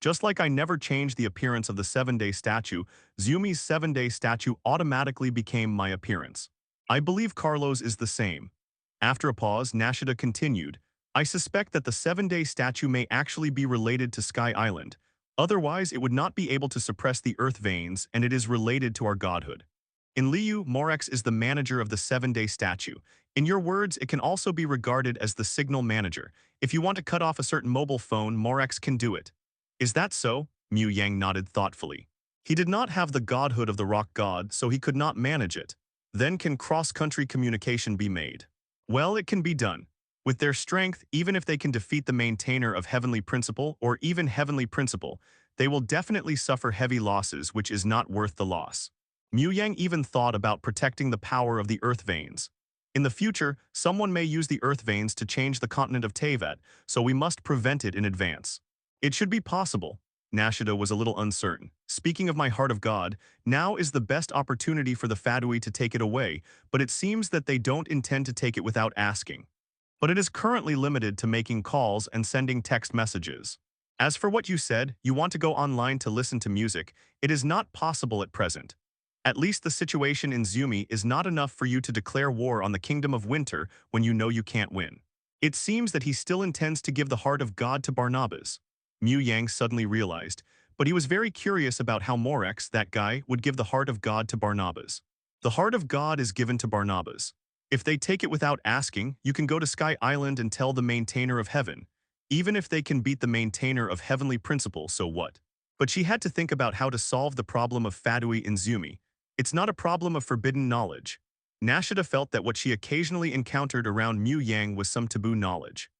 Just like I never changed the appearance of the 7-day statue, Zumi's 7-day statue automatically became my appearance. I believe Carlos is the same. After a pause, Nashida continued, I suspect that the 7-day statue may actually be related to Sky Island. Otherwise, it would not be able to suppress the earth veins, and it is related to our godhood. In Liu, Morax is the manager of the 7-day statue. In your words, it can also be regarded as the signal manager. If you want to cut off a certain mobile phone, Morax can do it. Is that so? Mu Yang nodded thoughtfully. He did not have the godhood of the rock god, so he could not manage it. Then can cross-country communication be made? Well, it can be done. With their strength, even if they can defeat the maintainer of Heavenly Principle or even Heavenly Principle, they will definitely suffer heavy losses, which is not worth the loss. Mu Yang even thought about protecting the power of the earth veins. In the future, someone may use the earth veins to change the continent of Teyvat, so we must prevent it in advance. It should be possible. Nashida was a little uncertain. Speaking of my heart of God, now is the best opportunity for the Fadui to take it away, but it seems that they don't intend to take it without asking. But it is currently limited to making calls and sending text messages. As for what you said, you want to go online to listen to music, it is not possible at present. At least the situation in Zumi is not enough for you to declare war on the Kingdom of Winter when you know you can't win. It seems that he still intends to give the heart of God to Barnabas. Mu Yang suddenly realized, but he was very curious about how Morax, that guy, would give the heart of God to Barnabas. The heart of God is given to Barnabas. If they take it without asking, you can go to Sky Island and tell the maintainer of heaven. Even if they can beat the maintainer of heavenly principle, so what? But she had to think about how to solve the problem of Fadui in Zumi. It's not a problem of forbidden knowledge. Nashida felt that what she occasionally encountered around Mu Yang was some taboo knowledge.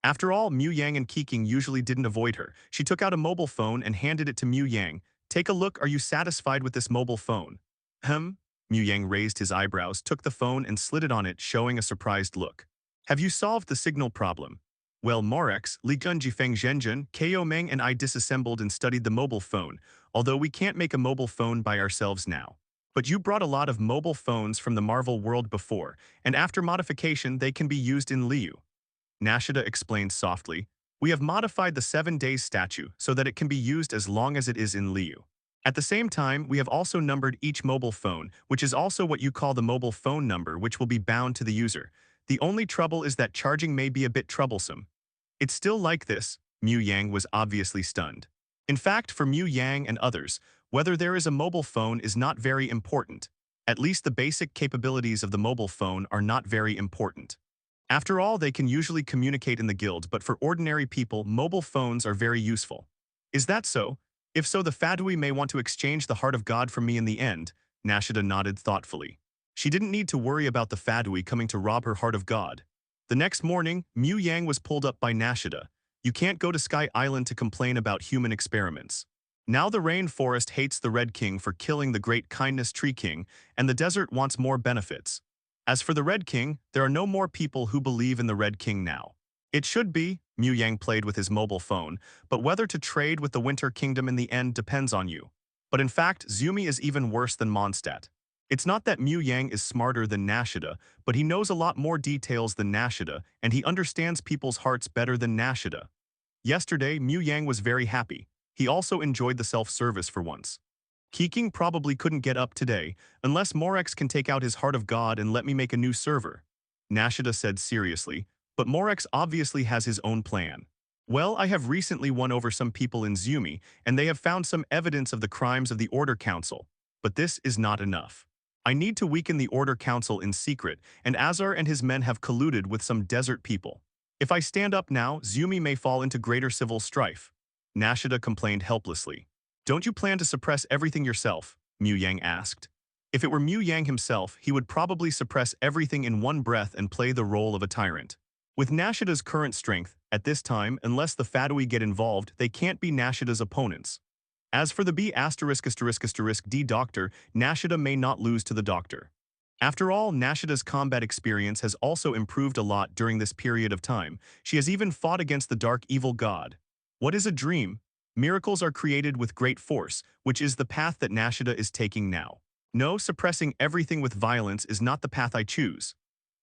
After all, Mu Yang and Keqing usually didn't avoid her. She took out a mobile phone and handed it to Mu Yang. Take a look, are you satisfied with this mobile phone? Mu Yang raised his eyebrows, took the phone and slid it on it, showing a surprised look. Have you solved the signal problem? Well, Morax, Li Jifeng Zhenjun, Ko Meng and I disassembled and studied the mobile phone, although we can't make a mobile phone by ourselves now. But you brought a lot of mobile phones from the Marvel world before, and after modification they can be used in Liu. Nashida explained softly, we have modified the 7 days statue so that it can be used as long as it is in Liu. At the same time, we have also numbered each mobile phone, which is also what you call the mobile phone number, which will be bound to the user. The only trouble is that charging may be a bit troublesome. It's still like this. Mu Yang was obviously stunned. In fact, for Mu Yang and others, whether there is a mobile phone is not very important. At least the basic capabilities of the mobile phone are not very important. After all, they can usually communicate in the guild, but for ordinary people, mobile phones are very useful. Is that so? If so, the Fadui may want to exchange the heart of God from me in the end. Nashida nodded thoughtfully. She didn't need to worry about the Fadui coming to rob her heart of God. The next morning, Mu Yang was pulled up by Nashida. You can't go to Sky Island to complain about human experiments. Now the rainforest hates the Red King for killing the great kindness Tree King, and the desert wants more benefits. As for the Red King, there are no more people who believe in the Red King now. It should be, Mu Yang played with his mobile phone, but whether to trade with the Winter Kingdom in the end depends on you. But in fact, Zumi is even worse than Mondstadt. It's not that Mu Yang is smarter than Nashida, but he knows a lot more details than Nashida, and he understands people's hearts better than Nashida. Yesterday, Mu Yang was very happy. He also enjoyed the self-service for once. Keqing probably couldn't get up today, unless Morax can take out his heart of God and let me make a new server. Nashida said seriously, but Morax obviously has his own plan. Well, I have recently won over some people in Zumi, and they have found some evidence of the crimes of the Order Council. But this is not enough. I need to weaken the Order Council in secret, and Azar and his men have colluded with some desert people. If I stand up now, Zumi may fall into greater civil strife. Nashida complained helplessly. Don't you plan to suppress everything yourself? Mu Yang asked. If it were Mu Yang himself, he would probably suppress everything in one breath and play the role of a tyrant. With Nashida's current strength, at this time, unless the Fadui get involved, they can't be Nashida's opponents. As for the B***** D doctor, Nashida may not lose to the doctor. After all, Nashida's combat experience has also improved a lot during this period of time. She has even fought against the dark evil god. What is a dream? Miracles are created with great force, which is the path that Nashida is taking now. No, suppressing everything with violence is not the path I choose.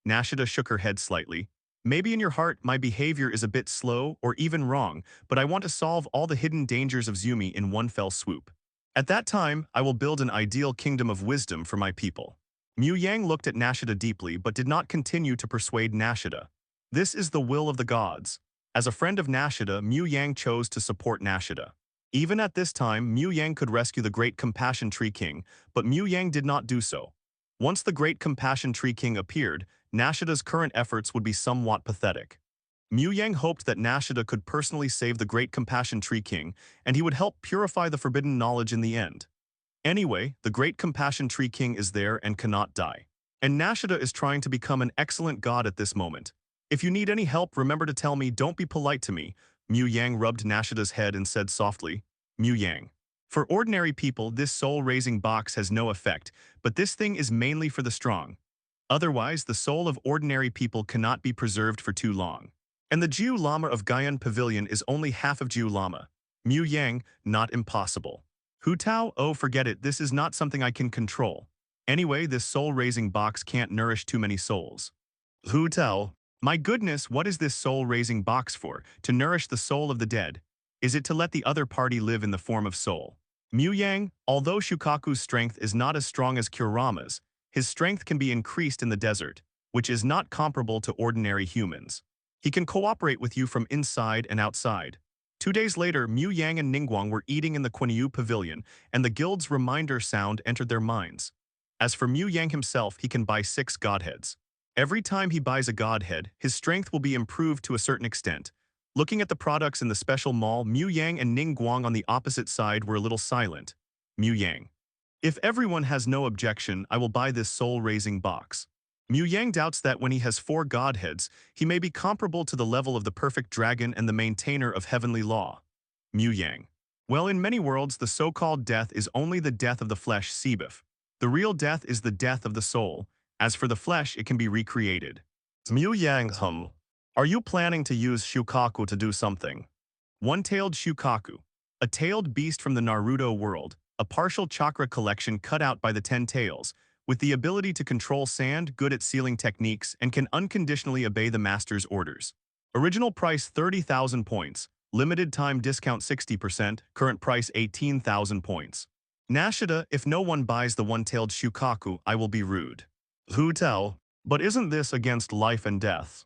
Nashida shook her head slightly. Maybe in your heart my behavior is a bit slow or even wrong, but I want to solve all the hidden dangers of Zumi in one fell swoop. At that time, I will build an ideal kingdom of wisdom for my people. Mu Yang looked at Nashida deeply but did not continue to persuade Nashida. This is the will of the gods. As a friend of Nashida, Mu Yang chose to support Nashida. Even at this time, Mu Yang could rescue the Great Compassion Tree King, but Mu Yang did not do so. Once the Great Compassion Tree King appeared, Nashida's current efforts would be somewhat pathetic. Mu Yang hoped that Nashida could personally save the Great Compassion Tree King, and he would help purify the forbidden knowledge in the end. Anyway, the Great Compassion Tree King is there and cannot die. And Nashida is trying to become an excellent god at this moment. If you need any help, remember to tell me, don't be polite to me. Mu Yang rubbed Nashida's head and said softly, Mu Yang. For ordinary people, this soul-raising box has no effect, but this thing is mainly for the strong. Otherwise, the soul of ordinary people cannot be preserved for too long. And the Jiu Lama of Gaian Pavilion is only half of Jiu Lama. Mu Yang, not impossible. Hu Tao, oh forget it, this is not something I can control. Anyway, this soul-raising box can't nourish too many souls. Hu Tao, my goodness, what is this soul-raising box for? To nourish the soul of the dead? Is it to let the other party live in the form of soul? Mu Yang, although Shukaku's strength is not as strong as Kurama's, his strength can be increased in the desert, which is not comparable to ordinary humans. He can cooperate with you from inside and outside. 2 days later, Mu Yang and Ningguang were eating in the Quanyu Pavilion, and the guild's reminder sound entered their minds. As for Mu Yang himself, he can buy 6 godheads. Every time he buys a godhead, his strength will be improved to a certain extent. Looking at the products in the special mall, Miu Yang and Ning Guang on the opposite side were a little silent. Miu Yang. If everyone has no objection, I will buy this soul-raising box. Miu Yang doubts that when he has 4 godheads, he may be comparable to the level of the perfect dragon and the maintainer of heavenly law. Miu Yang. Well, in many worlds, the so-called death is only the death of the flesh, Sibif. The real death is the death of the soul. As for the flesh, it can be recreated. Miu Yang. Are you planning to use Shukaku to do something? One-tailed Shukaku. A tailed beast from the Naruto world, a partial chakra collection cut out by the 10 tails, with the ability to control sand, good at sealing techniques, and can unconditionally obey the master's orders. Original price 30,000 points, limited time discount 60%, current price 18,000 points. Nashida, if no one buys the one-tailed Shukaku, I will be rude. Who tell? But isn't this against life and death?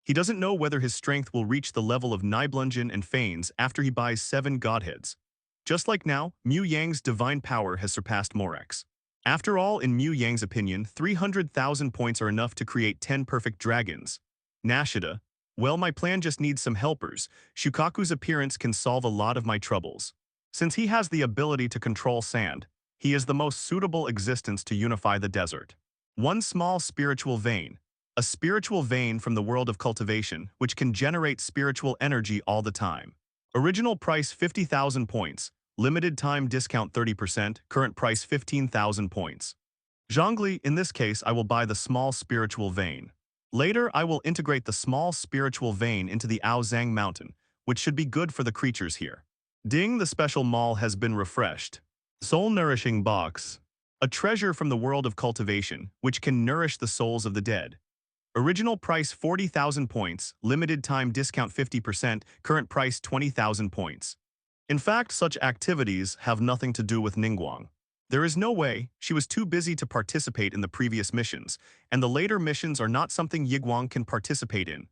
He doesn't know whether his strength will reach the level of Nibelungen and Fanes after he buys 7 godheads. Just like now, Miu Yang's divine power has surpassed Morax. After all, in Miu Yang's opinion, 300,000 points are enough to create 10 perfect dragons. Nashida, well, my plan just needs some helpers. Shukaku's appearance can solve a lot of my troubles. Since he has the ability to control sand, he is the most suitable existence to unify the desert. One small spiritual vein. A spiritual vein from the world of cultivation, which can generate spiritual energy all the time. Original price 50,000 points. Limited time discount 30%, current price 15,000 points. Zhongli, in this case I will buy the small spiritual vein. Later I will integrate the small spiritual vein into the Aozang mountain, which should be good for the creatures here. Ding, the special mall has been refreshed. Soul-nourishing box. A treasure from the world of cultivation, which can nourish the souls of the dead. Original price 40,000 points, limited time discount 50%, current price 20,000 points. In fact, such activities have nothing to do with Ningguang. There is no way, she was too busy to participate in the previous missions, and the later missions are not something Yiguang can participate in.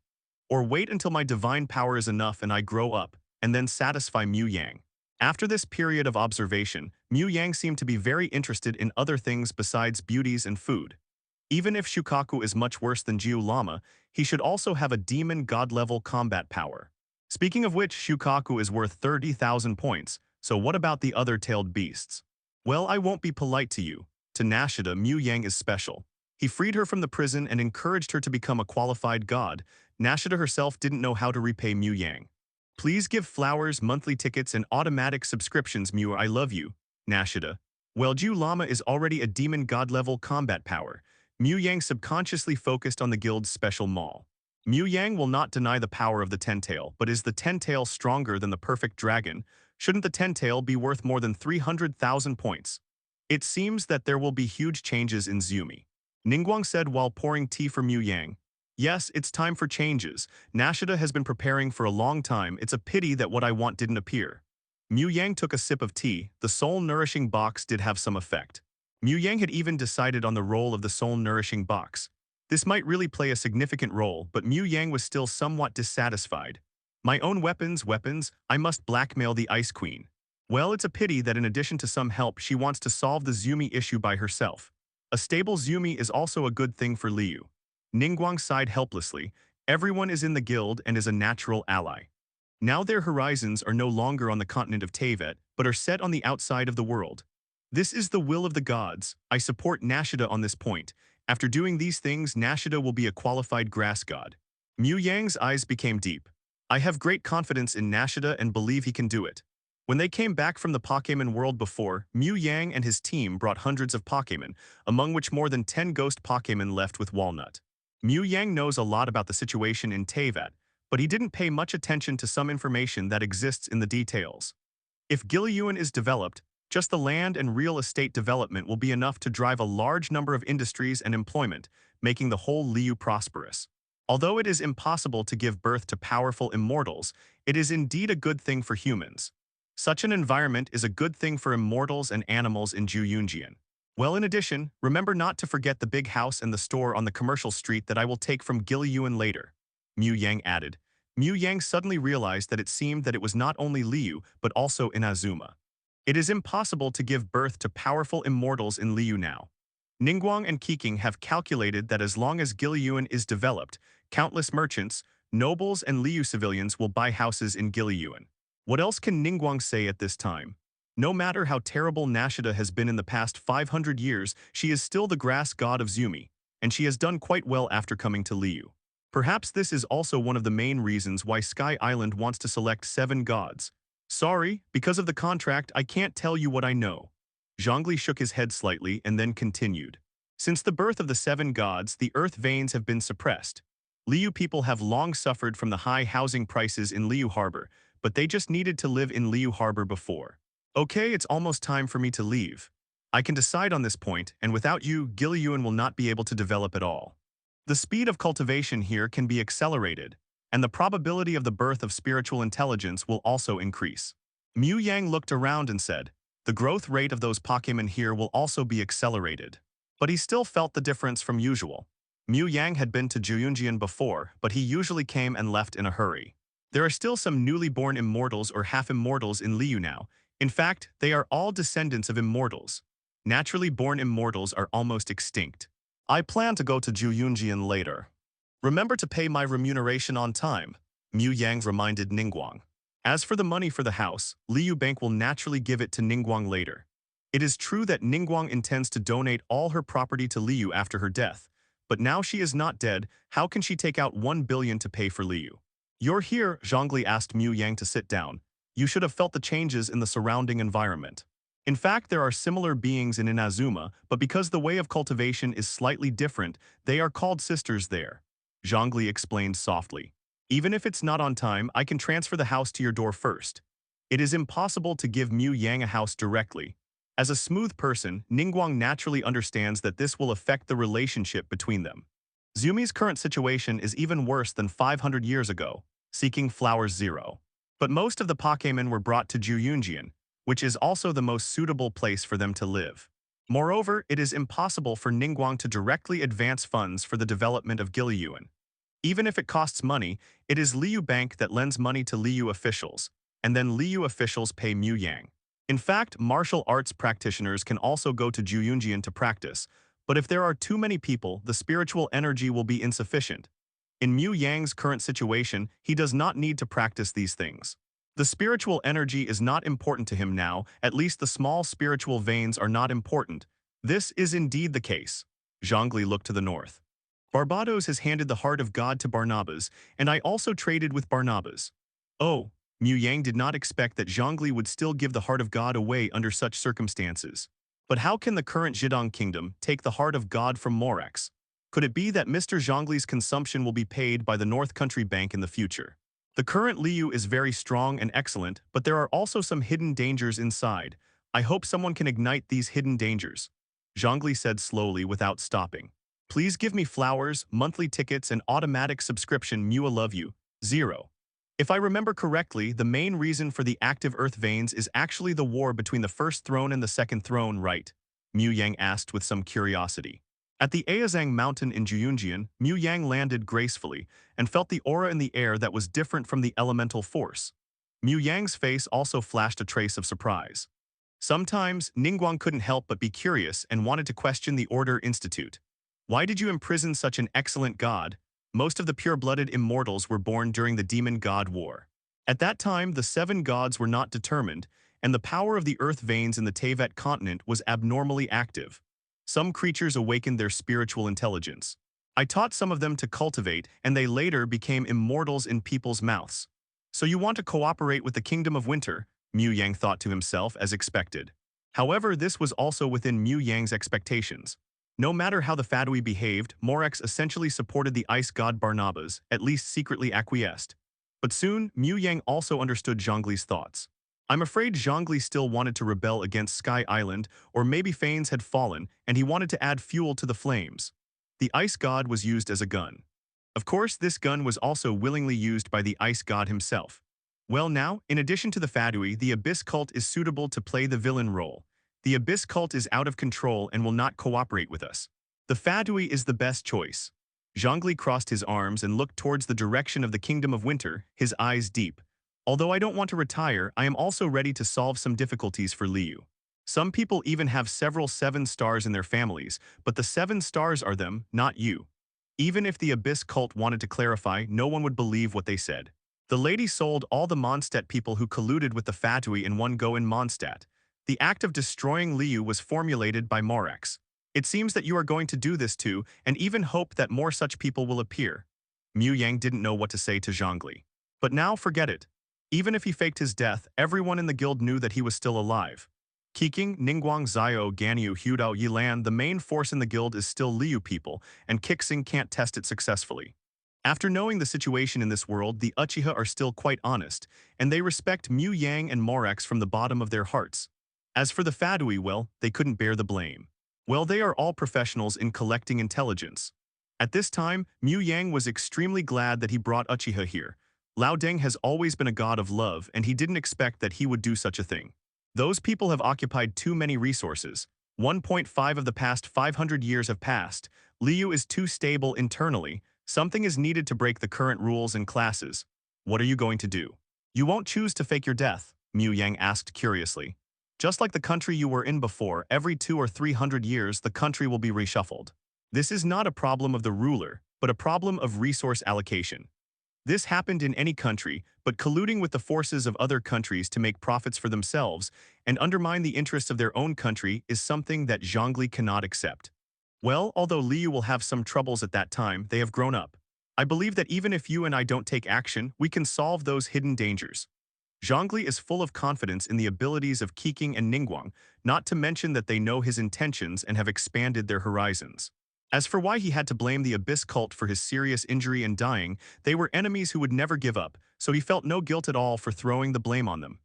Or wait until my divine power is enough and I grow up, and then satisfy Miu Yang. After this period of observation, Miu Yang seemed to be very interested in other things besides beauties and food. Even if Shukaku is much worse than Jiu Lama, he should also have a demon god-level combat power. Speaking of which, Shukaku is worth 30,000 points, so what about the other tailed beasts? Well, I won't be polite to you. To Nashida, Miu Yang is special. He freed her from the prison and encouraged her to become a qualified god. Nashida herself didn't know how to repay Miu Yang. Please give flowers, monthly tickets, and automatic subscriptions, Miu. I love you, Nashida. Well, Jiu Lama is already a demon god-level combat power. Miu Yang subconsciously focused on the guild's special mall. Miu Yang will not deny the power of the Ten-Tail, but is the Ten-Tail stronger than the perfect dragon? Shouldn't the Ten-Tail be worth more than 300,000 points? It seems that there will be huge changes in Zumi. Ningguang said while pouring tea for Miu Yang. Yes, it's time for changes. Nashida has been preparing for a long time. It's a pity that what I want didn't appear. Miu Yang took a sip of tea. The soul-nourishing box did have some effect. Miu Yang had even decided on the role of the soul-nourishing box. This might really play a significant role, but Miu Yang was still somewhat dissatisfied. My own weapons, I must blackmail the Ice Queen. Well, it's a pity that in addition to some help, she wants to solve the Zumi issue by herself. A stable Zumi is also a good thing for Liu. Ningguang sighed helplessly. Everyone is in the guild and is a natural ally. Now their horizons are no longer on the continent of Teyvat, but are set on the outside of the world. This is the will of the gods. I support Nashida on this point. After doing these things, Nashida will be a qualified grass god. Miu Yang's eyes became deep. I have great confidence in Nashida and believe he can do it. When they came back from the Pokémon world before, Miu Yang and his team brought hundreds of Pokémon, among which more than 10 ghost Pokémon left with Walnut. Miu Yang knows a lot about the situation in Teyvat, but he didn't pay much attention to some information that exists in the details. If Giliyuan is developed, just the land and real estate development will be enough to drive a large number of industries and employment, making the whole Liu prosperous. Although it is impossible to give birth to powerful immortals, it is indeed a good thing for humans. Such an environment is a good thing for immortals and animals in Juyunjian. Well, in addition, remember not to forget the big house and the store on the commercial street that I will take from Giliyuan later, Miu Yang added. Miu Yang suddenly realized that it seemed that it was not only Liu, but also Inazuma. It is impossible to give birth to powerful immortals in Liu now. Ningguang and Keqing have calculated that as long as Giliyuan is developed, countless merchants, nobles and Liu civilians will buy houses in Giliyuan. What else can Ningguang say at this time? No matter how terrible Nashida has been in the past 500 years, she is still the grass god of Zumi, and she has done quite well after coming to Liu. Perhaps this is also one of the main reasons why Sky Island wants to select 7 gods. Sorry, because of the contract I can't tell you what I know. Zhongli shook his head slightly and then continued. Since the birth of the 7 gods, the earth veins have been suppressed. Liu people have long suffered from the high housing prices in Liu Harbor, but they just needed to live in Liu Harbor before. Okay, it's almost time for me to leave. I can decide on this point, and without you, Giliyuan will not be able to develop at all. The speed of cultivation here can be accelerated, and the probability of the birth of spiritual intelligence will also increase. Mu Yang looked around and said, the growth rate of those Pokemon here will also be accelerated. But he still felt the difference from usual. Mu Yang had been to Juyunjian before, but he usually came and left in a hurry. There are still some newly born immortals or half-immortals in Liu now. In fact, they are all descendants of immortals. Naturally born immortals are almost extinct. I plan to go to Juyunjian later. Remember to pay my remuneration on time, Mu Yang reminded Ningguang. As for the money for the house, Liu Bank will naturally give it to Ningguang later. It is true that Ningguang intends to donate all her property to Liu after her death, but now she is not dead, how can she take out 1 billion to pay for Liu? You're here, Zhongli asked Mu Yang to sit down. You should have felt the changes in the surrounding environment. In fact, there are similar beings in Inazuma, but because the way of cultivation is slightly different, they are called sisters there. Zhongli explained softly. Even if it's not on time, I can transfer the house to your door first. It is impossible to give Mu Yang a house directly. As a smooth person, Ningguang naturally understands that this will affect the relationship between them. Zumi's current situation is even worse than 500 years ago, seeking flowers 0. But most of the Pokemon were brought to Juyunjian, which is also the most suitable place for them to live. Moreover, it is impossible for Ningguang to directly advance funds for the development of Giliyuan. Even if it costs money, it is Liu Bank that lends money to Liu officials, and then Liu officials pay Mu Yang. In fact, martial arts practitioners can also go to Juyunjian to practice, but if there are too many people, the spiritual energy will be insufficient. In Mu Yang's current situation, he does not need to practice these things. The spiritual energy is not important to him now, at least the small spiritual veins are not important. This is indeed the case. Zhongli looked to the north. Barbados has handed the heart of God to Barnabas, and I also traded with Barnabas. Oh, Mu Yang did not expect that Zhongli would still give the heart of God away under such circumstances. But how can the current Zhidong kingdom take the heart of God from Morax? Could it be that Mr. Zhongli's consumption will be paid by the North Country Bank in the future? The current Liu is very strong and excellent, but there are also some hidden dangers inside. I hope someone can ignite these hidden dangers. Zhongli said slowly without stopping. Please give me flowers, monthly tickets, and automatic subscription. Mua love you. 0. If I remember correctly, the main reason for the active earth veins is actually the war between the first throne and the second throne, right? Mu Yang asked with some curiosity. At the Aozang mountain in Juyunjian, Mu Yang landed gracefully and felt the aura in the air that was different from the elemental force. Mu Yang's face also flashed a trace of surprise. Sometimes, Ningguang couldn't help but be curious and wanted to question the Order Institute. Why did you imprison such an excellent god? Most of the pure-blooded immortals were born during the Demon God War. At that time, the 7 gods were not determined, and the power of the earth veins in the Teyvat continent was abnormally active. Some creatures awakened their spiritual intelligence. I taught some of them to cultivate, and they later became immortals in people's mouths. So you want to cooperate with the Kingdom of Winter, Mu Yang thought to himself as expected. However, this was also within Mu Yang's expectations. No matter how the Fadui behaved, Morax essentially supported the ice god Barnabas, at least secretly acquiesced. But soon, Mu Yang also understood Zhongli's thoughts. I'm afraid Zhongli still wanted to rebel against Sky Island, or maybe Fanes had fallen, and he wanted to add fuel to the flames. The ice god was used as a gun. Of course, this gun was also willingly used by the ice god himself. Well now, in addition to the Fadui, the Abyss cult is suitable to play the villain role. The Abyss cult is out of control and will not cooperate with us. The Fadui is the best choice. Zhongli crossed his arms and looked towards the direction of the Kingdom of Winter, his eyes deep. Although I don't want to retire, I am also ready to solve some difficulties for Liu. Some people even have several 7 stars in their families, but the 7 stars are them, not you. Even if the Abyss cult wanted to clarify, no one would believe what they said. The lady sold all the Mondstadt people who colluded with the Fatui in one go in Mondstadt. The act of destroying Liu was formulated by Morax. It seems that you are going to do this too, and even hope that more such people will appear. Mu Yang didn't know what to say to Zhongli. But now forget it. Even if he faked his death, everyone in the guild knew that he was still alive. Keqing, Ningguang, Zio, Ganyu, Hudao, Yilan, the main force in the guild is still Liu people, and Keqing can't test it successfully. After knowing the situation in this world, the Uchiha are still quite honest, and they respect Mu Yang and Morax from the bottom of their hearts. As for the Fadui, well, they couldn't bear the blame. Well, they are all professionals in collecting intelligence. At this time, Mu Yang was extremely glad that he brought Uchiha here. Lao Deng has always been a god of love, and he didn't expect that he would do such a thing. Those people have occupied too many resources. 1.5 of the past 500 years have passed. Liu is too stable internally. Something is needed to break the current rules and classes. What are you going to do? You won't choose to fake your death, Mu Yang asked curiously. Just like the country you were in before, every 200 or 300 years the country will be reshuffled. This is not a problem of the ruler, but a problem of resource allocation. This happened in any country, but colluding with the forces of other countries to make profits for themselves and undermine the interests of their own country is something that Zhongli cannot accept. Well, although Liu will have some troubles at that time, they have grown up. I believe that even if you and I don't take action, we can solve those hidden dangers. Zhongli is full of confidence in the abilities of Keqing and Ningguang, not to mention that they know his intentions and have expanded their horizons. As for why he had to blame the Abyss cult for his serious injury and dying, they were enemies who would never give up, so he felt no guilt at all for throwing the blame on them.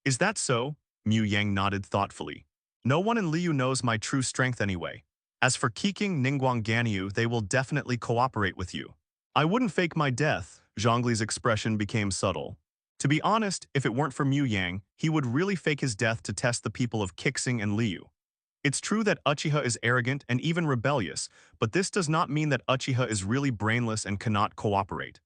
Is that so? Mu Yang nodded thoughtfully. No one in Liu knows my true strength anyway. As for Keqing, Ningguang, Ganyu, they will definitely cooperate with you. I wouldn't fake my death. Zhongli's expression became subtle. To be honest, if it weren't for Mu Yang, he would really fake his death to test the people of Keqing and Liu. It's true that Uchiha is arrogant and even rebellious, but this does not mean that Uchiha is really brainless and cannot cooperate.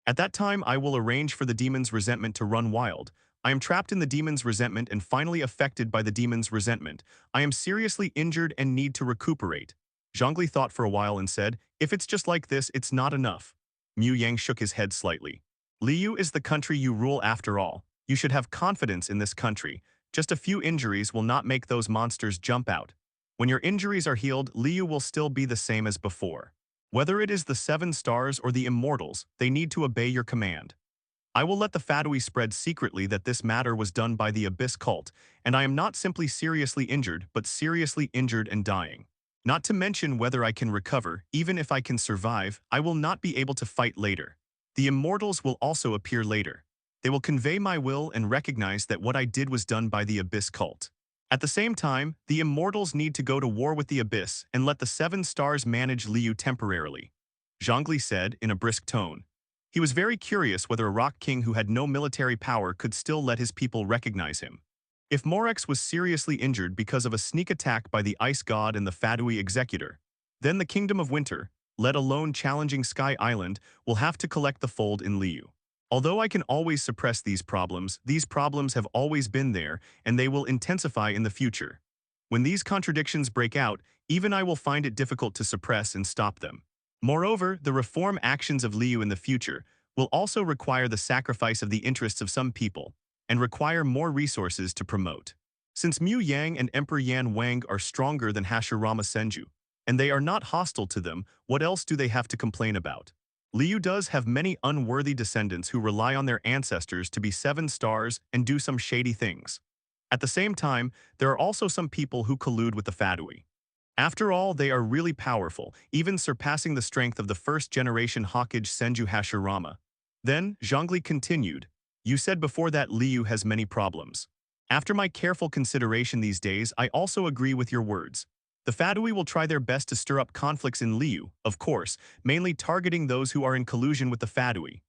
At that time, I will arrange for the demon's resentment to run wild. I am trapped in the demon's resentment and finally affected by the demon's resentment. I am seriously injured and need to recuperate. Zhongli thought for a while and said, if it's just like this, it's not enough. Mu Yang shook his head slightly. Liu is the country you rule after all. You should have confidence in this country. Just a few injuries will not make those monsters jump out. When your injuries are healed, Liu will still be the same as before. Whether it is the 7 stars or the immortals, they need to obey your command. I will let the Fadui spread secretly that this matter was done by the Abyss cult, and I am not simply seriously injured, but seriously injured and dying. Not to mention whether I can recover, even if I can survive, I will not be able to fight later. The immortals will also appear later. They will convey my will and recognize that what I did was done by the Abyss cult. At the same time, the immortals need to go to war with the Abyss and let the 7 stars manage Liu temporarily. Zhongli said in a brisk tone. He was very curious whether a rock king who had no military power could still let his people recognize him. If Morax was seriously injured because of a sneak attack by the Ice God and the Fadui executor, then the Kingdom of Winter, let alone challenging Sky Island, will have to collect the fold in Liu. Although I can always suppress these problems have always been there, and they will intensify in the future. When these contradictions break out, even I will find it difficult to suppress and stop them. Moreover, the reform actions of Liu in the future will also require the sacrifice of the interests of some people, and require more resources to promote. Since Mu Yang and Emperor Yan Wang are stronger than Hashirama Senju, and they are not hostile to them, what else do they have to complain about? Liu does have many unworthy descendants who rely on their ancestors to be 7 stars and do some shady things. At the same time, there are also some people who collude with the Fadui. After all, they are really powerful, even surpassing the strength of the first-generation Hokage Senju Hashirama. Then, Zhongli continued, you said before that Liu has many problems. After my careful consideration these days, I also agree with your words. The Fadui will try their best to stir up conflicts in Liu, of course, mainly targeting those who are in collusion with the Fadui.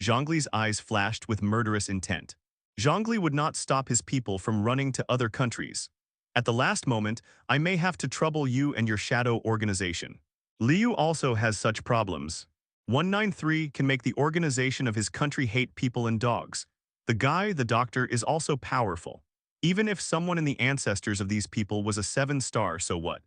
Zhongli's eyes flashed with murderous intent. Zhongli would not stop his people from running to other countries. At the last moment, I may have to trouble you and your shadow organization. Liu also has such problems. 193 can make the organization of his country hate people and dogs. The guy, the doctor, is also powerful. Even if someone in the ancestors of these people was a 7-star, so what?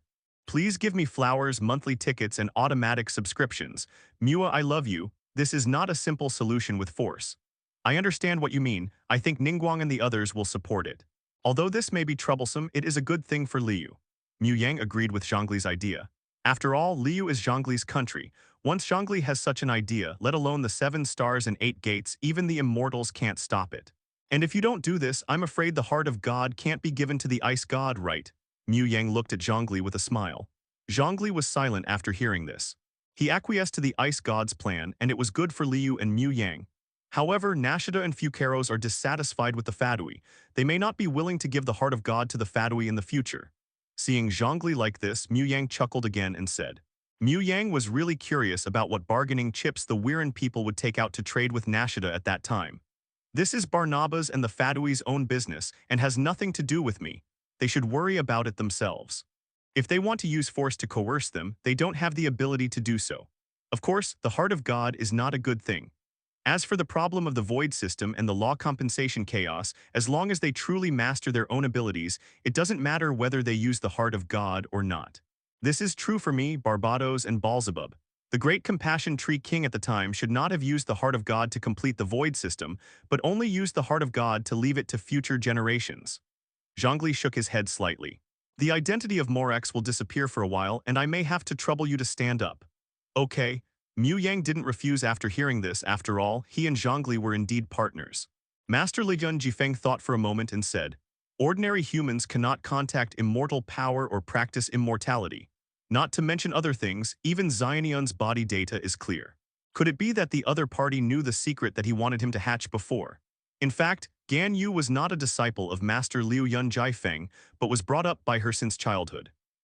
Please give me flowers, monthly tickets, and automatic subscriptions. Mua, I love you. This is not a simple solution with force. I understand what you mean. I think Ningguang and the others will support it. Although this may be troublesome, it is a good thing for Liu. Mu Yang agreed with Zhongli's idea. After all, Liu is Zhongli's country. Once Zhongli has such an idea, let alone the 7 stars and 8 gates, even the immortals can't stop it. And if you don't do this, I'm afraid the heart of God can't be given to the ice god, right? Mu Yang looked at Zhongli with a smile. Zhongli was silent after hearing this. He acquiesced to the ice god's plan, and it was good for Liu and Mu Yang. However, Nashida and Fukeros are dissatisfied with the Fadui. They may not be willing to give the heart of God to the Fadui in the future. Seeing Zhongli like this, Mu Yang chuckled again and said, Mu Yang was really curious about what bargaining chips the Weirin people would take out to trade with Nashida at that time. This is Barnaba's and the Fadui's own business and has nothing to do with me. They should worry about it themselves. If they want to use force to coerce them, they don't have the ability to do so. Of course, the heart of God is not a good thing. As for the problem of the void system and the law compensation chaos, as long as they truly master their own abilities, it doesn't matter whether they use the heart of God or not. This is true for me, Barbados, and Balzabub. The great compassion tree king at the time should not have used the heart of God to complete the void system, but only used the heart of God to leave it to future generations. Zhongli shook his head slightly. The identity of Morax will disappear for a while, and I may have to trouble you to stand up. Okay. Mu Yang didn't refuse after hearing this. After all, he and Zhongli were indeed partners. Master Ligun Jifeng thought for a moment and said, ordinary humans cannot contact immortal power or practice immortality. Not to mention other things, even Xianyun's body data is clear. Could it be that the other party knew the secret that he wanted him to hatch before? In fact, Gan Yu was not a disciple of Master Liu Yun Jiafeng, but was brought up by her since childhood.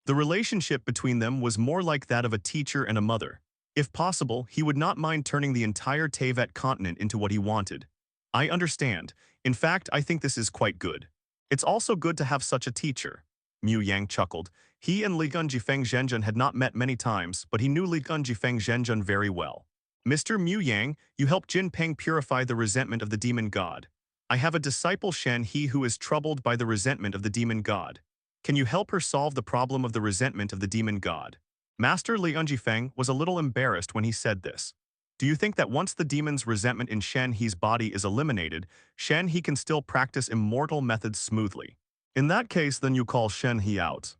The relationship between them was more like that of a teacher and a mother. If possible, he would not mind turning the entire Teyvat continent into what he wanted. I understand. In fact, I think this is quite good. It's also good to have such a teacher. Mu Yang chuckled. He and Ligun Jifeng Zhenjun had not met many times, but he knew Ligun Jifeng Zhenjun very well. Mr. Mu Yang, you helped Jin Peng purify the resentment of the demon god. I have a disciple Shen He who is troubled by the resentment of the demon god. Can you help her solve the problem of the resentment of the demon god? Master Ligun Jifeng was a little embarrassed when he said this. Do you think that once the demon's resentment in Shen He's body is eliminated, Shen He can still practice immortal methods smoothly? In that case, then you call Shen He out.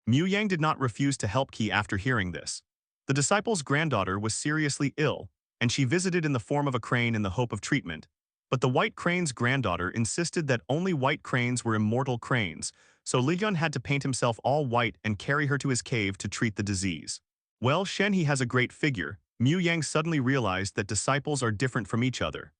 Mu Yang did not refuse to help Qi after hearing this. The disciple's granddaughter was seriously ill, and she visited in the form of a crane in the hope of treatment. But the white crane's granddaughter insisted that only white cranes were immortal cranes, so Ligun had to paint himself all white and carry her to his cave to treat the disease. Well, Shen He has a great figure. Mu Yang suddenly realized that disciples are different from each other.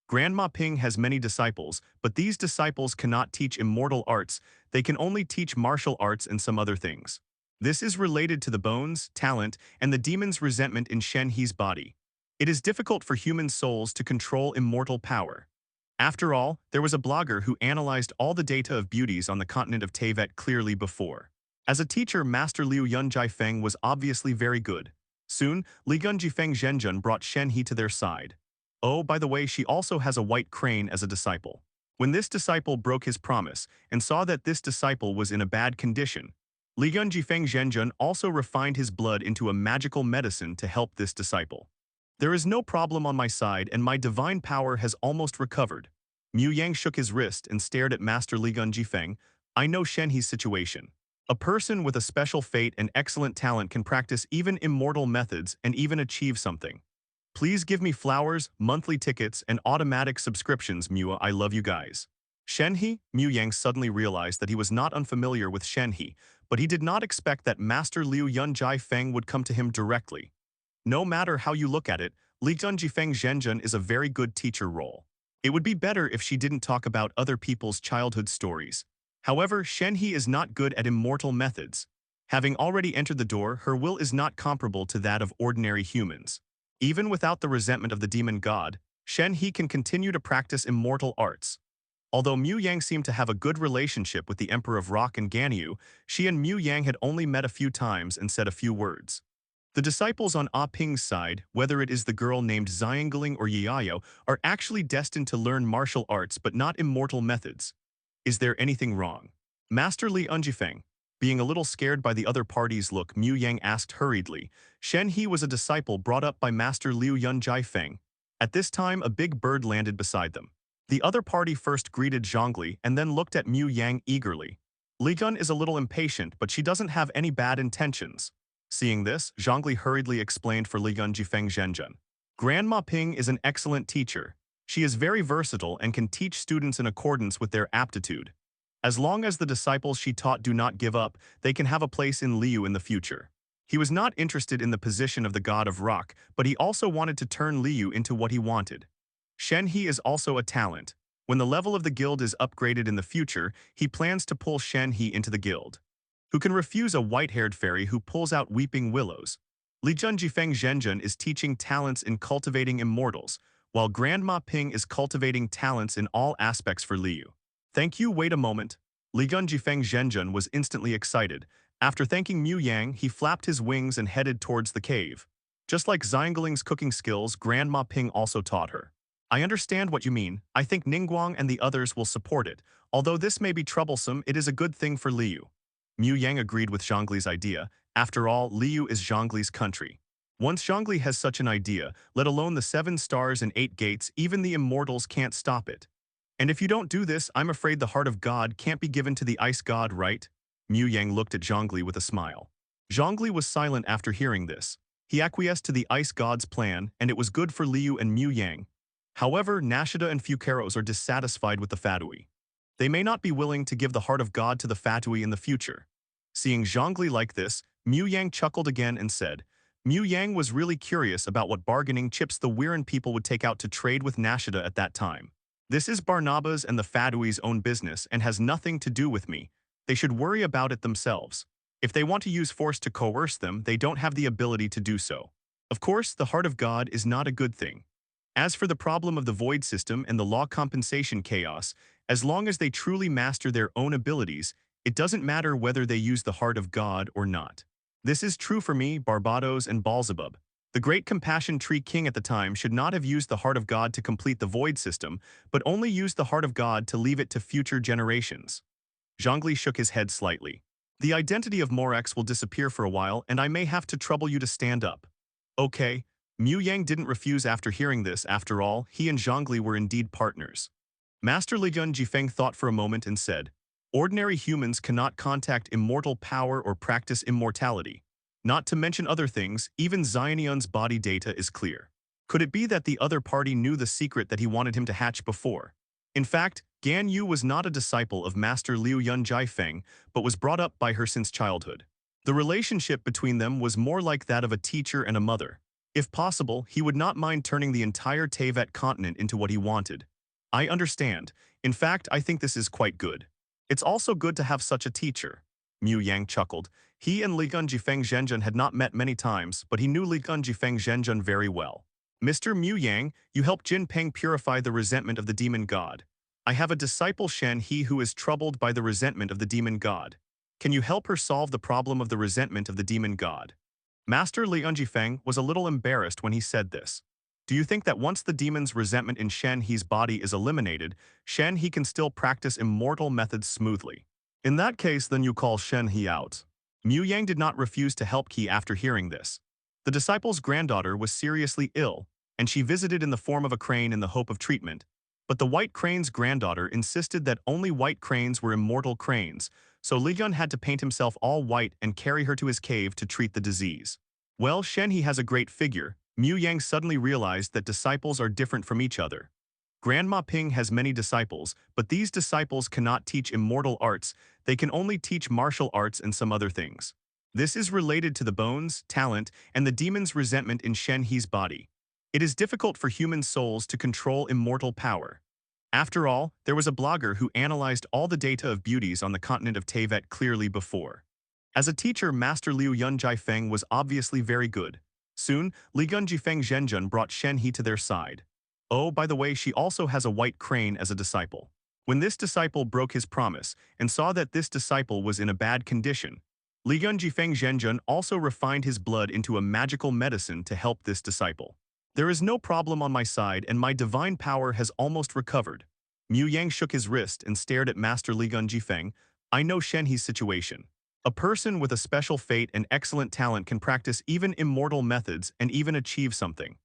Grandma Ping has many disciples, but these disciples cannot teach immortal arts, they can only teach martial arts and some other things. This is related to the bones, talent, and the demon's resentment in Shen He's body. It is difficult for human souls to control immortal power. After all, there was a blogger who analyzed all the data of beauties on the continent of Teyvat clearly before. As a teacher, Master Liu Yun Jiafeng was obviously very good. Soon, Ligun Jifeng Zhenjun brought Shen He to their side. Oh, by the way, she also has a white crane as a disciple. When this disciple broke his promise and saw that this disciple was in a bad condition, Ligun Jifeng Zhenjun also refined his blood into a magical medicine to help this disciple. There is no problem on my side and my divine power has almost recovered. Mu Yang shook his wrist and stared at Master Ligun Jifeng. I know Shen He's situation. A person with a special fate and excellent talent can practice even immortal methods and even achieve something. Please give me flowers, monthly tickets, and automatic subscriptions, Mua. I love you guys. Shen He? Mu Yang suddenly realized that he was not unfamiliar with Shen He, but he did not expect that Master Liu Yun Jiafeng would come to him directly. No matter how you look at it, Ligun Jifeng Zhenjun is a very good teacher role. It would be better if she didn't talk about other people's childhood stories. However, Shen He is not good at immortal methods. Having already entered the door, her will is not comparable to that of ordinary humans. Even without the resentment of the demon god, Shen He can continue to practice immortal arts. Although Mu Yang seemed to have a good relationship with the Emperor of Rock and Ganyu, she and Mu Yang had only met a few times and said a few words. The disciples on Ah Ping's side, whether it is the girl named Xiangling or Yiayo, are actually destined to learn martial arts but not immortal methods. Is there anything wrong? Master Li Unjifeng, being a little scared by the other party's look, Mu Yang asked hurriedly. Shen He was a disciple brought up by Master Liu Yun Feng. At this time, a big bird landed beside them. The other party first greeted Zhongli and then looked at Mu Yang eagerly. Li Gun is a little impatient, but she doesn't have any bad intentions. Seeing this, Zhongli hurriedly explained for Li Gun Jifeng Zhenjun. Grandma Ping is an excellent teacher. She is very versatile and can teach students in accordance with their aptitude. As long as the disciples she taught do not give up, they can have a place in Liu in the future. He was not interested in the position of the god of rock, but he also wanted to turn Liu into what he wanted. Shen He is also a talent. When the level of the guild is upgraded in the future, he plans to pull Shen He into the guild. Who can refuse a white-haired fairy who pulls out weeping willows? Li Jun Jifeng Zhenjun is teaching talents in cultivating immortals, while Grandma Ping is cultivating talents in all aspects for Liu. Thank you, wait a moment. Li Gun Jifeng Zhenjun was instantly excited. After thanking Mu Yang, he flapped his wings and headed towards the cave. Just like Xiangling's cooking skills, Grandma Ping also taught her. I understand what you mean. I think Ningguang and the others will support it. Although this may be troublesome, it is a good thing for Liu. Mu Yang agreed with Zhongli's idea. After all, Liu is Zhongli's country. Once Zhongli has such an idea, let alone the 7 stars and 8 gates, even the immortals can't stop it. And if you don't do this, I'm afraid the heart of God can't be given to the ice god, right? Mu Yang looked at Zhongli with a smile. Zhongli was silent after hearing this. He acquiesced to the ice god's plan, and it was good for Liu and Mu Yang. However, Nashida and Fukeros are dissatisfied with the Fatui. They may not be willing to give the heart of God to the Fatui in the future. Seeing Zhongli like this, Mu Yang chuckled again and said, Mu Yang was really curious about what bargaining chips the Weirin people would take out to trade with Nashida at that time. This is Barnaba's and the Fadui's own business and has nothing to do with me. They should worry about it themselves. If they want to use force to coerce them, they don't have the ability to do so. Of course, the heart of God is not a good thing. As for the problem of the void system and the law compensation chaos, as long as they truly master their own abilities, it doesn't matter whether they use the heart of God or not. This is true for me, Barbados, and Baalzebub. The great compassion tree king at the time should not have used the heart of God to complete the void system, but only used the heart of God to leave it to future generations. Zhongli shook his head slightly. The identity of Morax will disappear for a while, and I may have to trouble you to stand up. Okay. Mu Yang didn't refuse after hearing this. After all, he and Zhongli were indeed partners. Master Li Yun Jifeng thought for a moment and said, Ordinary humans cannot contact immortal power or practice immortality. Not to mention other things, even Xianyun's body data is clear. Could it be that the other party knew the secret that he wanted him to hatch before? In fact, Gan Yu was not a disciple of Master Liu Yun Feng, but was brought up by her since childhood. The relationship between them was more like that of a teacher and a mother. If possible, he would not mind turning the entire Teyvat continent into what he wanted. I understand. In fact, I think this is quite good. It's also good to have such a teacher. Mu Yang chuckled. He and Li Gun Jifeng Zhenjun had not met many times, but he knew Li Gun Jifeng Zhenjun very well. Mr. Mu Yang, you helped Jin Peng purify the resentment of the demon god. I have a disciple Shen He who is troubled by the resentment of the demon god. Can you help her solve the problem of the resentment of the demon god? Master Li Unjifeng was a little embarrassed when he said this. Do you think that once the demon's resentment in Shen He's body is eliminated, Shen He can still practice immortal methods smoothly? In that case, then you call Shen He out. Mu Yang did not refuse to help Qi after hearing this. The disciple's granddaughter was seriously ill, and she visited in the form of a crane in the hope of treatment. But the white crane's granddaughter insisted that only white cranes were immortal cranes, so Li Yun had to paint himself all white and carry her to his cave to treat the disease. Well, Shen He has a great figure. Mu Yang suddenly realized that disciples are different from each other. Grandma Ping has many disciples, but these disciples cannot teach immortal arts, they can only teach martial arts and some other things. This is related to the bones, talent, and the demon's resentment in Shen He's body. It is difficult for human souls to control immortal power. After all, there was a blogger who analyzed all the data of beauties on the continent of Teyvat clearly before. As a teacher, Master Liu Yun Feng was obviously very good. Soon, Li Gun Jifeng Zhenjun brought Shen He to their side. Oh, by the way, she also has a white crane as a disciple. When this disciple broke his promise and saw that this disciple was in a bad condition, Li Gun Jifeng Zhenjun also refined his blood into a magical medicine to help this disciple. There is no problem on my side and my divine power has almost recovered. Mu Yang shook his wrist and stared at Master Li Jifeng. I know Shen He's situation. A person with a special fate and excellent talent can practice even immortal methods and even achieve something.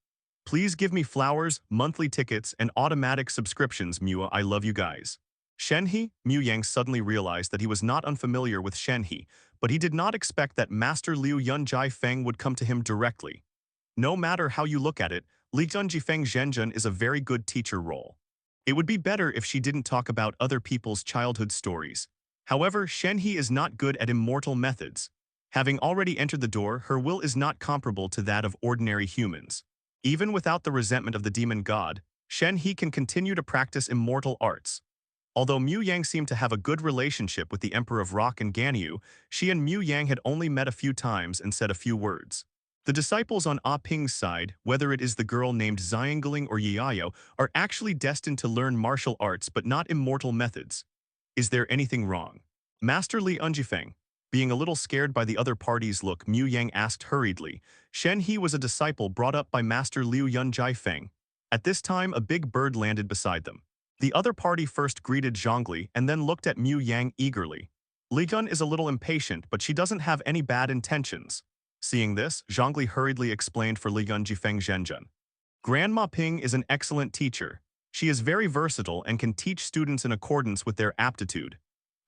Please give me flowers, monthly tickets, and automatic subscriptions, Mua. I love you guys. Shenhe, Mu Yang suddenly realized that he was not unfamiliar with Shenhe, but he did not expect that Master Liu Yunjai Feng would come to him directly. No matter how you look at it, Li Yunjifeng Zhenjun is a very good teacher role. It would be better if she didn't talk about other people's childhood stories. However, Shenhe is not good at immortal methods. Having already entered the door, her will is not comparable to that of ordinary humans. Even without the resentment of the demon god, Shenhe can continue to practice immortal arts. Although Mu Yang seemed to have a good relationship with the Emperor of Rock and Ganyu, she and Mu Yang had only met a few times and said a few words. The disciples on Ah Ping's side, whether it is the girl named Xiangling or Yiayo, are actually destined to learn martial arts but not immortal methods. Is there anything wrong? Master Li Yunjifeng, being a little scared by the other party's look, Mu Yang asked hurriedly. Shenhe was a disciple brought up by Master Liu Yunjifeng. At this time, a big bird landed beside them. The other party first greeted Zhongli and then looked at Mu Yang eagerly. Li Yun is a little impatient, but she doesn't have any bad intentions. Seeing this, Zhongli hurriedly explained for Li Yunjifeng Zhenjun. Grandma Ping is an excellent teacher. She is very versatile and can teach students in accordance with their aptitude.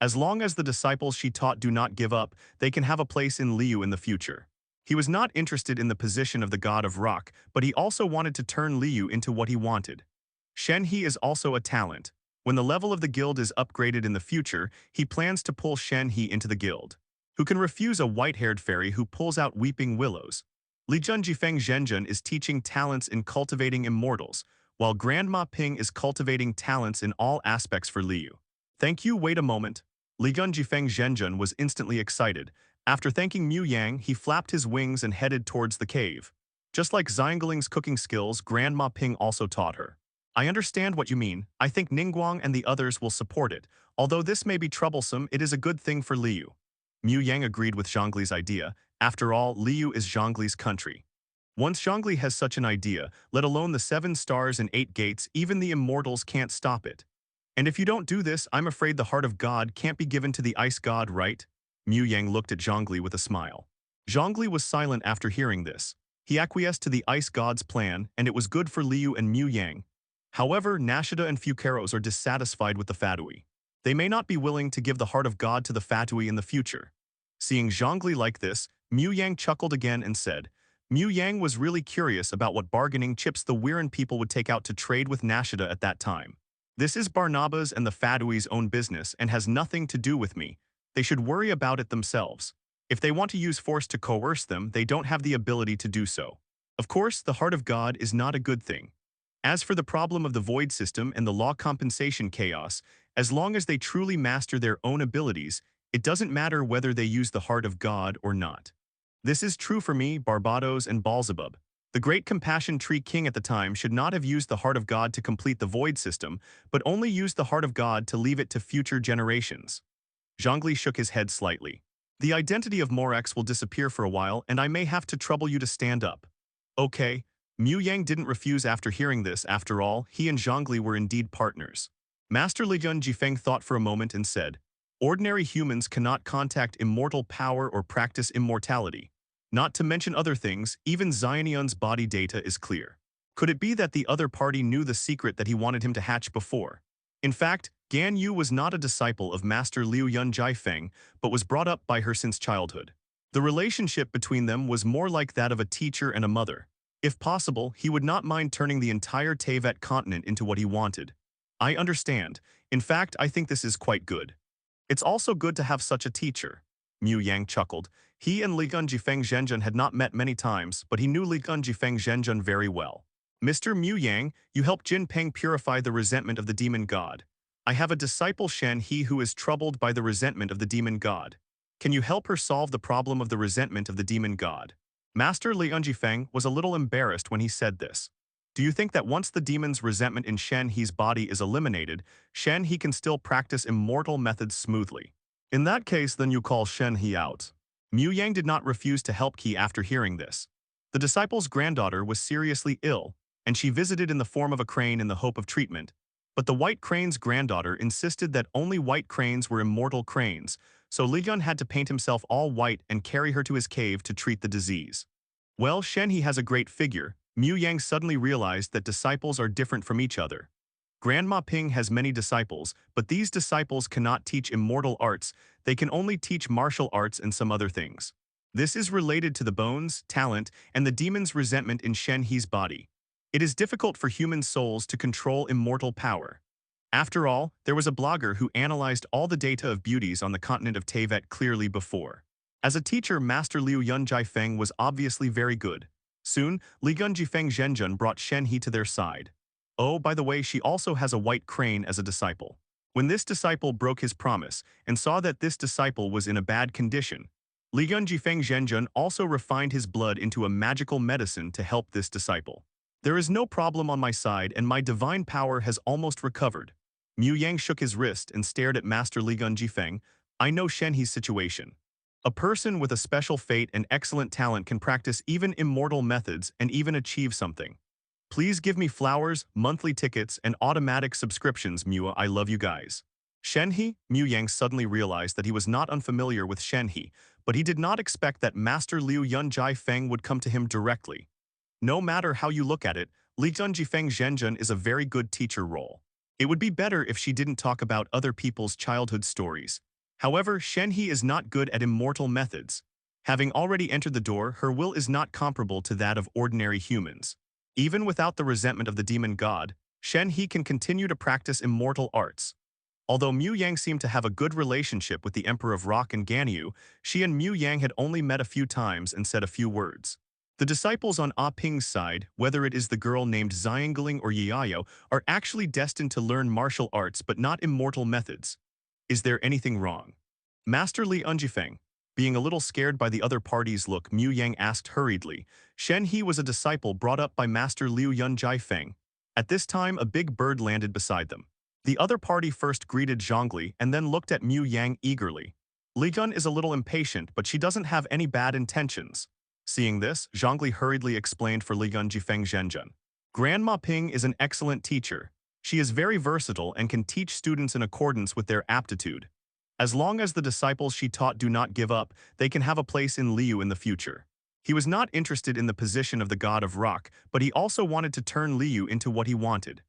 As long as the disciples she taught do not give up, they can have a place in Liu in the future. He was not interested in the position of the god of rock, but he also wanted to turn Liu into what he wanted. Shenhe is also a talent. When the level of the guild is upgraded in the future, he plans to pull Shenhe into the guild. Who can refuse a white-haired fairy who pulls out weeping willows? Li Jifeng Zhenjun is teaching talents in cultivating immortals, while Grandma Ping is cultivating talents in all aspects for Liu. Thank you, wait a moment. Li Jifeng Zhenjun was instantly excited. After thanking Mu Yang, he flapped his wings and headed towards the cave. Just like Xiangling's cooking skills, Grandma Ping also taught her. I understand what you mean. I think Ningguang and the others will support it. Although this may be troublesome, it is a good thing for Liu. Mu Yang agreed with Zhongli's idea. After all, Liu is Zhongli's country. Once Zhongli has such an idea, let alone the 7 stars and 8 gates, even the immortals can't stop it. And if you don't do this, I'm afraid the heart of God can't be given to the ice god, right? Mu Yang looked at Zhongli with a smile. Zhongli was silent after hearing this. He acquiesced to the ice god's plan, and it was good for Liu and Mu Yang. However, Nashida and Fukeros are dissatisfied with the Fatui. They may not be willing to give the heart of God to the Fatui in the future. Seeing Zhongli like this, Mu Yang chuckled again and said, Mu Yang was really curious about what bargaining chips the Weirin people would take out to trade with Nashida at that time. This is Barnaba's and the Fatui's own business and has nothing to do with me. They should worry about it themselves. If they want to use force to coerce them, they don't have the ability to do so. Of course, the heart of God is not a good thing. As for the problem of the void system and the law compensation chaos, as long as they truly master their own abilities, it doesn't matter whether they use the heart of God or not. This is true for me, Barbados, and Balzabub. The great compassion tree king at the time should not have used the heart of God to complete the void system, but only used the heart of God to leave it to future generations. Zhongli shook his head slightly. The identity of Morax will disappear for a while, and I may have to trouble you to stand up. Okay. Mu Yang didn't refuse after hearing this. After all, he and Zhongli were indeed partners. Master Li Jifeng thought for a moment and said, ordinary humans cannot contact immortal power or practice immortality. Not to mention other things, even Xianyun's body data is clear. Could it be that the other party knew the secret that he wanted him to hatch before? In fact, Gan Yu was not a disciple of Master Liu Yunjifeng, but was brought up by her since childhood. The relationship between them was more like that of a teacher and a mother. If possible, he would not mind turning the entire Teyvat continent into what he wanted. I understand. In fact, I think this is quite good. It's also good to have such a teacher. Mu Yang chuckled. He and Li Jifeng Zhenjun had not met many times, but he knew Li Jifeng Zhenjun very well. Mr. Mu Yang, you helped Jin Peng purify the resentment of the demon god. I have a disciple Shenhe who is troubled by the resentment of the demon god. Can you help her solve the problem of the resentment of the demon god? Master Li Jifeng was a little embarrassed when he said this. Do you think that once the demon's resentment in Shenhe's body is eliminated, Shenhe can still practice immortal methods smoothly? In that case, then you call Shenhe out. Mu Yang did not refuse to help Qi after hearing this. The disciple's granddaughter was seriously ill, and she visited in the form of a crane in the hope of treatment. But the White Crane's granddaughter insisted that only white cranes were immortal cranes, so Li Yun had to paint himself all white and carry her to his cave to treat the disease. Well, Shenhe has a great figure. Mu Yang suddenly realized that disciples are different from each other. Grandma Ping has many disciples, but these disciples cannot teach immortal arts, they can only teach martial arts and some other things. This is related to the bones, talent, and the demon's resentment in Shenhe's body. It is difficult for human souls to control immortal power. After all, there was a blogger who analyzed all the data of beauties on the continent of Teyvat clearly before. As a teacher, Master Liu Yunjifeng was obviously very good. Soon, Li Yunjifeng Zhenjun brought Shenhe to their side. Oh, by the way, she also has a white crane as a disciple. When this disciple broke his promise and saw that this disciple was in a bad condition, Li Yunjifeng Zhenjun also refined his blood into a magical medicine to help this disciple. There is no problem on my side and my divine power has almost recovered. Mu Yang shook his wrist and stared at Master Li Yunjifeng. I know Shenhe's situation. A person with a special fate and excellent talent can practice even immortal methods and even achieve something. Please give me flowers, monthly tickets, and automatic subscriptions, Mua. I love you guys. Shenhe? Mu Yang suddenly realized that he was not unfamiliar with Shenhe, but he did not expect that Master Liu Yunjifeng would come to him directly. No matter how you look at it, Li Yunjifeng Zhenjun is a very good teacher role. It would be better if she didn't talk about other people's childhood stories. However, Shenhe is not good at immortal methods. Having already entered the door, her will is not comparable to that of ordinary humans. Even without the resentment of the demon god, Shenhe can continue to practice immortal arts. Although Mu Yang seemed to have a good relationship with the Emperor of Rock and Ganyu, she and Mu Yang had only met a few times and said a few words. The disciples on Ah Ping's side, whether it is the girl named Xiangling or Yiayo, are actually destined to learn martial arts but not immortal methods. Is there anything wrong? Master Li Yunjifeng, being a little scared by the other party's look, Mu Yang asked hurriedly. Shenhe was a disciple brought up by Master Liu Yunjifeng. At this time, a big bird landed beside them. The other party first greeted Zhongli and then looked at Mu Yang eagerly. Li Yun is a little impatient, but she doesn't have any bad intentions. Seeing this, Zhongli hurriedly explained for Li Yunjifeng Zhenjun. Grandma Ping is an excellent teacher. She is very versatile and can teach students in accordance with their aptitude. As long as the disciples she taught do not give up, they can have a place in Liu in the future. He was not interested in the position of the god of rock, but he also wanted to turn Liu into what he wanted.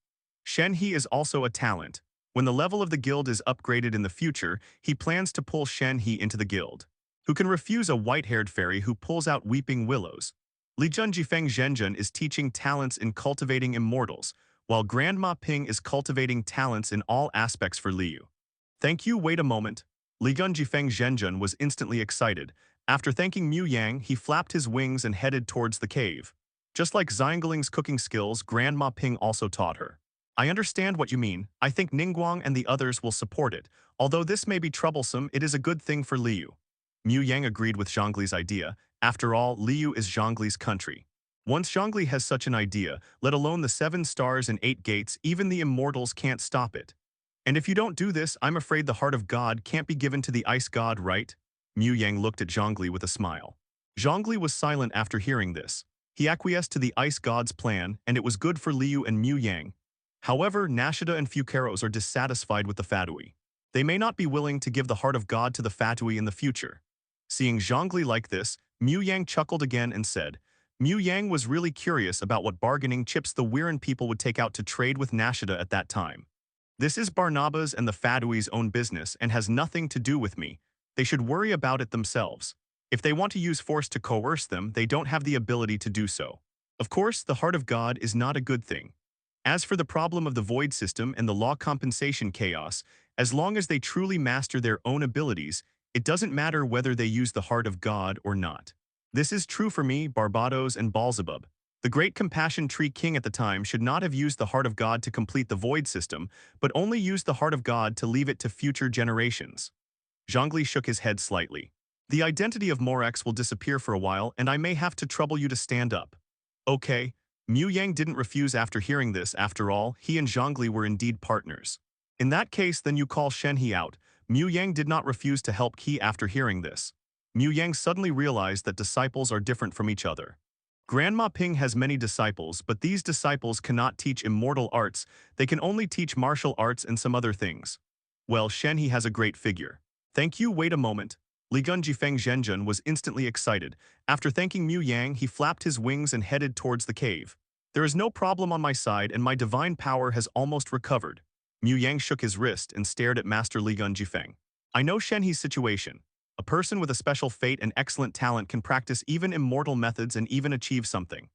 Shenhe is also a talent. When the level of the guild is upgraded in the future, he plans to pull Shenhe into the guild. Who can refuse a white-haired fairy who pulls out weeping willows? Li Yunjifeng Zhenjun is teaching talents in cultivating immortals, while Grandma Ping is cultivating talents in all aspects for Liu. Thank you, wait a moment. Li Yunjifeng Zhenjun was instantly excited. After thanking Mu Yang, he flapped his wings and headed towards the cave. Just like Xiangling's cooking skills, Grandma Ping also taught her. I understand what you mean. I think Ningguang and the others will support it. Although this may be troublesome, it is a good thing for Liu. Mu Yang agreed with Zhongli's idea. After all, Liu is Zhongli's country. Once Zhongli has such an idea, let alone the 7 stars and 8 gates, even the immortals can't stop it. And if you don't do this, I'm afraid the heart of God can't be given to the ice god, right? Mu Yang looked at Zhongli with a smile. Zhongli was silent after hearing this. He acquiesced to the ice god's plan, and it was good for Liu and Mu Yang. However, Nashida and Fukeros are dissatisfied with the Fatui. They may not be willing to give the heart of God to the Fatui in the future. Seeing Zhongli like this, Mu Yang chuckled again and said, Mu Yang was really curious about what bargaining chips the Weirin people would take out to trade with Nashida at that time. This is Barnaba's and the Fadui's own business and has nothing to do with me. They should worry about it themselves. If they want to use force to coerce them, they don't have the ability to do so. Of course, the heart of God is not a good thing. As for the problem of the void system and the law compensation chaos, as long as they truly master their own abilities, it doesn't matter whether they use the heart of God or not. This is true for me, Barbados, and Baalzebub. The great Compassion Tree King at the time should not have used the heart of God to complete the void system, but only used the heart of God to leave it to future generations. Zhongli shook his head slightly. The identity of Morax will disappear for a while, and I may have to trouble you to stand up. Okay. Mu Yang didn't refuse after hearing this. After all, he and Zhongli were indeed partners. In that case, then you call Shenhe out. Mu Yang did not refuse to help Qi after hearing this. Mu Yang suddenly realized that disciples are different from each other. Grandma Ping has many disciples, but these disciples cannot teach immortal arts, they can only teach martial arts and some other things. Well, Shenhe has a great figure. Thank you, wait a moment. Ligun Jifeng Zhenjun was instantly excited. After thanking Mu Yang, he flapped his wings and headed towards the cave. There is no problem on my side and my divine power has almost recovered. Mu Yang shook his wrist and stared at Master Ligun Jifeng. I know Shenhe's situation. A person with a special fate and excellent talent can practice even immortal methods and even achieve something.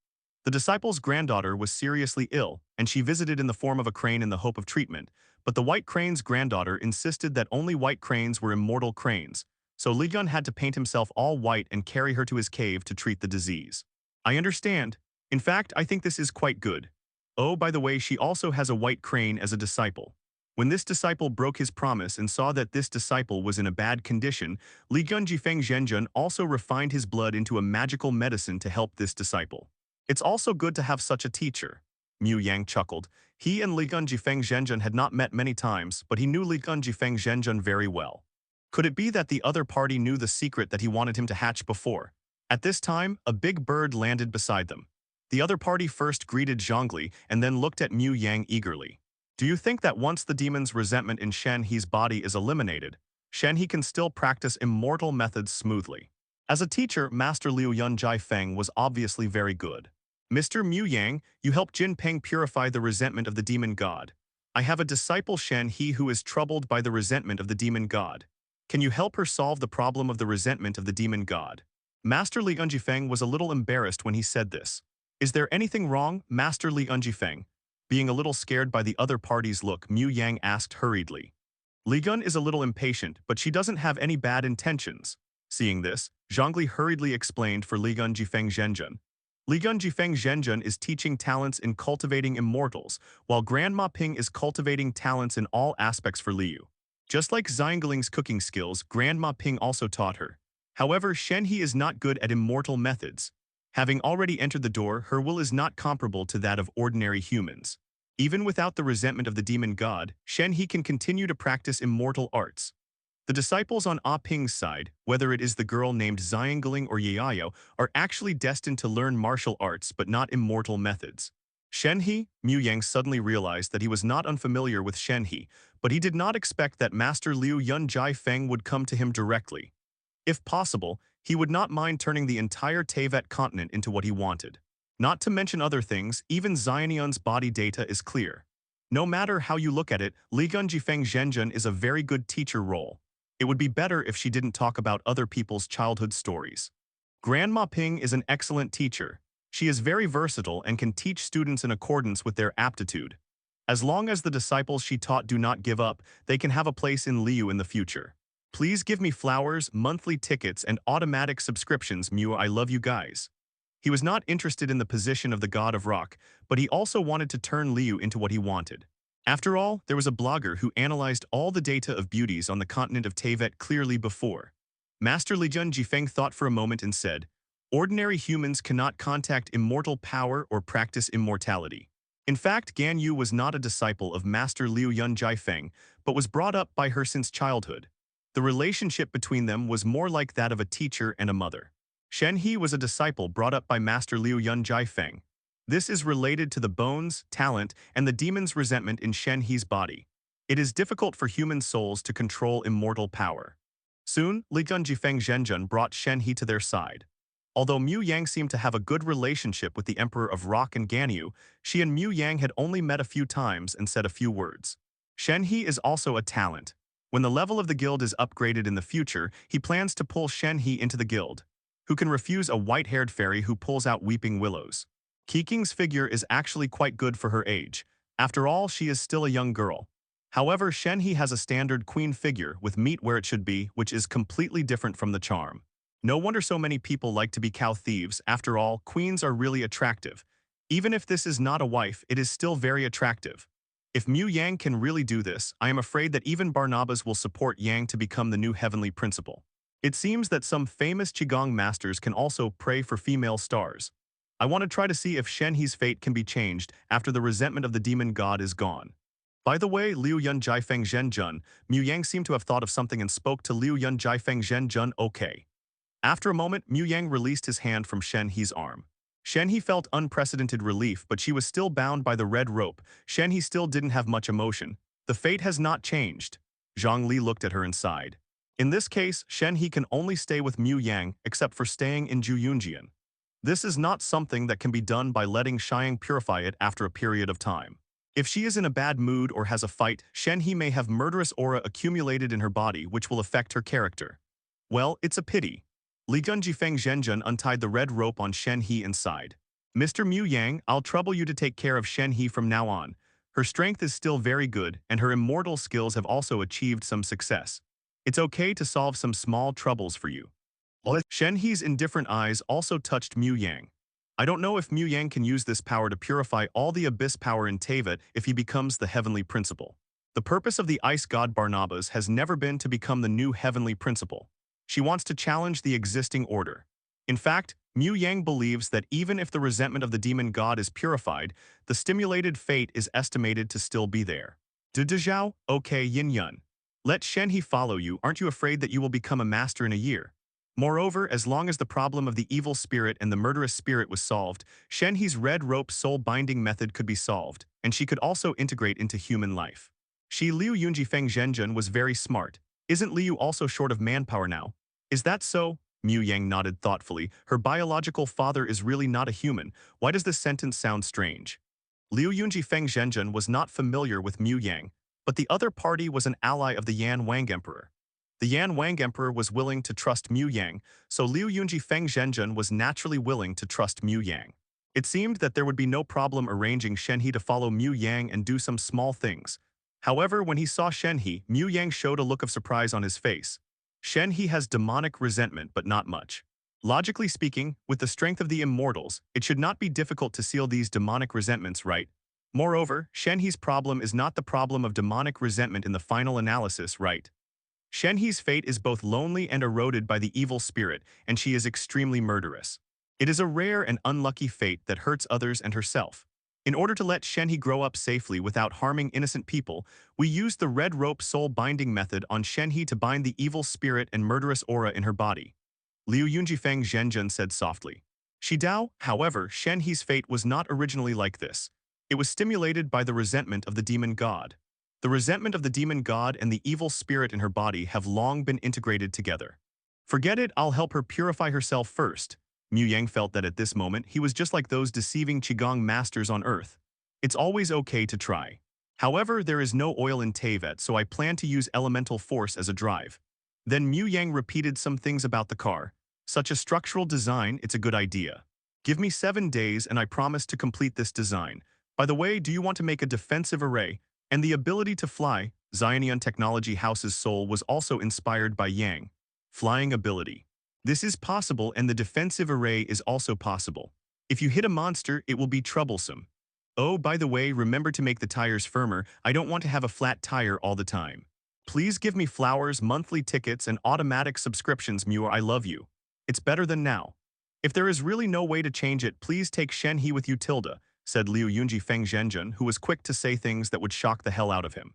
The disciple's granddaughter was seriously ill, and she visited in the form of a crane in the hope of treatment, but the white crane's granddaughter insisted that only white cranes were immortal cranes, so Ligun had to paint himself all white and carry her to his cave to treat the disease. I understand. In fact, I think this is quite good. Oh, by the way, she also has a white crane as a disciple. When this disciple broke his promise and saw that this disciple was in a bad condition, Ligun Jifeng Zhenjun also refined his blood into a magical medicine to help this disciple. It's also good to have such a teacher. Mu Yang chuckled. He and Ligun Jifeng Zhenjun had not met many times, but he knew Ligun Jifeng Zhenjun very well. Could it be that the other party knew the secret that he wanted him to hatch before? At this time, a big bird landed beside them. The other party first greeted Zhongli and then looked at Mu Yang eagerly. Do you think that once the demon's resentment in Shenhe's body is eliminated, Shenhe can still practice immortal methods smoothly? As a teacher, Master Liu Yun Jai Feng was obviously very good. Mr. Mu Yang, you helped Jin Peng purify the resentment of the demon god. I have a disciple Shenhe who is troubled by the resentment of the demon god. Can you help her solve the problem of the resentment of the demon god? Master Li Yunjifeng was a little embarrassed when he said this. Is there anything wrong, Master Li Yunjifeng? Being a little scared by the other party's look, Mu Yang asked hurriedly. Li Gun is a little impatient, but she doesn't have any bad intentions. Seeing this, Zhongli hurriedly explained for Li Gun Jifeng Zhenjun. Li Gun Jifeng Zhenjun is teaching talents in cultivating immortals, while Grandma Ping is cultivating talents in all aspects for Liu. Just like Xiangling's cooking skills, Grandma Ping also taught her. However, Shenhe is not good at immortal methods. Having already entered the door, her will is not comparable to that of ordinary humans. Even without the resentment of the demon god, Shenhe can continue to practice immortal arts. The disciples on Ah Ping's side, whether it is the girl named Xiangling or Yayo, are actually destined to learn martial arts but not immortal methods. Shenhe, Mu Yang suddenly realized that he was not unfamiliar with Shenhe, but he did not expect that Master Liu Yun Jai Feng would come to him directly. If possible, he would not mind turning the entire Teyvat continent into what he wanted. Not to mention other things, even Xianyun's body data is clear. No matter how you look at it, Ligun Jifeng Zhenjun is a very good teacher role. It would be better if she didn't talk about other people's childhood stories. Grandma Ping is an excellent teacher. She is very versatile and can teach students in accordance with their aptitude. As long as the disciples she taught do not give up, they can have a place in Liu in the future. Please give me flowers, monthly tickets, and automatic subscriptions, Mu. I love you guys. He was not interested in the position of the god of rock, but he also wanted to turn Liu into what he wanted. After all, there was a blogger who analyzed all the data of beauties on the continent of Teyvat clearly before. Master Lijun Jifeng thought for a moment and said, ordinary humans cannot contact immortal power or practice immortality. In fact, Gan Yu was not a disciple of Master Liu Yun Jifeng, but was brought up by her since childhood. The relationship between them was more like that of a teacher and a mother. Shenhe was a disciple brought up by Master Liu Yun Jifeng. This is related to the bones, talent, and the demon's resentment in Shenhe's body. It is difficult for human souls to control immortal power. Soon, Ligun Jifeng Zhenjun brought Shenhe to their side. Although Mu Yang seemed to have a good relationship with the Emperor of Rock and Ganyu, she and Mu Yang had only met a few times and said a few words. Shenhe is also a talent. When the level of the guild is upgraded in the future, he plans to pull Shenhe into the guild. Who can refuse a white-haired fairy who pulls out weeping willows? Keqing's figure is actually quite good for her age. After all, she is still a young girl. However, Shenhe has a standard queen figure with meat where it should be, which is completely different from the charm. No wonder so many people like to be cow thieves. After all, queens are really attractive. Even if this is not a wife, it is still very attractive. If Mu Yang can really do this, I am afraid that even Barnabas will support Yang to become the new heavenly principal. It seems that some famous Qigong masters can also pray for female stars. I want to try to see if Shenhe's fate can be changed after the resentment of the demon god is gone. By the way, Liu Yun Jifeng Zhenjun, Mu Yang seemed to have thought of something and spoke to Liu Yun Jifeng Zhenjun. Okay. After a moment, Mu Yang released his hand from Shenhe's arm. Shenhe felt unprecedented relief, but she was still bound by the red rope. Shenhe still didn't have much emotion. The fate has not changed. Zhongli looked at her and sighed. In this case, Shenhe can only stay with Mu Yang, except for staying in Juyunjian. This is not something that can be done by letting Xiang purify it after a period of time. If she is in a bad mood or has a fight, Shenhe may have murderous aura accumulated in her body which will affect her character. Well, it's a pity. Li Jifeng Zhenjun untied the red rope on Shenhe and sighed. Mr. Mu Yang, I'll trouble you to take care of Shenhe from now on. Her strength is still very good, and her immortal skills have also achieved some success. It's okay to solve some small troubles for you. Shenhe's indifferent eyes also touched Mu Yang. I don't know if Mu Yang can use this power to purify all the abyss power in Teyvat if he becomes the heavenly principle. The purpose of the ice god Barnabas has never been to become the new heavenly principle. She wants to challenge the existing order. In fact, Mu Yang believes that even if the resentment of the demon god is purified, the stimulated fate is estimated to still be there. Zhao, okay Yin Yun. Let Shenhe follow you, aren't you afraid that you will become a master in a year? Moreover, as long as the problem of the evil spirit and the murderous spirit was solved, Shenhe's red rope soul binding method could be solved, and she could also integrate into human life. Liu Yunjifeng Zhenjun was very smart. Isn't Liu also short of manpower now? Is that so? Mu Yang nodded thoughtfully. Her biological father is really not a human. Why does this sentence sound strange? Liu Yunjifeng Zhenjun was not familiar with Mu Yang, but the other party was an ally of the Yan Wang Emperor. The Yan Wang Emperor was willing to trust Mu Yang, so Liu Yunjifeng Zhenjun was naturally willing to trust Mu Yang. It seemed that there would be no problem arranging Shenhe to follow Mu Yang and do some small things. However, when he saw Shenhe, Mu Yang showed a look of surprise on his face. Shenhe has demonic resentment, but not much. Logically speaking, with the strength of the immortals, it should not be difficult to seal these demonic resentments, right? Moreover, Shenhe's problem is not the problem of demonic resentment in the final analysis, right? Shenhe's fate is both lonely and eroded by the evil spirit, and she is extremely murderous. It is a rare and unlucky fate that hurts others and herself. In order to let Shenhe grow up safely without harming innocent people, we used the red rope soul binding method on Shenhe to bind the evil spirit and murderous aura in her body. Liu Yunjifeng Zhenjun said softly. Shidao, however, Shenhe's fate was not originally like this. It was stimulated by the resentment of the demon god. The resentment of the demon god and the evil spirit in her body have long been integrated together. Forget it, I'll help her purify herself first. Mu Yang felt that at this moment he was just like those deceiving Qigong masters on Earth. It's always okay to try. However, there is no oil in Teyvat, so I plan to use elemental force as a drive. Then Mu Yang repeated some things about the car. Such a structural design, it's a good idea. Give me 7 days and I promise to complete this design. By the way, do you want to make a defensive array? And the ability to fly, Xionian Technology House's soul was also inspired by Yang. Flying ability. This is possible and the defensive array is also possible. If you hit a monster, it will be troublesome. Oh, by the way, remember to make the tires firmer. I don't want to have a flat tire all the time. Please give me flowers, monthly tickets, and automatic subscriptions, Muir. I love you. It's better than now. If there is really no way to change it, please take Shenhe with you, Tilda, said Liu Yunjifeng Zhenjun, who was quick to say things that would shock the hell out of him.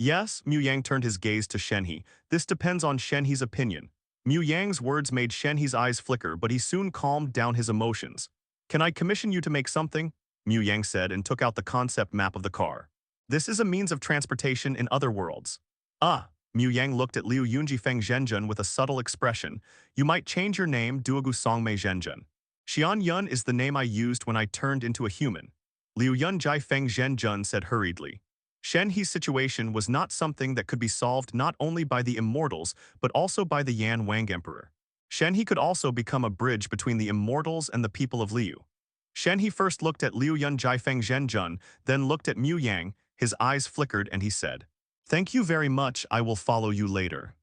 Yes, Mu Yang turned his gaze to Shenhe. This depends on Shenhe's opinion. Mu Yang's words made Shenhe's eyes flicker, but he soon calmed down his emotions. Can I commission you to make something? Mu Yang said and took out the concept map of the car. This is a means of transportation in other worlds. Ah, Mu Yang looked at Liu Yunjifeng Zhenjun with a subtle expression. You might change your name, Duogu Songmei Zhenjun. Xian Yun is the name I used when I turned into a human. Liu Yunjifeng Zhenjun said hurriedly. Shenhe's situation was not something that could be solved not only by the immortals, but also by the Yan Wang Emperor. Shenhe could also become a bridge between the immortals and the people of Liu. Shenhe first looked at Liu Yunjifeng Zhenjun, then looked at Mu Yang. His eyes flickered and he said, "Thank you very much, I will follow you later."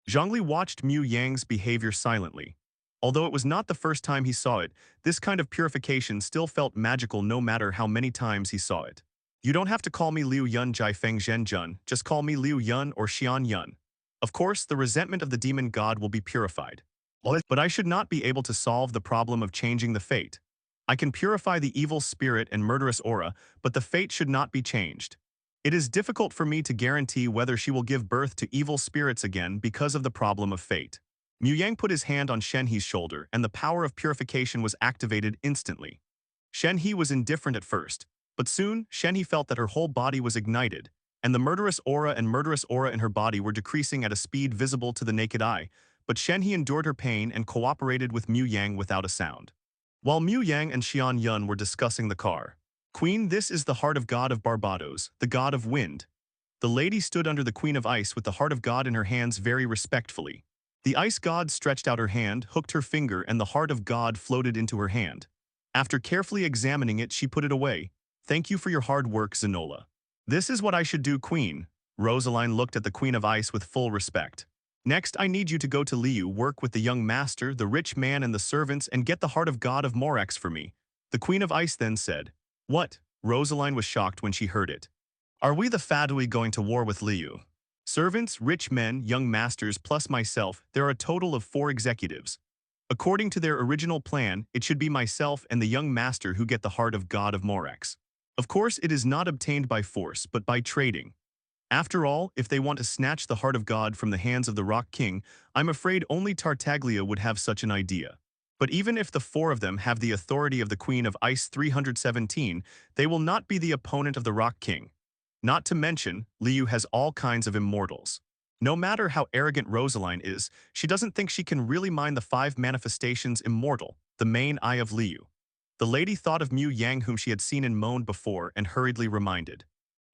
Zhongli watched Mu Yang's behavior silently. Although it was not the first time he saw it, this kind of purification still felt magical no matter how many times he saw it. You don't have to call me Liu Yun Jifeng Zhenjun, just call me Liu Yun or Xian Yun. Of course, the resentment of the demon god will be purified. But I should not be able to solve the problem of changing the fate. I can purify the evil spirit and murderous aura, but the fate should not be changed. It is difficult for me to guarantee whether she will give birth to evil spirits again because of the problem of fate. Mu Yang put his hand on Shenhe's shoulder and the power of purification was activated instantly. Shen-He was indifferent at first, but soon Shen-He felt that her whole body was ignited, and the murderous aura in her body were decreasing at a speed visible to the naked eye, but Shen-He endured her pain and cooperated with Mu Yang without a sound. While Mu Yang and Xian Yun were discussing the car, "Queen, this is the heart of God of Barbados, the god of wind." The lady stood under the Queen of Ice with the heart of God in her hands very respectfully. The ice god stretched out her hand, hooked her finger, and the heart of God floated into her hand. After carefully examining it, she put it away. "Thank you for your hard work, Zenola." "This is what I should do, Queen." Rosaline looked at the Queen of Ice with full respect. "Next, I need you to go to Liu, work with the young master, the rich man, and the servants, and get the heart of God of Morax for me." The Queen of Ice then said. "What?" Rosaline was shocked when she heard it. "Are we the Fadui going to war with Liu?" "Servants, rich men, young masters, plus myself, there are a total of 4 executives. According to their original plan, it should be myself and the young master who get the heart of God of Morax. Of course, it is not obtained by force, but by trading. After all, if they want to snatch the heart of God from the hands of the Rock King, I'm afraid only Tartaglia would have such an idea. But even if the 4 of them have the authority of the Queen of Ice 317, they will not be the opponent of the Rock King. Not to mention, Liu has all kinds of immortals. No matter how arrogant Rosaline is, she doesn't think she can really mind the 5 manifestations immortal, the main eye of Liu." The lady thought of Mu Yang, whom she had seen in Moan before, and hurriedly reminded.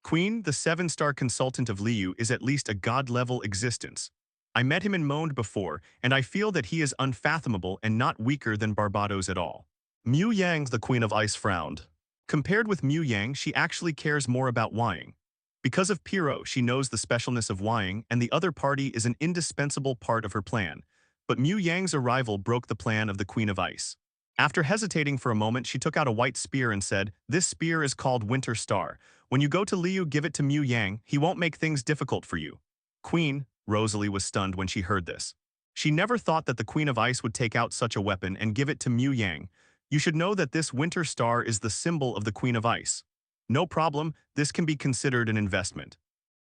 "Queen, the 7-star consultant of Liu is at least a god-level existence. I met him in Moan before, and I feel that he is unfathomable and not weaker than Barbados at all." Mu Yang, the Queen of Ice, frowned. Compared with Mu Yang, she actually cares more about Wying. Because of Piro, she knows the specialness of Wying, and the other party is an indispensable part of her plan. But Mu Yang's arrival broke the plan of the Queen of Ice. After hesitating for a moment, she took out a white spear and said, "This spear is called Winter Star. When you go to Liu, give it to Mu Yang. He won't make things difficult for you." "Queen," Rosalie was stunned when she heard this. She never thought that the Queen of Ice would take out such a weapon and give it to Mu Yang. "You should know that this Winter Star is the symbol of the Queen of Ice." "No problem, this can be considered an investment.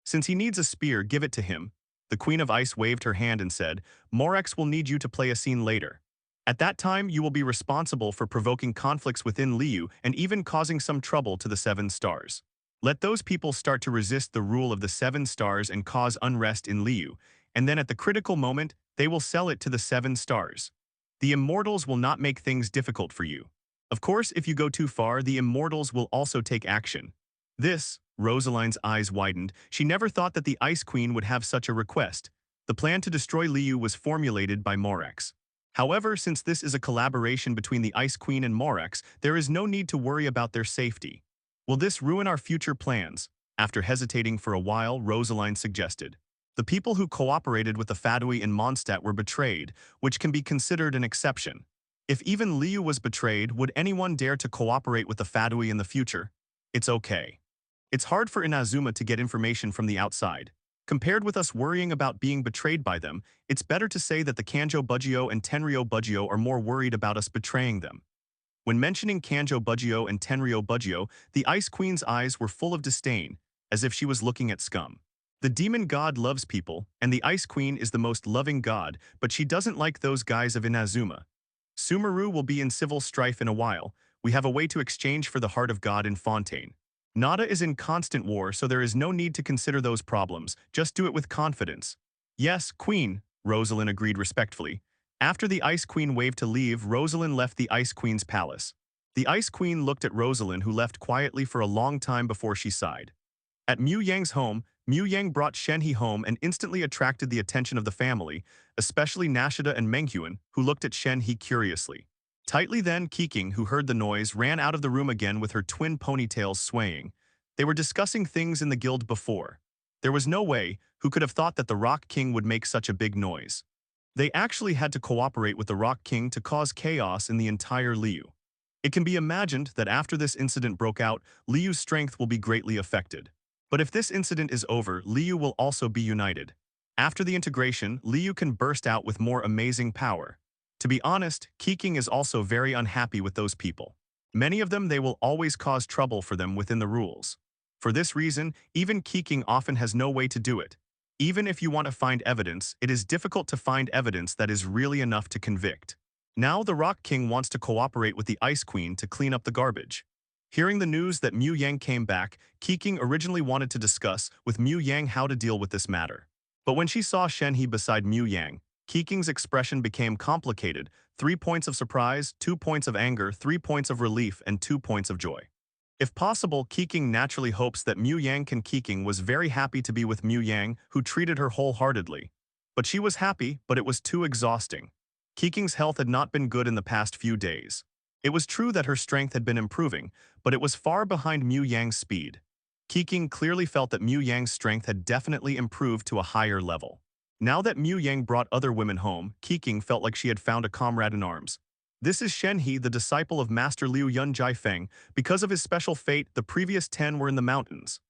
Since he needs a spear, give it to him." The Queen of Ice waved her hand and said, "Morax will need you to play a scene later. At that time, you will be responsible for provoking conflicts within Liu and even causing some trouble to the 7 stars. Let those people start to resist the rule of the 7 stars and cause unrest in Liu, and then at the critical moment, they will sell it to the 7 stars. The immortals will not make things difficult for you. Of course, if you go too far, the immortals will also take action." This, Rosaline's eyes widened. She never thought that the Ice Queen would have such a request. The plan to destroy Liu was formulated by Morax. However, since this is a collaboration between the Ice Queen and Morax, there is no need to worry about their safety. "Will this ruin our future plans?" After hesitating for a while, Rosaline suggested. "The people who cooperated with the Fadui in Mondstadt were betrayed, which can be considered an exception. If even Liu was betrayed, would anyone dare to cooperate with the Fadui in the future? It's okay. It's hard for Inazuma to get information from the outside. Compared with us worrying about being betrayed by them, it's better to say that the Kanjo Bugio and Tenryo Bugio are more worried about us betraying them." When mentioning Kanjo Bugio and Tenryo Bugio, the Ice Queen's eyes were full of disdain, as if she was looking at scum. The demon god loves people, and the Ice Queen is the most loving god, but she doesn't like those guys of Inazuma. "Sumeru will be in civil strife in a while. We have a way to exchange for the heart of God in Fontaine. Nada is in constant war, so there is no need to consider those problems. Just do it with confidence." "Yes, Queen," Rosalind agreed respectfully. After the Ice Queen waved to leave, Rosalind left the Ice Queen's palace. The Ice Queen looked at Rosalind, who left quietly for a long time before she sighed. At Mu Yang's home, Mu Yang brought Shen-He home and instantly attracted the attention of the family, especially Nashida and Menghyun, who looked at Shen-He curiously. Tightly then, Keqing, who heard the noise, ran out of the room again with her twin ponytails swaying. They were discussing things in the guild before. There was no way, who could have thought that the Rock King would make such a big noise. They actually had to cooperate with the Rock King to cause chaos in the entire Liu. It can be imagined that after this incident broke out, Liu's strength will be greatly affected. But if this incident is over, Liu will also be united. After the integration, Liu can burst out with more amazing power. To be honest, Keqing is also very unhappy with those people. Many of them, they will always cause trouble for them within the rules. For this reason, even Keqing often has no way to do it. Even if you want to find evidence, it is difficult to find evidence that is really enough to convict. Now the Rock King wants to cooperate with the Ice Queen to clean up the garbage. Hearing the news that Mu Yang came back, Keqing originally wanted to discuss with Mu Yang how to deal with this matter. But when she saw Shen He beside Mu Yang, Keqing's expression became complicated: 3 points of surprise, 2 points of anger, 3 points of relief, and 2 points of joy. If possible, Keqing naturally hopes that Mu Yang can. Keqing was very happy to be with Mu Yang, who treated her wholeheartedly. But she was happy, but it was too exhausting. Keqing's health had not been good in the past few days. It was true that her strength had been improving, but it was far behind Mu Yang's speed. Keqing clearly felt that Mu Yang's strength had definitely improved to a higher level. Now that Mu Yang brought other women home, Keqing felt like she had found a comrade in arms. This is Shen He, the disciple of Master Liu Yun Jiafeng. Because of his special fate, the previous 10 were in the mountains.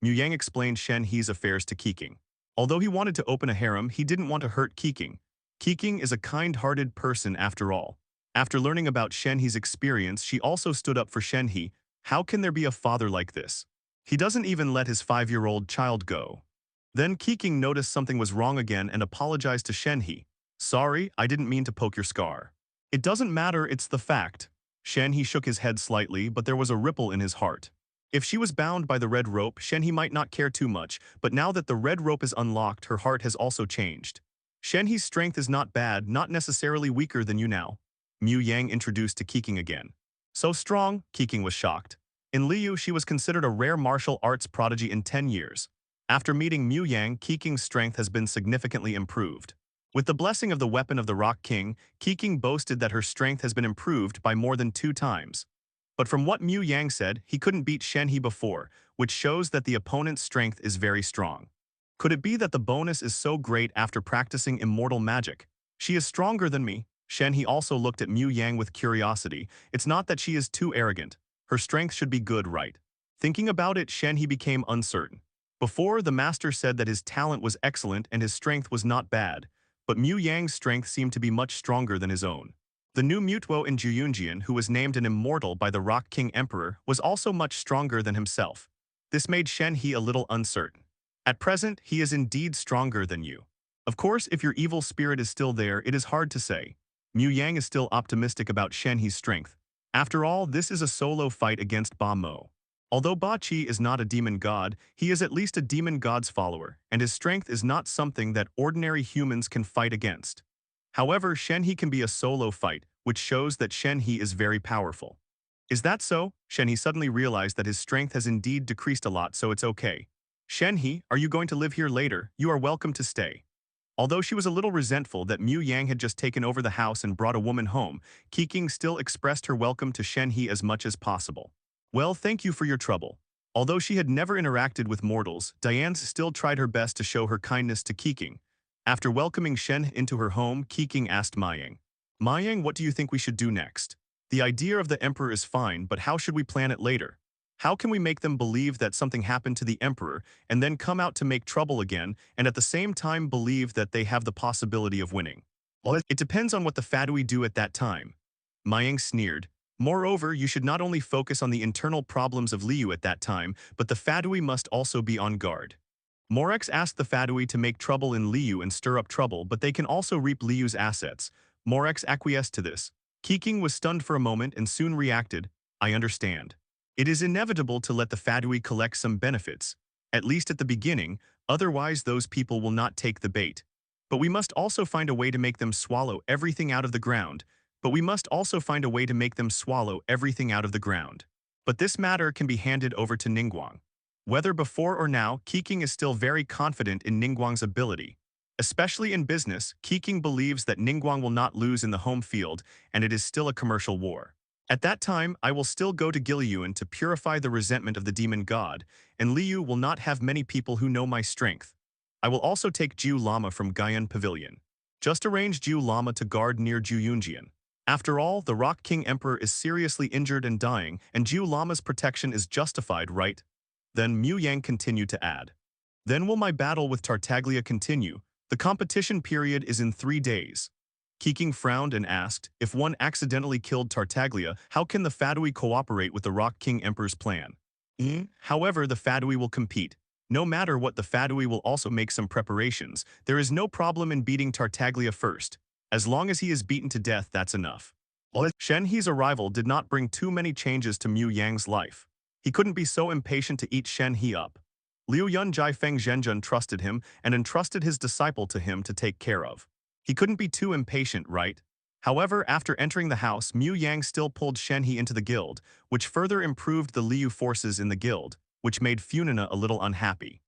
Mu Yang explained Shen He's affairs to Keqing. Although he wanted to open a harem, he didn't want to hurt Keqing. Keqing is a kind-hearted person after all. After learning about Shen He's experience, she also stood up for Shen He. How can there be a father like this? He doesn't even let his 5-year-old child go. Then Keqing noticed something was wrong again and apologized to Shen He. Sorry, I didn't mean to poke your scar. It doesn't matter, it's the fact. Shen He shook his head slightly, but there was a ripple in his heart. If she was bound by the red rope, Shen He might not care too much, but now that the red rope is unlocked, her heart has also changed. Shen He's strength is not bad, not necessarily weaker than you now. Mu Yang introduced to Keqing again. So strong, Keqing was shocked. In Liu, she was considered a rare martial arts prodigy in 10 years. After meeting Mu Yang, Keqing's strength has been significantly improved. With the blessing of the weapon of the Rock King, Keqing boasted that her strength has been improved by more than 2 times. But from what Mu Yang said, he couldn't beat Shen He before, which shows that the opponent's strength is very strong. Could it be that the bonus is so great after practicing immortal magic? She is stronger than me. Shen He also looked at Mu Yang with curiosity. It's not that she is too arrogant. Her strength should be good, right? Thinking about it, Shen He became uncertain. Before, the master said that his talent was excellent and his strength was not bad, but Mu Yang's strength seemed to be much stronger than his own. The new Mutuo in Juyunjian, who was named an immortal by the Rock King Emperor, was also much stronger than himself. This made Shen He a little uncertain. At present, he is indeed stronger than you. Of course, if your evil spirit is still there, it is hard to say. Mu Yang is still optimistic about Shen He's strength. After all, this is a solo fight against Ba Mo. Although Ba Qi is not a demon god, he is at least a demon god's follower, and his strength is not something that ordinary humans can fight against. However, Shen He can be a solo fight, which shows that Shen He is very powerful. Is that so? Shen He suddenly realized that his strength has indeed decreased a lot, so it's okay. Shen He, are you going to live here later? You are welcome to stay. Although she was a little resentful that Mu Yang had just taken over the house and brought a woman home, Keqing still expressed her welcome to Shen He as much as possible. Well, thank you for your trouble. Although she had never interacted with mortals, Diane still tried her best to show her kindness to Keqing. After welcoming Shen into her home, Keqing asked Mayang, Mayang, what do you think we should do next? The idea of the emperor is fine, but how should we plan it later? How can we make them believe that something happened to the emperor and then come out to make trouble again and at the same time believe that they have the possibility of winning? Well, it depends on what the Fadui do at that time. Mayang sneered. Moreover, you should not only focus on the internal problems of Liu at that time, but the Fadui must also be on guard. Morax asked the Fadui to make trouble in Liu and stir up trouble, but they can also reap Liu's assets. Morax acquiesced to this. Keqing was stunned for a moment and soon reacted, I understand. It is inevitable to let the Fadui collect some benefits, at least at the beginning, otherwise those people will not take the bait. But we must also find a way to make them swallow everything out of the ground. But this matter can be handed over to Ningguang. Whether before or now, Keqing is still very confident in Ningguang's ability. Especially in business, Keqing believes that Ningguang will not lose in the home field, and it is still a commercial war. At that time, I will still go to Gilyuan to purify the resentment of the demon god, and Liu will not have many people who know my strength. I will also take Jiu Lama from Gaian Pavilion. Just arrange Jiu Lama to guard near Juyunjian. After all, the Rock King Emperor is seriously injured and dying, and Jiu Lama's protection is justified, right? Then Mu Yang continued to add. Then will my battle with Tartaglia continue? The competition period is in 3 days. Keqing frowned and asked, if one accidentally killed Tartaglia, how can the Fadui cooperate with the Rock King Emperor's plan? However, the Fadui will compete. No matter what, the Fadui will also make some preparations. There is no problem in beating Tartaglia first. As long as he is beaten to death, that's enough. Shen He's arrival did not bring too many changes to Mu Yang's life. He couldn't be so impatient to eat Shen He up. Liu Yun Jai Feng Zhenjun trusted him and entrusted his disciple to him to take care of. He couldn't be too impatient, right? However, after entering the house, Mu Yang still pulled Shen He into the guild, which further improved the Liu forces in the guild, which made Funina a little unhappy.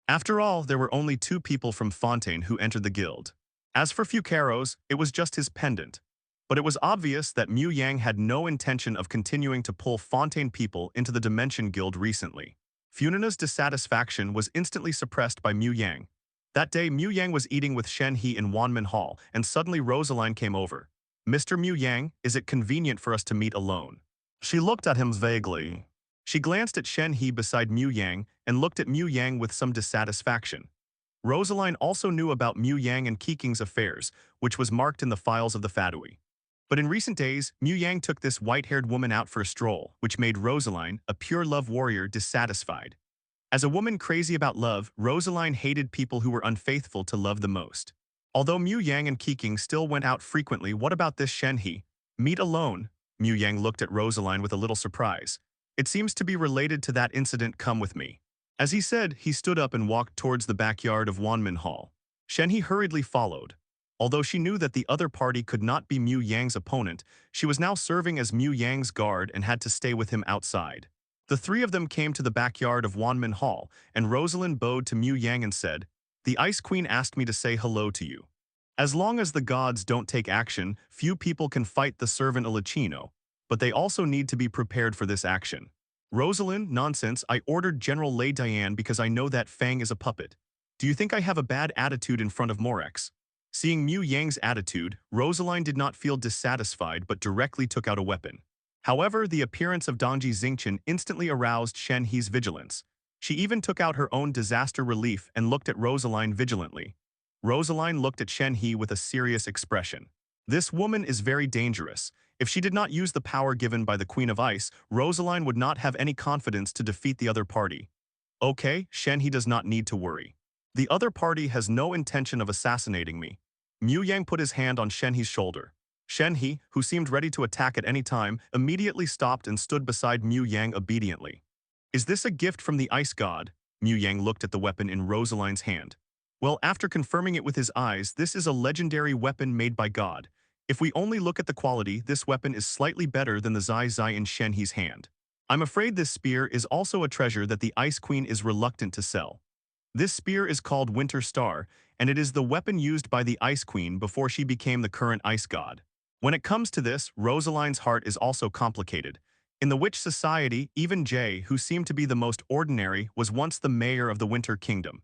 After all, there were only 2 people from Fontaine who entered the guild. As for Fucaros, it was just his pendant. But it was obvious that Mu Yang had no intention of continuing to pull Fontaine people into the Dimension Guild recently. Funina's dissatisfaction was instantly suppressed by Mu Yang. That day, Mu Yang was eating with Shen He in Wanman Hall, and suddenly Rosaline came over. "Mr. Mu Yang, is it convenient for us to meet alone?" She looked at him vaguely. She glanced at Shen He beside Mu Yang and looked at Mu Yang with some dissatisfaction. Rosaline also knew about Mu Yang and Keqing's affairs, which was marked in the files of the Fadui. But in recent days, Mu Yang took this white-haired woman out for a stroll, which made Rosaline, a pure love warrior, dissatisfied. As a woman crazy about love, Rosaline hated people who were unfaithful to love the most. Although Mu Yang and Keqing still went out frequently, what about this Shen He? Meet alone? Mu Yang looked at Rosaline with a little surprise. It seems to be related to that incident. Come with me. As he said, he stood up and walked towards the backyard of Wanman Hall. Shen He hurriedly followed. Although she knew that the other party could not be Mu Yang's opponent, she was now serving as Mu Yang's guard and had to stay with him outside. The 3 of them came to the backyard of Wanman Hall, and Rosalind bowed to Mu Yang and said, "The Ice Queen asked me to say hello to you. As long as the gods don't take action, few people can fight the servant Alicino, but they also need to be prepared for this action." "Rosalind, nonsense, I ordered General Lei Diane because I know that Fang is a puppet. Do you think I have a bad attitude in front of Morax?" Seeing Mu Yang's attitude, Rosaline did not feel dissatisfied but directly took out a weapon. However, the appearance of Dongji Xingqian instantly aroused Shen He's vigilance. She even took out her own disaster relief and looked at Rosaline vigilantly. Rosaline looked at Shen He with a serious expression. This woman is very dangerous. If she did not use the power given by the Queen of Ice, Rosaline would not have any confidence to defeat the other party. Okay, Shen He does not need to worry. The other party has no intention of assassinating me. Mu Yang put his hand on Shen He's shoulder. Shen He, who seemed ready to attack at any time, immediately stopped and stood beside Mu Yang obediently. "Is this a gift from the Ice God?" Mu Yang looked at the weapon in Rosaline's hand. "Well, after confirming it with his eyes, this is a legendary weapon made by God. If we only look at the quality, this weapon is slightly better than the Zai Zai in Shen He's hand. I'm afraid this spear is also a treasure that the Ice Queen is reluctant to sell. This spear is called Winter Star, and it is the weapon used by the Ice Queen before she became the current Ice God. When it comes to this, Rosaline's heart is also complicated. In the Witch Society, even Jay, who seemed to be the most ordinary, was once the mayor of the Winter Kingdom.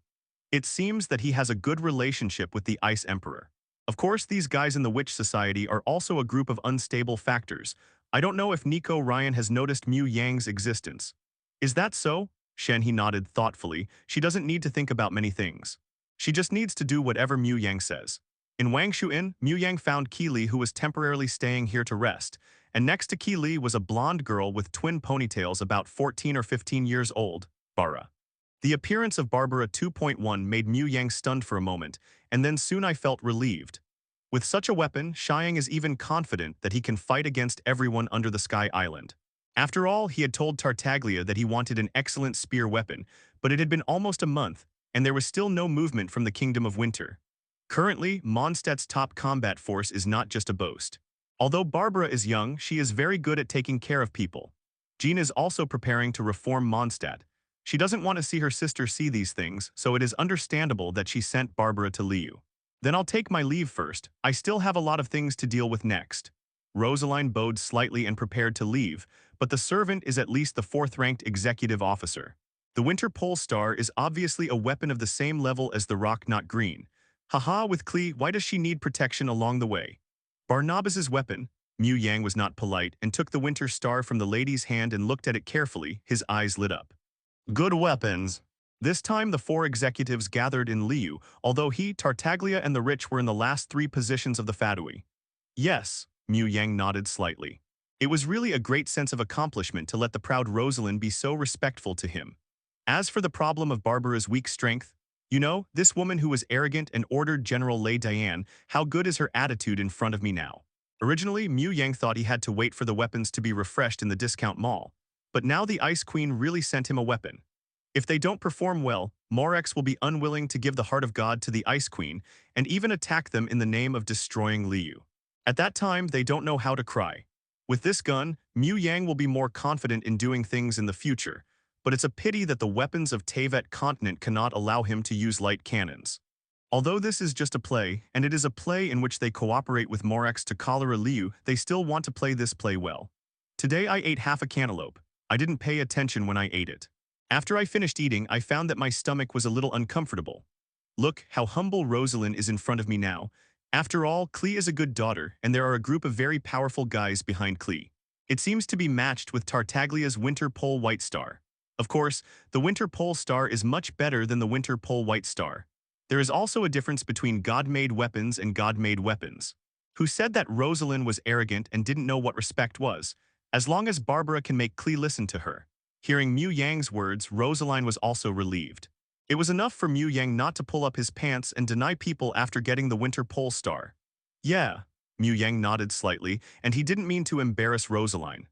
It seems that he has a good relationship with the Ice Emperor. Of course, these guys in the Witch Society are also a group of unstable factors. I don't know if Nico Ryan has noticed Mu Yang's existence." "Is that so?" Shen He nodded thoughtfully. "She doesn't need to think about many things. She just needs to do whatever Mu Yang says." In Wangshu Inn, Mu Yang found Keili, who was temporarily staying here to rest, and next to Keili was a blonde girl with twin ponytails about 14 or 15 years old, Bara. The appearance of Barbara 2.1 made Mu Yang stunned for a moment, and then soon I felt relieved. With such a weapon, Xiang is even confident that he can fight against everyone under the Sky Island. After all, he had told Tartaglia that he wanted an excellent spear weapon, but it had been almost a month, and there was still no movement from the Kingdom of Winter. Currently, Mondstadt's top combat force is not just a boast. Although Barbara is young, she is very good at taking care of people. Jean is also preparing to reform Mondstadt. She doesn't want to see her sister see these things, so it is understandable that she sent Barbara to Liu. "Then I'll take my leave first. I still have a lot of things to deal with next." Rosaline bowed slightly and prepared to leave, but the servant is at least the 4th-ranked executive officer. The Winter Pole Star is obviously a weapon of the same level as the Rock Not Green. Haha, with Klee, why does she need protection along the way? Barnabas's weapon. Mu Yang was not polite and took the Winter Star from the lady's hand and looked at it carefully. His eyes lit up. "Good weapons." This time the 4 executives gathered in Liu, although he, Tartaglia, and the rich were in the last 3 positions of the Fadui. "Yes," Mu Yang nodded slightly. It was really a great sense of accomplishment to let the proud Rosalind be so respectful to him. As for the problem of Barbara's weak strength, You know, this woman who was arrogant and ordered General Lei Diane, how good is her attitude in front of me now? Originally, Mu Yang thought he had to wait for the weapons to be refreshed in the discount mall. But now the Ice Queen really sent him a weapon. If they don't perform well, Morax will be unwilling to give the Heart of God to the Ice Queen and even attack them in the name of destroying Liu. At that time, they don't know how to cry. With this gun, Mu Yang will be more confident in doing things in the future, but it's a pity that the weapons of Teyvat continent cannot allow him to use light cannons. Although this is just a play, and it is a play in which they cooperate with Morax to cholera Liu, they still want to play this play well. Today I ate half a cantaloupe. I didn't pay attention when I ate it. After I finished eating, I found that my stomach was a little uncomfortable. Look how humble Rosalind is in front of me now. After all, Klee is a good daughter, and there are a group of very powerful guys behind Klee. It seems to be matched with Tartaglia's Winter Pole White Star. Of course, the Winter Pole Star is much better than the Winter Pole White Star. There is also a difference between God-made weapons and God-made weapons. Who said that Rosalind was arrogant and didn't know what respect was? As long as Barbara can make Klee listen to her. Hearing Mu Yang's words, Rosalind was also relieved. It was enough for Mu Yang not to pull up his pants and deny people after getting the Winter Pole Star. Yeah, Mu Yang nodded slightly, and he didn't mean to embarrass Rosalind.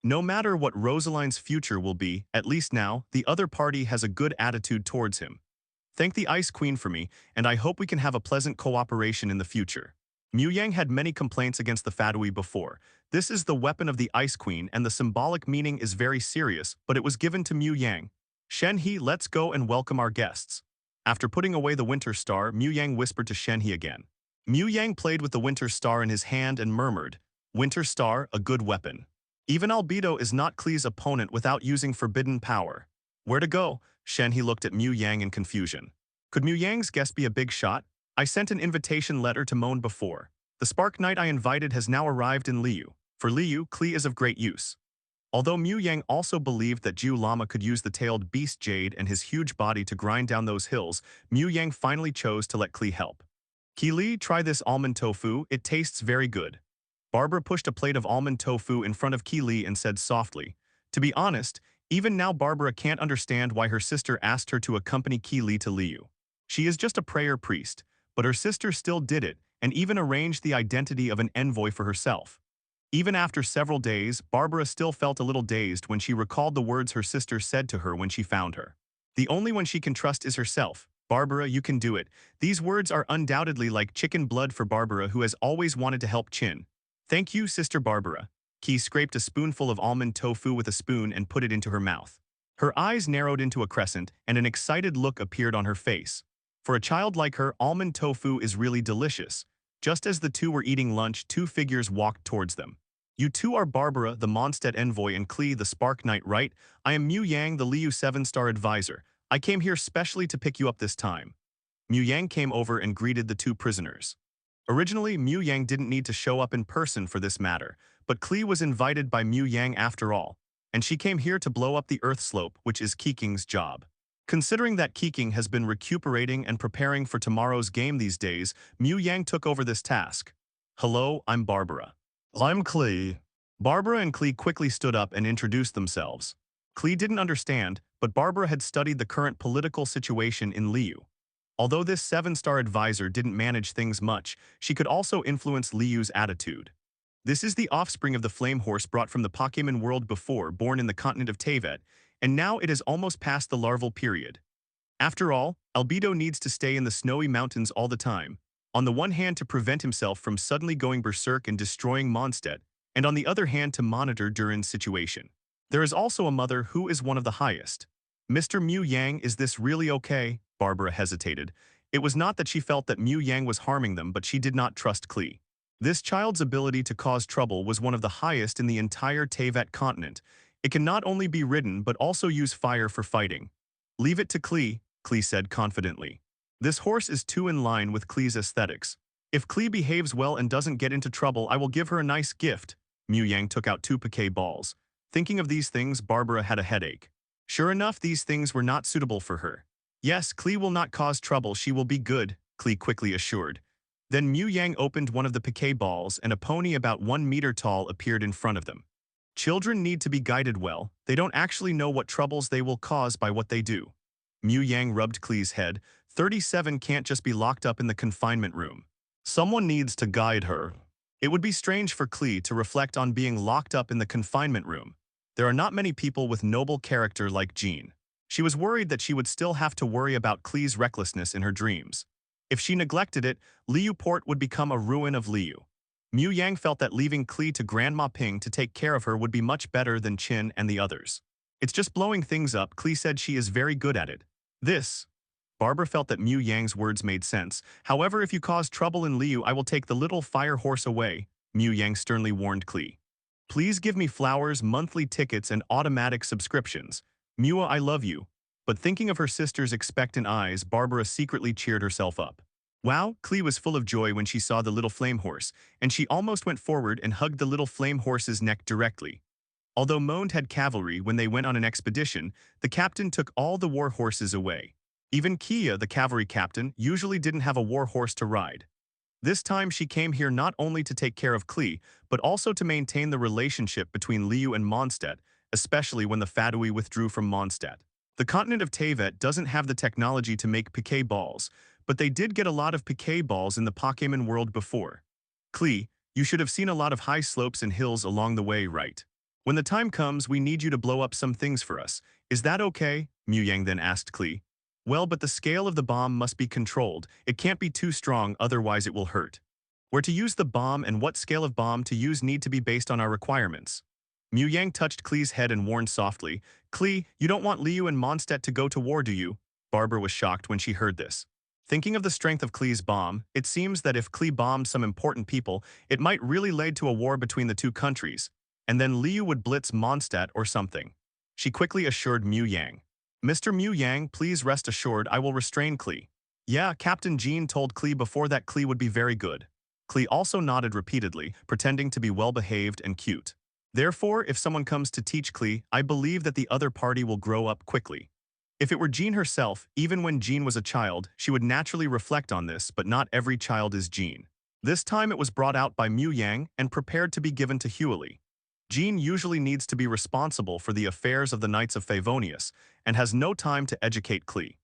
No matter what Rosalind's future will be, at least now, the other party has a good attitude towards him. Thank the Ice Queen for me, and I hope we can have a pleasant cooperation in the future. Mu Yang had many complaints against the Fadui before. This is the weapon of the Ice Queen, and the symbolic meaning is very serious, but it was given to Mu Yang. Shen He, let's go and welcome our guests. After putting away the Winter Star, Mu Yang whispered to Shen He again. Mu Yang played with the Winter Star in his hand and murmured, Winter Star, a good weapon. Even Albedo is not Klee's opponent without using forbidden power. Where to go? Shen He looked at Mu Yang in confusion. Could Mu Yang's guest be a big shot? I sent an invitation letter to Moan before. The Spark Knight I invited has now arrived in Liu. For Liu, Klee is of great use. Although Mu Yang also believed that Jiu Lama could use the tailed beast Jade and his huge body to grind down those hills, Mu Yang finally chose to let Klee help. Ki Li, try this almond tofu, it tastes very good. Barbara pushed a plate of almond tofu in front of Ki Li and said softly, to be honest, even now Barbara can't understand why her sister asked her to accompany Ki Li to Liu. She is just a prayer priest, but her sister still did it and even arranged the identity of an envoy for herself. Even after several days, Barbara still felt a little dazed when she recalled the words her sister said to her when she found her. The only one she can trust is herself. Barbara, you can do it. These words are undoubtedly like chicken blood for Barbara, who has always wanted to help Chin. Thank you, Sister Barbara. Ki scraped a spoonful of almond tofu with a spoon and put it into her mouth. Her eyes narrowed into a crescent, and an excited look appeared on her face. For a child like her, almond tofu is really delicious. Just as the two were eating lunch, two figures walked towards them. You two are Barbara, the Mondstadt envoy, and Klee, the Spark Knight, right? I am Mu Yang, the Liu 7-star advisor. I came here specially to pick you up this time. Mu Yang came over and greeted the two prisoners. Originally, Mu Yang didn't need to show up in person for this matter, but Klee was invited by Mu Yang after all, and she came here to blow up the Earth Slope, which is Keqing's job. Considering that Keqing has been recuperating and preparing for tomorrow's game these days, Mu Yang took over this task. Hello, I'm Barbara. I'm Klee. Barbara and Klee quickly stood up and introduced themselves. Klee didn't understand, but Barbara had studied the current political situation in Liu. Although this 7-star advisor didn't manage things much, she could also influence Liu's attitude. This is the offspring of the flame horse brought from the Pokemon world before, born in the continent of Teyvat, and now it is almost past the larval period. After all, Albedo needs to stay in the snowy mountains all the time, on the one hand to prevent himself from suddenly going berserk and destroying Mondstadt, and on the other hand to monitor Durin's situation. There is also a mother who is one of the highest. Mr. Mu Yang, is this really okay? Barbara hesitated. It was not that she felt that Mu Yang was harming them, but she did not trust Klee. This child's ability to cause trouble was one of the highest in the entire Teyvat continent. It can not only be ridden but also use fire for fighting. Leave it to Klee, Klee said confidently. This horse is too in line with Klee's aesthetics. If Klee behaves well and doesn't get into trouble, I will give her a nice gift. Mu Yang took out 2 piquet balls. Thinking of these things, Barbara had a headache. Sure enough, these things were not suitable for her. Yes, Klee will not cause trouble, she will be good, Klee quickly assured. Then Mu Yang opened one of the piquet balls and a pony about 1 meter tall appeared in front of them. Children need to be guided well, they don't actually know what troubles they will cause by what they do. Mu Yang rubbed Klee's head, 37 can't just be locked up in the confinement room. Someone needs to guide her. It would be strange for Klee to reflect on being locked up in the confinement room. There are not many people with noble character like Jean. She was worried that she would still have to worry about Klee's recklessness in her dreams. If she neglected it, Liu Port would become a ruin of Liu. Mu Yang felt that leaving Klee to Grandma Ping to take care of her would be much better than Qin and the others. It's just blowing things up. Klee said she is very good at it. Barbara felt that Mu Yang's words made sense. However, if you cause trouble in Liu, I will take the little fire horse away, Mu Yang sternly warned Klee. Please give me flowers, monthly tickets, and automatic subscriptions. Mua, I love you. But thinking of her sister's expectant eyes, Barbara secretly cheered herself up. Wow, Klee was full of joy when she saw the little flame horse, and she almost went forward and hugged the little flame horse's neck directly. Although Monde had cavalry when they went on an expedition, the captain took all the war horses away. Even Kia, the cavalry captain, usually didn't have a war horse to ride. This time she came here not only to take care of Klee, but also to maintain the relationship between Liu and Mondstadt, especially when the Fadui withdrew from Mondstadt. The continent of Teyvat doesn't have the technology to make piquet balls, but they did get a lot of piquet balls in the Pokémon world before. Klee, you should have seen a lot of high slopes and hills along the way, right? When the time comes, we need you to blow up some things for us. Is that okay? Mu Yang then asked Klee. Well, but the scale of the bomb must be controlled. It can't be too strong, otherwise it will hurt. Where to use the bomb and what scale of bomb to use need to be based on our requirements. Mu Yang touched Klee's head and warned softly, Klee, you don't want Liu and Mondstadt to go to war, do you? Barbara was shocked when she heard this. Thinking of the strength of Klee's bomb, it seems that if Klee bombed some important people, it might really lead to a war between the two countries, and then Liu would blitz Mondstadt or something. She quickly assured Mu Yang. Mr. Mu Yang, please rest assured I will restrain Klee. Yeah, Captain Jean told Klee before that Klee would be very good. Klee also nodded repeatedly, pretending to be well-behaved and cute. Therefore, if someone comes to teach Klee, I believe that the other party will grow up quickly. If it were Jean herself, even when Jean was a child, she would naturally reflect on this, but not every child is Jean. This time it was brought out by Mu Yang and prepared to be given to Huili. Jean usually needs to be responsible for the affairs of the Knights of Favonius and has no time to educate Klee.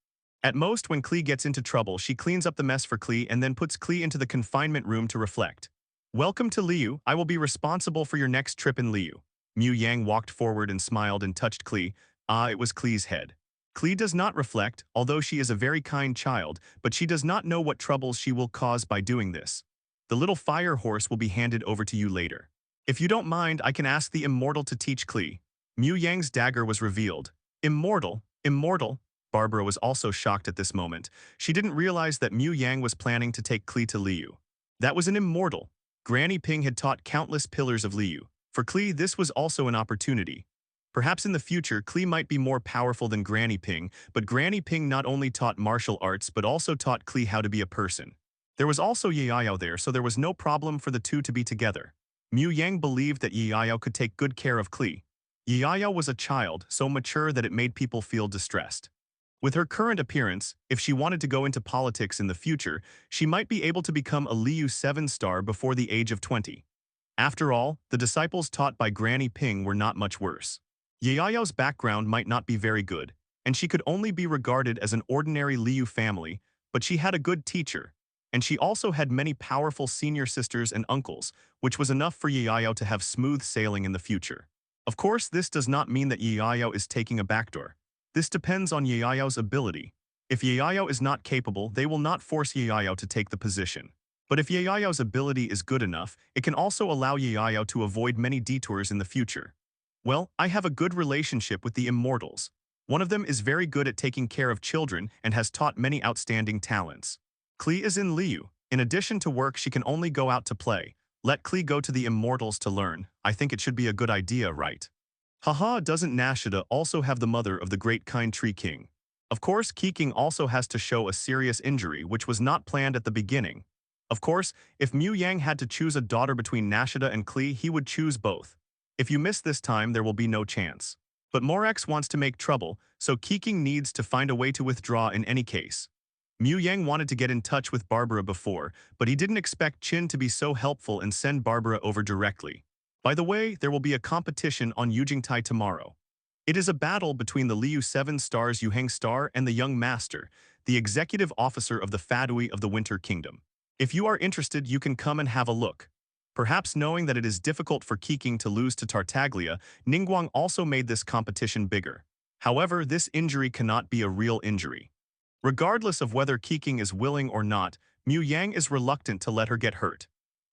At most, when Klee gets into trouble, she cleans up the mess for Klee and then puts Klee into the confinement room to reflect. Welcome to Liu, I will be responsible for your next trip in Liu. Mu Yang walked forward and smiled and touched Klee. It was Klee's head. Klee does not reflect, although she is a very kind child, but she does not know what troubles she will cause by doing this. The little fire horse will be handed over to you later. If you don't mind, I can ask the Immortal to teach Klee. Mu Yang's dagger was revealed. Immortal? Immortal? Barbara was also shocked at this moment. She didn't realize that Mu Yang was planning to take Klee to Liu. That was an immortal. Granny Ping had taught countless pillars of Liu. For Klee, this was also an opportunity. Perhaps in the future, Klee might be more powerful than Granny Ping, but Granny Ping not only taught martial arts but also taught Klee how to be a person. There was also Yaoyao there, so there was no problem for the two to be together. Mu Yang believed that Yaoyao could take good care of Klee. Yaoyao was a child, so mature that it made people feel distressed. With her current appearance, if she wanted to go into politics in the future, she might be able to become a Liu 7-star before the age of 20. After all, the disciples taught by Granny Ping were not much worse. Yaoyao's background might not be very good, and she could only be regarded as an ordinary Liu family, but she had a good teacher, and she also had many powerful senior sisters and uncles, which was enough for Yaoyao to have smooth sailing in the future. Of course, this does not mean that Yaoyao is taking a backdoor. This depends on Yaoyao's ability. If Yaoyao is not capable, they will not force Yaoyao to take the position. But if Yaoyao's ability is good enough, it can also allow Yaoyao to avoid many detours in the future. Well, I have a good relationship with the Immortals. One of them is very good at taking care of children and has taught many outstanding talents. Klee is in Liu. In addition to work, she can only go out to play. Let Klee go to the Immortals to learn. I think it should be a good idea, right? Haha, doesn't Nashida also have the mother of the great kind tree king? Of course, Keqing also has to show a serious injury, which was not planned at the beginning. Of course, if Mu Yang had to choose a daughter between Nashida and Klee, he would choose both. If you miss this time, there will be no chance. But Morax wants to make trouble, so Keqing needs to find a way to withdraw in any case. Mu Yang wanted to get in touch with Barbara before, but he didn't expect Qin to be so helpful and send Barbara over directly. By the way, there will be a competition on Yujingtai tomorrow. It is a battle between the Liu 7 stars Yuheng Star and the Young Master, the executive officer of the Fadui of the Winter Kingdom. If you are interested, you can come and have a look. Perhaps knowing that it is difficult for Keqing to lose to Tartaglia, Ningguang also made this competition bigger. However, this injury cannot be a real injury. Regardless of whether Keqing is willing or not, Mu Yang is reluctant to let her get hurt.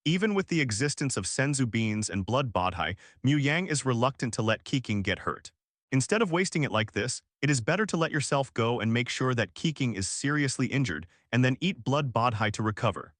Even with the existence of Senzu beans and blood bodhi, Mu Yang is reluctant to let Keqing get hurt. Instead of wasting it like this, it is better to let yourself go and make sure that Keqing is seriously injured and then eat blood bodhi to recover.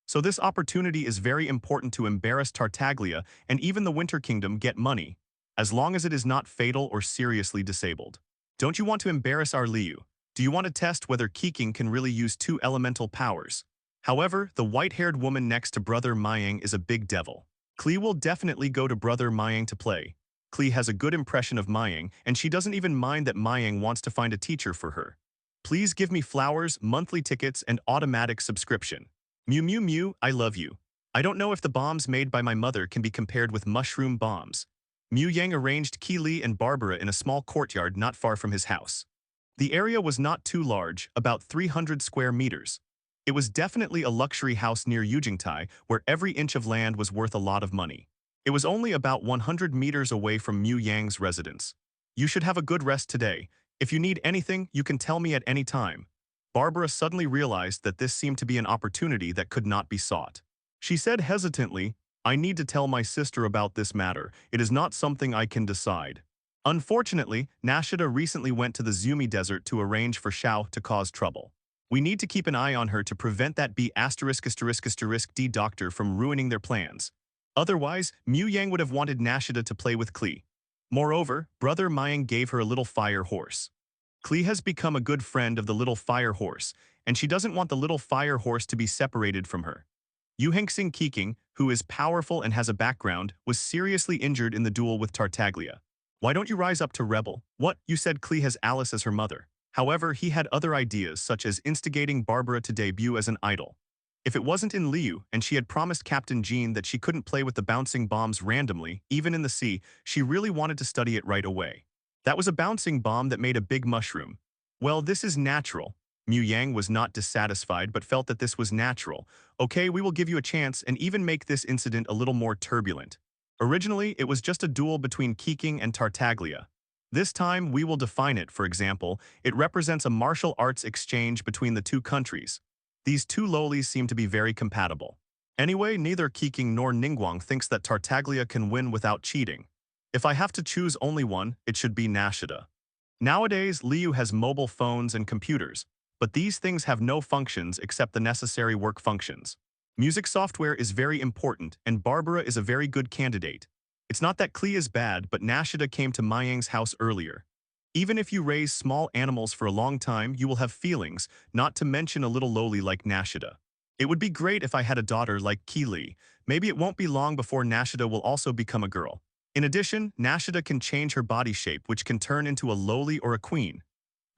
So this opportunity is very important to embarrass Tartaglia and even the Winter Kingdom get money, as long as it is not fatal or seriously disabled. Don't you want to embarrass our Liu? Do you want to test whether Keqing can really use 2 elemental powers? However, the white-haired woman next to Brother Mayang is a big devil. Klee will definitely go to Brother Mayang to play. Klee has a good impression of Mayang, and she doesn't even mind that Mayang wants to find a teacher for her. Please give me flowers, monthly tickets, and automatic subscription. Mew mew mew, I love you. I don't know if the bombs made by my mother can be compared with mushroom bombs. Mu Yang arranged Keqing and Barbara in a small courtyard not far from his house. The area was not too large, about 300 square meters. It was definitely a luxury house near Yujingtai, where every inch of land was worth a lot of money. It was only about 100 meters away from Mu Yang's residence. You should have a good rest today. If you need anything, you can tell me at any time. Barbara suddenly realized that this seemed to be an opportunity that could not be sought. She said hesitantly, I need to tell my sister about this matter. It is not something I can decide. Unfortunately, Nashida recently went to the Zumi Desert to arrange for Xiao to cause trouble. We need to keep an eye on her to prevent that B*****D doctor from ruining their plans. Otherwise, Mu Yang would have wanted Nashida to play with Klee. Moreover, Brother Mayang gave her a little fire horse. Klee has become a good friend of the little fire horse, and she doesn't want the little fire horse to be separated from her. Yuhengxing Keqing, who is powerful and has a background, was seriously injured in the duel with Tartaglia. Why don't you rise up to rebel? What, you said Klee has Alice as her mother. However, he had other ideas such as instigating Barbara to debut as an idol. If it wasn't in Liu and she had promised Captain Jean that she couldn't play with the bouncing bombs randomly, even in the sea, she really wanted to study it right away. That was a bouncing bomb that made a big mushroom. Well, this is natural. Mu Yang was not dissatisfied but felt that this was natural. Okay, we will give you a chance and even make this incident a little more turbulent. Originally, it was just a duel between Keqing and Tartaglia. This time, we will define it. For example, it represents a martial arts exchange between the two countries. These two lolis seem to be very compatible. Anyway, neither Keqing nor Ningguang thinks that Tartaglia can win without cheating. If I have to choose only one, it should be Nashida. Nowadays, Liu has mobile phones and computers, but these things have no functions except the necessary work functions. Music software is very important, and Barbara is a very good candidate. It's not that Klee is bad, but Nashida came to Mayang's house earlier. Even if you raise small animals for a long time, you will have feelings, not to mention a little lowly like Nashida. It would be great if I had a daughter like Keqing. Maybe it won't be long before Nashida will also become a girl. In addition, Nashida can change her body shape, which can turn into a lowly or a queen.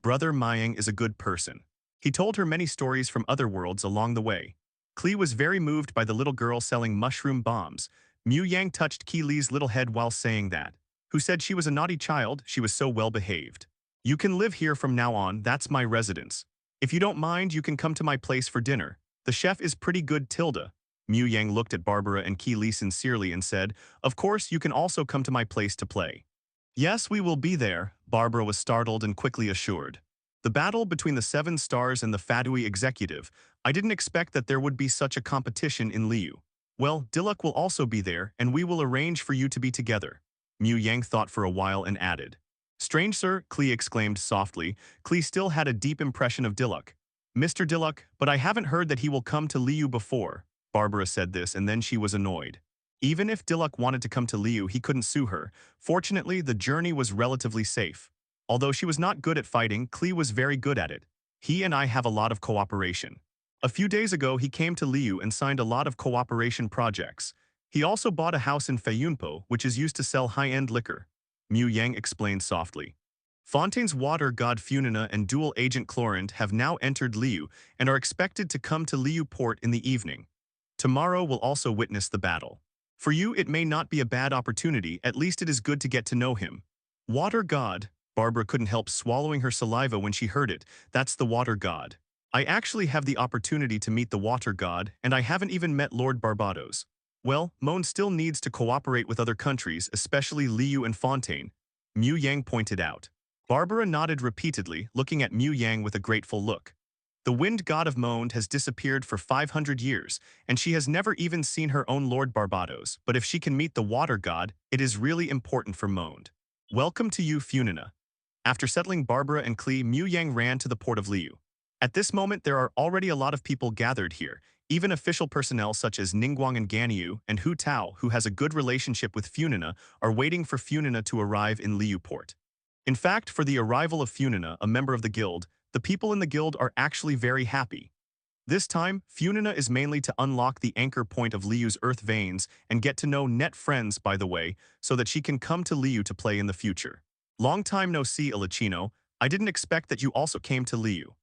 Brother Mayang is a good person. He told her many stories from other worlds along the way. Klee was very moved by the little girl selling mushroom bombs. Mu Yang touched Keqing's little head while saying that. Who said she was a naughty child, she was so well behaved. You can live here from now on, that's my residence. If you don't mind, you can come to my place for dinner. The chef is pretty good tilde. Mu Yang looked at Barbara and Keqing sincerely and said, of course, you can also come to my place to play. Yes, we will be there, Barbara was startled and quickly assured. The battle between the 7 stars and the Fadui executive, I didn't expect that there would be such a competition in Liu. Well, Diluk will also be there, and we will arrange for you to be together. Mu Yang thought for a while and added. Strange, sir, Klee exclaimed softly. Klee still had a deep impression of Diluk. Mr. Diluk, but I haven't heard that he will come to Liu before. Barbara said this, and then she was annoyed. Even if Diluk wanted to come to Liu, he couldn't sue her. Fortunately, the journey was relatively safe. Although she was not good at fighting, Klee was very good at it. He and I have a lot of cooperation. A few days ago, he came to Liu and signed a lot of cooperation projects. He also bought a house in Fayunpo, which is used to sell high-end liquor. Mu Yang explained softly. Fontaine's water god Funina and dual agent Chlorant have now entered Liu and are expected to come to Liu port in the evening. Tomorrow will also witness the battle. For you, it may not be a bad opportunity, at least it is good to get to know him. Water god. Barbara couldn't help swallowing her saliva when she heard it. That's the water god. I actually have the opportunity to meet the water god, and I haven't even met Lord Barbados. Well, Moan still needs to cooperate with other countries, especially Liu and Fontaine, Mu Yang pointed out. Barbara nodded repeatedly, looking at Mu Yang with a grateful look. The wind god of Moan has disappeared for 500 years, and she has never even seen her own Lord Barbados, but if she can meet the water god, it is really important for Moan. Welcome to you, Funina. After settling Barbara and Klee, Mu Yang ran to the port of Liu. At this moment, there are already a lot of people gathered here, even official personnel such as Ningguang and Ganyu and Hu Tao, who has a good relationship with Funina, are waiting for Funina to arrive in Liu port. In fact, for the arrival of Funina, a member of the guild, the people in the guild are actually very happy. This time, Funina is mainly to unlock the anchor point of Liu's earth veins and get to know net friends, by the way, so that she can come to Liu to play in the future. Long time no see, Alicino. I didn't expect that you also came to Liu.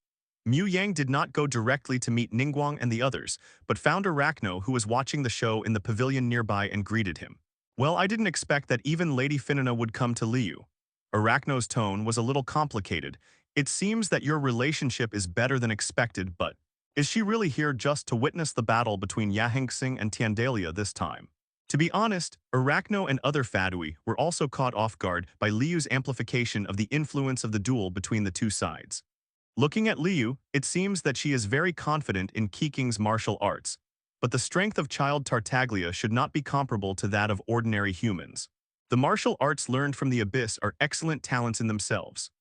Mu Yang did not go directly to meet Ningguang and the others, but found Arachno, who was watching the show in the pavilion nearby, and greeted him. Well, I didn't expect that even Lady Finina would come to Liu. Arachno's tone was a little complicated. It seems that your relationship is better than expected, but is she really here just to witness the battle between Yahengsing and Tiandalia this time? To be honest, Arachno and other Fadui were also caught off guard by Liu's amplification of the influence of the duel between the two sides. Looking at Liu, it seems that she is very confident in Keqing's martial arts, but the strength of child Tartaglia should not be comparable to that of ordinary humans. The martial arts learned from the Abyss are excellent talents in themselves.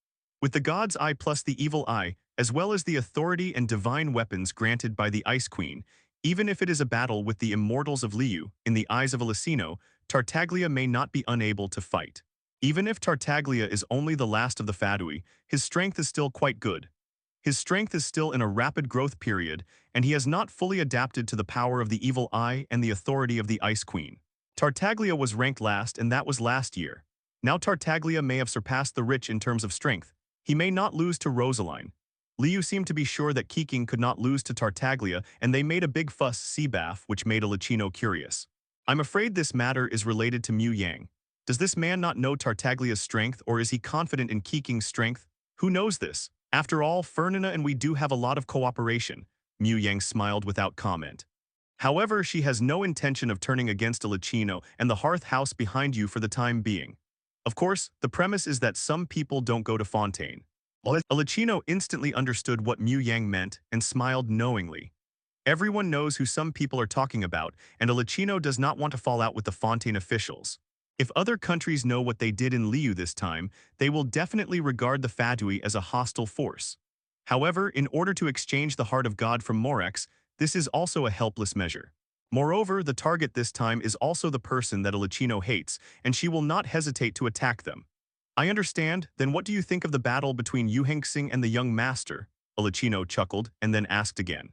With the God's Eye plus the Evil Eye, as well as the authority and divine weapons granted by the Ice Queen, even if it is a battle with the immortals of Liu, in the eyes of Alicino, Tartaglia may not be unable to fight. Even if Tartaglia is only the last of the Fadui, his strength is still quite good. His strength is still in a rapid growth period, and he has not fully adapted to the power of the Evil Eye and the authority of the Ice Queen. Tartaglia was ranked last, and that was last year. Now Tartaglia may have surpassed the rich in terms of strength. He may not lose to Rosaline. Liu seemed to be sure that Keqing could not lose to Tartaglia, and they made a big fuss Seabath, which made Alicino curious. I'm afraid this matter is related to Mu Yang. Does this man not know Tartaglia's strength, or is he confident in Keqing's strength? Who knows this? After all, Fernina and we do have a lot of cooperation. Mu Yang smiled without comment. However, she has no intention of turning against Alicino and the Hearth House behind you for the time being. Of course, the premise is that some people don't go to Fontaine. Alicino instantly understood what Mu Yang meant and smiled knowingly. Everyone knows who some people are talking about, and Alicino does not want to fall out with the Fontaine officials. If other countries know what they did in Liu this time, they will definitely regard the Fadui as a hostile force. However, in order to exchange the Heart of God from Morax, this is also a helpless measure. Moreover, the target this time is also the person that Alicino hates, and she will not hesitate to attack them. I understand. Then what do you think of the battle between Yahengsing and the young master? Alicino chuckled and then asked again.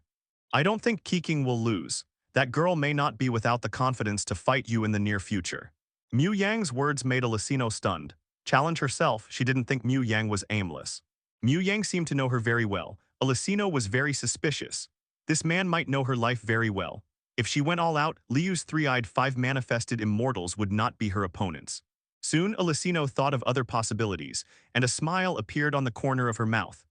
I don't think Keqing will lose. That girl may not be without the confidence to fight you in the near future. Mu Yang's words made Alicino stunned. Challenge herself, she didn't think Mu Yang was aimless. Mu Yang seemed to know her very well. Alicino was very suspicious. This man might know her life very well. If she went all out, Liu's three-eyed five manifested immortals would not be her opponents. Soon, Alicino thought of other possibilities, and a smile appeared on the corner of her mouth.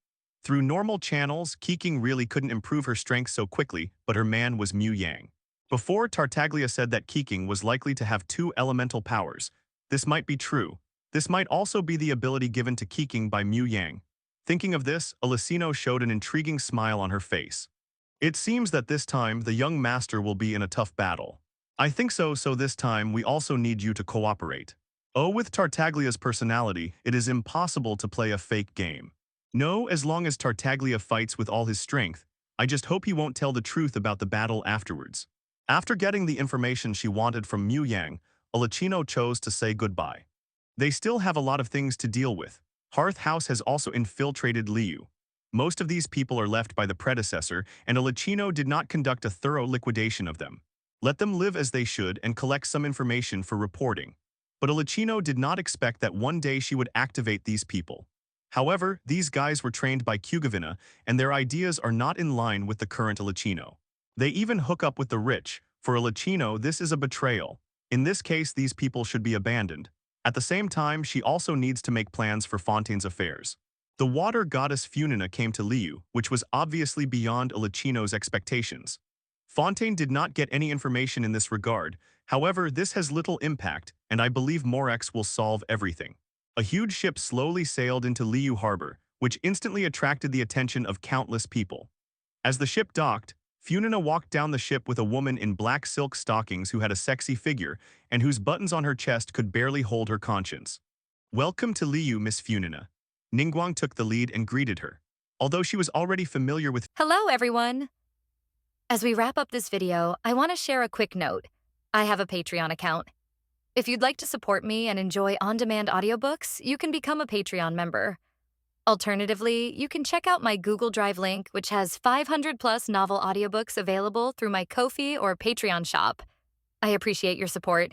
Through normal channels, Keqing really couldn't improve her strength so quickly, but her man was Mu Yang. Before, Tartaglia said that Keqing was likely to have 2 elemental powers. This might be true. This might also be the ability given to Keqing by Mu Yang. Thinking of this, Alicino showed an intriguing smile on her face. It seems that this time the young master will be in a tough battle. I think so this time we also need you to cooperate. Oh, with Tartaglia's personality, it is impossible to play a fake game. No, as long as Tartaglia fights with all his strength, I just hope he won't tell the truth about the battle afterwards. After getting the information she wanted from Mu Yang, Alicino chose to say goodbye. They still have a lot of things to deal with. Hearth House has also infiltrated Liu. Most of these people are left by the predecessor, and Alicino did not conduct a thorough liquidation of them. Let them live as they should and collect some information for reporting. But Alicino did not expect that one day she would activate these people. However, these guys were trained by Kugavina, and their ideas are not in line with the current Alicino. They even hook up with the rich. For Alicino, this is a betrayal. In this case, these people should be abandoned. At the same time, she also needs to make plans for Fontaine's affairs. The water goddess Funina came to Liu, which was obviously beyond a Licino's expectations. Fontaine did not get any information in this regard, however, this has little impact, and I believe Morax will solve everything. A huge ship slowly sailed into Liu harbor, which instantly attracted the attention of countless people. As the ship docked, Funina walked down the ship with a woman in black silk stockings who had a sexy figure and whose buttons on her chest could barely hold her conscience. "Welcome to Liu, Miss Funina." Ningguang took the lead and greeted her. Although she was already familiar with Hello, everyone. As we wrap up this video, I want to share a quick note. I have a Patreon account. If you'd like to support me and enjoy on-demand audiobooks, you can become a Patreon member. Alternatively, you can check out my Google Drive link, which has 500+ novel audiobooks available through my Ko-fi or Patreon shop. I appreciate your support.